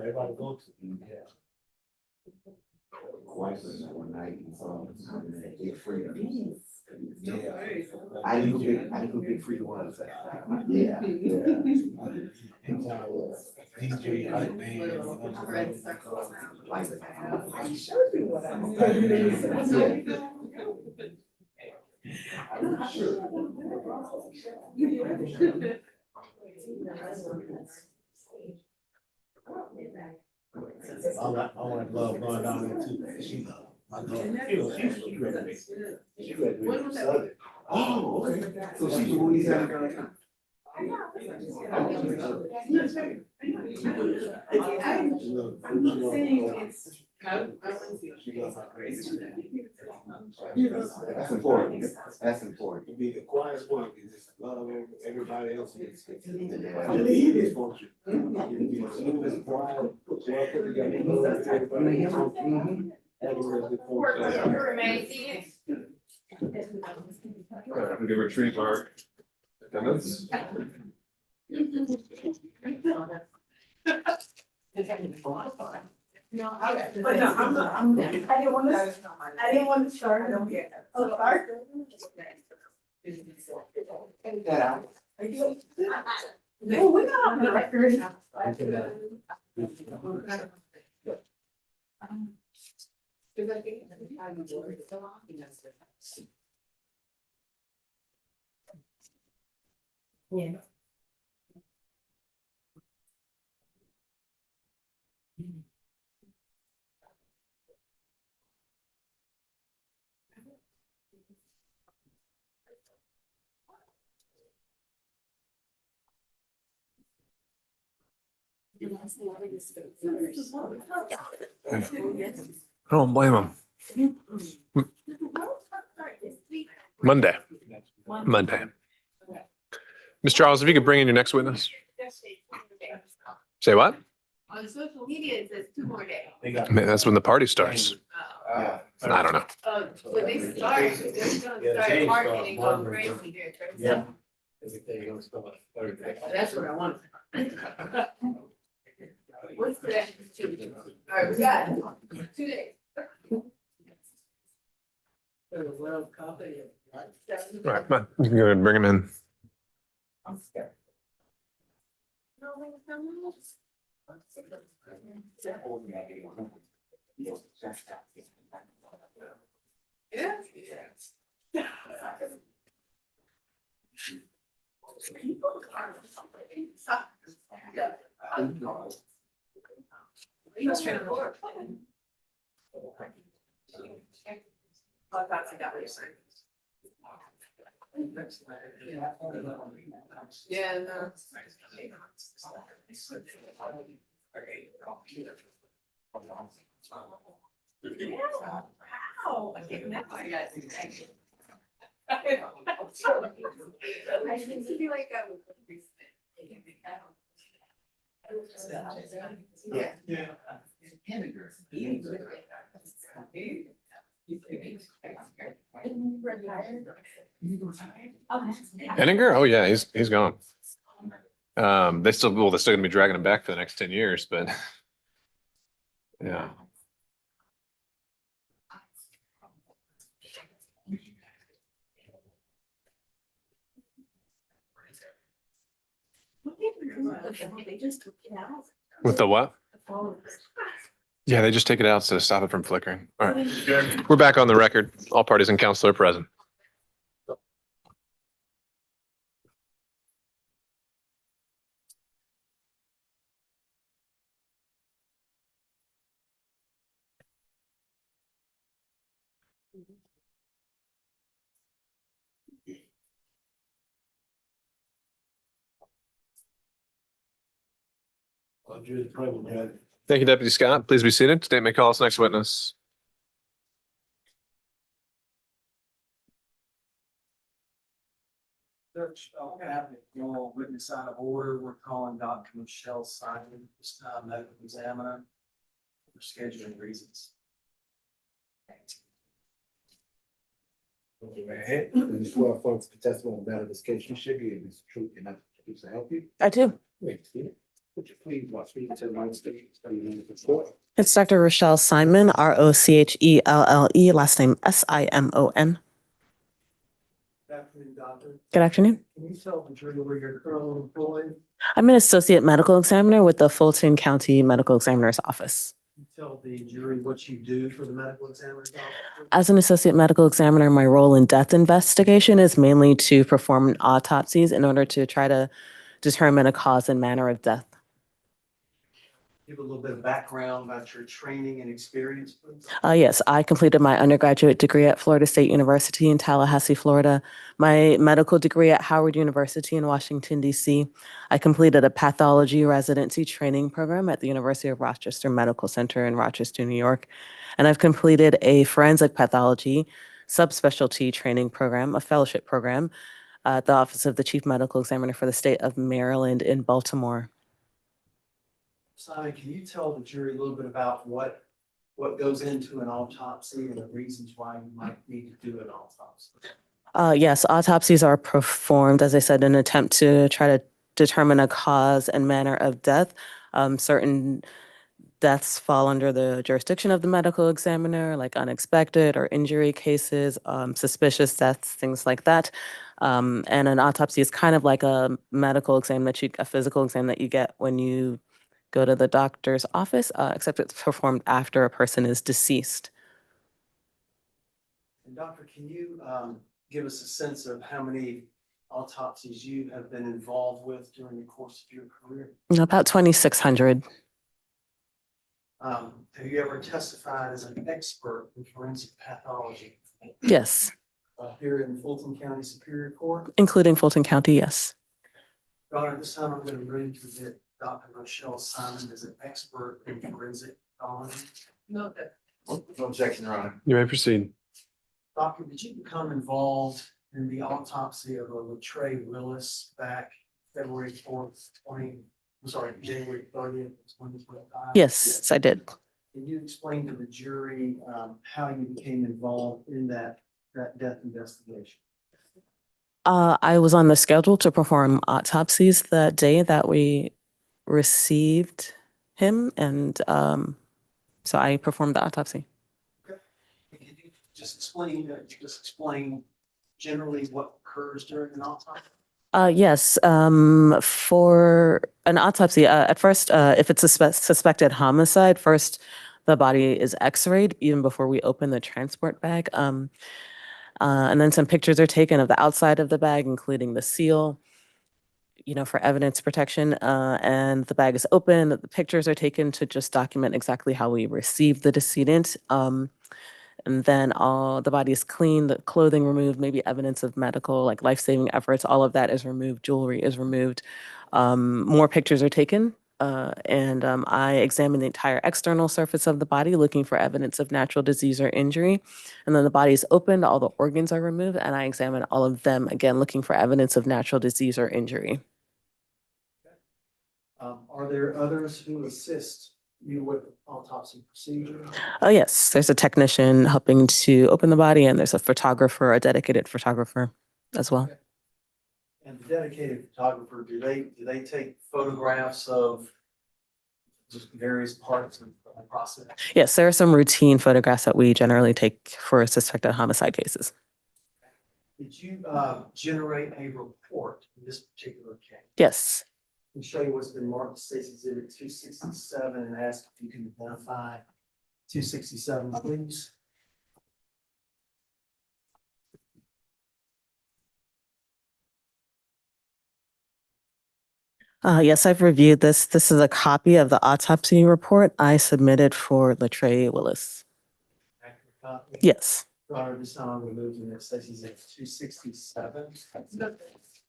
Everybody go to, yeah. One night, get free. Yeah. I didn't go get free ones. Yeah, yeah. DJ, hype man. I want to love going down there too. She, my daughter, she graduated. She graduated from Southern. Oh, okay. So she's from Louisiana. That's important. That's important. To be the quietest one, is just love everybody else. Yeah. I need it for you. You can be the smoothest, quiet, well put together, everybody else. Everywhere is for I'm gonna retrieve our attendance. No, I'm not, I didn't want to start. I don't get it. Oh, start? Take that out. No, we're not on the record. Yeah. I don't blame him. Monday. Ms. Charles, if you could bring in your next witness. Say what? On social media, it says 2 more days. Man, that's when the party starts. I don't know. When they start, they're gonna start marketing on crazy here. Yeah. That's what I want. What's the next 2 days? All right, we got 2 days. Right, but you can go ahead and bring him in. I'm scared. Yeah. Yeah, no. Wow. Okay, now I got it. I think to be like Yeah. Henninger? Oh, yeah, he's gone. They're still gonna be dragging him back for the next 10 years, but yeah. They just took it out. With the what? Yeah, they just take it out to stop it from flickering. All right. We're back on the record. All parties and counsel are present. Thank you, Deputy Scott. Please be seated. State may call us next witness. Judge, we're gonna have a normal witness out of order. We're calling Dr. Michelle Simon, this time medical examiner, for scheduling reasons. And swear folks the testimony about this case, you should be able to truth and not to help you. I do. Wait, would you please speak to my state? It's Dr. Rochelle Simon, Rochelle, last name Simon. Good afternoon, doctor. Good afternoon. Can you tell the jury where you're currently employed? I'm an associate medical examiner with the Fulton County Medical Examiner's Office. Can you tell the jury what you do for the medical examiner's office? As an associate medical examiner, my role in death investigation is mainly to perform autopsies in order to try to determine a cause and manner of death. Give a little bit of background about your training and experience, please. Yes, I completed my undergraduate degree at Florida State University in Tallahassee, Florida, my medical degree at Howard University in Washington, D.C. I completed a pathology residency training program at the University of Rochester Medical Center in Rochester, New York. And I've completed a forensic pathology subspecialty training program, a fellowship program at the Office of the Chief Medical Examiner for the state of Maryland in Baltimore. Simon, can you tell the jury a little bit about what goes into an autopsy and the reasons why you might need to do an autopsy? Yes, autopsies are performed, as I said, in an attempt to try to determine a cause and manner of death. Certain deaths fall under the jurisdiction of the medical examiner, like unexpected or injury cases, suspicious deaths, things like that. And an autopsy is kind of like a medical exam a physical exam that you get when you go to the doctor's office, except it's performed after a person is deceased. And doctor, can you give us a sense of how many autopsies you have been involved with during the course of your career? About 2,600. Have you ever testified as an expert in forensic pathology? Yes, Here in Fulton County Superior Court? including Fulton County, yes. Doctor, this time I'm going to move to get Dr. Rochelle Simon as an expert in forensic pathology. No, No objection, Your Honor. You may proceed. Doctor, did you become involved in the autopsy of a Latrey Willis back January 30th, 2025? Yes, I did. Can you explain to the jury how you became involved in that death investigation? I was on the schedule to perform autopsies that day that we received him, and so I performed the autopsy. Okay. Can you just explain generally what occurs during an autopsy? Yes, for an autopsy, at first, if it's a suspected homicide, first the body is x-rayed even before we open the transport bag. And then some pictures are taken of the outside of the bag, including the seal, for evidence protection. And the bag is open. The pictures are taken to just document exactly how we received the decedent. And then the body is cleaned, the clothing removed, maybe evidence of medical, like life-saving efforts, all of that is removed, jewelry is removed. More pictures are taken. And I examine the entire external surface of the body, looking for evidence of natural disease or injury. And then the body is opened, all the organs are removed, and I examine all of them, again, looking for evidence of natural disease or injury. Are there others who assist you with autopsy procedure? Oh, yes, there's a technician helping to open the body, and there's a photographer, a dedicated photographer as well. Okay. And the dedicated photographer, do they take photographs of just various parts of the process? Yes, there are some routine photographs that we generally take for suspected homicide cases. Did you generate a report in this particular case? Yes. Can show you what's been marked as State's Exhibit 267 and ask if you can identify 267, please. Yes, I've reviewed this. This is a copy of the autopsy report I submitted for Latrey Willis. Accurate copy? Yes. Your Honor, this time we move to next State's Exhibit 267.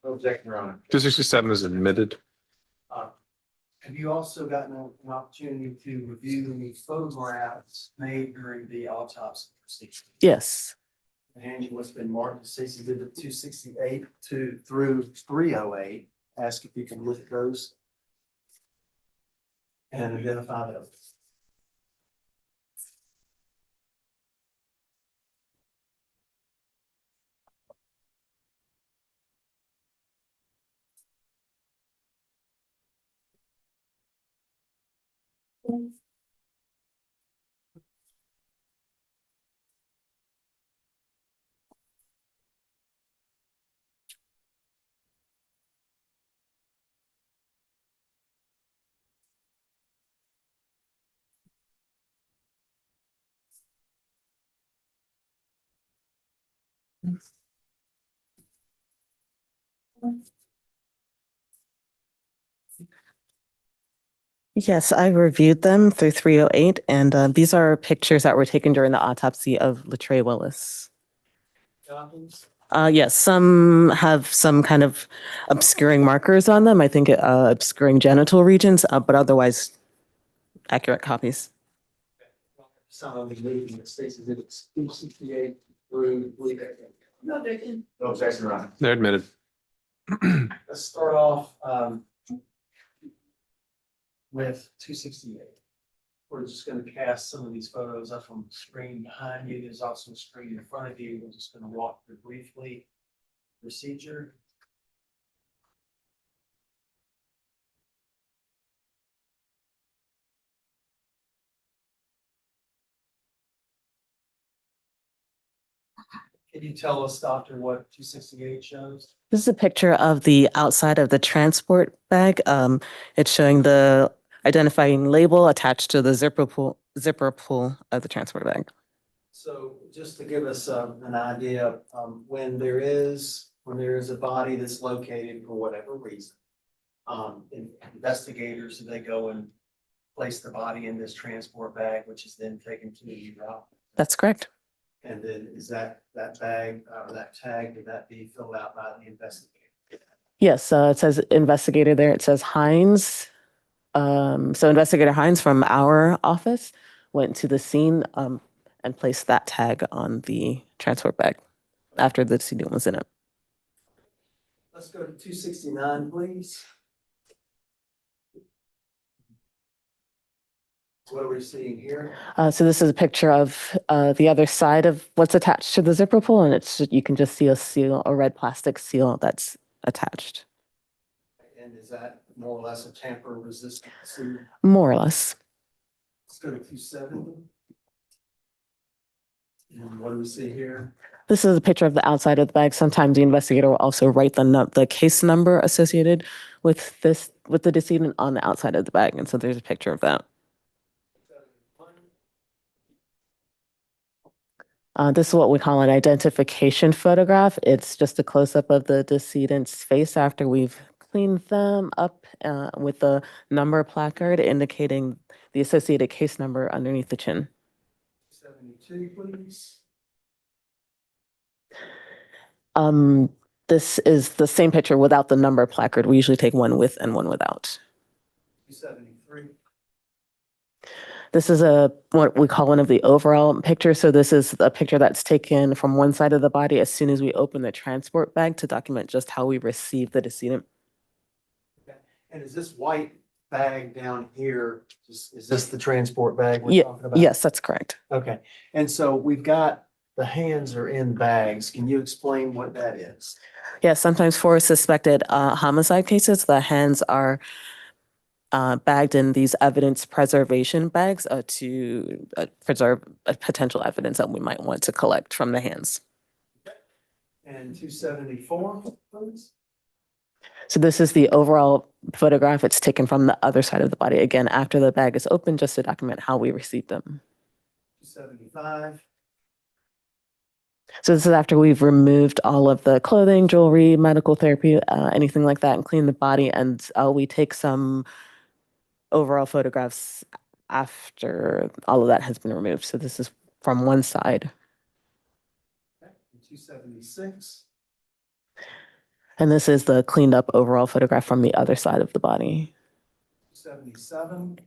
No objection, Your Honor. 267 is admitted. Have you also gotten an opportunity to review any photographs made during the autopsy procedure? Yes. And what's been marked as State's Exhibit 268 through 308. Ask if you can look at those and identify those. Yes, I reviewed them through 308, and these are pictures that were taken during the autopsy of Latrey Willis. Yes, some have some kind of obscuring markers on them. I think obscuring genital regions, but otherwise accurate copies. Some of the moving that State's Exhibit 268 through 308. no, they can. No objection, Your Honor. They're admitted. Let's start off with 268. We're just going to cast some of these photos up on the screen behind you. There's also a screen in front of you. We're just going to walk through briefly procedure. Can you tell us, Doctor, what 268 shows? This is a picture of the outside of the transport bag. It's showing the identifying label attached to the zipper pull of the transport bag. So just to give us an idea, when there is a body that's located for whatever reason, investigators, do they go and place the body in this transport bag, which is then taken to the route? That's correct. And then is that bag or that tag, would that be filled out by the investigator? Yes, it says investigator there. It says Hines. So Investigator Hines from our office went to the scene and placed that tag on the transport bag after the decedent was in it. Let's go to 269, please. What are we seeing here? So this is a picture of the other side of what's attached to the zipper pull, and you can just see a seal, a red plastic seal that's attached. And is that more or less a tamper resistant seal? More or less. Let's go to 270. And what do we see here? This is a picture of the outside of the bag. Sometimes the investigator will also write the case number associated with the decedent on the outside of the bag, and so there's a picture of that. This is what we call an identification photograph. It's just a close-up of the decedent's face after we've cleaned them up with the number placard indicating the associated case number underneath the chin. 72, please. This is the same picture without the number placard. We usually take one with and one without. 273. This is what we call one of the overall pictures. So this is a picture that's taken from one side of the body as soon as we open the transport bag to document just how we receive the decedent. Okay. And is this white bag down here, is this the transport bag we're talking about? Yes, that's correct. Okay. And so we've got the hands are in bags. Can you explain what that is? Yes, sometimes for suspected homicide cases, the hands are bagged in these evidence preservation bags to preserve potential evidence that we might want to collect from the hands. And 274, please. So this is the overall photograph. It's taken from the other side of the body. Again, after the bag is open, just to document how we received them. 275. So this is after we've removed all of the clothing, jewelry, medical therapy, anything like that, and cleaned the body. And we take some overall photographs after all of that has been removed. So this is from one side. Okay. 276. And this is the cleaned up overall photograph from the other side of the body. 277.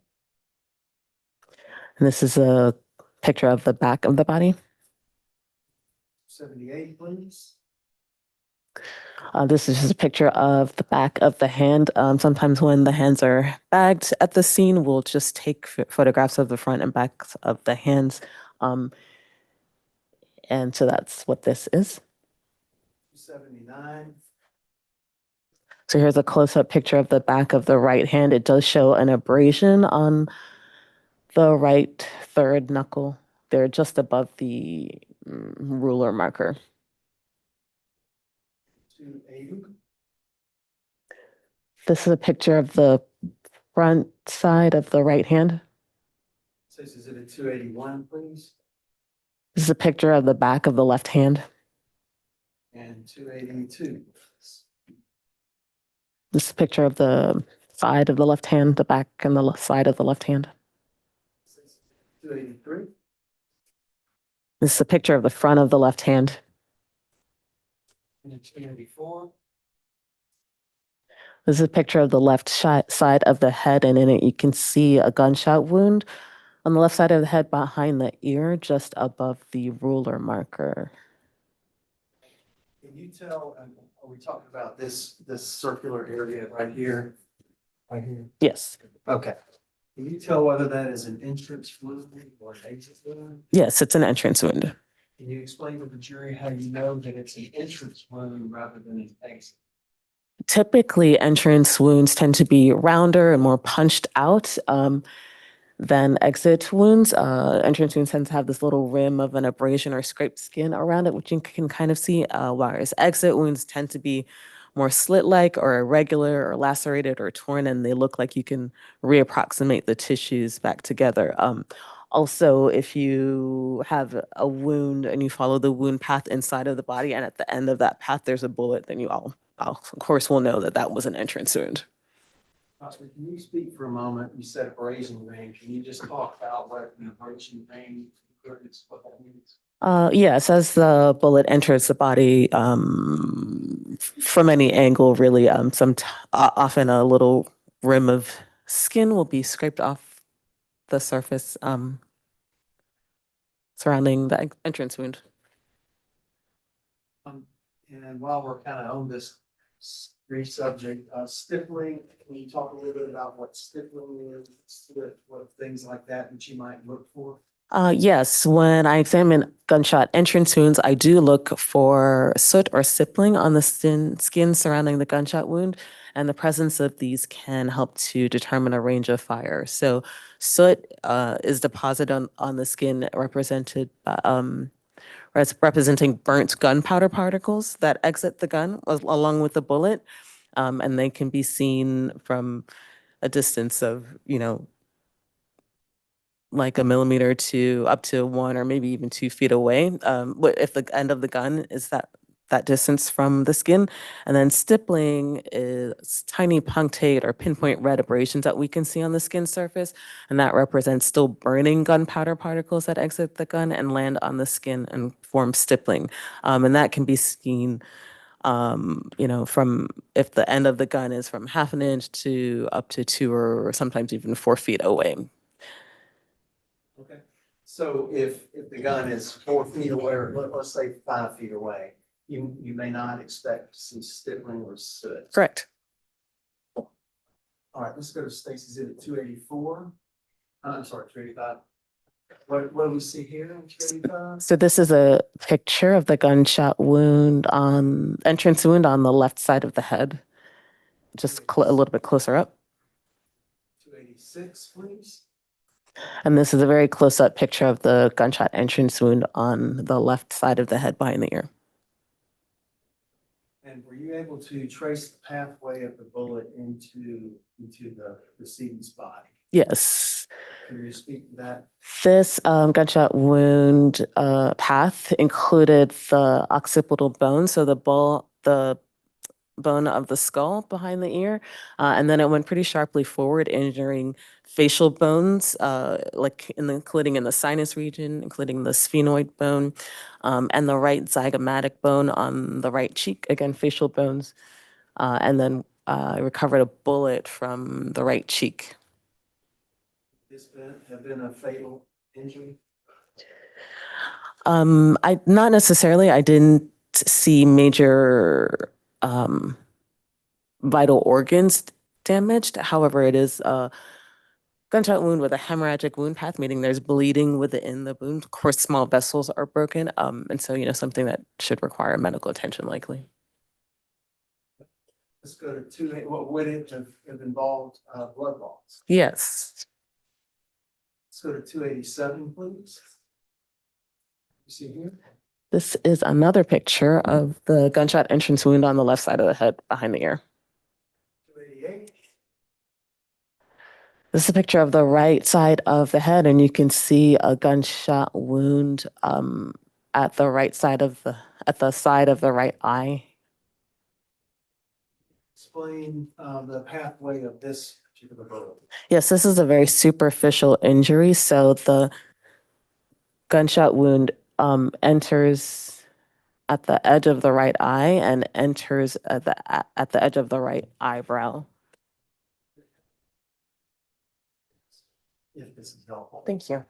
And this is a picture of the back of the body. 78, please. This is just a picture of the back of the hand. Sometimes when the hands are bagged at the scene, we'll just take photographs of the front and back of the hands. And so that's what this is. 279. So here's a close-up picture of the back of the right hand. It does show an abrasion on the right third knuckle. They're just above the ruler marker. 280. This is a picture of the front side of the right hand. Says, is it a 281, please? This is a picture of the back of the left hand. And 282. This is a picture of the side of the left hand, the back and the side of the left hand. 283. This is a picture of the front of the left hand. And 284. This is a picture of the left side of the head, and in it you can see a gunshot wound on the left side of the head behind the ear, just above the ruler marker. Can you tell, are we talking about this circular area right here? Right here? Yes. Okay. Can you tell whether that is an entrance wound or an exit wound? Yes, it's an entrance wound. Can you explain to the jury how you know that it's an entrance wound rather than an exit? Typically, entrance wounds tend to be rounder and more punched out. than exit wounds. Entrance wounds tend to have this little rim of an abrasion or scraped skin around it, which you can kind of see, whereas exit wounds tend to be more slit-like or irregular or lacerated or torn, and they look like you can reapproximate the tissues back together. Also, if you have a wound and you follow the wound path inside of the body, and at the end of that path there's a bullet, then you all, of course, will know that that was an entrance wound. Can you speak for a moment? You said abrasion ring. Can you just talk about what an abrasion ring is, what that means? Yes, as the bullet enters the body, from any angle, really, often a little rim of skin will be scraped off the surface, surrounding the entrance wound. And while we're kind of on this brief subject, stippling, can you talk a little bit about what stippling is, what things like that you might look for? Yes, when I examine gunshot entrance wounds, I do look for soot or stippling on the skin surrounding the gunshot wound, and the presence of these can help to determine a range of fire. So soot is deposited on the skin represented by, representing burnt gunpowder particles that exit the gun along with the bullet, and they can be seen from a distance of, like a millimeter to up to 1 or maybe even 2 feet away. If the end of the gun is that distance from the skin. And then stippling is tiny punctate or pinpoint red abrasions that we can see on the skin surface. And that represents still burning gunpowder particles that exit the gun and land on the skin and form stippling. And that can be seen, from if the end of the gun is from 1/2 inch to up to 2 or sometimes even 4 feet away. Okay. So if the gun is 4 feet away, or let's say 5 feet away, you may not expect to see stippling or soot. Correct. All right, let's go to Stacy's exhibit 284. I'm sorry, 285. What do we see here in 285? So this is a picture of the gunshot wound entrance wound on the left side of the head. Just a little bit closer up. 286, please. And this is a very close-up picture of the gunshot entrance wound on the left side of the head behind the ear. And were you able to trace the pathway of the bullet into the decedent's body? Yes. Can you speak to that? This gunshot wound path included the occipital bone, so the bone of the skull behind the ear, and then it went pretty sharply forward, injuring facial bones, including in the sinus region, including the sphenoid bone, and the right zygomatic bone on the right cheek, again, facial bones, and then I recovered a bullet from the right cheek. This have been a fatal injury? Not necessarily. I didn't see major vital organs damaged. However, it is a gunshot wound with a hemorrhagic wound path, meaning there's bleeding within the wound. Of course, small vessels are broken, and so something that should require medical attention likely. Let's go to 2. What would it have involved blood loss? Yes. Let's go to 287, please. You see here? This is another picture of the gunshot entrance wound on the left side of the head behind the ear. 288. This is a picture of the right side of the head, and you can see a gunshot wound at the side of the right eye. Explain the pathway of this particular bullet. Yes, this is a very superficial injury. So the gunshot wound enters at the edge of the right eye and enters at the edge of the right eyebrow. If this is helpful. Thank you.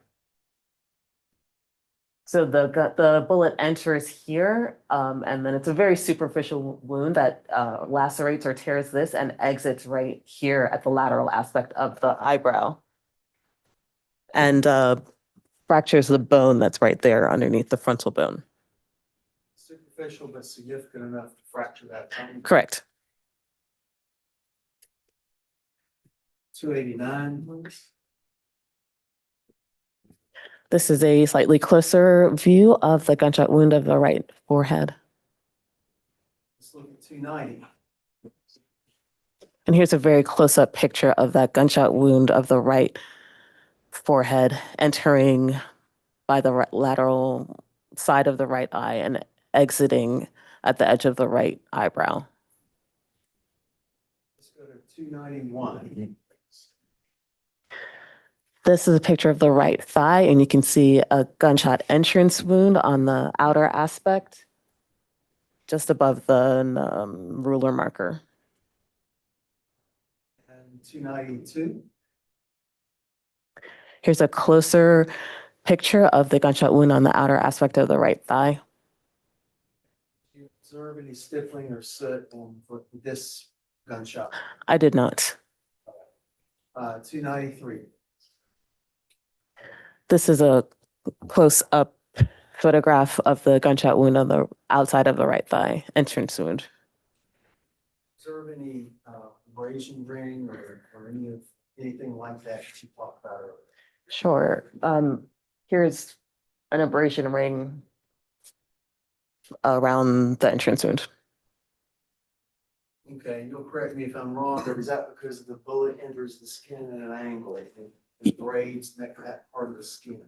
So the bullet enters here, and then it's a very superficial wound that lacerates or tears this and exits right here at the lateral aspect of the eyebrow, and fractures the bone that's right there underneath the frontal bone. Superficial, but significant enough to fracture that bone. Correct. 289, please. This is a slightly closer view of the gunshot wound of the right forehead. Let's look at 290. And here's a very close-up picture of that gunshot wound of the right forehead entering by the lateral side of the right eye and exiting at the edge of the right eyebrow. Let's go to 291. This is a picture of the right thigh, and you can see a gunshot entrance wound on the outer aspect, just above the ruler marker. And 292. Here's a closer picture of the gunshot wound on the outer aspect of the right thigh. Do you observe any stiffling or soot for this gunshot? I did not. 293. This is a close-up photograph of the gunshot wound on the outside of the right thigh, entrance wound. Observe any abrasion ring or anything like that you talked about earlier? Sure. Here's an abrasion ring around the entrance wound. Okay, you'll correct me if I'm wrong, but is that because the bullet enters the skin at an angle? It abrades that part of the skin.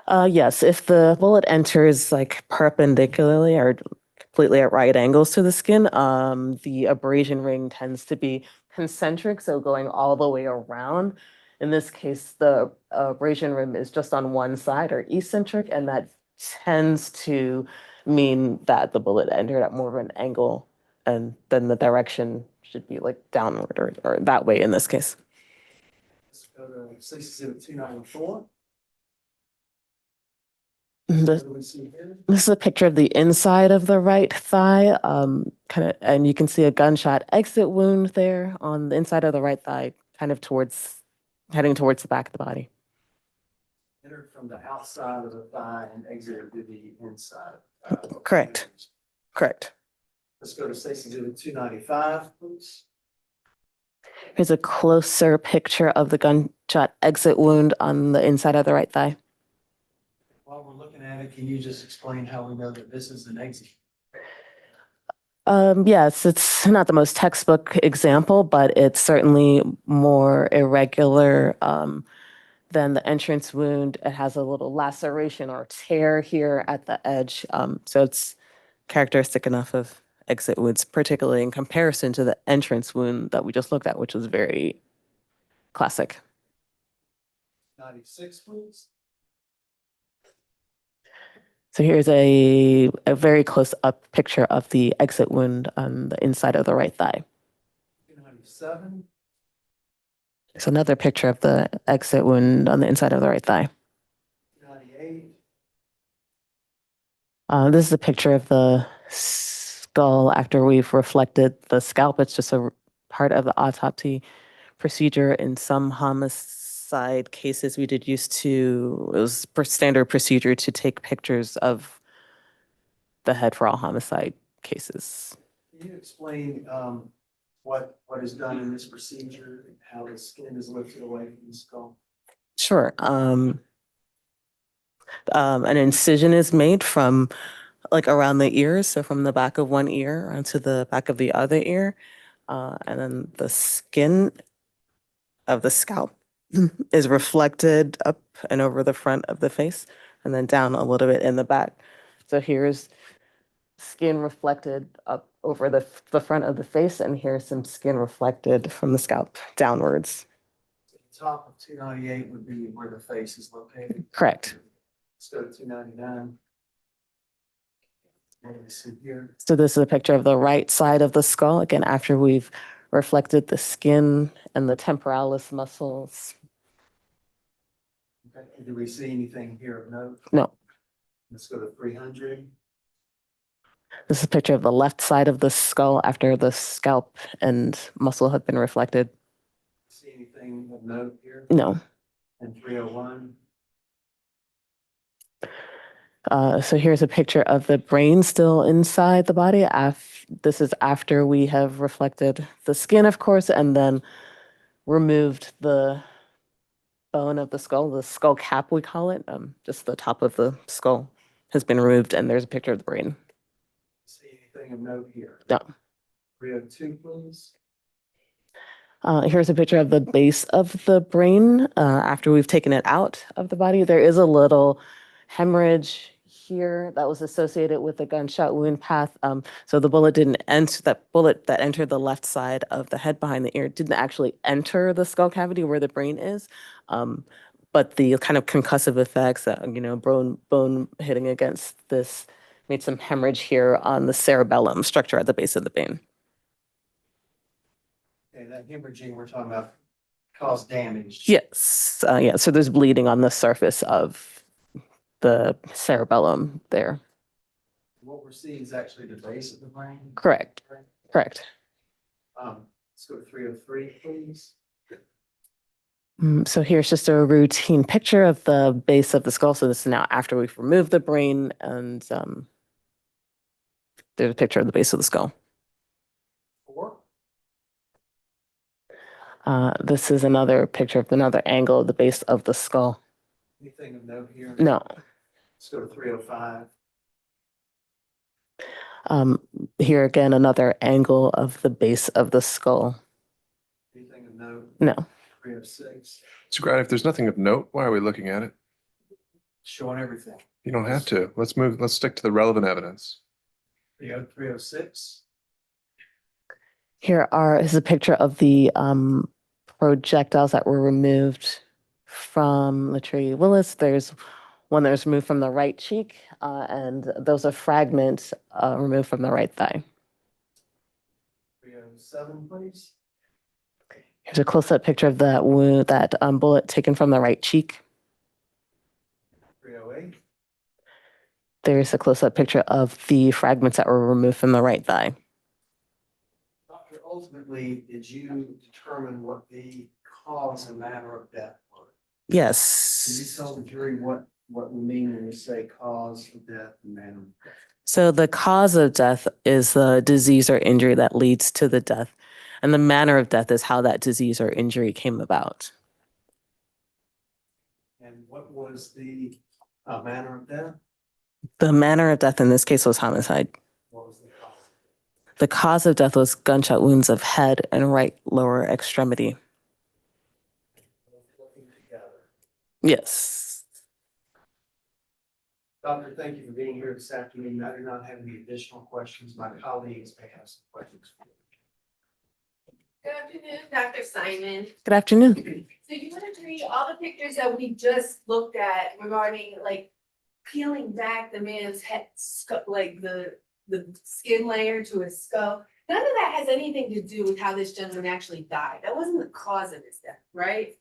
Yes, if the bullet enters like perpendicularly or completely at right angles to the skin, the abrasion ring tends to be concentric, so going all the way around. In this case, the abrasion rim is just on one side or eccentric, and that tends to mean that the bullet entered at more of an angle, and then the direction should be like downward or that way in this case. Let's go to 294. This What do we see here? is a picture of the inside of the right thigh, and you can see a gunshot exit wound there on the inside of the right thigh, kind of heading towards the back of the body. Entered from the outside of the thigh and exited to the inside. Correct. Correct. Let's go to 295, please. Here's a closer picture of the gunshot exit wound on the inside of the right thigh. While we're looking at it, can you just explain how we know that this is an exit? Yes, it's not the most textbook example, but it's certainly more irregular than the entrance wound. It has a little laceration or tear here at the edge. So it's characteristic enough of exit wounds, particularly in comparison to the entrance wound that we just looked at, which was very classic. 96, please. So here's a very close up picture of the exit wound on the inside of the right thigh. 297. There's another picture of the exit wound on the inside of the right thigh. 298. This is a picture of the skull after we've reflected the scalp. It's just a part of the autopsy procedure. In some homicide cases, we did used to, it was standard procedure to take pictures of the head for all homicide cases. Can you explain what is done in this procedure, how the skin is lifted away from the skull? Sure. An incision is made from like around the ears, so from the back of one ear onto the back of the other ear. And then the skin of the scalp is reflected up and over the front of the face and then down a little bit in the back. So here's skin reflected up over the front of the face, and here's some skin reflected from the scalp downwards. The top of 298 would be where the face is located. Correct. Let's go to 299. What do we see here? So this is a picture of the right side of the skull, again, after we've reflected the skin and the temporalis muscles. Okay. Do we see anything here of note? No. Let's go to 300. This is a picture of the left side of the skull after the scalp and muscle have been reflected. See anything of note here? No. And 301. So here's a picture of the brain still inside the body. This is after we have reflected the skin, of course, and then removed the bone of the skull cap, we call it, just the top of the skull has been removed, and there's a picture of the brain. See anything of note here? No. 302, please. Here's a picture of the base of the brain after we've taken it out of the body. There is a little hemorrhage here that was associated with the gunshot wound path. So the bullet didn't enter, that bullet that entered the left side of the head behind the ear didn't actually enter the skull cavity where the brain is. But the kind of concussive effects, bone hitting against this made some hemorrhage here on the cerebellum structure at the base of the brain. Okay, that hemorrhaging we're talking about caused damage. Yes, yeah, so there's bleeding on the surface of the cerebellum there. What we're seeing is actually the base of the brain. Correct, correct. Let's go to 303, please. So here's just a routine picture of the base of the skull. So this is now after we've removed the brain, and there's a picture of the base of the skull. 4. This is another picture of another angle of the base of the skull. Anything of note here? No. Let's go to 305. Here again, another angle of the base of the skull. Anything of note? No. 306. So Grant, if there's nothing of note, why are we looking at it? Showing everything. You don't have to. Let's move. Let's stick to the relevant evidence. 306. Here is a picture of the projectiles that were removed from Latrell Willis. There's one that was removed from the right cheek, and those are fragments removed from the right thigh. 307, please. Here's a close-up picture of that wound, that bullet taken from the right cheek. 308. There's a close-up picture of the fragments that were removed from the right thigh. Doctor, ultimately, did you determine what the cause and manner of death were? Can you Yes. tell the jury what we mean when we say cause of death and manner of death? So the cause of death is the disease or injury that leads to the death. And the manner of death is how that disease or injury came about. And what was the manner of death? The manner of death in this case was homicide. What was the cause? The cause of death was gunshot wounds of head and right lower extremity. Looking together. Yes. Doctor, thank you for being here this afternoon. I do not have any additional questions. My colleagues may have some questions for you. Good afternoon, Dr. Simon. Good afternoon. So you would agree, all the pictures that we just looked at regarding like peeling back the man's head, like the skin layer to his skull, none of that has anything to do with how this gentleman actually died. That wasn't the cause of his death, right?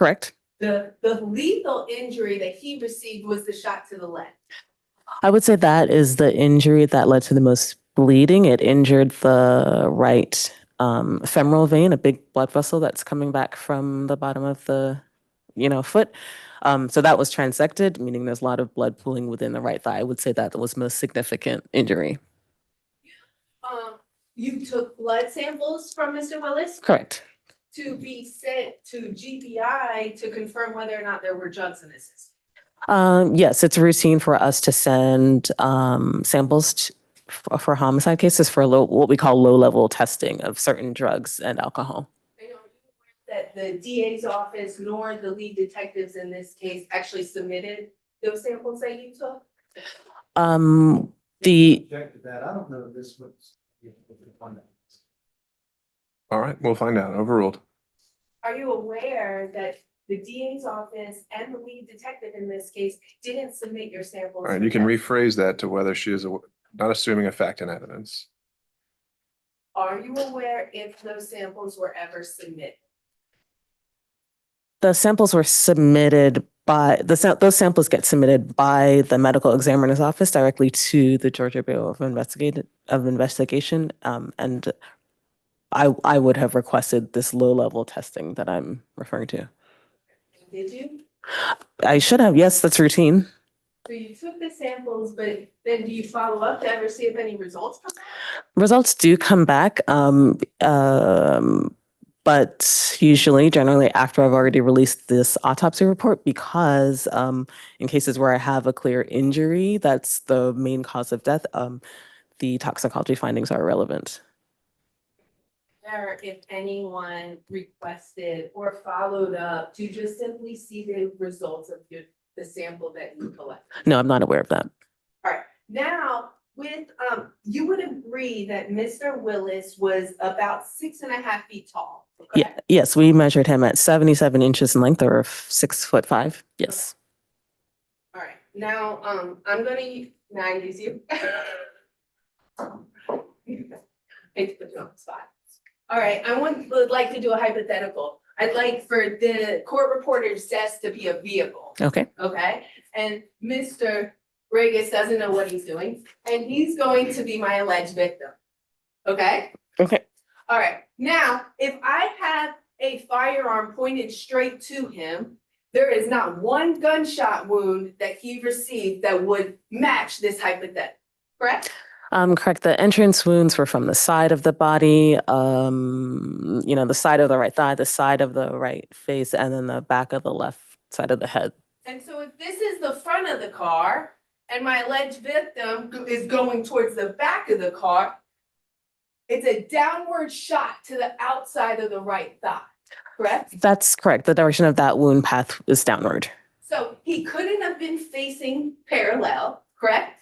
Correct. The lethal injury that he received was the shot to the leg. I would say that is the injury that led to the most bleeding. It injured the right femoral vein, a big blood vessel that's coming back from the bottom of the, foot. So that was transected, meaning there's a lot of blood pooling within the right thigh. I would say that was most significant injury. You took blood samples from Mr. Willis Correct. to be sent to GPI to confirm whether or not there were drugs in his system. Yes, it's routine for us to send samples for homicide cases for what we call low-level testing of certain drugs and alcohol. I know that the DA's office nor the lead detectives in this case actually submitted those samples that you took? Rejected that. I don't know if this was. All right, we'll find out. Overruled. Are you aware that the DA's office and the lead detective in this case didn't submit your samples? All right, you can rephrase that to whether she is not assuming a fact and evidence. Are you aware if those samples were ever submitted? The samples were submitted by, those samples get submitted by the medical examiner's office directly to the Georgia Bureau of Investigation. And I would have requested this low-level testing that I'm referring to. Did you? I should have, yes, that's routine. So you took the samples, but then do you follow up to ever see if any results come out? Results do come back. But usually, generally after I've already released this autopsy report, because in cases where I have a clear injury, that's the main cause of death, the toxicology findings are irrelevant. Or if anyone requested or followed up to just simply see the results of the sample that you collected. No, I'm not aware of that. All right, now with, you would agree that Mr. Willis was about 6.5 feet tall, Yeah, correct? yes, we measured him at 77 inches in length or 6'5". Yes. All right, now, I'm gonna, now I use you. Hate to put you on the spot. All right, would like to do a hypothetical. I'd like for the court reporter's desk to be a vehicle, Okay. okay? And Mr. Regis doesn't know what he's doing, and he's going to be my alleged victim, okay? Okay. All right, now, if I have a firearm pointed straight to him, there is not one gunshot wound that he received that would match this hypothetical, correct? Correct. The entrance wounds were from the side of the body, the side of the right thigh, the side of the right face, and then the back of the left side of the head. And so if this is the front of the car and my alleged victim is going towards the back of the car, it's a downward shot to the outside of the right thigh, correct? That's correct. The direction of that wound path is downward. So he couldn't have been facing parallel, correct?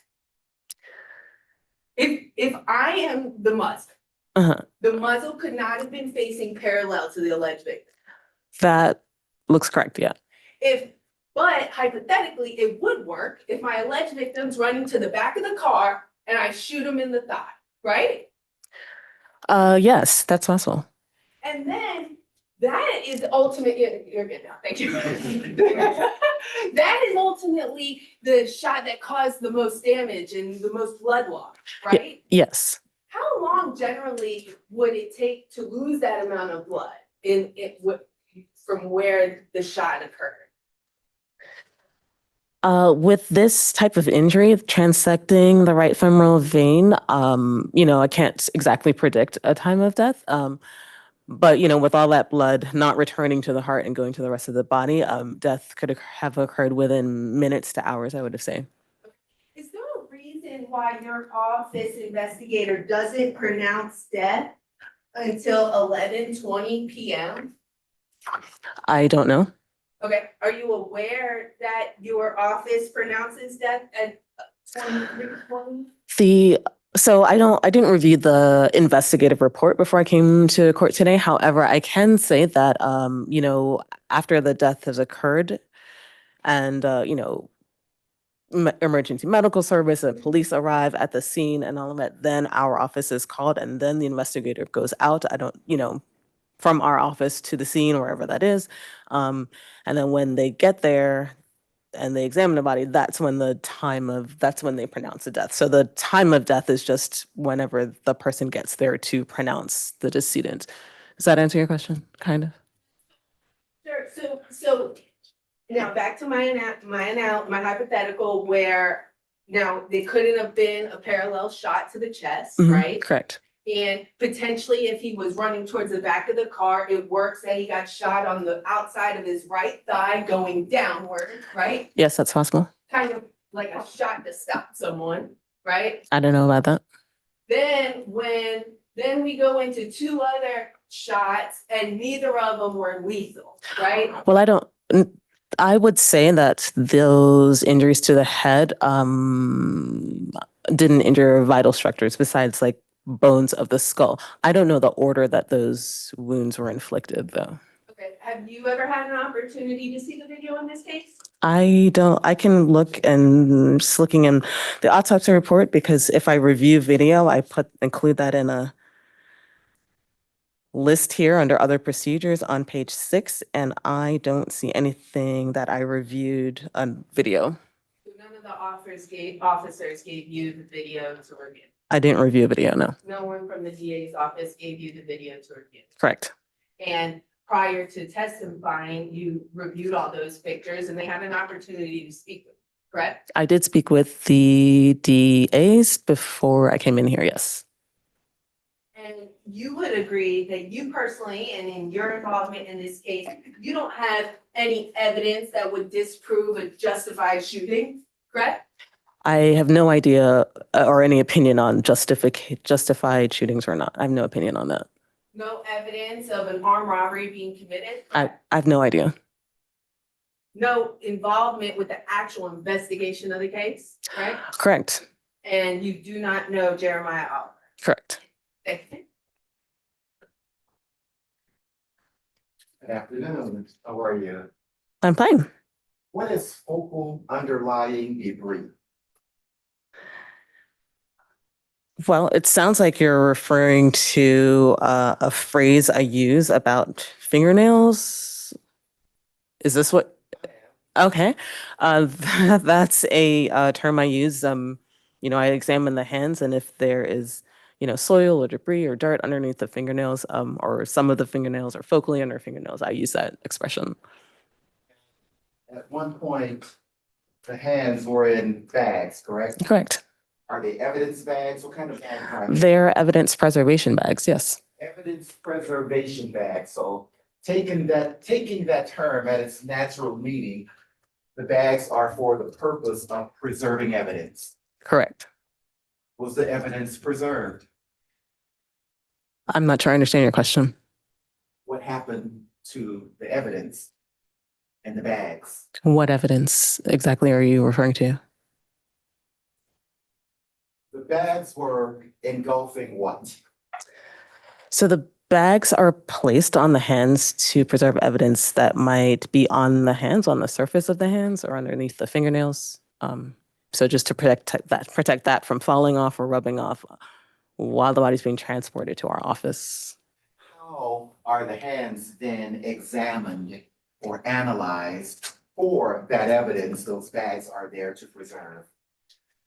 If I am the muzzle, the muzzle could not have been facing parallel to the alleged victim. That looks correct, yeah. But hypothetically, it would work if my alleged victim's running to the back of the car and I shoot him in the thigh, right? Yes, that's possible. And then that is ultimate, you're good now, thank you. That is ultimately the shot that caused the most damage and the most blood loss, right? Yes. How long generally would it take to lose that amount of blood from where the shot occurred? With this type of injury, transecting the right femoral vein, I can't exactly predict a time of death. But, with all that blood not returning to the heart and going to the rest of the body, death could have occurred within minutes to hours, I would say. Is there a reason why your office investigator doesn't pronounce death until 11:20 p.m.? I don't know. Okay, are you aware that your office pronounces death at 23:20? So I didn't review the investigative report before I came to court today. However, I can say that, after the death has occurred and, emergency medical service and police arrive at the scene and all of that, then our office is called and then the investigator goes out. From our office to the scene, wherever that is. And then when they get there, and they examine the body, that's when they pronounce the death. So the time of death is just whenever the person gets there to pronounce the decedent. Does that answer your question? Kind of. Sure. So now back to my hypothetical where now they couldn't have been a parallel shot to the chest, right? Correct. And potentially if he was running towards the back of the car, it works that he got shot on the outside of his right thigh going downward, right? Yes, that's possible. Kind of like a shot to stop someone, right? I don't know about that. Then we go into two other shots and neither of them were lethal, right? Well, I would say that those injuries to the head didn't injure vital structures besides like bones of the skull. I don't know the order that those wounds were inflicted though. Okay, have you ever had an opportunity to see the video in this case? I can look and just looking in the autopsy report because if I review video, I include that in a list here under other procedures on page 6, and I don't see anything that I reviewed on video. So none of the officers gave you the video to review? I didn't review video, no. No one from the DA's office gave you the video to review? Correct. And prior to testifying, you reviewed all those pictures and they had an opportunity to speak with you, correct? I did speak with the DAs before I came in here, yes. And you would agree that you personally, and in your involvement in this case, you don't have any evidence that would disprove a justified shooting, correct? I have no idea or any opinion on justified shootings or not. I have no opinion on that. No evidence of an armed robbery being committed? I have no idea. No involvement with the actual investigation of the case, right? Correct. And you do not know Jeremiah Oliver? Correct. Thank you. Good afternoon. How are you? I'm fine. What is focal underlying debris? Well, it sounds like you're referring to a phrase I use about fingernails. Is this what? Okay. That's a term I use. I examine the hands, and if there is, soil or debris or dirt underneath the fingernails, or some of the fingernails are focally under fingernails, I use that expression. At one point, the hands were in bags, correct? Correct. Are they evidence bags? What kind of bags are they? They're evidence preservation bags, yes. Evidence preservation bags. So taking that term at its natural meaning, the bags are for the purpose of preserving evidence. Correct. Was the evidence preserved? I'm not sure I understand your question. What happened to the evidence in the bags? What evidence exactly are you referring to? The bags were engulfing what? So the bags are placed on the hands to preserve evidence that might be on the hands, on the surface of the hands, or underneath the fingernails. So just to protect that from falling off or rubbing off while the body's being transported to our office. How are the hands then examined or analyzed for that evidence those bags are there to preserve?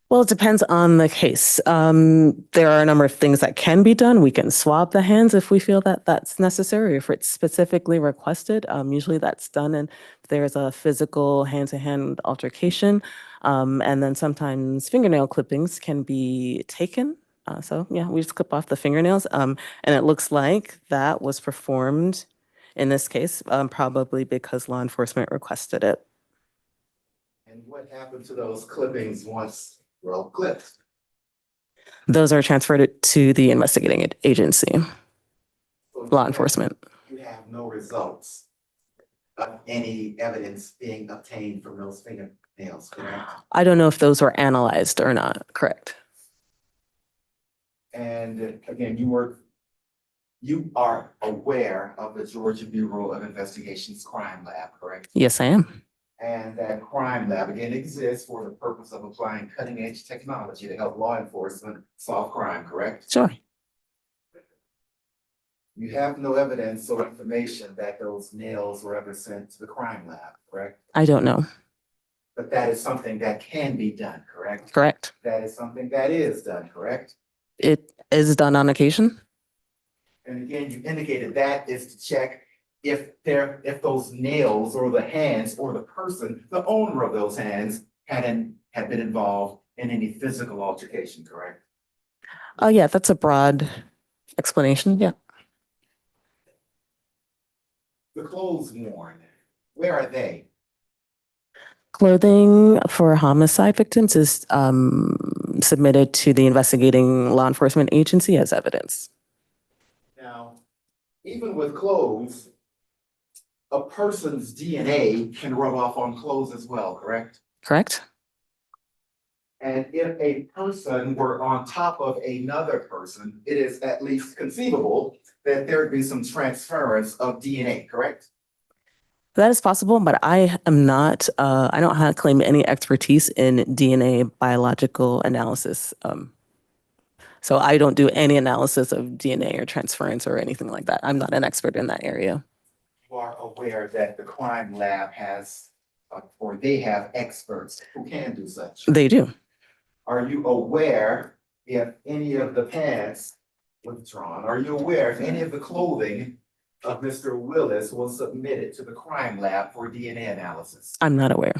Well, it depends on the case. There are a number of things that can be done. We can swab the hands if we feel that that's necessary, if it's specifically requested. Usually that's done and there's a physical hand-to-hand altercation. And then sometimes fingernail clippings can be taken. So yeah, we just clip off the fingernails. And it looks like that was performed in this case, probably because law enforcement requested it. And what happened to those clippings once well clipped? Those are transferred to the investigating agency, law enforcement. You have no results of any evidence being obtained from those fingernails, correct? I don't know if those were analyzed or not, correct? And again, you are aware of the Georgia Bureau of Investigation's crime lab, correct? Yes, I am. And that crime lab again exists for the purpose of applying cutting edge technology to help law enforcement solve crime, correct? Sure. You have no evidence or information that those nails were ever sent to the crime lab, correct? I don't know. But that is something that can be done, correct? Correct. That is something that is done, correct? It is done on occasion. And again, you indicated that is to check if those nails or the hands or the person, the owner of those hands had been involved in any physical altercation, correct? Oh yeah, that's a broad explanation, yeah. The clothes worn, where are they? Clothing for homicide victims is submitted to the investigating law enforcement agency as evidence. Now, even with clothes, a person's DNA can rub off on clothes as well, correct? Correct. And if a person were on top of another person, it is at least conceivable that there would be some transference of DNA, correct? That is possible, but I am not, I don't claim any expertise in DNA biological analysis. So I don't do any analysis of DNA or transference or anything like that. I'm not an expert in that area. You are aware that the crime lab has, or they have experts who can do such. They do. Are you aware if any of the pants withdrawn? Are you aware if any of the clothing of Mr. Willis was submitted to the crime lab for DNA analysis? I'm not aware.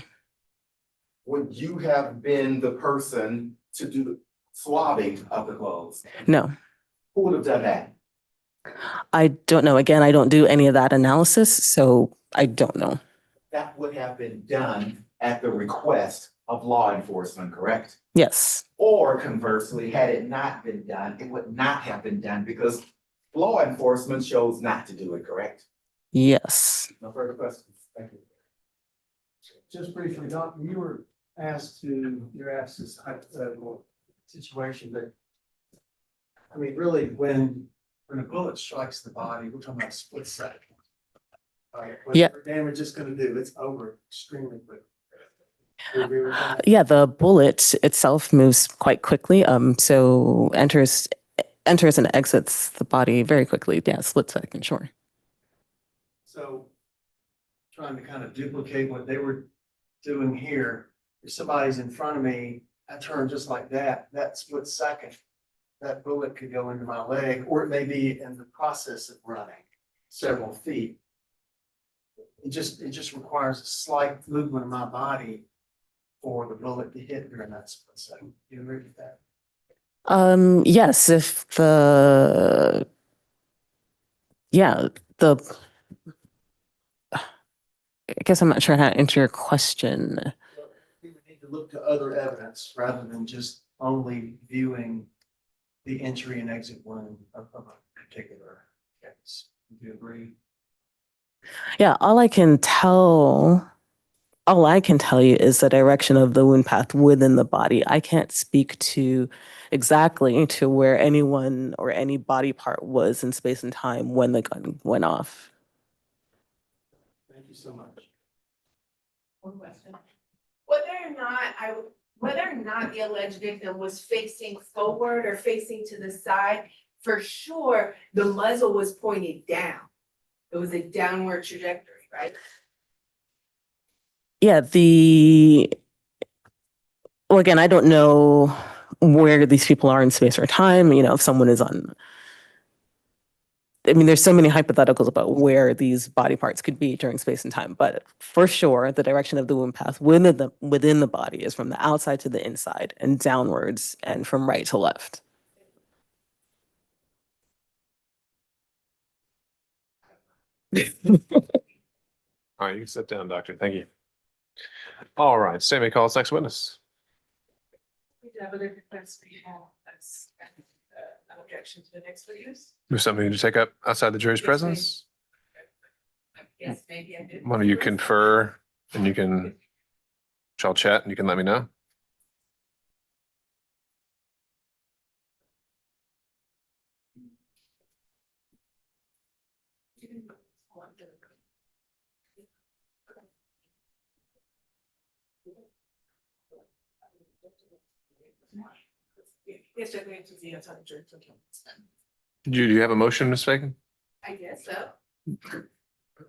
Would you have been the person to do the swabbing of the clothes? No. Who would have done that? I don't know. Again, I don't do any of that analysis, so I don't know. That would have been done at the request of law enforcement, correct? Yes. Or conversely, had it not been done, it would not have been done because law enforcement chose not to do it, correct? Yes. No further questions. Thank you. Just briefly, Doctor, you're asked this hypothetical situation, but I mean, really, when a bullet strikes the body, we're talking about a split second. Yeah. Whatever damage it's gonna do, it's over extremely quick. You agree with that? Yeah, the bullet itself moves quite quickly. So enters and exits the body very quickly. Yeah, split second, sure. So trying to kind of duplicate what they were doing here. If somebody's in front of me, I turn just like that split second, that bullet could go into my leg, or it may be in the process of running several feet. It just requires a slight movement of my body for the bullet to hit during that split second. Do you agree with that? Yes, if the I guess I'm not sure how to answer your question. We would need to look to other evidence rather than just only viewing the entry and exit wound of a particular case. Do you agree? Yeah, all I can tell you is the direction of the wound path within the body. I can't speak to exactly to where anyone or any body part was in space and time when the gun went off. Thank you so much. One question. Whether or not the alleged victim was facing forward or facing to the side, for sure, the muzzle was pointed down. It was a downward trajectory, right? Yeah, well, again, I don't know where these people are in space or time. If someone is on, there's so many hypotheticals about where these body parts could be during space and time, but for sure, the direction of the wound path within the body is from the outside to the inside and downwards and from right to left. All right, you can sit down, doctor. Thank you. All right, State may call its next witness. We have a request we have as an objection to the next witness. There's something to take up outside the jury's Yes, presence. Yes, maybe I did. One of you confer and you can, shall chat and you can let me know. Yes, definitely to the outside the jury. Do you have a motion, Ms. Fagan? I guess so.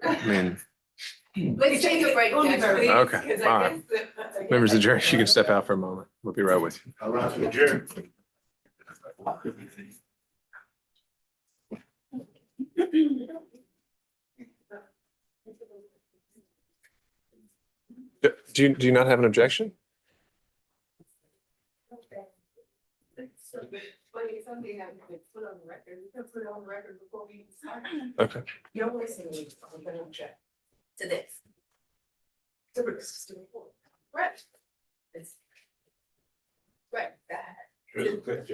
I mean, Let's take a break, Only Judge, very- please, Okay, 'cause all I right. guess that- members of the jury, you can step out for a moment. We'll be right with you. Around to adjourn. Do you not have an objection? Something that we could put on the record, we can put it on the record before we start. Okay. You're listening, I'm gonna object To this. to this, to the report. Right. It's- Right, that.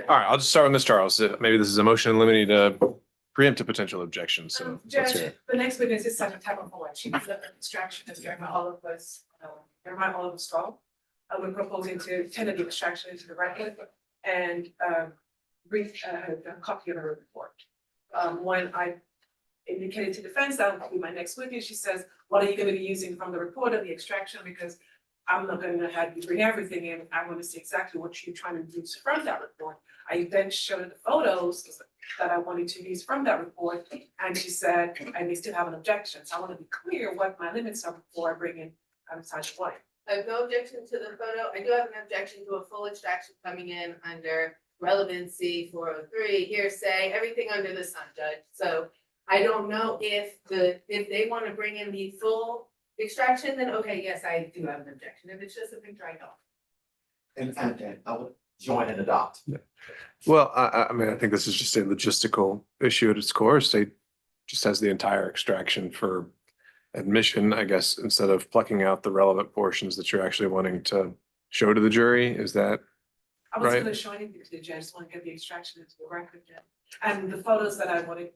All right, I'll just start with Ms. Charles. Maybe this is a motion limited to preempt a potential objection, so let's hear Judge, it. the next witness is Sergeant Tyrone Boyd. She was an extraction of Jeremiah Oliver's skull. We're proposing to tentative extraction into the record and brief a copy of her report. When I indicated to defense that would be my next witness, she says, what are you gonna be using from the report of the extraction? Because I'm not gonna have you bring everything in. I want to see exactly what you're trying to use from that report. I then showed the photos that I wanted to use from that report, and she said, I may still have an objection. So I want to be clear what my limits are before I bring in Sergeant White. I have no objection to the photo. I do have an objection to a full extraction coming in under relevancy 403, hearsay, everything under the sun, Judge. So I don't know if they want to bring in the full extraction, then okay, yes, I do have an objection. If it's just a picture, I don't. And I would join and adopt. Well, I mean, I think this is just a logistical issue at its core. State just has the entire extraction for admission, I guess, instead of plucking out the relevant portions that you're actually wanting to show to the jury. Is that I was right? gonna show anything to the judge, I just want to get the extraction into the record yet. And the photos that I wanted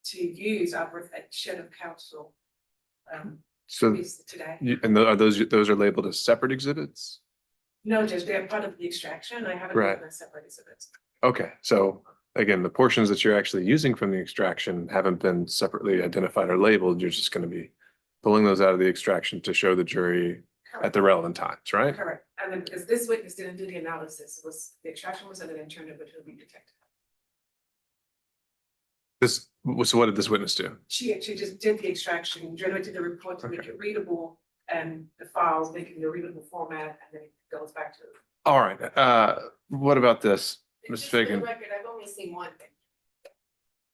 to use are with a shed of counsel. So, Today. and are those are labeled as separate exhibits? No, Judge, they're part of the extraction. I haven't Right. given a separate exhibits. Okay, so again, the portions that you're actually using from the extraction haven't been separately identified or labeled. You're just going to be pulling those out of the extraction to show the jury at the relevant times, right? Correct. And then because this witness didn't do the analysis, it was, the extraction was, and then turned over to the detective. So what did this witness do? She just did the extraction, generated the report to make it readable and the files, making the readable format, and then it goes back to. All right, what about this, Ms. Just for the Fagan? record, I've only seen one thing.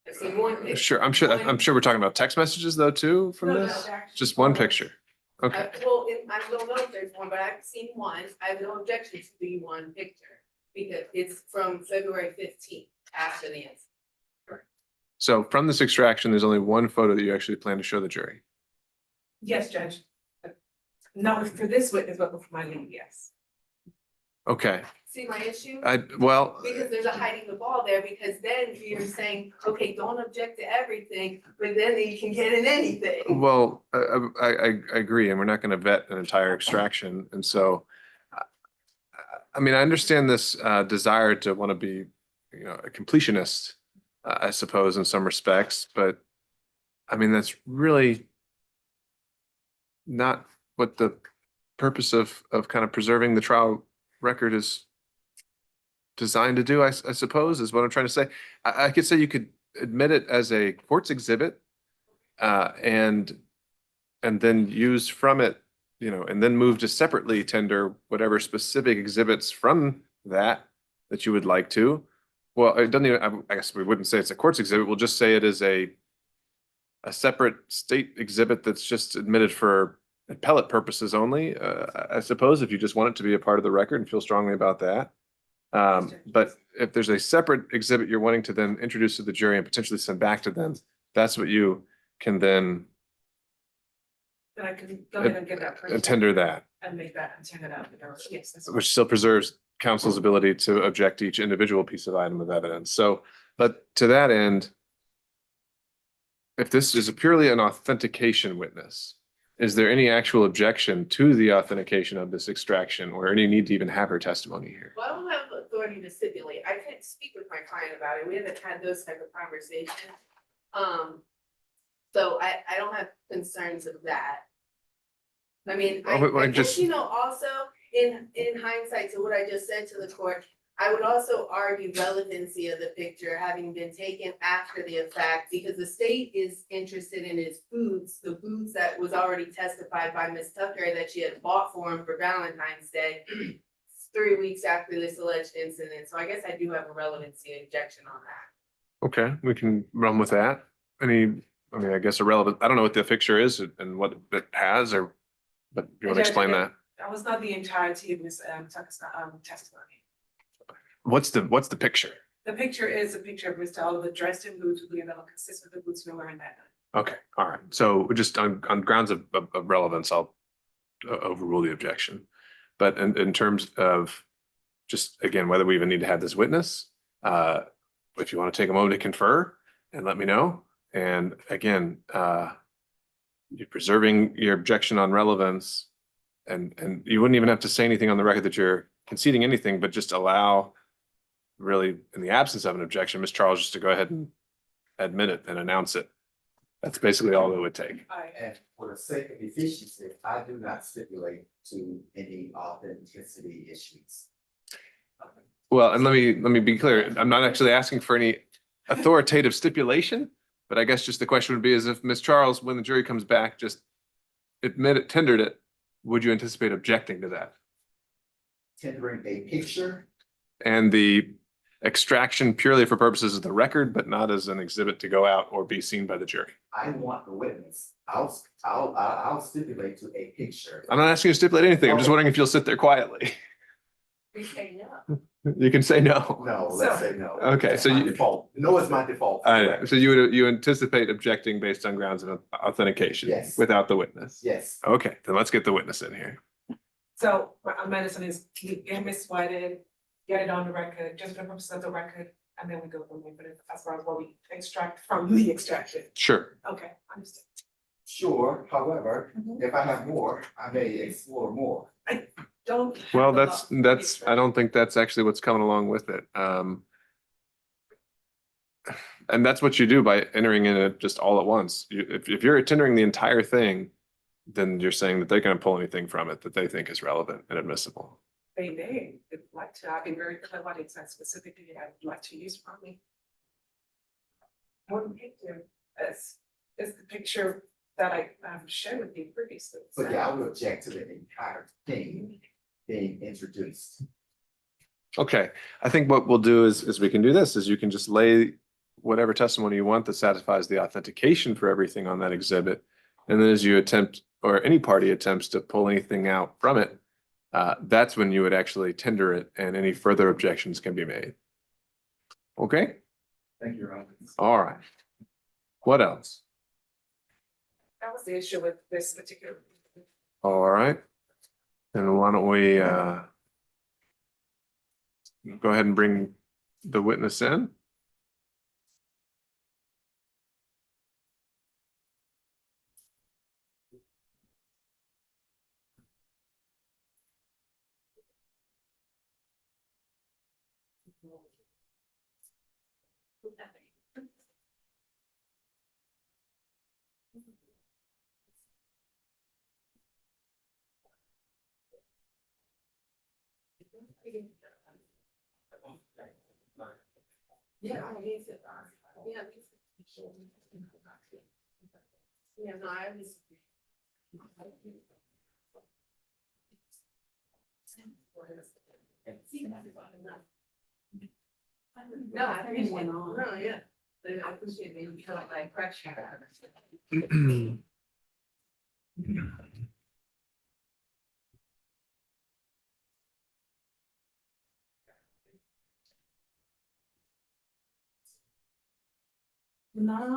I've seen one picture. Sure, I'm sure we're talking about text messages though too from No, this? actually Just one photos. picture? Okay, Well, I don't know if there's one, but I've seen one. I have no objection to the one picture because it's from February 15th after the incident. so from this extraction, there's only one photo that you actually plan to show the jury. Yes, Judge. Not for this witness, but for my lead, yes. Okay, See my issue? well, Because there's a hiding the ball there, because then you're saying, okay, don't object to everything, but then you can get in anything. well, I agree, and we're not going to vet an entire extraction, and so I mean, I understand this desire to want to be, you know, a completionist, I suppose, in some respects, but I mean, that's really not what the purpose of kind of preserving the trial record is designed to do, I suppose, is what I'm trying to say. I could say you could admit it as a court's exhibit, and then use from it, you know, and then move to separately tender whatever specific exhibits from that you would like to. Well, it doesn't even, I guess we wouldn't say it's a court's exhibit. We'll just say it is a separate state exhibit that's just admitted for appellate purposes only, I suppose, if you just want it to be a part of the record and feel strongly about that. But if there's a separate exhibit you're wanting to then introduce to the jury and potentially send back to them, that's what you can then Then I can go ahead and get that. printed tender that, And make that and send it out. Yes, that's. which still preserves counsel's ability to object to each individual piece of item of evidence. So, but to that end, if this is purely an authentication witness, is there any actual objection to the authentication of this extraction or any need to even have her testimony here? Well, I don't have authority to stipulate. I can't speak with my client about it. We haven't had those type of conversations. So I don't have concerns of that. I mean, I guess, you know, also in hindsight to what I just said to the court, I would also argue relevancy of the picture having been taken after the fact, because the state is interested in his boots, the boots that was already testified by Ms. Tucker that she had bought for him for Valentine's Day 3 weeks after this alleged incident. So I guess I do have a relevancy objection on that. Okay, we can run with that. I mean, I guess irrelevant, I don't know what the picture is and what it has, or, but you want to explain that? That was not the entirety of Ms. Tucker's testimony. What's the picture? The picture is a picture of Mr. Oliver dressed in boots with that consistent with the boots we were wearing that night. Okay, all right. So just on grounds of relevance, I'll overrule the objection. But in terms of just, again, whether we even need to have this witness, if you want to take a moment to confer and let me know. And again, you're preserving your objection on relevance, and you wouldn't even have to say anything on the record that you're conceding anything, but just allow, really, in the absence of an objection, Ms. Charles just to go ahead and admit it and announce it. That's basically all it would take. And for the sake of efficiency, I do not stipulate to any authenticity issues. Well, and let me be clear. I'm not actually asking for any authoritative stipulation, but I guess just the question would be is if Ms. Charles, when the jury comes back, just tendered it, would you anticipate objecting to that? Tendering a picture, And the extraction purely for purposes of the record, but not as an exhibit to go out or be seen by the jury. I want the witness. I'll stipulate to a picture. I'm not asking you to stipulate anything. I'm just wondering if you'll sit there quietly. We say no. You can say no. No, let's say no. Okay, That's so my you- default. No is my default. I know. So you anticipate objecting based on grounds of authentication? Yes. Without the witness? Yes. Okay, then let's get the witness in here. So my medicine is get Miss White in, get it on the record, just for the purposes of the record, and then we go from there, but as far as what we extract from the extraction. Sure. Okay, understood. Sure, however, if I have more, I may explore more. Don't. have Well, the that's, law. I don't think that's actually what's coming along with it. And that's what you do by entering in it just all at once. If you're tendering the entire thing, then you're saying that they're gonna pull anything from it that they think is relevant and admissible. They may, if like to, I've been very clear what exact specifically I'd like to use from me. One picture, is the picture that I shared with you previously. But yeah, I would object to the entire thing being introduced. Okay, I think what we'll do is we can do this, is you can just lay whatever testimony you want that satisfies the authentication for everything on that exhibit. And then as you attempt, or any party attempts to pull anything out from it, that's when you would actually tender it and any further objections can be made. Okay, Thank you, Your Honor. all right. What else? That was the issue with this particular. All right. And why don't we go ahead and bring the witness in? Yeah, no, I was. No, I appreciate it. No, yeah. I appreciate it. You felt like pressure. No.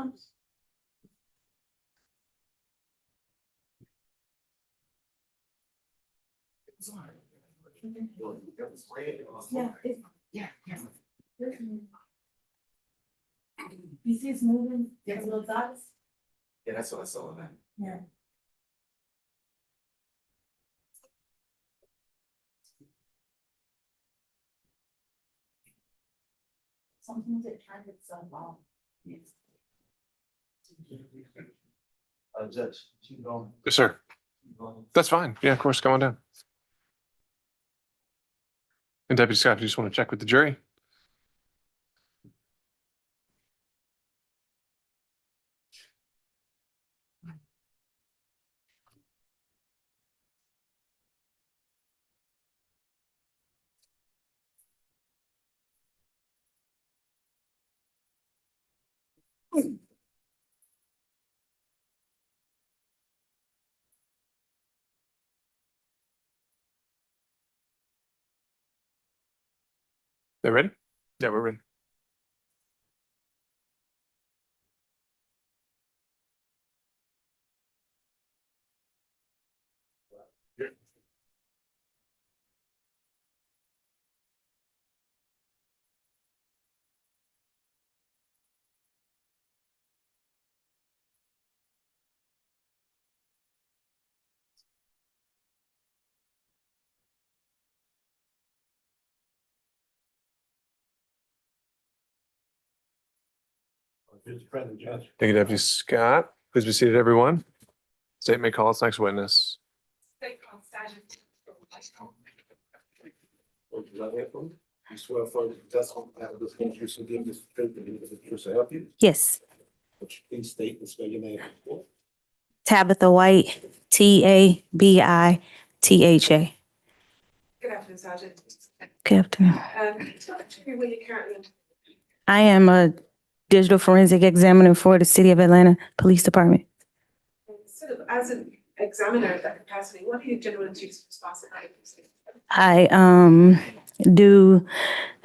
Yeah. You see it's moving, there's little dots? Yeah, that's what I saw in that. Yeah. Sometimes it turns itself off. Judge, you know. Yes, sir. That's fine. Yeah, of course, come on down. And Deputy Scott, if you just want to check with the jury. They ready? Yeah, we're ready. Mr. President, Judge. Thank you, Deputy Scott. Please be seated, everyone. State may call its next witness. State College Sergeant. You swear further testimony that this case will give this truth and the truth to help you. Yes, Would you please state and spell your name? Tabitha White, Tabitha. Good afternoon, Sergeant. Good afternoon. Tell me where you currently. I am a digital forensic examiner for the City of Atlanta Police Department. Sort of as an examiner at that capacity, what are your general duties and responsibilities? I do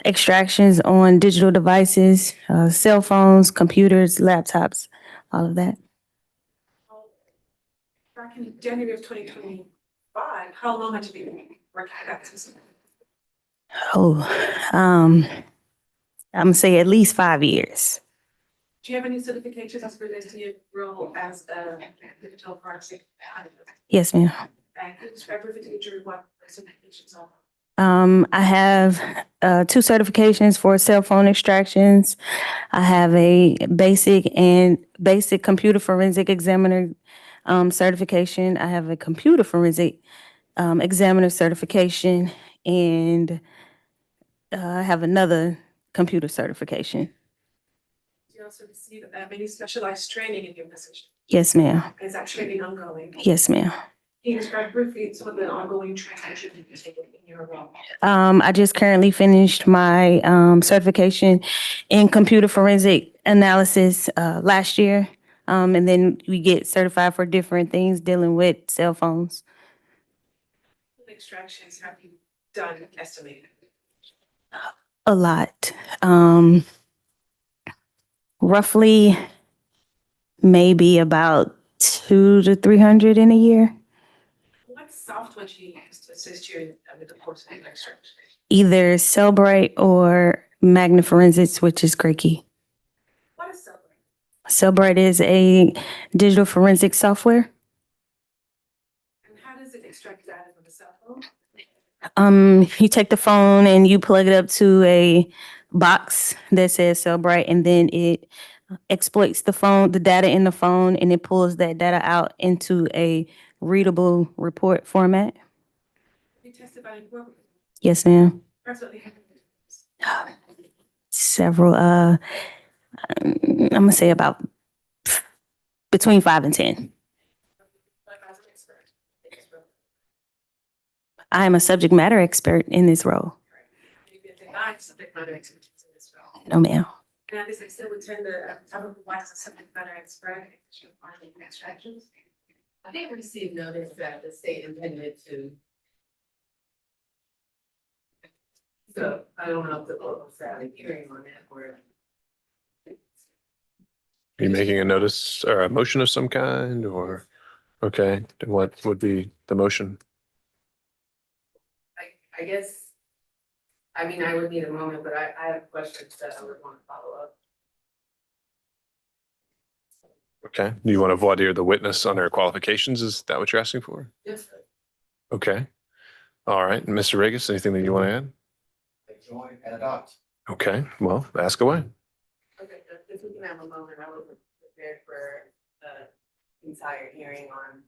extractions on digital devices, cell phones, computers, laptops, all of that. Back in January of 2025, how long had you been working at that system? Oh, I'm gonna say at least 5 years. Do you have any certifications as relates to your role as a digital forensic analyst? Yes, ma'am. And could you describe briefly to the jury what those certifications are? I have 2 certifications for cell phone extractions. I have a basic computer forensic examiner certification. I have a computer forensic examiner certification, and I have another computer certification. Do you also receive any specialized training in your position? Yes, ma'am. Is that training ongoing? Yes, ma'am. Can you describe briefly some of the ongoing training that you've been taking in your role? I just currently finished my certification in computer forensic analysis last year. And then we get certified for different things dealing with cell phones. What extractions have you done estimated? A lot. Roughly maybe about 200 to 300 in a year. What software do you use to assist you with the course of extraction? Either Cellbrite or Magna Forensics, which is Grakey. What is Cellbrite? Cellbrite is a digital forensic software. And how does it extract data from the cell phone? You take the phone and you plug it up to a box that says Cellbrite, and then it exploits the data in the phone, and it pulls that data out into a readable report format. You testified in court? Yes, ma'am. Approximately Several, I'm gonna say about between 5 and 10. I am a subject matter expert in this role. You've been denied subject matter expertise in this role. No, ma'am. Now, this extent would tend to cover why as a subject matter expert in finding extractions. I did receive notice that the state intended to. So I don't know if the court was having a hearing on that or. Are you making a notice or a motion of some kind or, okay, then what would be the motion? I guess, I mean, I would need a moment, but I have questions that I would want to follow up. Okay, do you want to voir dire the witness on her qualifications? Is that what you're asking for? Yes, sir. Okay. All right, Mr. Regis, anything that you want to add? Join and adopt. Okay, well, ask away. Okay, if we can have a moment, I was prepared for the entire hearing on.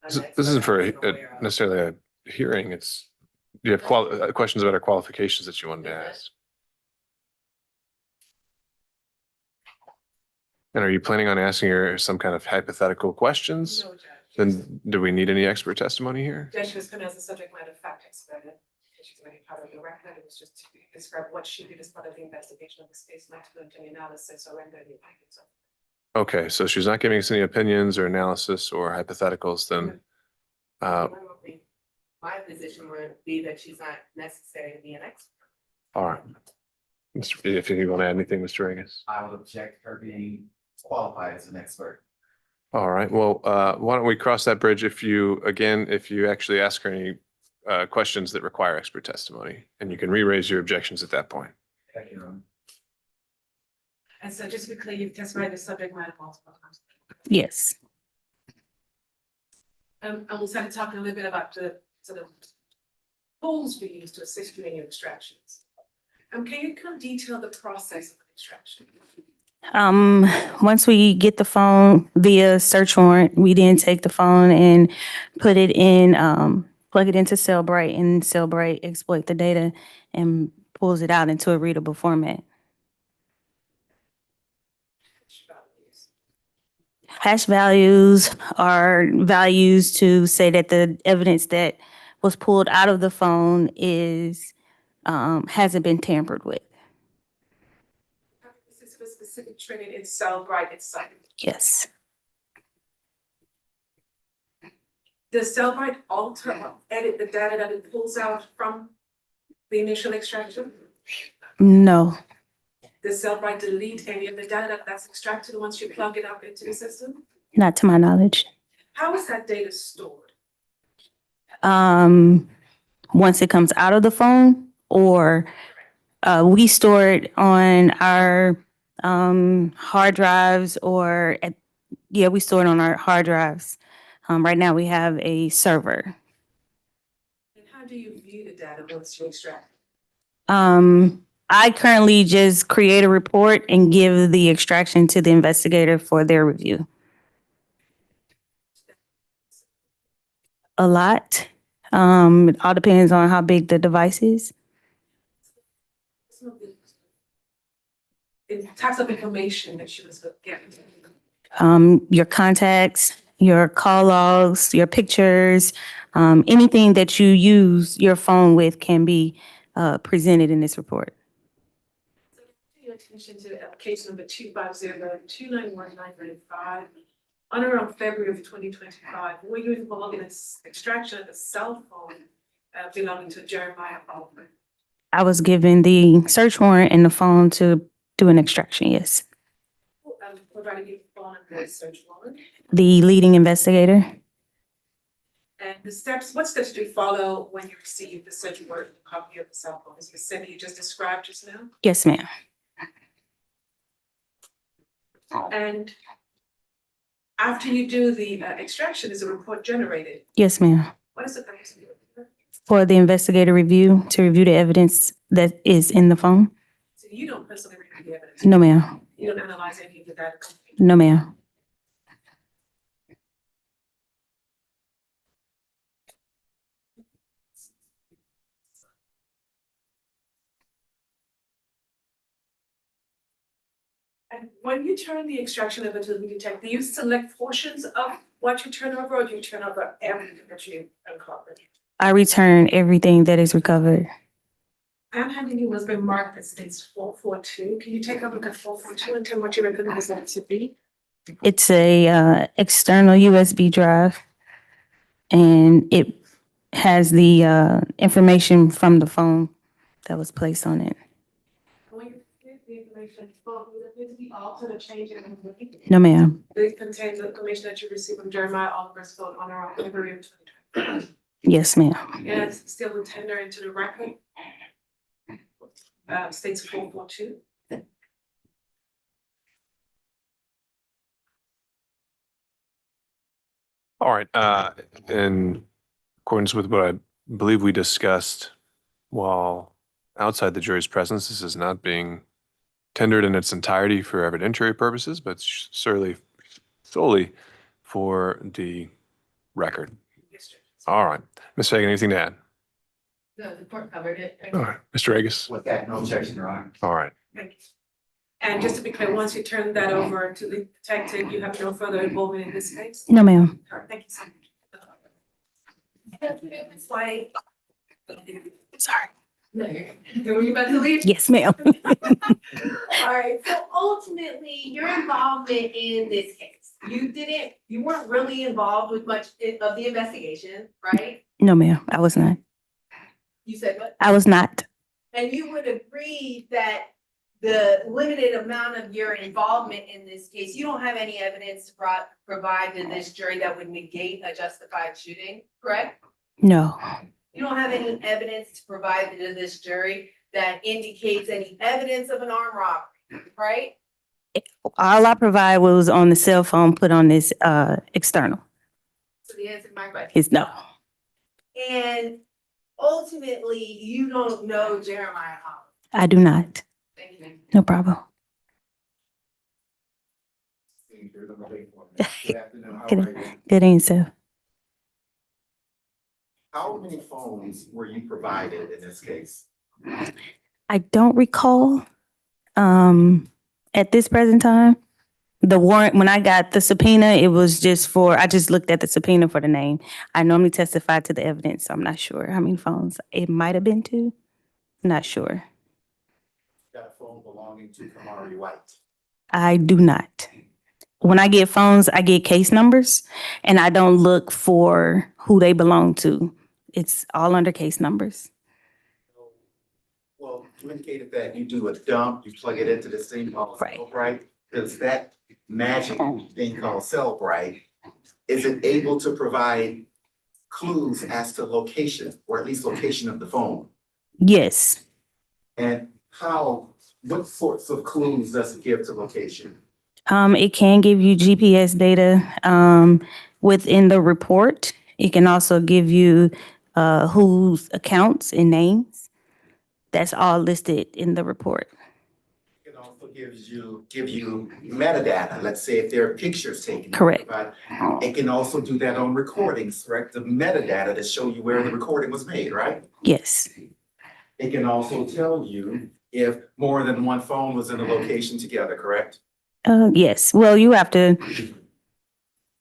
This isn't for necessarily a hearing, it's, you have questions about our qualifications that you wanted to ask. And are you planning on asking her some kind of hypothetical questions? No, Judge. Then do we need any expert testimony here? Judge was coming as a subject matter fact expert. She's going to be part of the record. It was just to describe what she did as part of the investigation of the space maximum analysis or render the findings of. Okay, so she's not giving us any opinions or analysis or hypotheticals, then My position would be that she's not necessary to be an expert. all right. If you want to add anything, Mr. Regis. I would object her being qualified as an expert. All right, well, why don't we cross that bridge if you actually ask her any questions that require expert testimony, and you can re-raise your objections at that point. Thank you. And so just to be clear, you've testified the subject matter multiple times. Yes. And we'll start talking a little bit about the sort of tools we use to assist you in your extractions. Can you kind of detail the process of an extraction? Once we get the phone via search warrant, we then take the phone and put it in, plug it into Cellbrite, and Cellbrite exploit the data and pulls it out into a readable format. Hash values are values to say that the evidence that was pulled out of the phone is hasn't been tampered with. This is for specific training in Cellbrite itself. Yes. Does Cellbrite alter or edit the data that it pulls out from the initial extraction? No, Does Cellbrite delete any of the data that's extracted once you plug it up into the system? not to my knowledge. How is that data stored? Once it comes out of the phone, or we store it on our hard drives, or we store it on our hard drives. Right now we have a server. And how do you view the data once you extract? I currently just create a report and give the extraction to the investigator for their review. A lot. It all depends on how big the device is. In types of information that she was getting. Your contacts, your call logs, your pictures, anything that you use your phone with can be presented in this report. Your attention to case number 250-291-995. On or around February of 2025, were you involved in this extraction of a cell phone belonging to Jeremiah Oliver? I was given the search warrant and the phone to do an extraction, yes. Who provided you the phone and the search warrant? The leading investigator. And what steps did you follow when you received the search warrant and copy of the cell phone? Is the same you just described just now? Yes, ma'am. And after you do the extraction, is a report generated? Yes, ma'am. What is the purpose of the report? For the investigator review, to review the evidence that is in the phone. So you don't personally review the evidence? No, ma'am. You don't analyze any of the data? No, ma'am. And when you turn the extraction over to the detective, do you select portions of what you turn over, or do you turn over everything that you uncovered? I return everything that is recovered. I'm handing you what's been marked that states 442. Can you take a look at 442 and tell me what you recognize that to be? It's a external USB drive, and it has the information from the phone that was placed on it. When you get the information, will it need to be altered or changed in any way? No, ma'am. They contain the information that you received from Jeremiah Oliver's phone on around February of 2020. Yes, ma'am. Yes, still the tender into the record. States 442. All right, in accordance with what I believe we discussed while outside the jury's presence, this is not being tendered in its entirety for evidentiary purposes, but solely for the record. All right, Ms. Fagan, anything to add? No, the court covered it. All right, Mr. Agus? With that, no objection, Your Honor. All right. Thank you. And just to be clear, once you turn that over to the detective, you have no further involvement in this case? No, ma'am. All right, thank you so much. It's like. Sorry. No, were you about to leave? Yes, ma'am. All right, so ultimately, your involvement in this case, you weren't really involved with much of the investigation, right? No, ma'am. I was not. You said what? I was not. And you would agree that the limited amount of your involvement in this case, you don't have any evidence to provide to this jury that would negate a justified shooting, correct? No. You don't have any evidence to provide to this jury that indicates any evidence of an armed robbery, right? All I provide was on the cell phone put on this external. So the answer to my question. Is no. And ultimately, you don't know Jeremiah Holland. I do not. Thank you. No problem. Good afternoon. How Good, are you? good answer. How many phones were you provided in this case? I don't recall at this present time. The warrant, when I got the subpoena, it was just I just looked at the subpoena for the name. I normally testify to the evidence, so I'm not sure how many phones. It might have been 2. Not sure. Got a phone belonging to Kamari White. I do not. When I get phones, I get case numbers, and I don't look for who they belong to. It's all under case numbers. You indicated that you do a dump, you plug it into this thing called Cellbrite. Does that magic thing called Cellbrite, is it able to provide clues as to location, or at least location of the phone? Yes. And what sorts of clues does it give to location? It can give you GPS data within the report. It can also give you whose accounts and names. That's all listed in the report. It also give you metadata. Let's say if there are pictures taken. Correct. But it can also do that on recordings, correct? The metadata to show you where the recording was made, right? Yes. It can also tell you if more than one phone was in a location together, correct? Yes. Well, you have to,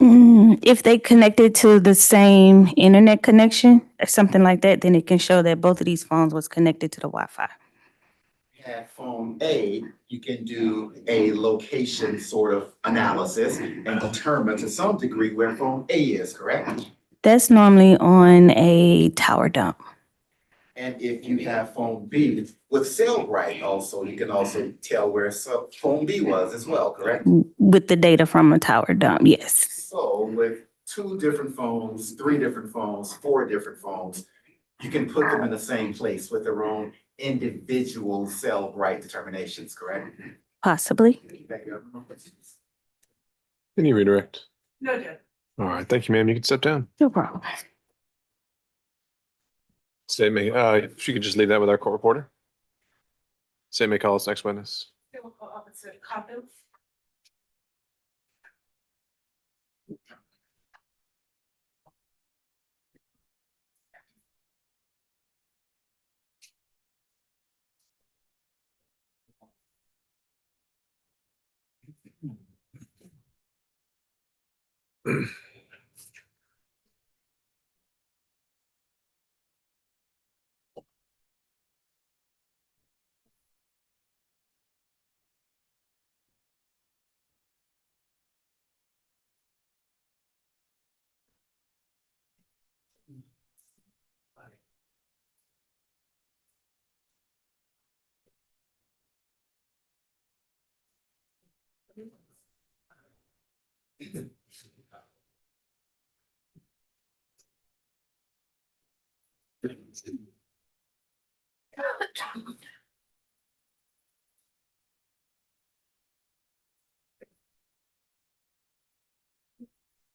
if they connected to the same internet connection or something like that, then it can show that both of these phones was connected to the Wi-Fi. At phone A, you can do a location sort of analysis and determine to some degree where phone A is, correct? That's normally on a tower dump. And if you have phone B with Cellbrite also, you can also tell where phone B was as well, correct? With the data from a tower dump, yes. So with 2 different phones, 3 different phones, 4 different phones, you can put them in the same place with their own individual Cellbrite determinations, correct? Possibly. Thank you. Can you redirect? No, Judge. All right, thank you, ma'am. You can step down. No problem. State may, if you could just leave that with our court reporter. State may call us next witness. They will call Officer Coppill.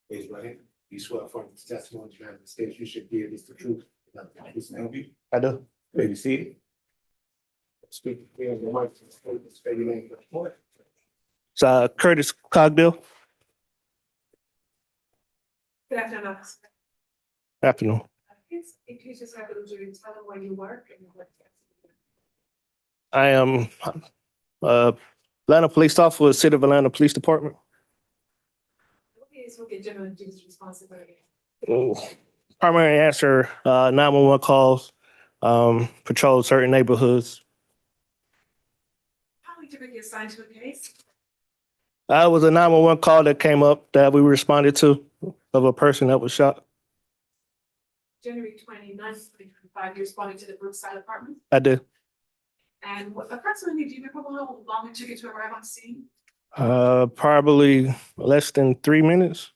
Raise your right hand. You swear affirm this testimony you have in the state you should give is the truth. Nothing but this help you. I do. Maybe see it. Speak clear on the mic. Spell your name. It's Curtis Cogdill. Good afternoon, Officer. Afternoon. If you just have a jury, tell them where you work and what. I am Atlanta Police Officer with City of Atlanta Police Department. Okay, so get general duties responsibility. Primary answer, 911 calls, patrol certain neighborhoods. How would you be assigned to a case? It was a 911 call that came up that we responded to of a person that was shot. January 29th, 2025, you responded to the Brookside apartment? I did. And what approximately, do you remember how long it took you to arrive on scene? Probably less than 3 minutes.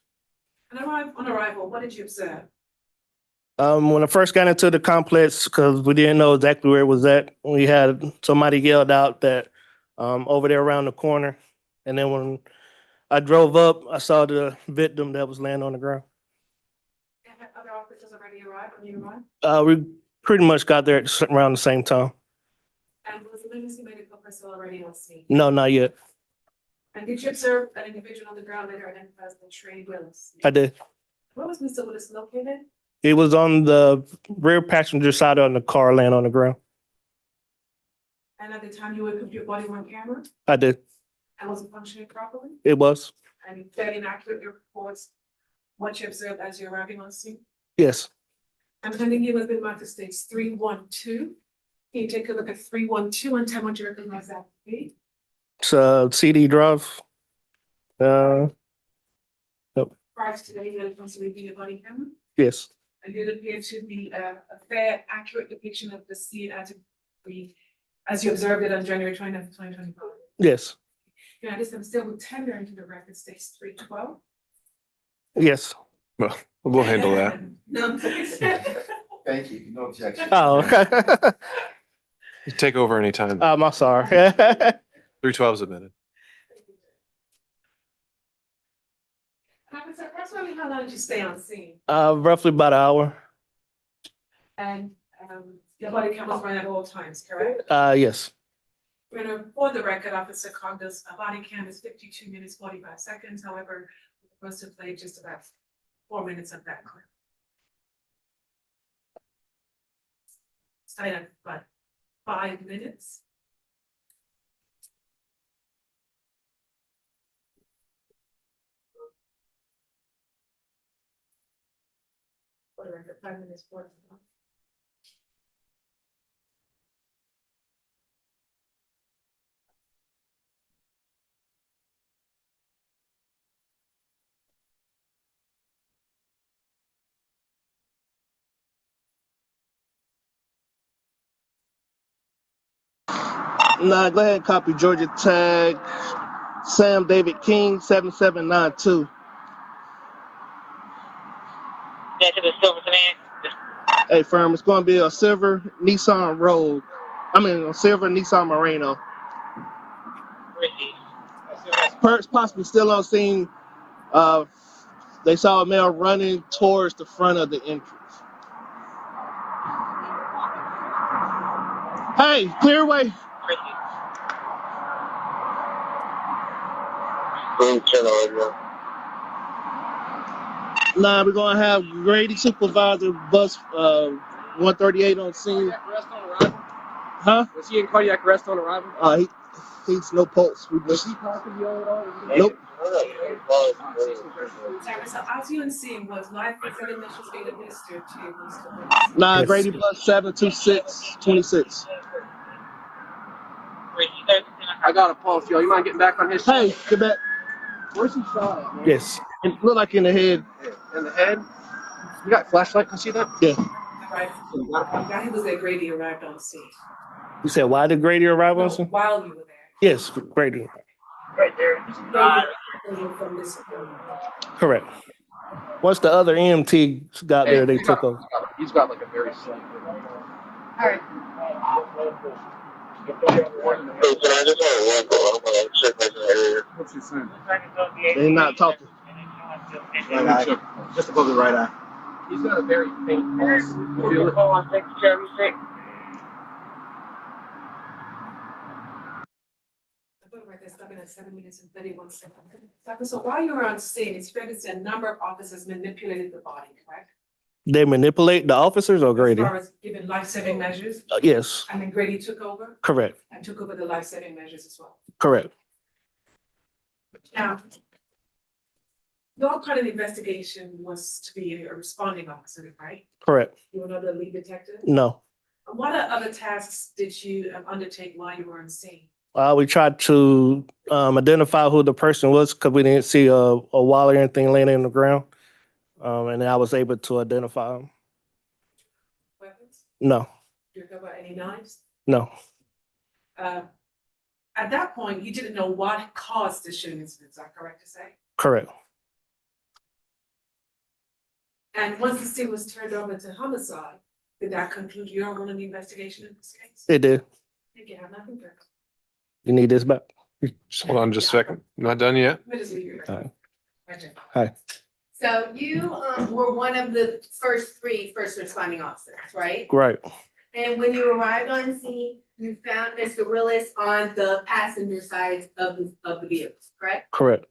And on arrival, what did you observe? When I first got into the complex, because we didn't know exactly where it was at, we had somebody yelled out that over there around the corner. And then when I drove up, I saw the victim that was laying on the ground. And had other officers already arrived when you arrived? We pretty much got there around the same time. And was the emergency medical personnel already on scene? No, not yet. And did you observe an individual on the ground later identified as the Trey Willis? I did. Where was Mr. Willis located? It was on the rear passenger side of the car laying on the ground. And at the time you would put your body on camera? I did. And was it functioning properly? It was. And you fairly and accurately reports what you observed as you're arriving on scene? Yes. I'm handing you a bit marked states 312. Can you take a look at 312 and tell me what you recognize that to be? It's a CD drive. Prior to today, you had a possibility of body camera? Yes. And did it appear to be a fair, accurate depiction of the scene as it be as you observed it on January 29th, 2025. Yes, Yeah, this I'm still tendering to the record states 312. yes. Well, we'll handle that. No. Thank you. No objection. Oh, okay. You take over anytime. I'm sorry. 312 is admitted. Officer, approximately how long did you stay on scene? Roughly about an hour. And your body cam was running at all times, correct? Yes. We're gonna, for the record, Officer Conda's body cam is 52 minutes, 45 seconds. However, we must have played just about 4 minutes of that clip. Starting at about 5 minutes. For the record, 5 minutes, 40. Nah, go ahead and copy Georgia tag. Sam David King, 7792. That to the silver sedan. Hey, firm, it's going to be a silver Nissan Rogue. A silver Nissan Murano. Perks possibly still on scene. They saw a male running towards the front of the entrance. Hey, clear away. Nah, we're going to have Grady Supervisor bus 138 on scene. Huh? Was he in cardiac arrest on arrival? He's no pulse. Was he talking to you all at all? Nope. Sorry, so as you and seeing was life presented measures being administered to Mr. Woods. Nah, Yes. Grady bus 72626. I got a pulse, yo. You mind getting back on his Hey, get back. Where's he shot at, man? Yes. It looked like in the head. In the head? You got a flashlight? Can I see that? Yeah. Right. That was that Grady arrived on scene. You said why did Grady arrive on scene? While you were there. Yes, Grady. Right there. From this. Correct. Once the other EMT got there, they took over. He's got like a very slight. All right. What's your son? They not talking. Right eye. Just above the right eye. He's got a very faint pulse. Feel it? At 7 minutes and 31 seconds. So while you were on scene, it's fair to say a number of officers manipulated the body, correct? They manipulate the officers or Grady? As far as giving life-saving measures? Yes. And then Grady took over? Correct. And took over the life-saving measures as well? Correct. Now, your part of the investigation was to be a responding officer, right? Correct. You were not the lead detective? No. What other tasks did you undertake while you were on scene? We tried to identify who the person was because we didn't see a wallet or anything laying in the ground. And I was able to identify him. Weapons? No. Do you know about any knives? No. At that point, you didn't know what caused the shooting incident, is that correct to say? Correct. And once the scene was turned over to homicide, did that conclude your role in the investigation in this case? It did. Thank you, I have nothing further. You need this back? Just hold on just a second. Not done yet. We'll just leave you All right. right. Hi. So you were one of the first 3 first responding officers, right? Right. And when you arrived on scene, you found Mr. Willis on the passenger side of the vehicle, correct? Correct.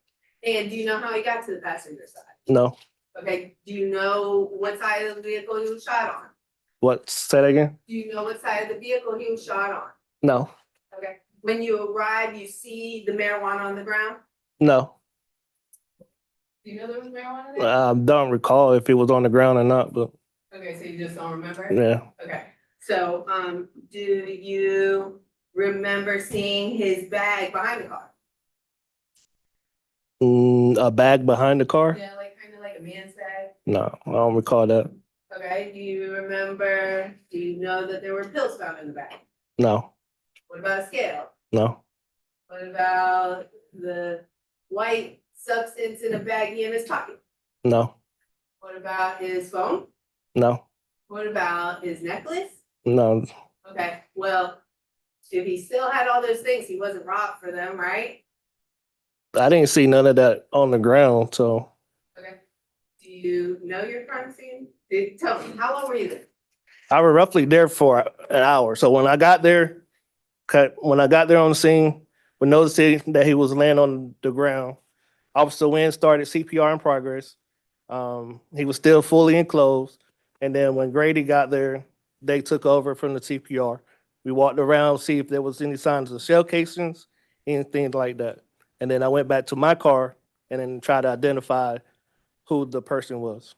And do you know how he got to the passenger side? No. Okay, do you know what side of the vehicle he was shot on? What? Say that again? Do you know what side of the vehicle he was shot on? No. Okay, when you arrive, you see the marijuana on the ground? No. Do you know there was marijuana there? I don't recall if it was on the ground or not, but Okay, so you just don't remember? yeah. Okay, so, do you remember seeing his bag behind the car? A bag behind the car? Yeah, like kind of like a man's bag? No, I don't recall that. Okay, do you know that there were pills found in the bag? No. What about a scale? No, What about the white substance in a baggie in his pocket? no, What about his phone? no, What about his necklace? no. Okay, well, if he still had all those things, he wasn't robbed for them, right? I didn't see none of that on the ground, so Okay. Do you know your crime scene? Tell me, how long were you there? I was roughly there for an hour. So when I got there, when I got there on the scene, we noticed that he was laying on the ground. Officer Wynn started CPR in progress. He was still fully enclosed. And then when Grady got there, they took over from the CPR. We walked around, see if there was any signs of shell casings, anything like that. And then I went back to my car and then tried to identify who the person was.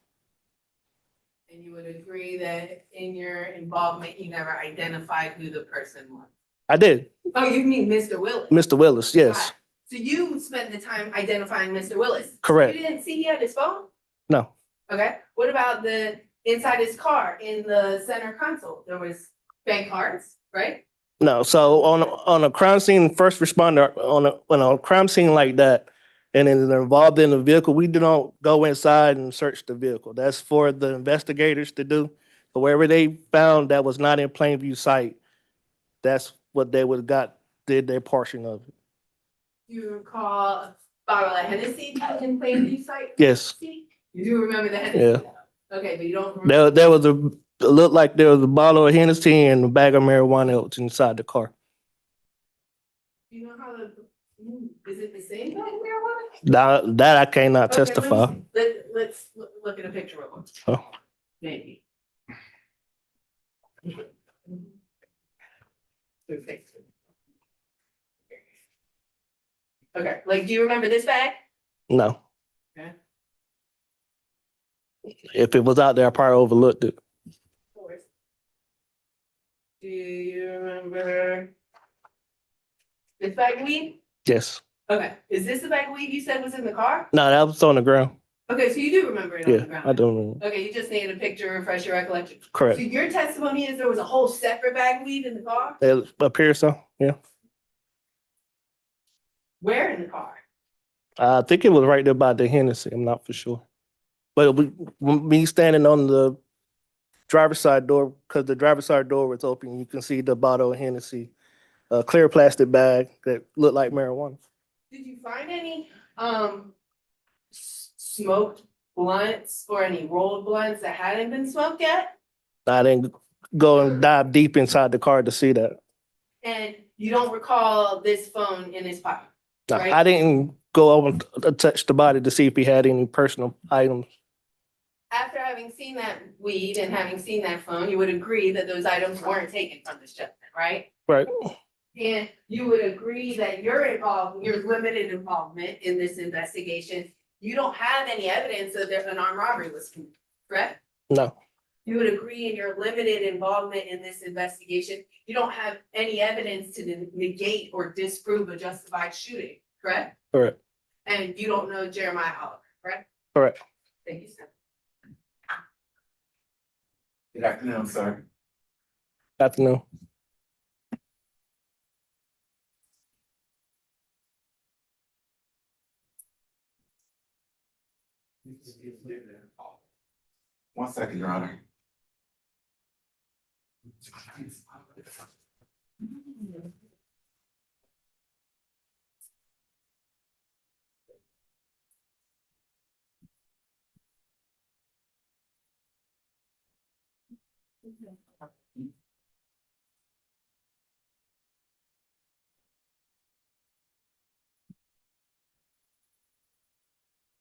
And you would agree that in your involvement, you never identified who the person was? I did. Oh, you mean Mr. Willis? Mr. Willis, yes. So you spent the time identifying Mr. Willis? Correct. You didn't see he had his phone? No, Okay, what about the inside his car in the center console? There was bank cards, right? no. So on a crime scene, first responder, on a crime scene like that, and then they're involved in the vehicle, we do not go inside and search the vehicle. That's for the investigators to do. So wherever they found that was not in plain view sight, that's what they did their portion of it. Do you recall a bottle of Hennessy in plain view sight? Yes. You do remember the Hennessy? Yeah. Okay, but you don't remember. There was it looked like there was a bottle of Hennessy and a bag of marijuana else inside the car. Do you know how is it the same bag of marijuana? That I cannot Okay, testify. Let's look at a picture of them. Oh. Maybe. Okay, like, do you remember this bag? No. Okay. If it was out there, I probably overlooked it. Of course. Do you remember this bag of weed? Yes. Okay, is this the bag of weed you said was in the car? No, that was on the ground. Okay, so you do remember it on the Yeah, ground? I don't remember. Okay, you just needed a picture to refresh your recollection. Correct. So your testimony is there was a whole separate bag of weed in the car? It appears so, yeah. Where in the car? I think it was right there by the Hennessy. I'm not for sure. But me standing on the driver's side door, because the driver's side door was open, you can see the bottle of Hennessy, a clear plastic bag that looked like marijuana. Did you find any smoked blunts or any rolled blunts that hadn't been smoked yet? I didn't go and dive deep inside the car to see that. And you don't recall this phone in his pocket? No, right? I didn't go over to touch the body to see if he had any personal items. After having seen that weed and having seen that phone, you would agree that those items weren't taken from this gentleman, right? Right. And you would agree that your limited involvement in this investigation, you don't have any evidence that an armed robbery was committed, correct? No. You would agree in your limited involvement in this investigation, you don't have any evidence to negate or disprove a justified shooting, correct? Correct. And you don't know Jeremiah Oliver, correct? Correct. Thank you, sir. Good afternoon, sir. Afternoon. One second, Your Honor.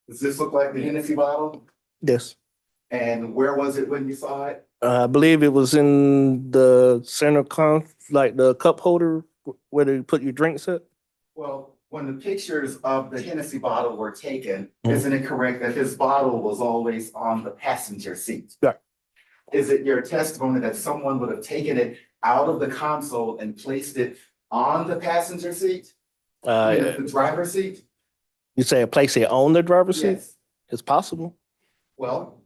Does this look like the Hennessy bottle? Yes. And where was it when you saw it? I believe it was in the center like the cup holder where they put your drinks at. Well, when the pictures of the Hennessy bottle were taken, isn't it correct that this bottle was always on the passenger seat? Yeah. Is it your testimony that someone would have taken it out of the console and placed it on the passenger seat? The driver's seat? You say place it on the driver's seat? Yes. It's possible. Well,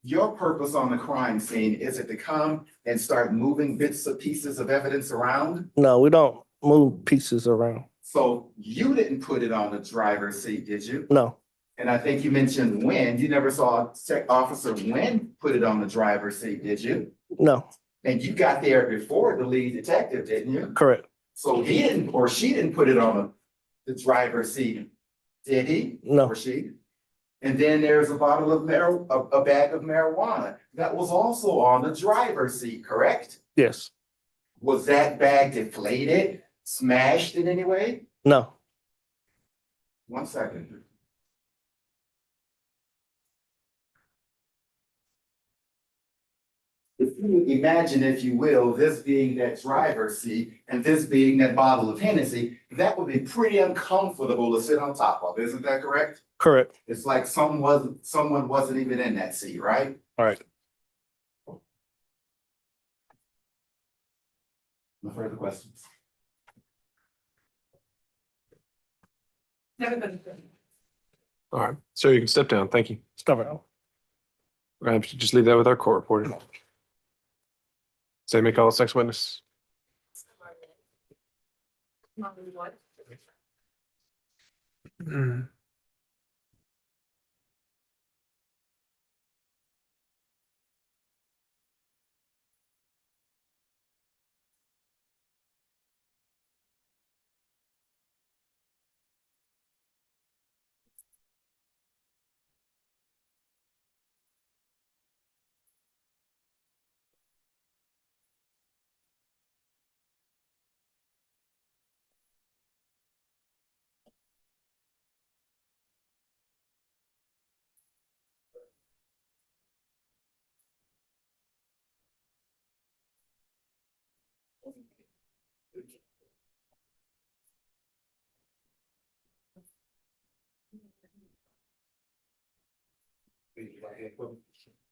Your purpose on the crime scene, is it to come and start moving bits of pieces of evidence around? No, we don't move pieces around. So you didn't put it on the driver's seat, did you? No, And I think you mentioned Wynn. You never saw Officer Wynn put it on the driver's seat, did you? no, And you got there before the lead detective, didn't you? correct. So he didn't, or she didn't put it on the driver's seat, did he? No. Or she? And then there's a bottle of a bag of marijuana that was also on the driver's seat, correct? Yes. Was that bag deflated, smashed in any way? No. 1 second. If you imagine, if you will, this being that driver's seat and this being that bottle of Hennessy, that would be pretty uncomfortable to sit on top of, isn't that correct? Correct. It's like someone wasn't even in that seat, right? All right. No further questions. Never been. All right, sir, you can step down. Thank you. Stop it. Perhaps you just leave that with our court reporter. Say, may call this next witness.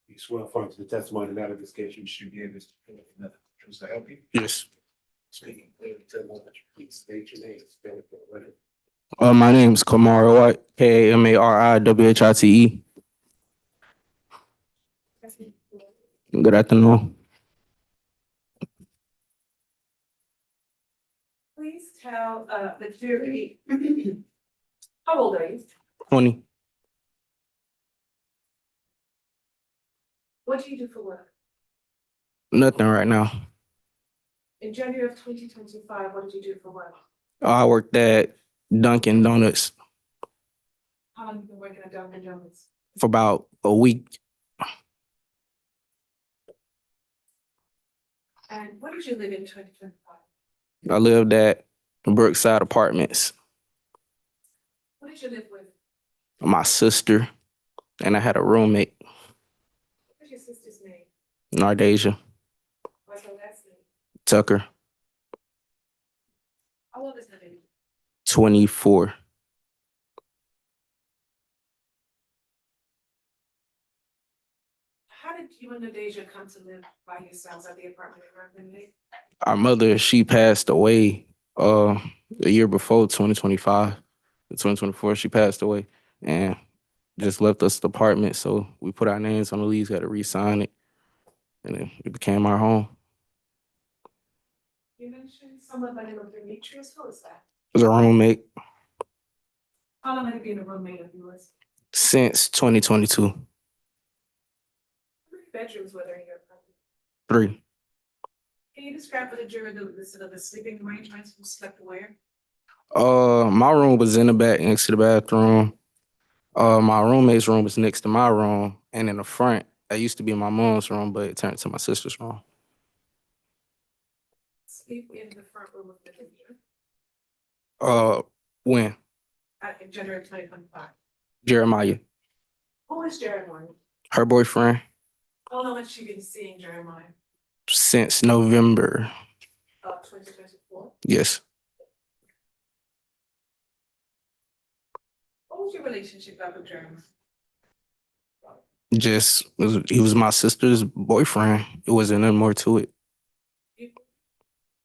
You swear according to the testimony that of this case, you should be able to choose to help you. Yes. Speaking clearly to the moment, please state your name, spell it for the record. My name is Kamari White, Kamariwhite. Good afternoon. Please tell the jury, how old are you? 20. What do you do for work? Nothing right now. In January of 2025, what did you do for work? I worked at Dunkin' Donuts How long have you been working at Dunkin' Donuts? for about a week. And where did you live in 2025? I lived at Brookside Apartments. Who did you live with? My sister, and I had a roommate, What's your sister's name? Nardasia What's her last name? Tucker, How old is her baby? 24. How did you and Nadeja come to live by yourselves at the apartment in Irvine? Our mother, she passed away the year before 2025. In 2024, she passed away and just left us the apartment. So we put our names on the lease, had to re-sign it, and it became our home. You mentioned someone by the name of Demetrius. Who is that? It was a roommate How long have you been a roommate of yours? since 2022. How many bedrooms were there in your apartment? 3. Can you describe for the jury the sort of the sleeping arrangements? Who slept where? My room was in the back next to the bathroom. My roommate's room was next to my room, and in the front, that used to be my mom's room, but it turned to my sister's room. Sleep in the front room of the Nadeja When? in January 2025. Jeremiah, Who is Jeremiah? her boyfriend, How long has she been seeing Jeremiah? since November. 2024. Yes. What was your relationship like with Jeremiah? He was my sister's boyfriend. It wasn't nothing more to it.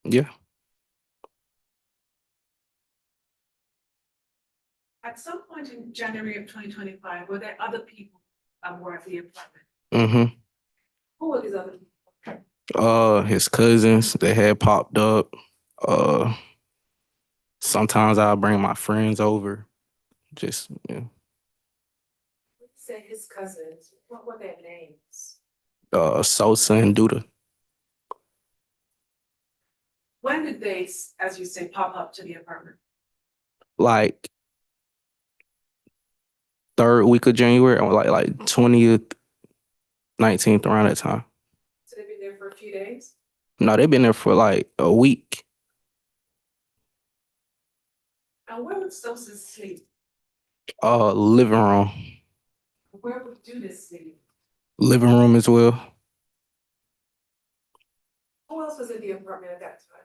Yeah. At some point in January of 2025, were there other people who were at the apartment? Mm-hmm. Who were these other? His cousins, they had popped up. Uh, Sometimes I'll bring my friends over. Just, yeah. You said his cousins. What were their names? Sosa and Duda. When did they, as you say, pop up to the apartment? Like third week of January, or like 20th, 19th, around that time. So they've been there for a few days? No, they've been there for like a week. And where would Sosa sleep? Living room. Where would Duda sleep? Living room as well. Who else was in the apartment at that time?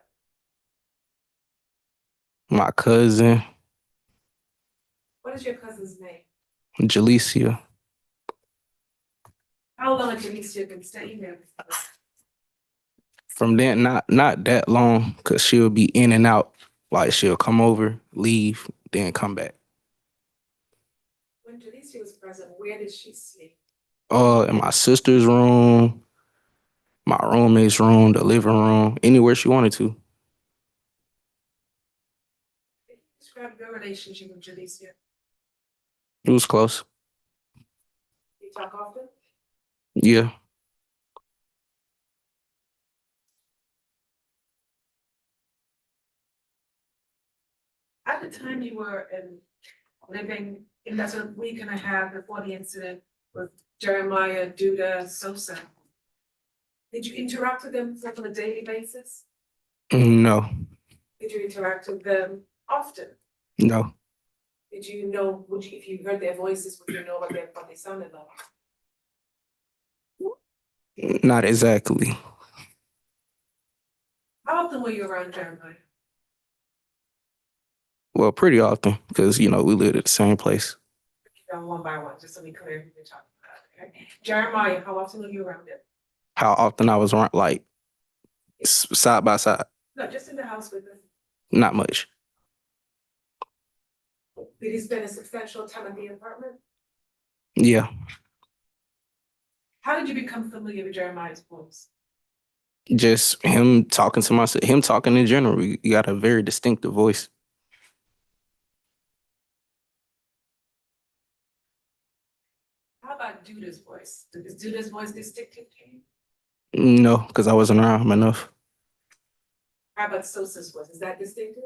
My cousin, What is your cousin's name? Jalecia. How long had Jalecia been staying there? From then, not that long, cause she'll be in and out. Like she'll come over, leave, then come back. When Jalecia was present, where did she sleep? In my sister's room, my roommate's room, the living room, anywhere she wanted to. Describe your relationship with Jalecia. It was close. You talk often? Yeah. At the time you were living in that sort of week and a half before the incident with Jeremiah Duda Sosa, did you interact with them on a daily basis? No. Did you interact with them often? No. Did you know, if you heard their voices, would you know what they sounded like? Not exactly. How often were you around Jeremiah? Well, pretty often, because we lived at the same place. One by one, just so we clear who we're talking about, okay? Jeremiah, how often were you around him? How often I was around, like side by side? No, just in the house with him. Not much. Did he spend a substantial time at the apartment? Yeah. How did you become familiar with Jeremiah's voice? Just him talking to myself, him talking in general. You got a very distinctive voice. How about Duda's voice? Is Duda's voice distinctive to you? No, because I wasn't around him enough. How about Sosa's voice? Is that distinctive?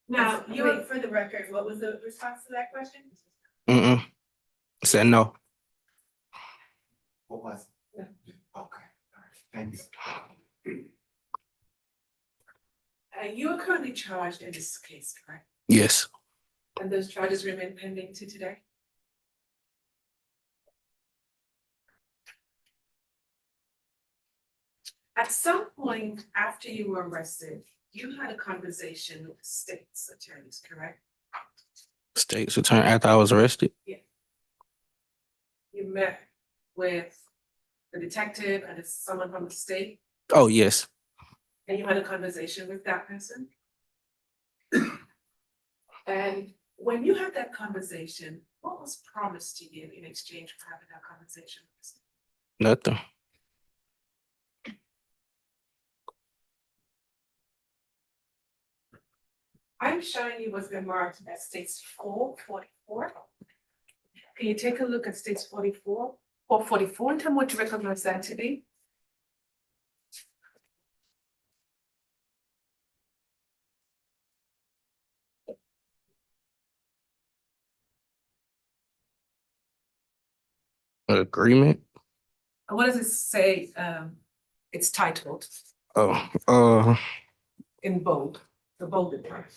Now, for the record, what was the response to that question? Said no. What was it? Okay, all right, thanks. You are currently charged in this case, correct? Yes. And those charges remain pending to today? At some point after you were arrested, you had a conversation with the state's attorneys, correct? State's attorney after I was arrested? Yeah. You met with the detective and someone from the state, Oh, yes. and you had a conversation with that person? And when you had that conversation, what was promised to you in exchange for having that conversation? Nothing. I'm showing you what's been marked as states 444. Can you take a look at states 44 or 44 and tell me what you recognize that to be? Agreement? What does it say? It's titled Oh, in bold, the bolded part.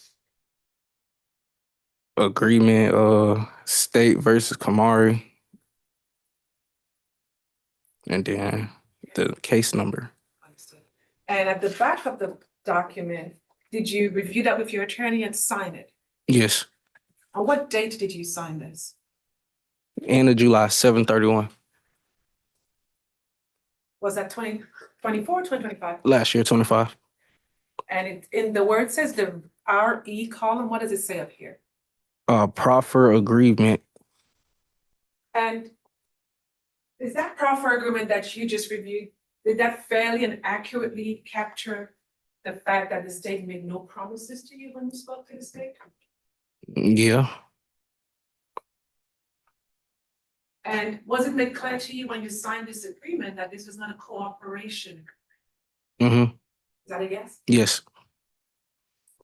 agreement, State versus Kamari. And then the case number. And at the back of the document, did you review that with your attorney and sign it? Yes. On what date did you sign this? End of July, 7/31. Was that 2024 or 2025? Last year, 25. And in the word says the RE column, what does it say up here? Proffer agreement. And is that proffer agreement that you just reviewed, did that fairly and accurately capture the fact that the state made no promises to you when you spoke to the state? Yeah. And was it made clear to you when you signed this agreement that this was not a cooperation? Mm-hmm. Is that a yes? Yes.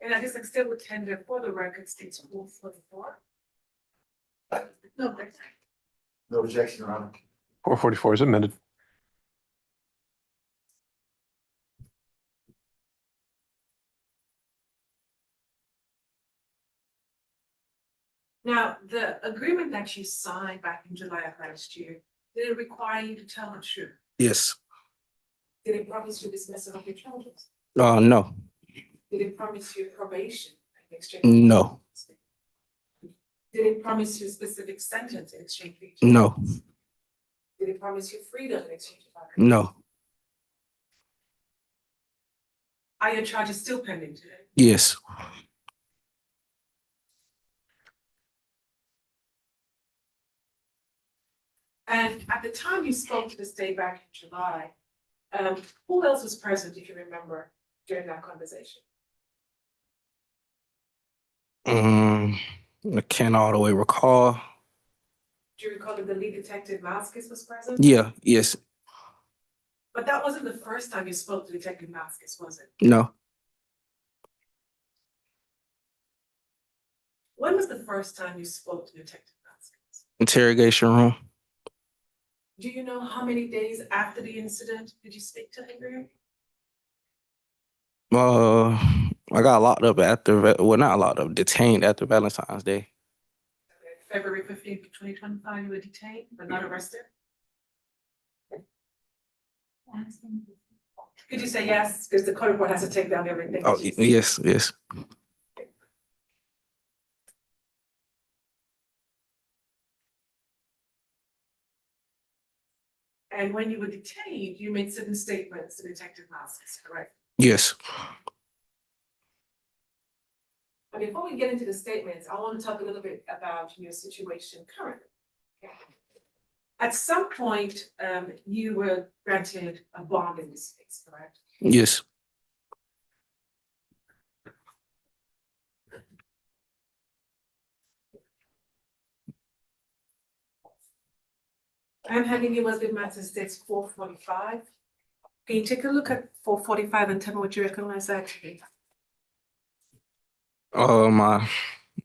And I guess I still would tender for the record states 444. No, that's No objection, Your Honor. 444 is amended. Now, the agreement that you signed back in July of last year, did it require you to tell the truth? Yes. Did it promise you dismissal of your charges? No. Did it promise you probation in exchange? No. Did it promise you a specific sentence in exchange for each? No. Did it promise you freedom in exchange for that? No. Are your charges still pending today? Yes. And at the time you spoke to the state back in July, who else was present, if you remember, during that conversation? I can't all the way recall. Do you recall that the lead detective Vasquez was present? Yeah. Yes. But that wasn't the first time you spoke to Detective Vasquez, was it? No. When was the first time you spoke to Detective Vasquez? Interrogation room. Do you know how many days after the incident did you speak to him? I got locked up well, not locked up, detained after Valentine's Day. February 15th, 2025, you were detained but not arrested? Could you say yes? Because the court report has to take down everything. Oh, yes, yes. And when you were detained, you made certain statements to Detective Vasquez, correct? Yes. But before we get into the statements, I want to talk a little bit about your situation currently. At some point, you were granted a bond in this case, correct? Yes. I'm having you as the matter states 445. Can you take a look at 445 and tell me what you recognize actually? My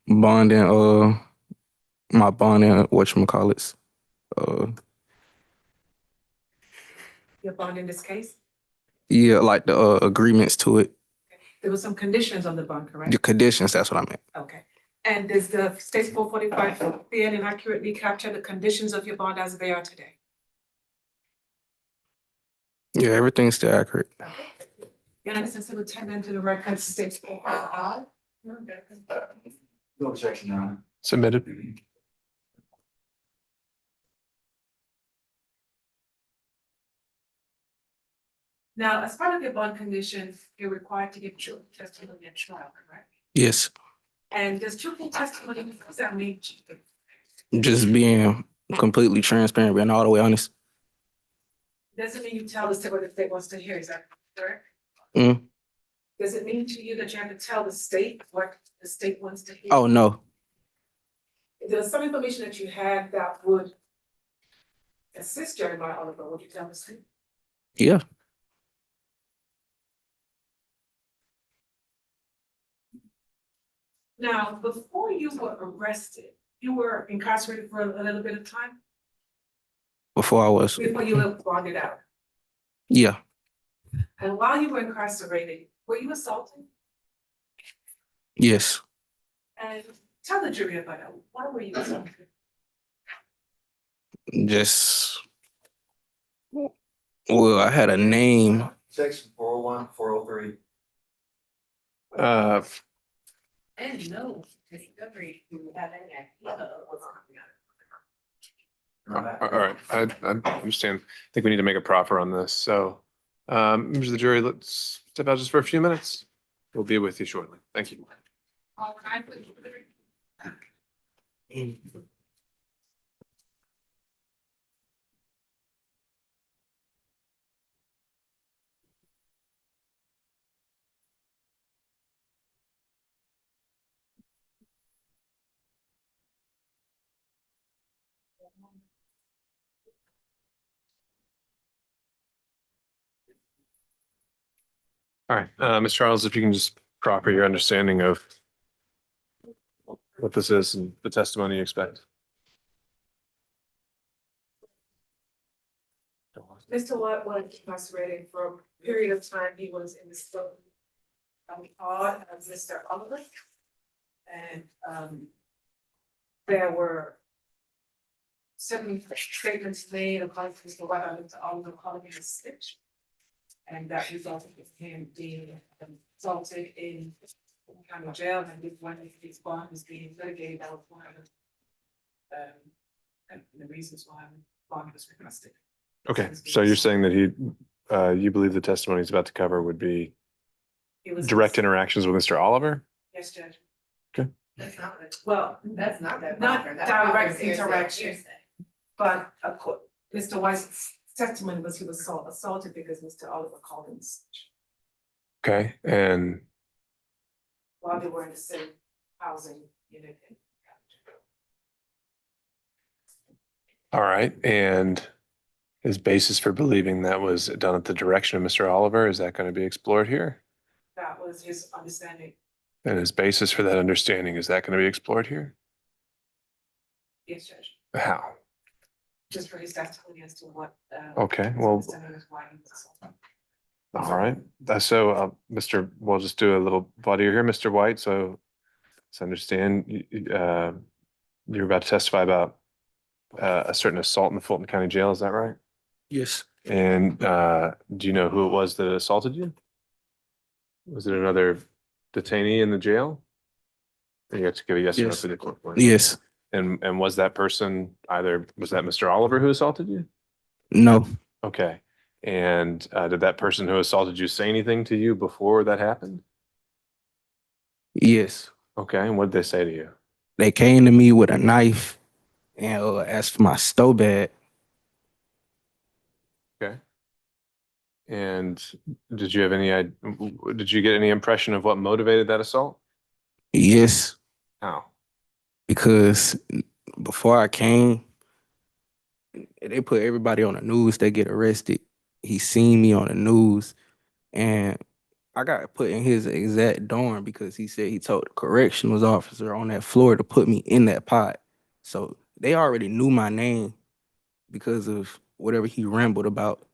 bonding, whatchamacallits. Your bond in this case? Yeah, like the agreements to it. There were some conditions on the bond, correct? The conditions, that's what I meant. Okay. And does the state 445 fairly and accurately capture the conditions of your bond as they are today? Yeah, everything's still accurate. Your Honor, since the attendant to the record states 445. No objection, Your Honor. Submitted. Now, as part of your bond conditions, you're required to give truthful testimony at trial, correct? Yes. And does truthful testimony, what does that mean to you? Just being completely transparent, being all the way honest. Doesn't mean you tell the state what the state wants to hear, is that correct? Mm. Does it mean to you that you have to tell the state what the state wants to hear? Oh, no. If there's some information that you have that would assist Jeremiah Oliver, would you tell the state? Yeah. Now, before you were arrested, you were incarcerated for a little bit of time? Before I was. Before you were bonded out? Yeah. And while you were incarcerated, were you assaulted? Yes. And tell the jury about it. Why were you assaulted? Just, well, I had a name. Section 401, 403. And no discovery who had any idea of what's going on. All right, I understand. I think we need to make a proffer on this. So, members of the jury, let's step out just for a few minutes. We'll be with you shortly. Thank you. All right. All right, Ms. Charles, if you can just proffer your understanding of what this is and the testimony you expect. Mr. White was incarcerated for a period of time. He was in the scope of Mr. Oliver. And there were certain statements made according to Mr. White on Mr. Oliver calling him a snitch. And that resulted in him being assaulted in county jail, and with one of his bond was being litigated, that was one of the reasons why bond was requested. Okay, so you're saying that you believe the testimony he's about to cover would be It was direct interactions with Mr. Oliver? Yes, Judge. Okay. That's not, Well, that's not that. not proper. That's direct proper hearsay, interaction. hearsay. But of course, Mr. White's testimony was he was assaulted because Mr. Oliver called him a snitch Okay, and while they were in the same housing unit. all right, and his basis for believing that was done at the direction of Mr. Oliver, is that going to be explored here? That was his understanding. And his basis for that understanding, is that going to be explored here? Yes, Judge. How? Just for his testimony as to what. Okay, his well, understanding is why he was assaulted. all right. We'll just do a little body here, Mr. White. So let's understand, you're about to testify about a certain assault in the Fulton County Jail, is that right? Yes. And do you know who it was that assaulted you? Was it another detainee in the jail? You have to give a yes or no Yes. for the court. Yes. And was that person was that Mr. Oliver who assaulted you? No. Okay. And did that person who assaulted you say anything to you before that happened? Yes. Okay. And what did they say to you? They came to me with a knife and asked for my stove bag. Okay. And did you get any impression of what motivated that assault? Yes. How? Because before I came, they put everybody on the news that get arrested. He seen me on the news, and I got put in his exact dorm because he said he told the corrections officer on that floor to put me in that pot. So they already knew my name because of whatever he rambled about.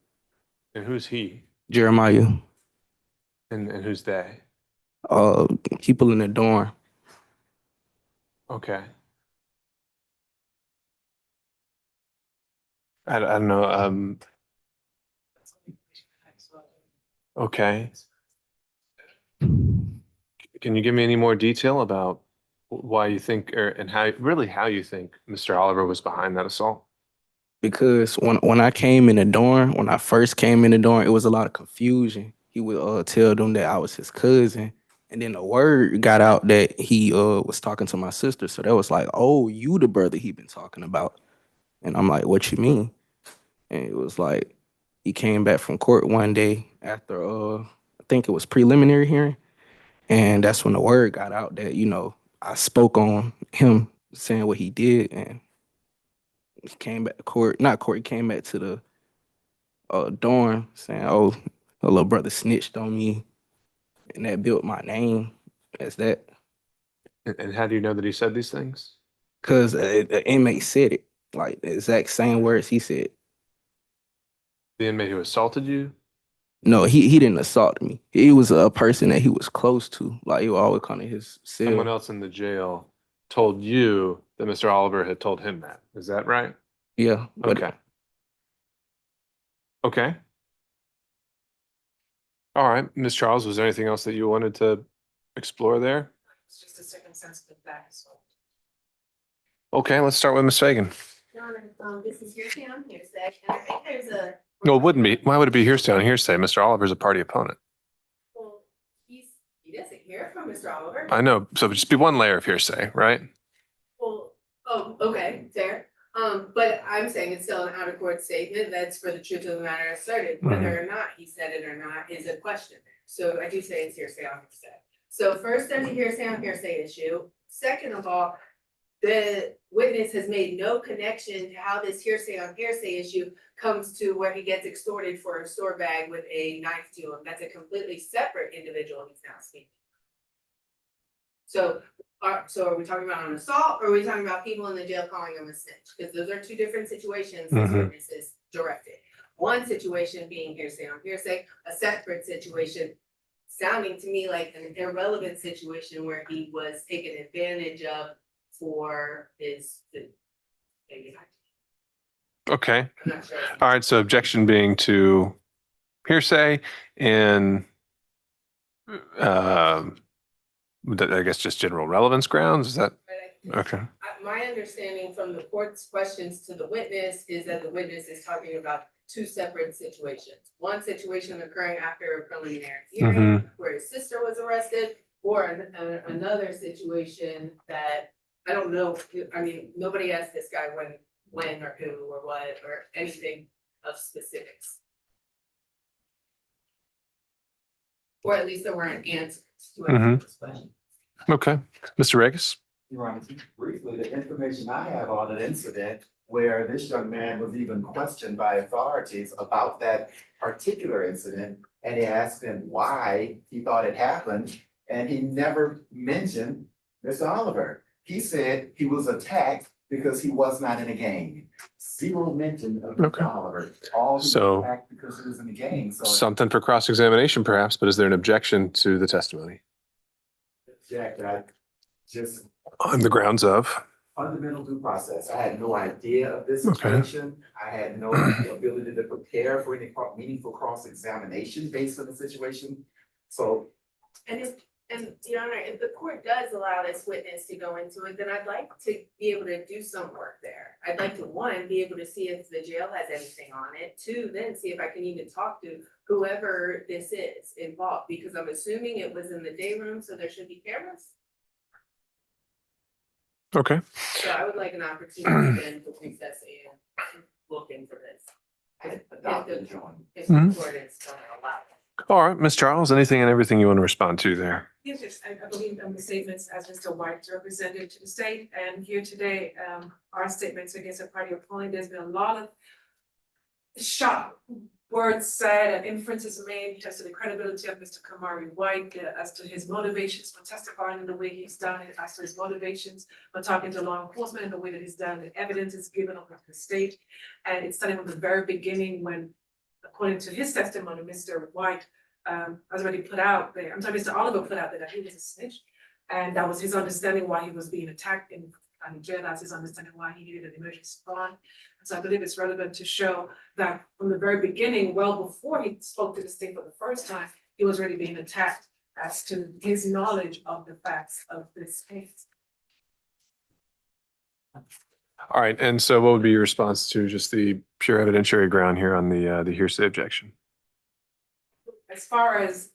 And who's he? Jeremiah, And who's they? people in the dorm. Okay. I don't know. Okay. Can you give me any more detail about why you think, and how you think Mr. Oliver was behind that assault? Because when I came in the dorm, when I first came in the dorm, it was a lot of confusion. He would tell them that I was his cousin. And then the word got out that he was talking to my sister. So that was like, oh, you the brother he been talking about. And I'm like, what you mean? And it was like, he came back from court one day after, I think it was preliminary hearing. And that's when the word got out that, I spoke on him saying what he did. And he came back to court, not court, he came back to the dorm saying, oh, a little brother snitched on me. And that built my name as that. And how do you know that he said these things? Because the inmate said it, like the exact same words he said. The inmate who assaulted you? No, he didn't assault me. He was a person that he was close to. Like he would always come to his cell. Someone else in the jail told you that Mr. Oliver had told him that. Is that right? Yeah. Okay. Okay. All right, Ms. Charles, was there anything else that you wanted to explore there? It's just a circumstance of that assault. Okay, let's start with Ms. Fagan. Your Honor, this is hearsay on hearsay, and I think there's a. No, it wouldn't be. Why would it be hearsay on hearsay? Mr. Oliver's a party opponent. Well, he doesn't hear from Mr. Oliver. I know. So it'd just be one layer of hearsay, right? Well, oh, okay, fair. But I'm saying it's still an out of court statement. That's for the truth of the matter asserted. Whether or not he said it or not is a question. So I do say it's hearsay on hearsay. So first, there's a hearsay on hearsay issue. Second of all, the witness has made no connection to how this hearsay on hearsay issue comes to where he gets extorted for a store bag with a knife to him. That's a completely separate individual he's now speaking. So are we talking about an assault, or are we talking about people in the jail calling him a snitch? Because those are two different situations this witness is directed. One situation being hearsay on hearsay, a separate situation sounding to me like an irrelevant situation where he was taken advantage of for his. Okay. I'm not sure. All right. So objection being to hearsay and I guess just general relevance grounds. Is that okay? My understanding from the court's questions to the witness is that the witness is talking about two separate situations. One situation occurring after a preliminary hearing where his sister was arrested, or another situation that I don't know. I mean, nobody asked this guy when or who or what or anything of specifics. Or at least there weren't answers to any of those questions. Okay. Mr. Regis? Your Honor, briefly, the information I have on an incident where this young man was even questioned by authorities about that particular incident, and they asked him why he thought it happened, and he never mentioned Mr. Oliver. He said he was attacked because he was not in a gang. Zero mention of Mr. Oliver. All he was attacked because he was in a gang. So Something for cross-examination perhaps, but is there an objection to the testimony? Jack, I just On the grounds of? fundamental due process. I had no idea of this situation. I had no ability to prepare for any meaningful cross-examination based on the situation. So. And Your Honor, if the court does allow this witness to go into it, then I'd like to be able to do some work there. I'd like to, one, be able to see if the jail has anything on it. Two, then see if I can even talk to whoever this is involved, because I'm assuming it was in the day room, so there should be cameras. Okay. So I would like an opportunity then to recess and look into this. If the court is going to allow it. All right, Ms. Charles, anything and everything you want to respond to there? Yes, I believe the statements as Mr. White represented to the state, and here today, our statements against a party opponent, there's been a lot of sharp words said and inferences made as to the credibility of Mr. Kamari White, as to his motivations for testifying in the way he's done it, as to his motivations for talking to law enforcement in the way that he's done it. Evidence is given of the state, and it's starting from the very beginning when, according to his testimony, Mr. White has already put out there, Mr. Oliver put out there that he was a snitch. And that was his understanding why he was being attacked in jail, that's his understanding why he needed an emergency bond. So I believe it's relevant to show that from the very beginning, well before he spoke to the state for the first time, he was already being attacked as to his knowledge of the facts of this case. All right, and so what would be your response to just the pure evidentiary ground here on the hearsay objection? As far as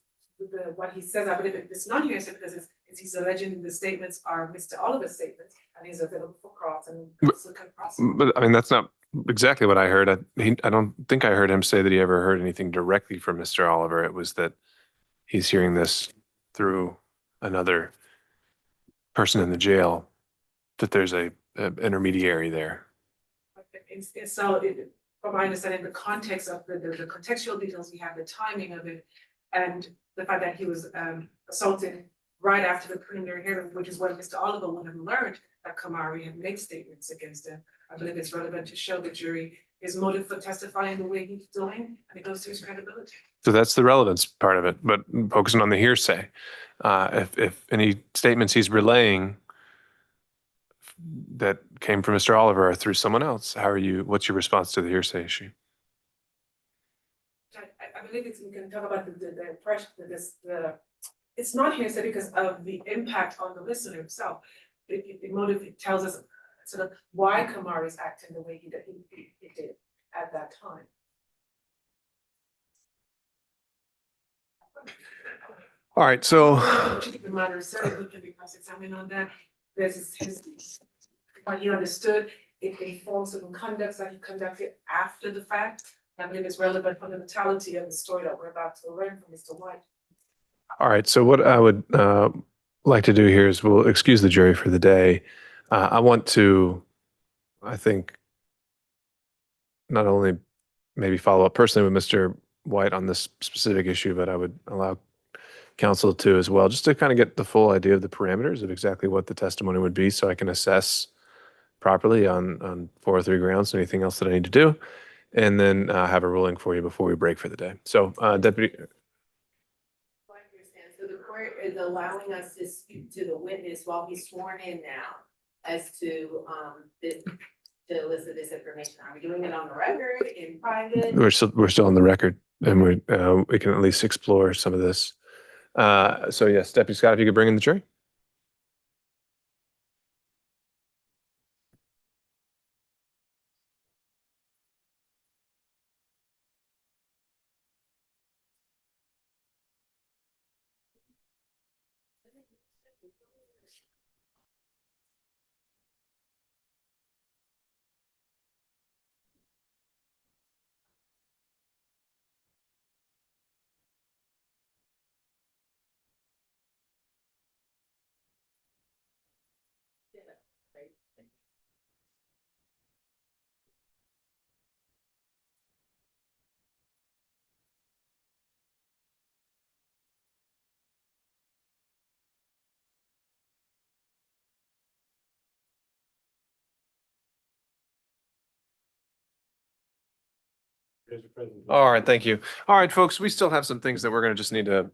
what he says, I believe it's not hearsay because he's alleging the statements are Mr. Oliver's statements, and he's available for cross and cross. But I mean, that's not exactly what I heard. I don't think I heard him say that he ever heard anything directly from Mr. Oliver. It was that he's hearing this through another person in the jail, that there's a intermediary there. So from my understanding, the context of the contextual details, we have the timing of it, and the fact that he was assaulted right after the preliminary hearing, which is what Mr. Oliver would have learned that Kamari had made statements against him. I believe it's relevant to show the jury his motive for testifying the way he's doing, and it goes to his credibility. So that's the relevance part of it, but focusing on the hearsay, if any statements he's relaying that came from Mr. Oliver or through someone else, what's your response to the hearsay issue? I believe we can talk about the impression that it's not hearsay because of the impact on the listener himself. The motive tells us sort of why Kamari is acting the way he did at that time. All right, so The matter said we can be cross-examined on that. There's his what he understood. It informs certain conducts that he conducted after the fact. I believe it's relevant for the totality of the story that we're about to learn from Mr. White. all right, so what I would like to do here is we'll excuse the jury for the day. I want to, I think, not only maybe follow up personally with Mr. White on this specific issue, but I would allow counsel to as well, just to kind of get the full idea of the parameters of exactly what the testimony would be so I can assess properly on 403 grounds, anything else that I need to do, and then have a ruling for you before we break for the day. So Deputy, So I understand. So the court is allowing us to speak to the witness while he's sworn in now as to, this, to elicit this information. Are we doing it on the record, in private? we're still on the record, and we can at least explore some of this. So yes, Deputy Scott, if you could bring in the jury. All right, thank you. All right, folks, we still have some things that we're going to just need to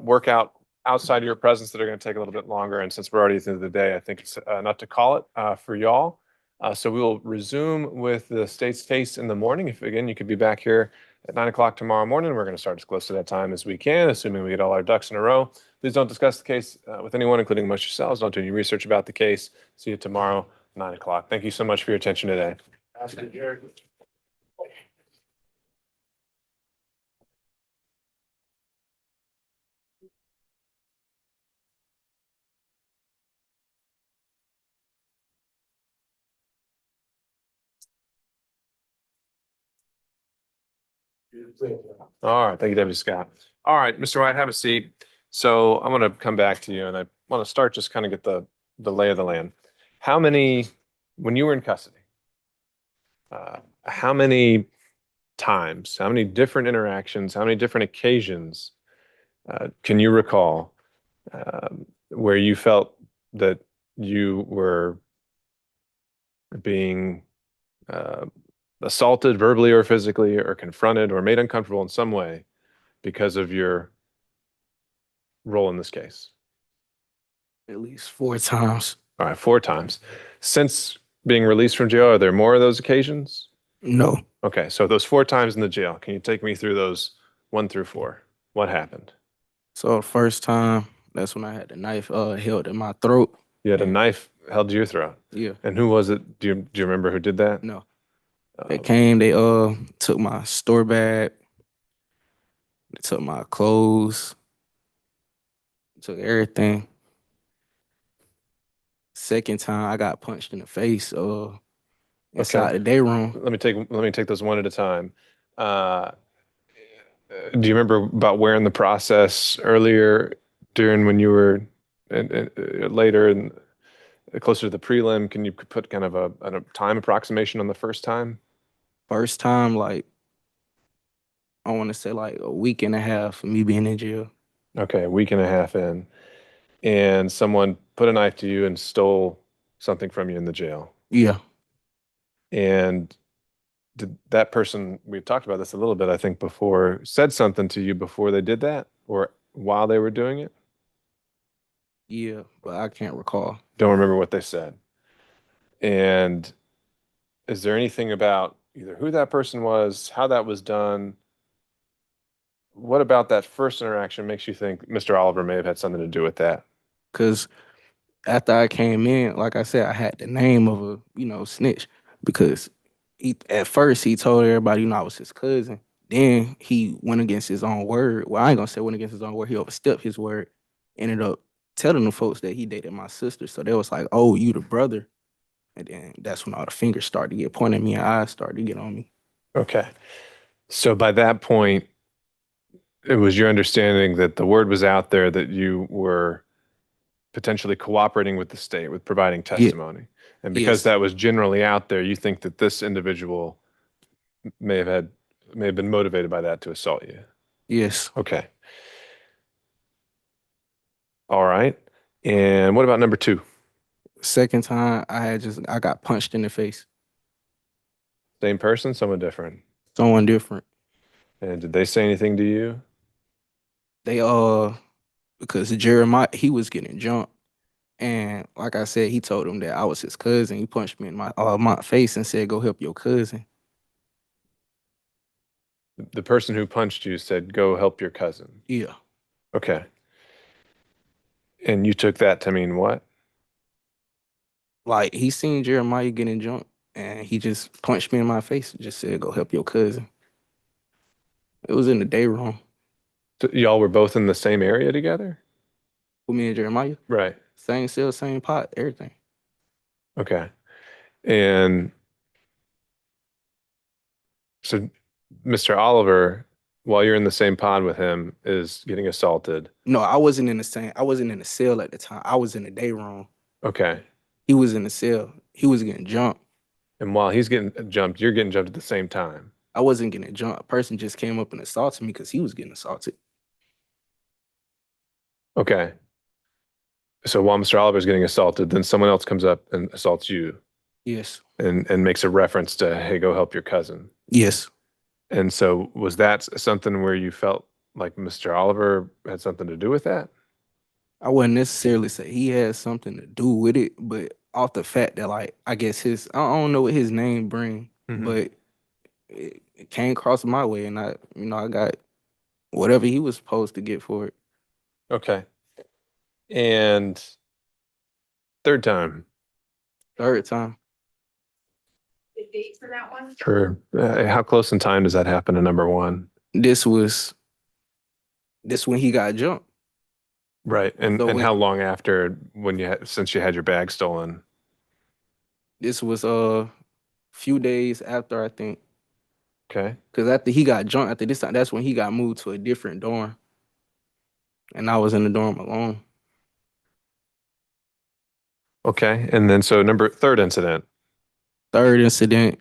work out outside of your presence that are going to take a little bit longer. And since we're already at the end of the day, I think it's enough to call it for y'all. So we will resume with the state's case in the morning. If again, you could be back here at 9 o'clock tomorrow morning. We're going to start as close to that time as we can, assuming we get all our ducks in a row. Please don't discuss the case with anyone, including amongst yourselves. Don't do any research about the case. See you tomorrow, 9 o'clock. Thank you so much for your attention today. All right, thank you, Deputy Scott. All right, Mr. White, have a seat. So I'm going to come back to you, and I want to start just kind of get the lay of the land. How many, when you were in custody, how many times, how many different interactions, how many different occasions can you recall where you felt that you were being assaulted verbally or physically, or confronted or made uncomfortable in some way because of your role in this case? At least 4 times. All right, 4 times. Since being released from jail, are there more of those occasions? No. Okay, so those 4 times in the jail, can you take me through those 1 through 4? What happened? So the first time, that's when I had the knife held in my throat. You had a knife held to your throat? Yeah. And who was it? Do you remember who did that? No. They came, they took my store bag, they took my clothes, took everything. Second time I got punched in the face inside the day room. Let me take those one at a time. Do you remember about where in the process earlier during when you were later and closer to the prelim? Can you put kind of a time approximation on the first time? First time, like, I want to say like a week and a half of me being in jail. Okay, a week and a half in, and someone put a knife to you and stole something from you in the jail. Yeah. And did that person, we've talked about this a little bit, I think, before, said something to you before they did that or while they were doing it? Yeah, but I can't recall. Don't remember what they said. And is there anything about either who that person was, how that was done? What about that first interaction makes you think Mr. Oliver may have had something to do with that? Because after I came in, like I said, I had the name of a, snitch, because at first he told everybody, I was his cousin. Then he went against his own word. Well, I ain't gonna say went against his own word. He overstepped his word. Ended up telling the folks that he dated my sister. So they was like, "Oh, you the brother." And then that's when all the fingers started to get pointed at me and eyes started to get on me. Okay. So by that point, it was your understanding that the word was out there that you were potentially cooperating with the state with providing testimony. And because Yes. that was generally out there, you think that this individual may have been motivated by that to assault you. Yes. Okay. All right. And what about number 2? Second time, I got punched in the face. Same person, someone different. Someone different. And did they say anything to you? They because Jeremiah, he was getting jumped. And like I said, he told him that I was his cousin. He punched me in my face and said, "Go help your cousin." The person who punched you said, "Go help your cousin." Yeah. Okay. And you took that to mean what? Like he seen Jeremiah getting jumped and he just punched me in my face and just said, "Go help your cousin." It was in the day room. So y'all were both in the same area together? With me and Jeremiah. Right. Same cell, same pot, everything. Okay. And so Mr. Oliver, while you're in the same pod with him, is getting assaulted. No, I wasn't in the cell at the time. I was in the day room. Okay. He was in the cell. He was getting jumped. And while he's getting jumped, you're getting jumped at the same time. I wasn't getting jumped. A person just came up and assaulted me because he was getting assaulted. Okay. So while Mr. Oliver's getting assaulted, then someone else comes up and assaults you. Yes. And makes a reference to, "Hey, go help your cousin." Yes. And so was that something where you felt like Mr. Oliver had something to do with that? I wouldn't necessarily say he had something to do with it, but off the fact that like I guess I don't know what his name bring, but it came across my way and I got whatever he was supposed to get for it. Okay. And third time. Third time. The date for that one? Sure. How close in time does that happen to number 1? This when he got jumped. Right. And So and when- how long after since you had your bag stolen? This was a few days after, I think. Okay. Because after he got jumped, after this time, that's when he got moved to a different dorm. And I was in the dorm alone. Okay. And then so third incident. Third incident,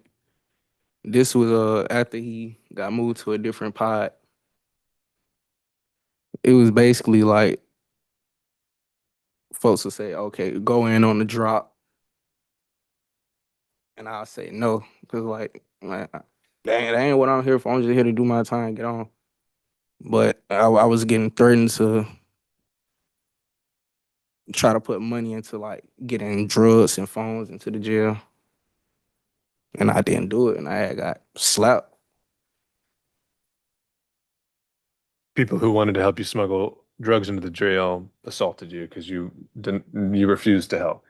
this was after he got moved to a different pod. It was basically like folks would say, "Okay, go in on the drop." And I'll say no. Because like that ain't what I'm here for. I'm just here to do my time, get on. But I was getting threatened to try to put money into like getting drugs and phones into the jail. And I didn't do it, and I had got slapped. People who wanted to help you smuggle drugs into the jail assaulted you because you refused to help.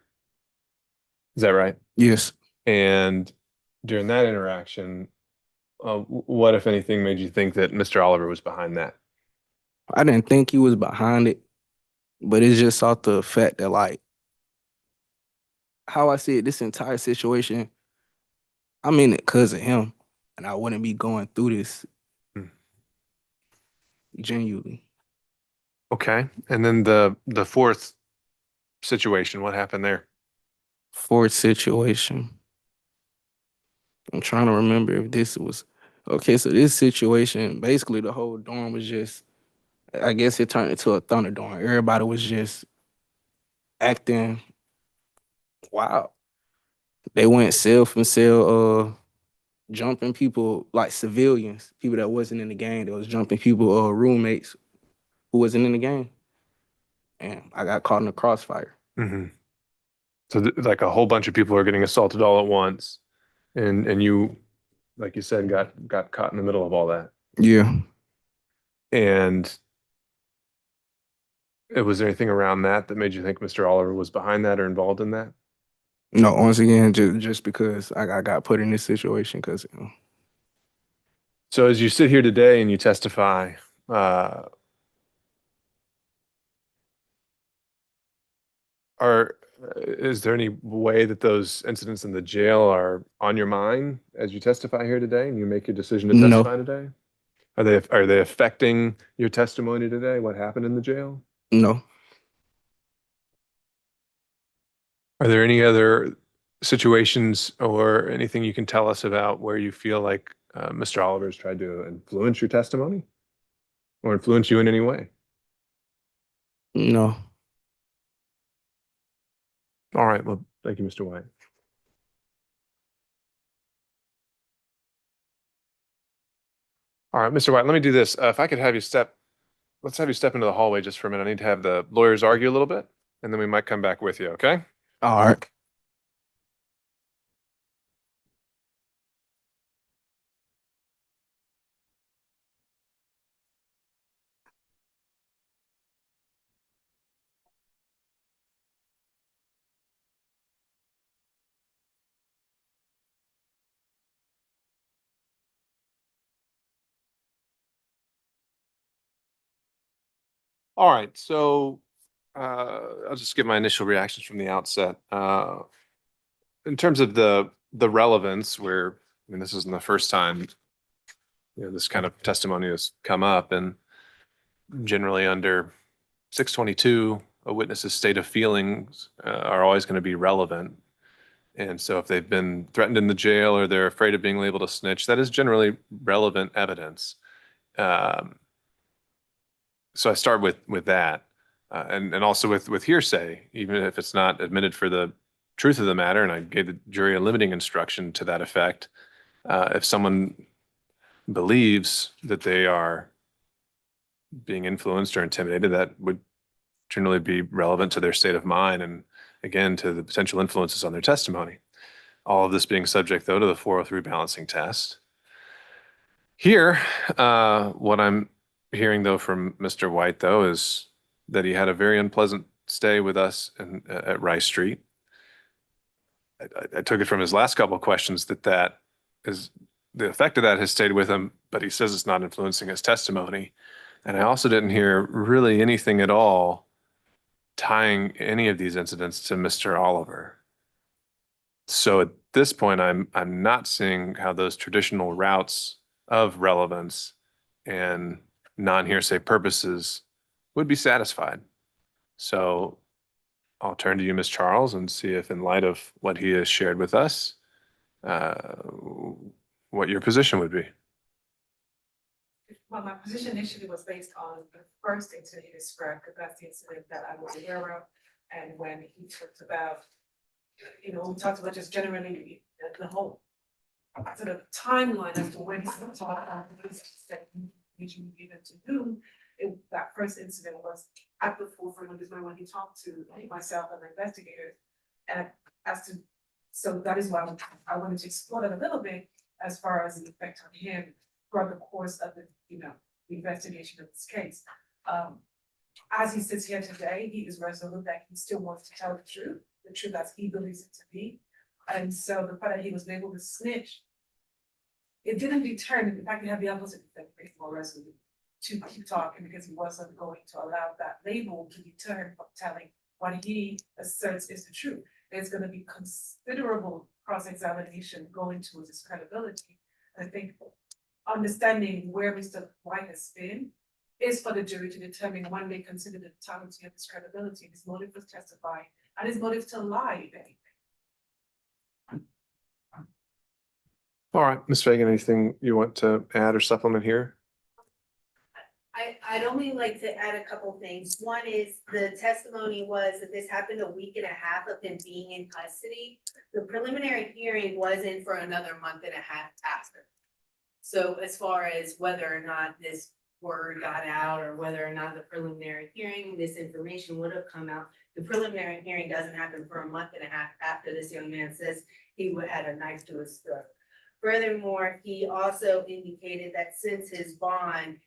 Is that right? Yes. And during that interaction, what, if anything, made you think that Mr. Oliver was behind that? I didn't think he was behind it, but it's just off the fact that like how I see it, this entire situation, I'm in it because of him, and I wouldn't be going through this genuinely. Okay. And then the fourth situation, what happened there? Fourth situation. I'm trying to remember if this was okay. So this situation, basically, the whole dorm was just, I guess it turned into a thunderdorm. Everybody was just acting wild. They went cell from cell, jumping people like civilians, people that wasn't in the game. They was jumping people, roommates who wasn't in the game, and I got caught in the crossfire. Mm-hmm. So like a whole bunch of people are getting assaulted all at once, and you, like you said, got caught in the middle of all that. Yeah. And was there anything around that made you think Mr. Oliver was behind that or involved in that? No, once again, just because I got put in this situation because. So as you sit here today and you testify, is there any way that those incidents in the jail are on your mind as you testify here today and you make your decision to No. testify today? Are they affecting your testimony today? What happened in the jail? No. Are there any other situations or anything you can tell us about where you feel like Mr. Oliver's tried to influence your testimony or influence you in any way? No. All right. Well, thank you, Mr. White. All right, Mr. White, let me do this. If I could have you let's have you step into the hallway just for a minute. I need to have the lawyers argue a little bit, and then we might come back with you, okay? All right. All right, so I'll just give my initial reactions from the outset. In terms of the relevance, where I mean, this isn't the first time this kind of testimony has come up, and generally under 622, a witness's state of feelings are always going to be relevant. And so if they've been threatened in the jail or they're afraid of being labeled a snitch, that is generally relevant evidence. So I start with that, and also with hearsay, even if it's not admitted for the truth of the matter. And I gave the jury a limiting instruction to that effect. If someone believes that they are being influenced or intimidated, that would generally be relevant to their state of mind, and again to the potential influences on their testimony. All of this being subject, though, to the 403 balancing test. Here, what I'm hearing, though, from Mr. White, though, is that he had a very unpleasant stay with us at Rice Street. I took it from his last couple of questions that is the effect of that has stayed with him, but he says it's not influencing his testimony. And I also didn't hear really anything at all tying any of these incidents to Mr. Oliver. So at this point, I'm not seeing how those traditional routes of relevance and non-hearsay purposes would be satisfied. So I'll turn to you, Ms. Charles, and see if, in light of what he has shared with us, what your position would be. Well, my position initially was based on the first incident he described, because that's the incident that I was aware of. And when he talked about, we talked about just generally the whole sort of timeline as to when he talked about information given to whom. That first incident was at the forefront of his mind when he talked to myself and the investigators. And so that is why I wanted to explore that a little bit as far as the effect on him throughout the course of the investigation of this case. As he sits here today, he is resolute that he still wants to tell the truth as he believes it to be. And so the fact that he was labeled a snitch, it didn't deter him. In fact, it had the opposite effect, make him more resolute to keep talking, because he wasn't going to allow that label to deter him from telling what he asserts is the truth. There's going to be considerable cross-examination going towards his credibility. And I think understanding where Mr. White has been is for the jury to determine when they consider the totality of his credibility, his motive for testifying, and his motive to lie, if anything. All right, Ms. Fagan, anything you want to add or supplement here? I'd only like to add a couple things. One is the testimony was that this happened a week and a half of him being in custody. The preliminary hearing wasn't for another month and a half after. So as far as whether or not this word got out or whether or not the preliminary hearing, this information would have come out, the preliminary hearing doesn't happen for a month and a half after this young man says he would had a knife to his throat. Furthermore, he also indicated that since his bond,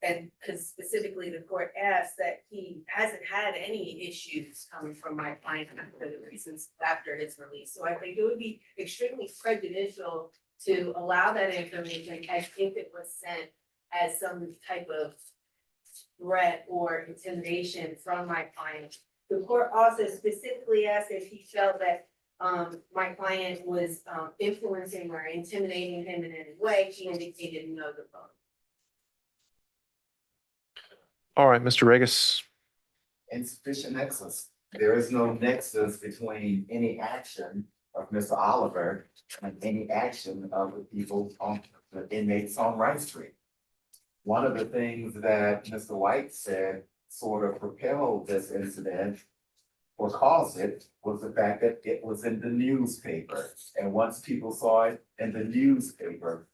and because specifically the court asked that he hasn't had any issues coming from my client for the reasons after his release. So I think it would be extremely prejudicial to allow that information as if it was sent as some type of threat or intimidation from my client. The court also specifically asked if he felt that my client was influencing or intimidating him in any way. He indicated no to both. All right, Mr. Regis. Insufficient nexus. There is no nexus between any action of Mr. Oliver and any action of the people on the inmates on Rice Street. One of the things that Mr. White said sort of propelled this incident or caused it was the fact that it was in the newspaper. And once people saw it in the newspaper,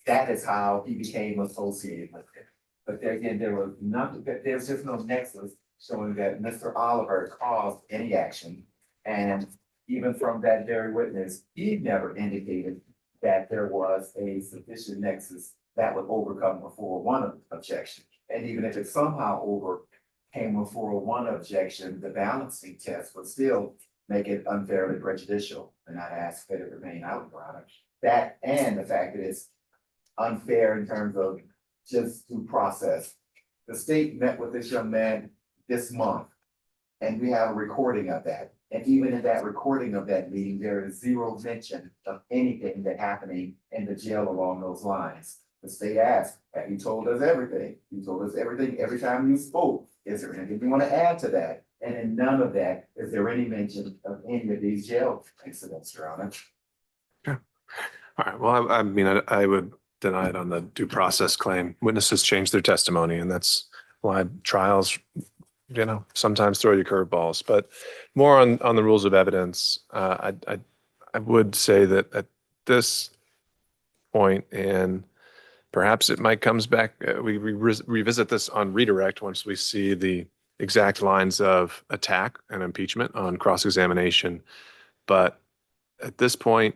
that is how he became associated with it. But there again, there was nothing, there's just no nexus showing that Mr. Oliver caused any action. And even from that very witness, he never indicated that there was a sufficient nexus that would overcome a 401 objection. And even if it somehow overcame a 401 objection, the balancing test would still make it unfairly prejudicial. And I'd ask that it remain out, Your Honor. That and the fact that it's unfair in terms of just due process. The state met with this young man this month, and we have a recording of that. And even in that recording of that meeting, there is zero mention of anything that happening in the jail along those lines. The state asked, have you told us everything? You told us everything every time you spoke. Is there anything you want to add to that? And in none of that, is there any mention of any of these jail incidents, Your Honor? All right, well, I mean, I would deny it on the due process claim. Witnesses change their testimony, and that's why trials, you know, sometimes throw you curveballs. But more on the rules of evidence, I would say that at this point, and perhaps it might comes back, we revisit this on redirect once we see the exact lines of attack and impeachment on cross-examination. But at this point,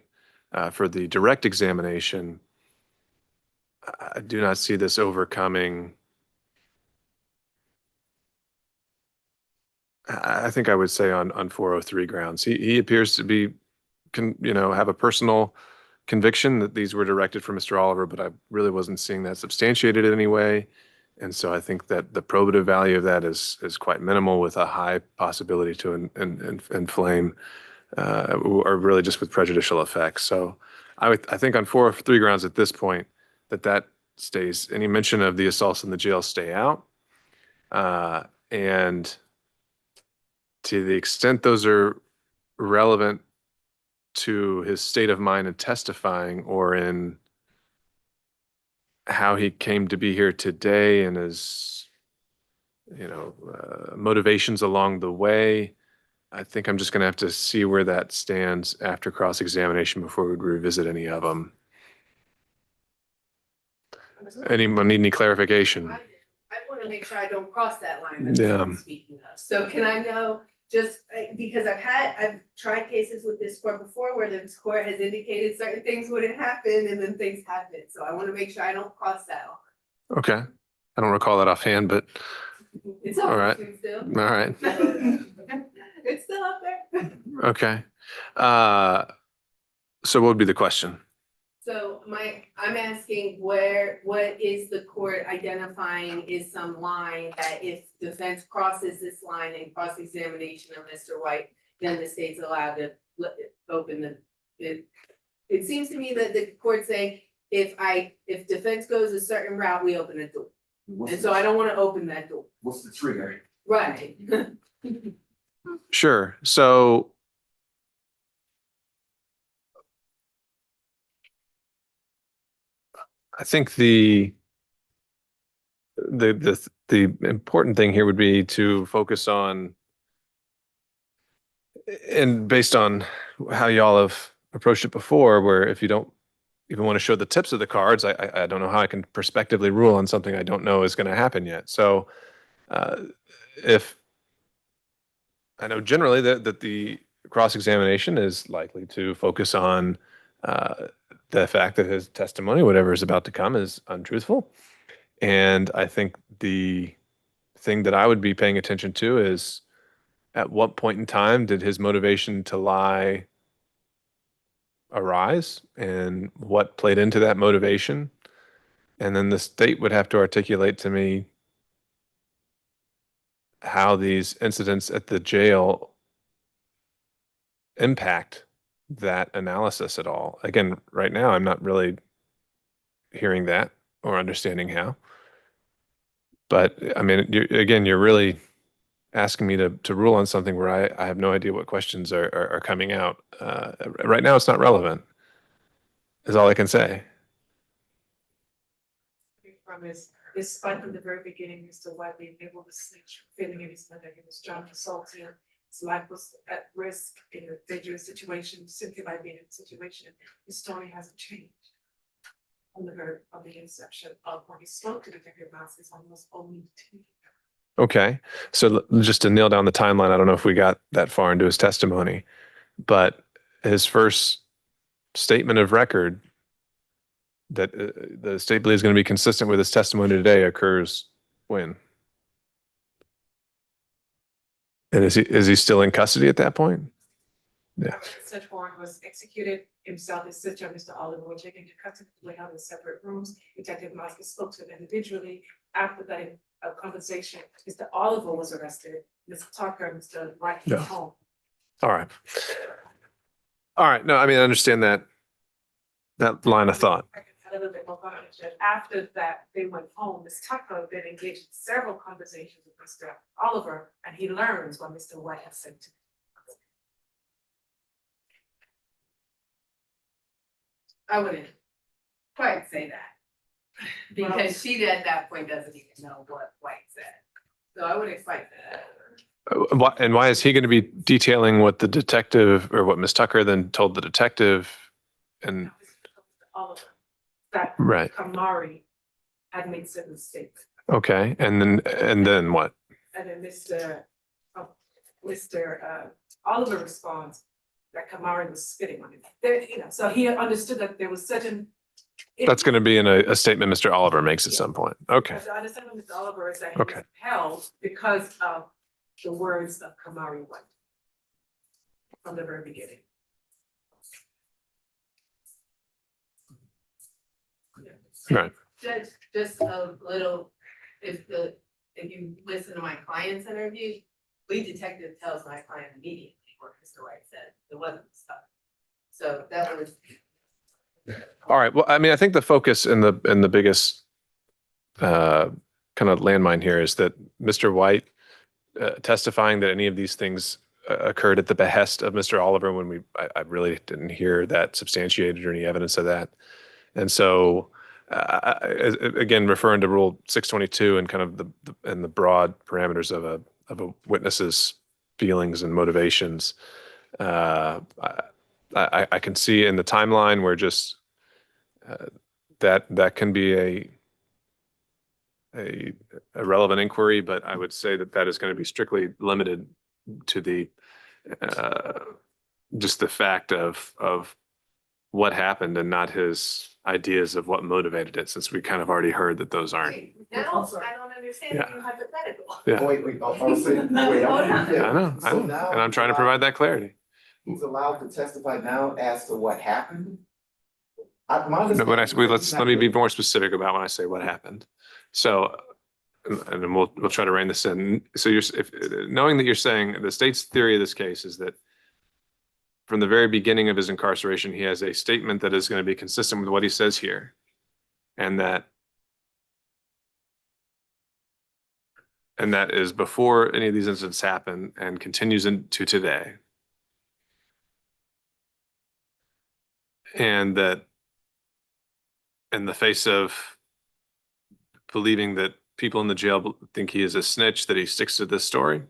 for the direct examination, I do not see this overcoming. I think I would say on 403 grounds. He appears to be, have a personal conviction that these were directed for Mr. Oliver, but I really wasn't seeing that substantiated in any way. And so I think that the probative value of that is quite minimal, with a high possibility to inflame or really just with prejudicial effects. So I think on 403 grounds at this point, that stays. Any mention of the assaults in the jail stay out. And to the extent those are relevant to his state of mind in testifying, or in how he came to be here today and his, motivations along the way, I think I'm just going to have to see where that stands after cross-examination before we revisit any of them. Anyone need any clarification? I want to make sure I don't cross that line that Yeah. I'm speaking of. So can I know, just because I've tried cases with this court before where this court has indicated certain things wouldn't happen and then things happen. So I want to make sure I don't cross that line. Okay. I don't recall that offhand, but It's all right. still. All right. It's still up there. Okay. So what would be the question? So I'm asking what is the court identifying is some line that if defense crosses this line in cross-examination of Mr. White, then the state's allowed to open it seems to me that the court saying, if defense goes a certain route, we open the door. And so I don't want to open that door. What's the trigger? Right. Sure. So I think the important thing here would be to focus on, and based on how y'all have approached it before, where if you don't even want to show the tips of the cards, I don't know how I can prospectively rule on something I don't know is going to happen yet. So if I know generally that the cross-examination is likely to focus on the fact that his testimony, whatever is about to come, is untruthful. And I think the thing that I would be paying attention to is, at what point in time did his motivation to lie arise, and what played into that motivation? And then the state would have to articulate to me how these incidents at the jail impact that analysis at all. Again, right now, I'm not really hearing that or understanding how. But I mean, you're really asking me to rule on something where I have no idea what questions are coming out. Right now, it's not relevant, is all I can say. From despite from the very beginning, Mr. White being able to snitch, feeling in his mother, he was trying to assault him. His life was at risk in a dangerous situation, simply by being in a situation. His story hasn't changed. From the inception of when he spoke to Detective Mouse, it's almost only 2 years. Okay, so just to nail down the timeline, I don't know if we got that far into his testimony, but his first statement of record that the state believes is going to be consistent with his testimony today occurs when? And is he still in custody at that point? Yeah. Such warrant was executed. Himself, his sister, Mr. Oliver, were taken to custody, they held in separate rooms. Detective Moskowitz spoke to them individually. After that conversation, Mr. Oliver was arrested. Mr. Tucker and Mr. Wright came home. All right. All right. No, I mean, I understand that line of thought. A little bit more confident. After that, they went home. Ms. Tucker then engaged in several conversations with Mr. Oliver, and he learns what Mr. White has said to him. I wouldn't quite say that. Because she at that point doesn't even know what White said. So I wouldn't quite say that. And why is he going to be detailing what the detective or what Ms. Tucker then told the detective? And Oliver, that right. Kamari had made certain statements. Okay, and then what? And then Mr. Oliver responds that Kamari was spitting on him. There, so he understood that there was certain. That's going to be in a statement Mr. Oliver makes at some point. Okay. The understanding of Mr. Oliver is that he was held because of the words of Kamari White from the very beginning. Right. Just a little, if you listen to my client's interview, lead detective tells my client immediately what Mr. White said. It wasn't stuff. So that was. All right. Well, I mean, I think the focus and the biggest kind of landmine here is that Mr. White testifying that any of these things occurred at the behest of Mr. Oliver when I really didn't hear that substantiated or any evidence of that. And so, again, referring to Rule 622 and kind of the broad parameters of a witness's feelings and motivations, I can see in the timeline where just that can be a relevant inquiry, but I would say that is going to be strictly limited to the just the fact of what happened and not his ideas of what motivated it, since we kind of already heard that those aren't. Now I don't understand Yeah. you hypothetical. Yeah. Wait, I'll say, wait, I know, and I'm trying to provide that clarity. He's allowed to testify now as to what happened? No, let me be more specific about when I say what happened. So, and then we'll try to rein this in. So knowing that you're saying the state's theory of this case is that from the very beginning of his incarceration, he has a statement that is going to be consistent with what he says here, and that is before any of these incidents happen and continues into today. And that in the face of believing that people in the jail think he is a snitch, that he sticks to this story.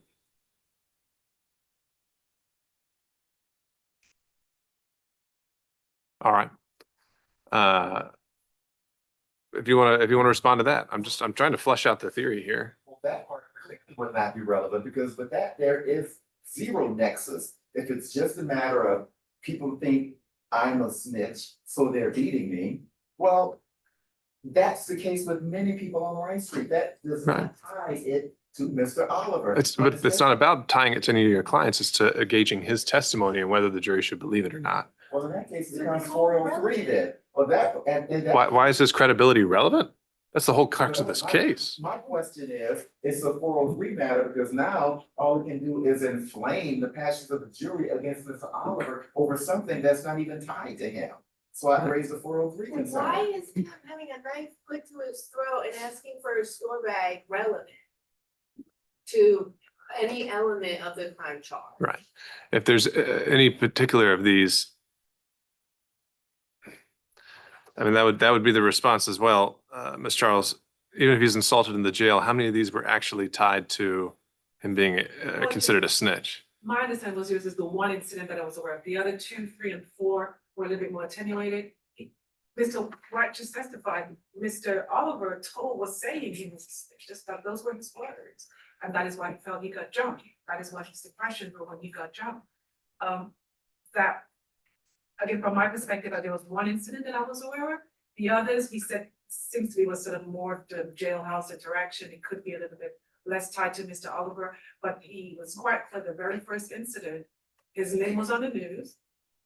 All right. If you want to respond to that, I'm trying to flesh out the theory here. Well, that part would not be relevant because with that, there is zero nexus. If it's just a matter of people think I'm a snitch, so they're beating me. Well, that's the case with many people on Rice Street. That does not tie it to Mr. Oliver. But it's not about tying it to any of your clients. It's to gauging his testimony and whether the jury should believe it or not. Well, in that case, it's around 403 then. Well, Why is his credibility relevant? That's the whole crux of this case. My question is, it's a 403 matter because now all we can do is inflame the passions of the jury against Mr. Oliver over something that's not even tied to him. So I raised the 403 concern. Why is him having a knife put to his throat and asking for a store bag relevant to any element of the crime charge. Right. If there's any particular of these, I mean, that would be the response as well, Ms. Charles. Even if he's insulted in the jail, how many of these were actually tied to him being considered a snitch? My understanding was this is the one incident that I was aware of. The other 2, 3, and 4 were a little bit more attenuated. Mr. White just testified, Mr. Oliver was saying he was a snitch, just that those were his words. And that is why he felt he got jumped. That is why his depression grew when he got jumped. That, again, from my perspective, there was one incident that I was aware of. The others, he said, seems to be was sort of more the jailhouse interaction. It could be a little bit less tied to Mr. Oliver, but he was quite for the very first incident. His name was on the news,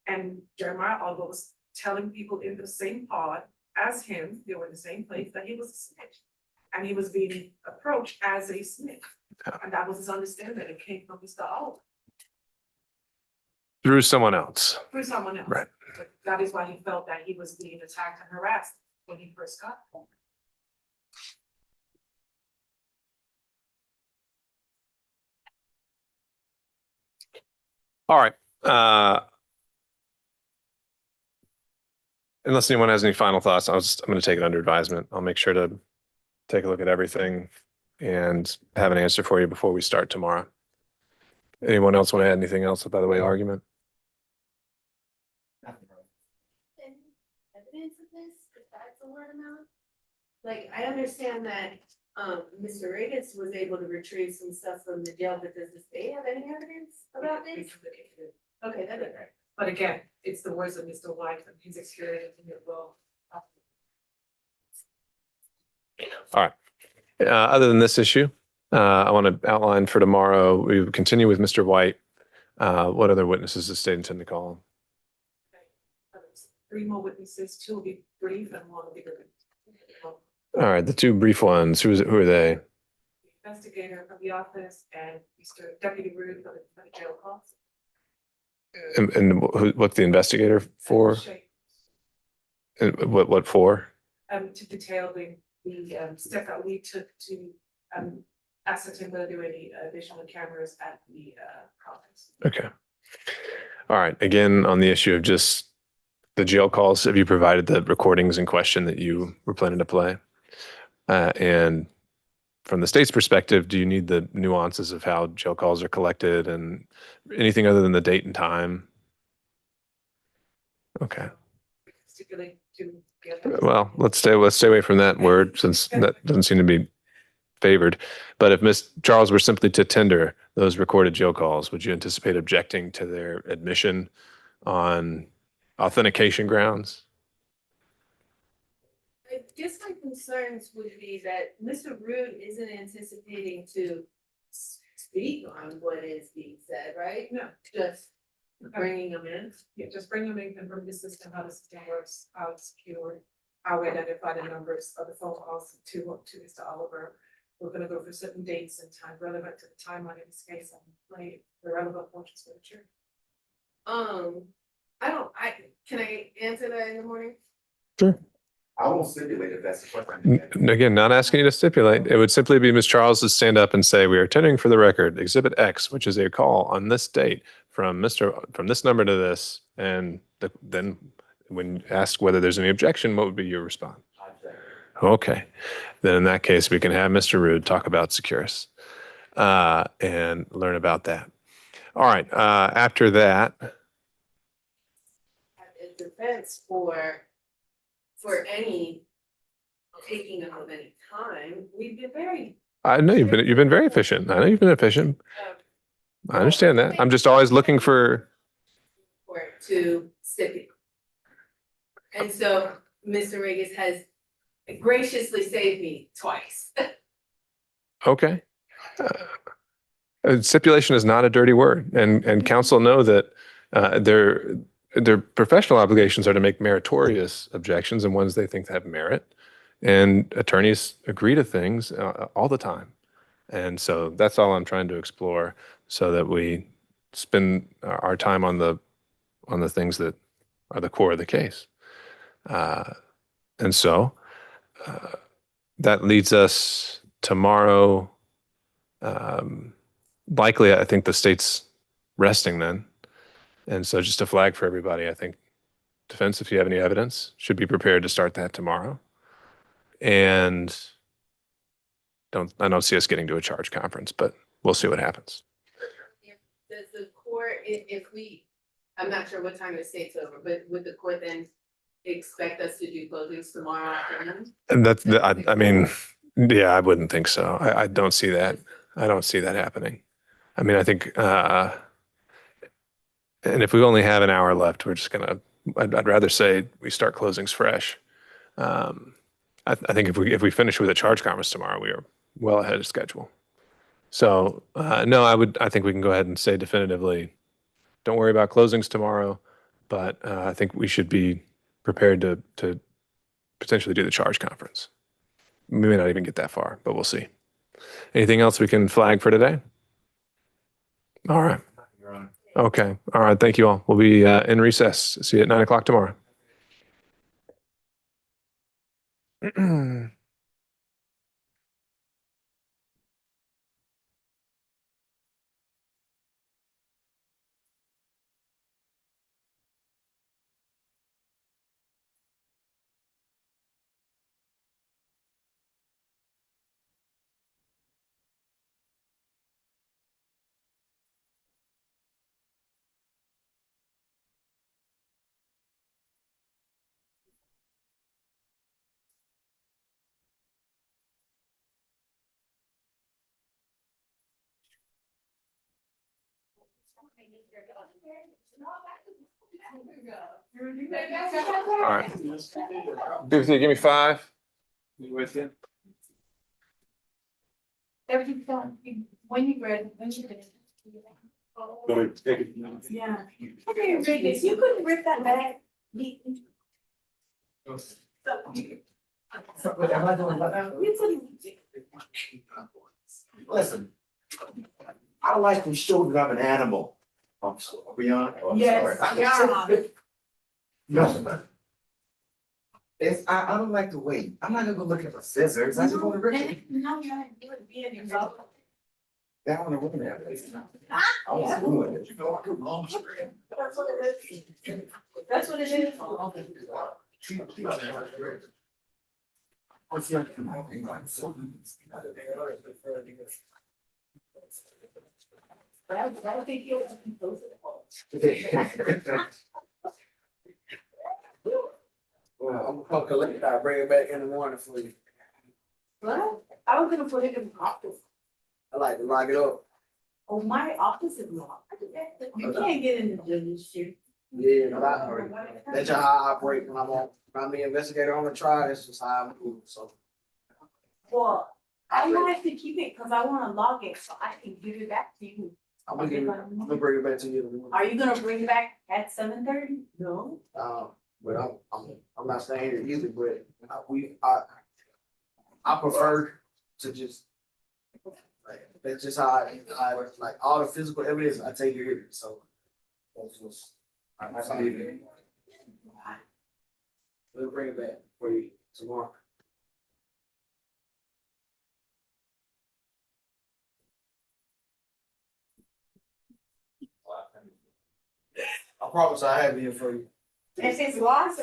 and Jeremiah Oliver was telling people in the same pod as him, they were in the same place, that he was a snitch. And he was being approached as a snitch. And that was his understanding. It came from Mr. Oliver. Through someone else. Through someone else. Right. But that is why he felt that he was being attacked and harassed when he first got home. All right. Unless anyone has any final thoughts, I'm going to take it under advisement. I'll make sure to take a look at everything and have an answer for you before we start tomorrow. Anyone else want to add anything else by the way of argument? Evidence of this, besides the word amount? Like, I understand that, Mr. Regis was able to retrieve some stuff from the jail, but does the state have any evidence about this? Okay, that's okay. But again, it's the words of Mr. White and his experience in it will. All right. Other than this issue, I want to outline for tomorrow, we would continue with Mr. White. What other witnesses does the state intend to call? 3 more witnesses, 2 will be brief and 1 will be good. All right, the 2 brief ones, who are they? The investigator of the office and Mr. Deputy Rude for the jail calls. And what's the investigator for? And what for? To detail the step that we took to ascertain whether there were any additional cameras at the conference. Okay. All right. Again, on the issue of just the jail calls, have you provided the recordings in question that you were planning to play? And from the state's perspective, do you need the nuances of how jail calls are collected and anything other than the date and time? Okay. Stipulate to. Well, let's stay away from that word since that doesn't seem to be favored. But if Ms. Charles were simply to tender those recorded jail calls, would you anticipate objecting to their admission on authentication grounds? I guess my concerns would be that Mr. Rude isn't anticipating to speak on what is being said, right? No. Just bringing them in. Yeah, just bring them in, confirm the system, how the system works, how it's secured, how we identify the numbers of the phone calls to Mr. Oliver. We're gonna go for certain dates and time relevant to the timeline in this case and play the relevant portions for the jury. Can I answer that in the morning? Sure. I won't stipulate if that's the question. Again, not asking you to stipulate. It would simply be Ms. Charles to stand up and say, we are tendering for the record Exhibit X, which is a call on this date from this number to this. And then when asked whether there's any objection, what would be your response? Okay. Then in that case, we can have Mr. Rude talk about Securus and learn about that. All right. After that. Defense for any taking of any time, we've been very. I know you've been very efficient. I know you've been efficient. I understand that. I'm just always looking for To stipulate. And so Mr. Regis has graciously saved me twice. okay. Stipulation is not a dirty word, and counsel know that their professional obligations are to make meritorious objections and ones they think have merit. And attorneys agree to things all the time. And so that's all I'm trying to explore so that we spend our time on the things that are the core of the case. And so that leads us tomorrow. likely, I think the state's resting then. And so just a flag for everybody, I think defense, if you have any evidence, should be prepared to start that tomorrow. And I don't see us getting to a charge conference, but we'll see what happens. Does the court, if we, I'm not sure what time the state's over, but would the court then expect us to do closings tomorrow afternoon? And I mean, yeah, I wouldn't think so. I don't see that. I don't see that happening. I mean, I think, and if we only have an hour left, we're just I'd rather say we start closings fresh. I think if we finish with a charge conference tomorrow, we are well ahead of schedule. So no, I think we can go ahead and say definitively, don't worry about closings tomorrow, but I think we should be prepared to potentially do the charge conference. We may not even get that far, but we'll see. Anything else we can flag for today? All right. Okay. All right. Thank you all. We'll be in recess. See you at 9 o'clock tomorrow. All right. Give me 5. With you? When you read. Yeah. Okay, Vegas, you couldn't rip that back. Listen, I like to show that I'm an animal. I'm sorry. Are we on? Oh, I'm Yes, sorry. we are on. No. I don't like to wait. I'm not gonna go look at the scissors. I just want to rip it. No, you would be in your mouth. Down the room there. I was doing it. You know, I could long screen. That's what it is. That's what it is. I don't think you'll be close to the Well, I'm gonna collect it. I'll bring it back in the morning for you. What? I was gonna put it in the office. I like to lock it up. Oh, my office is locked. You can't get in the judge's chair. Yeah, but that's just how I operate when I'm the investigator on the trial. That's just how I move, so. Well, I might have to keep it because I wanna log it so I can give it back to you. I'm gonna bring it back to you. Are you gonna bring it back at 7:30? No. But I'm not staying here either, but I prefer to just, like, that's just how I like all the physical evidence I take here, so. That's just, I leave it. We'll bring it back for you tomorrow. I promise I have it here for you. If it's lost,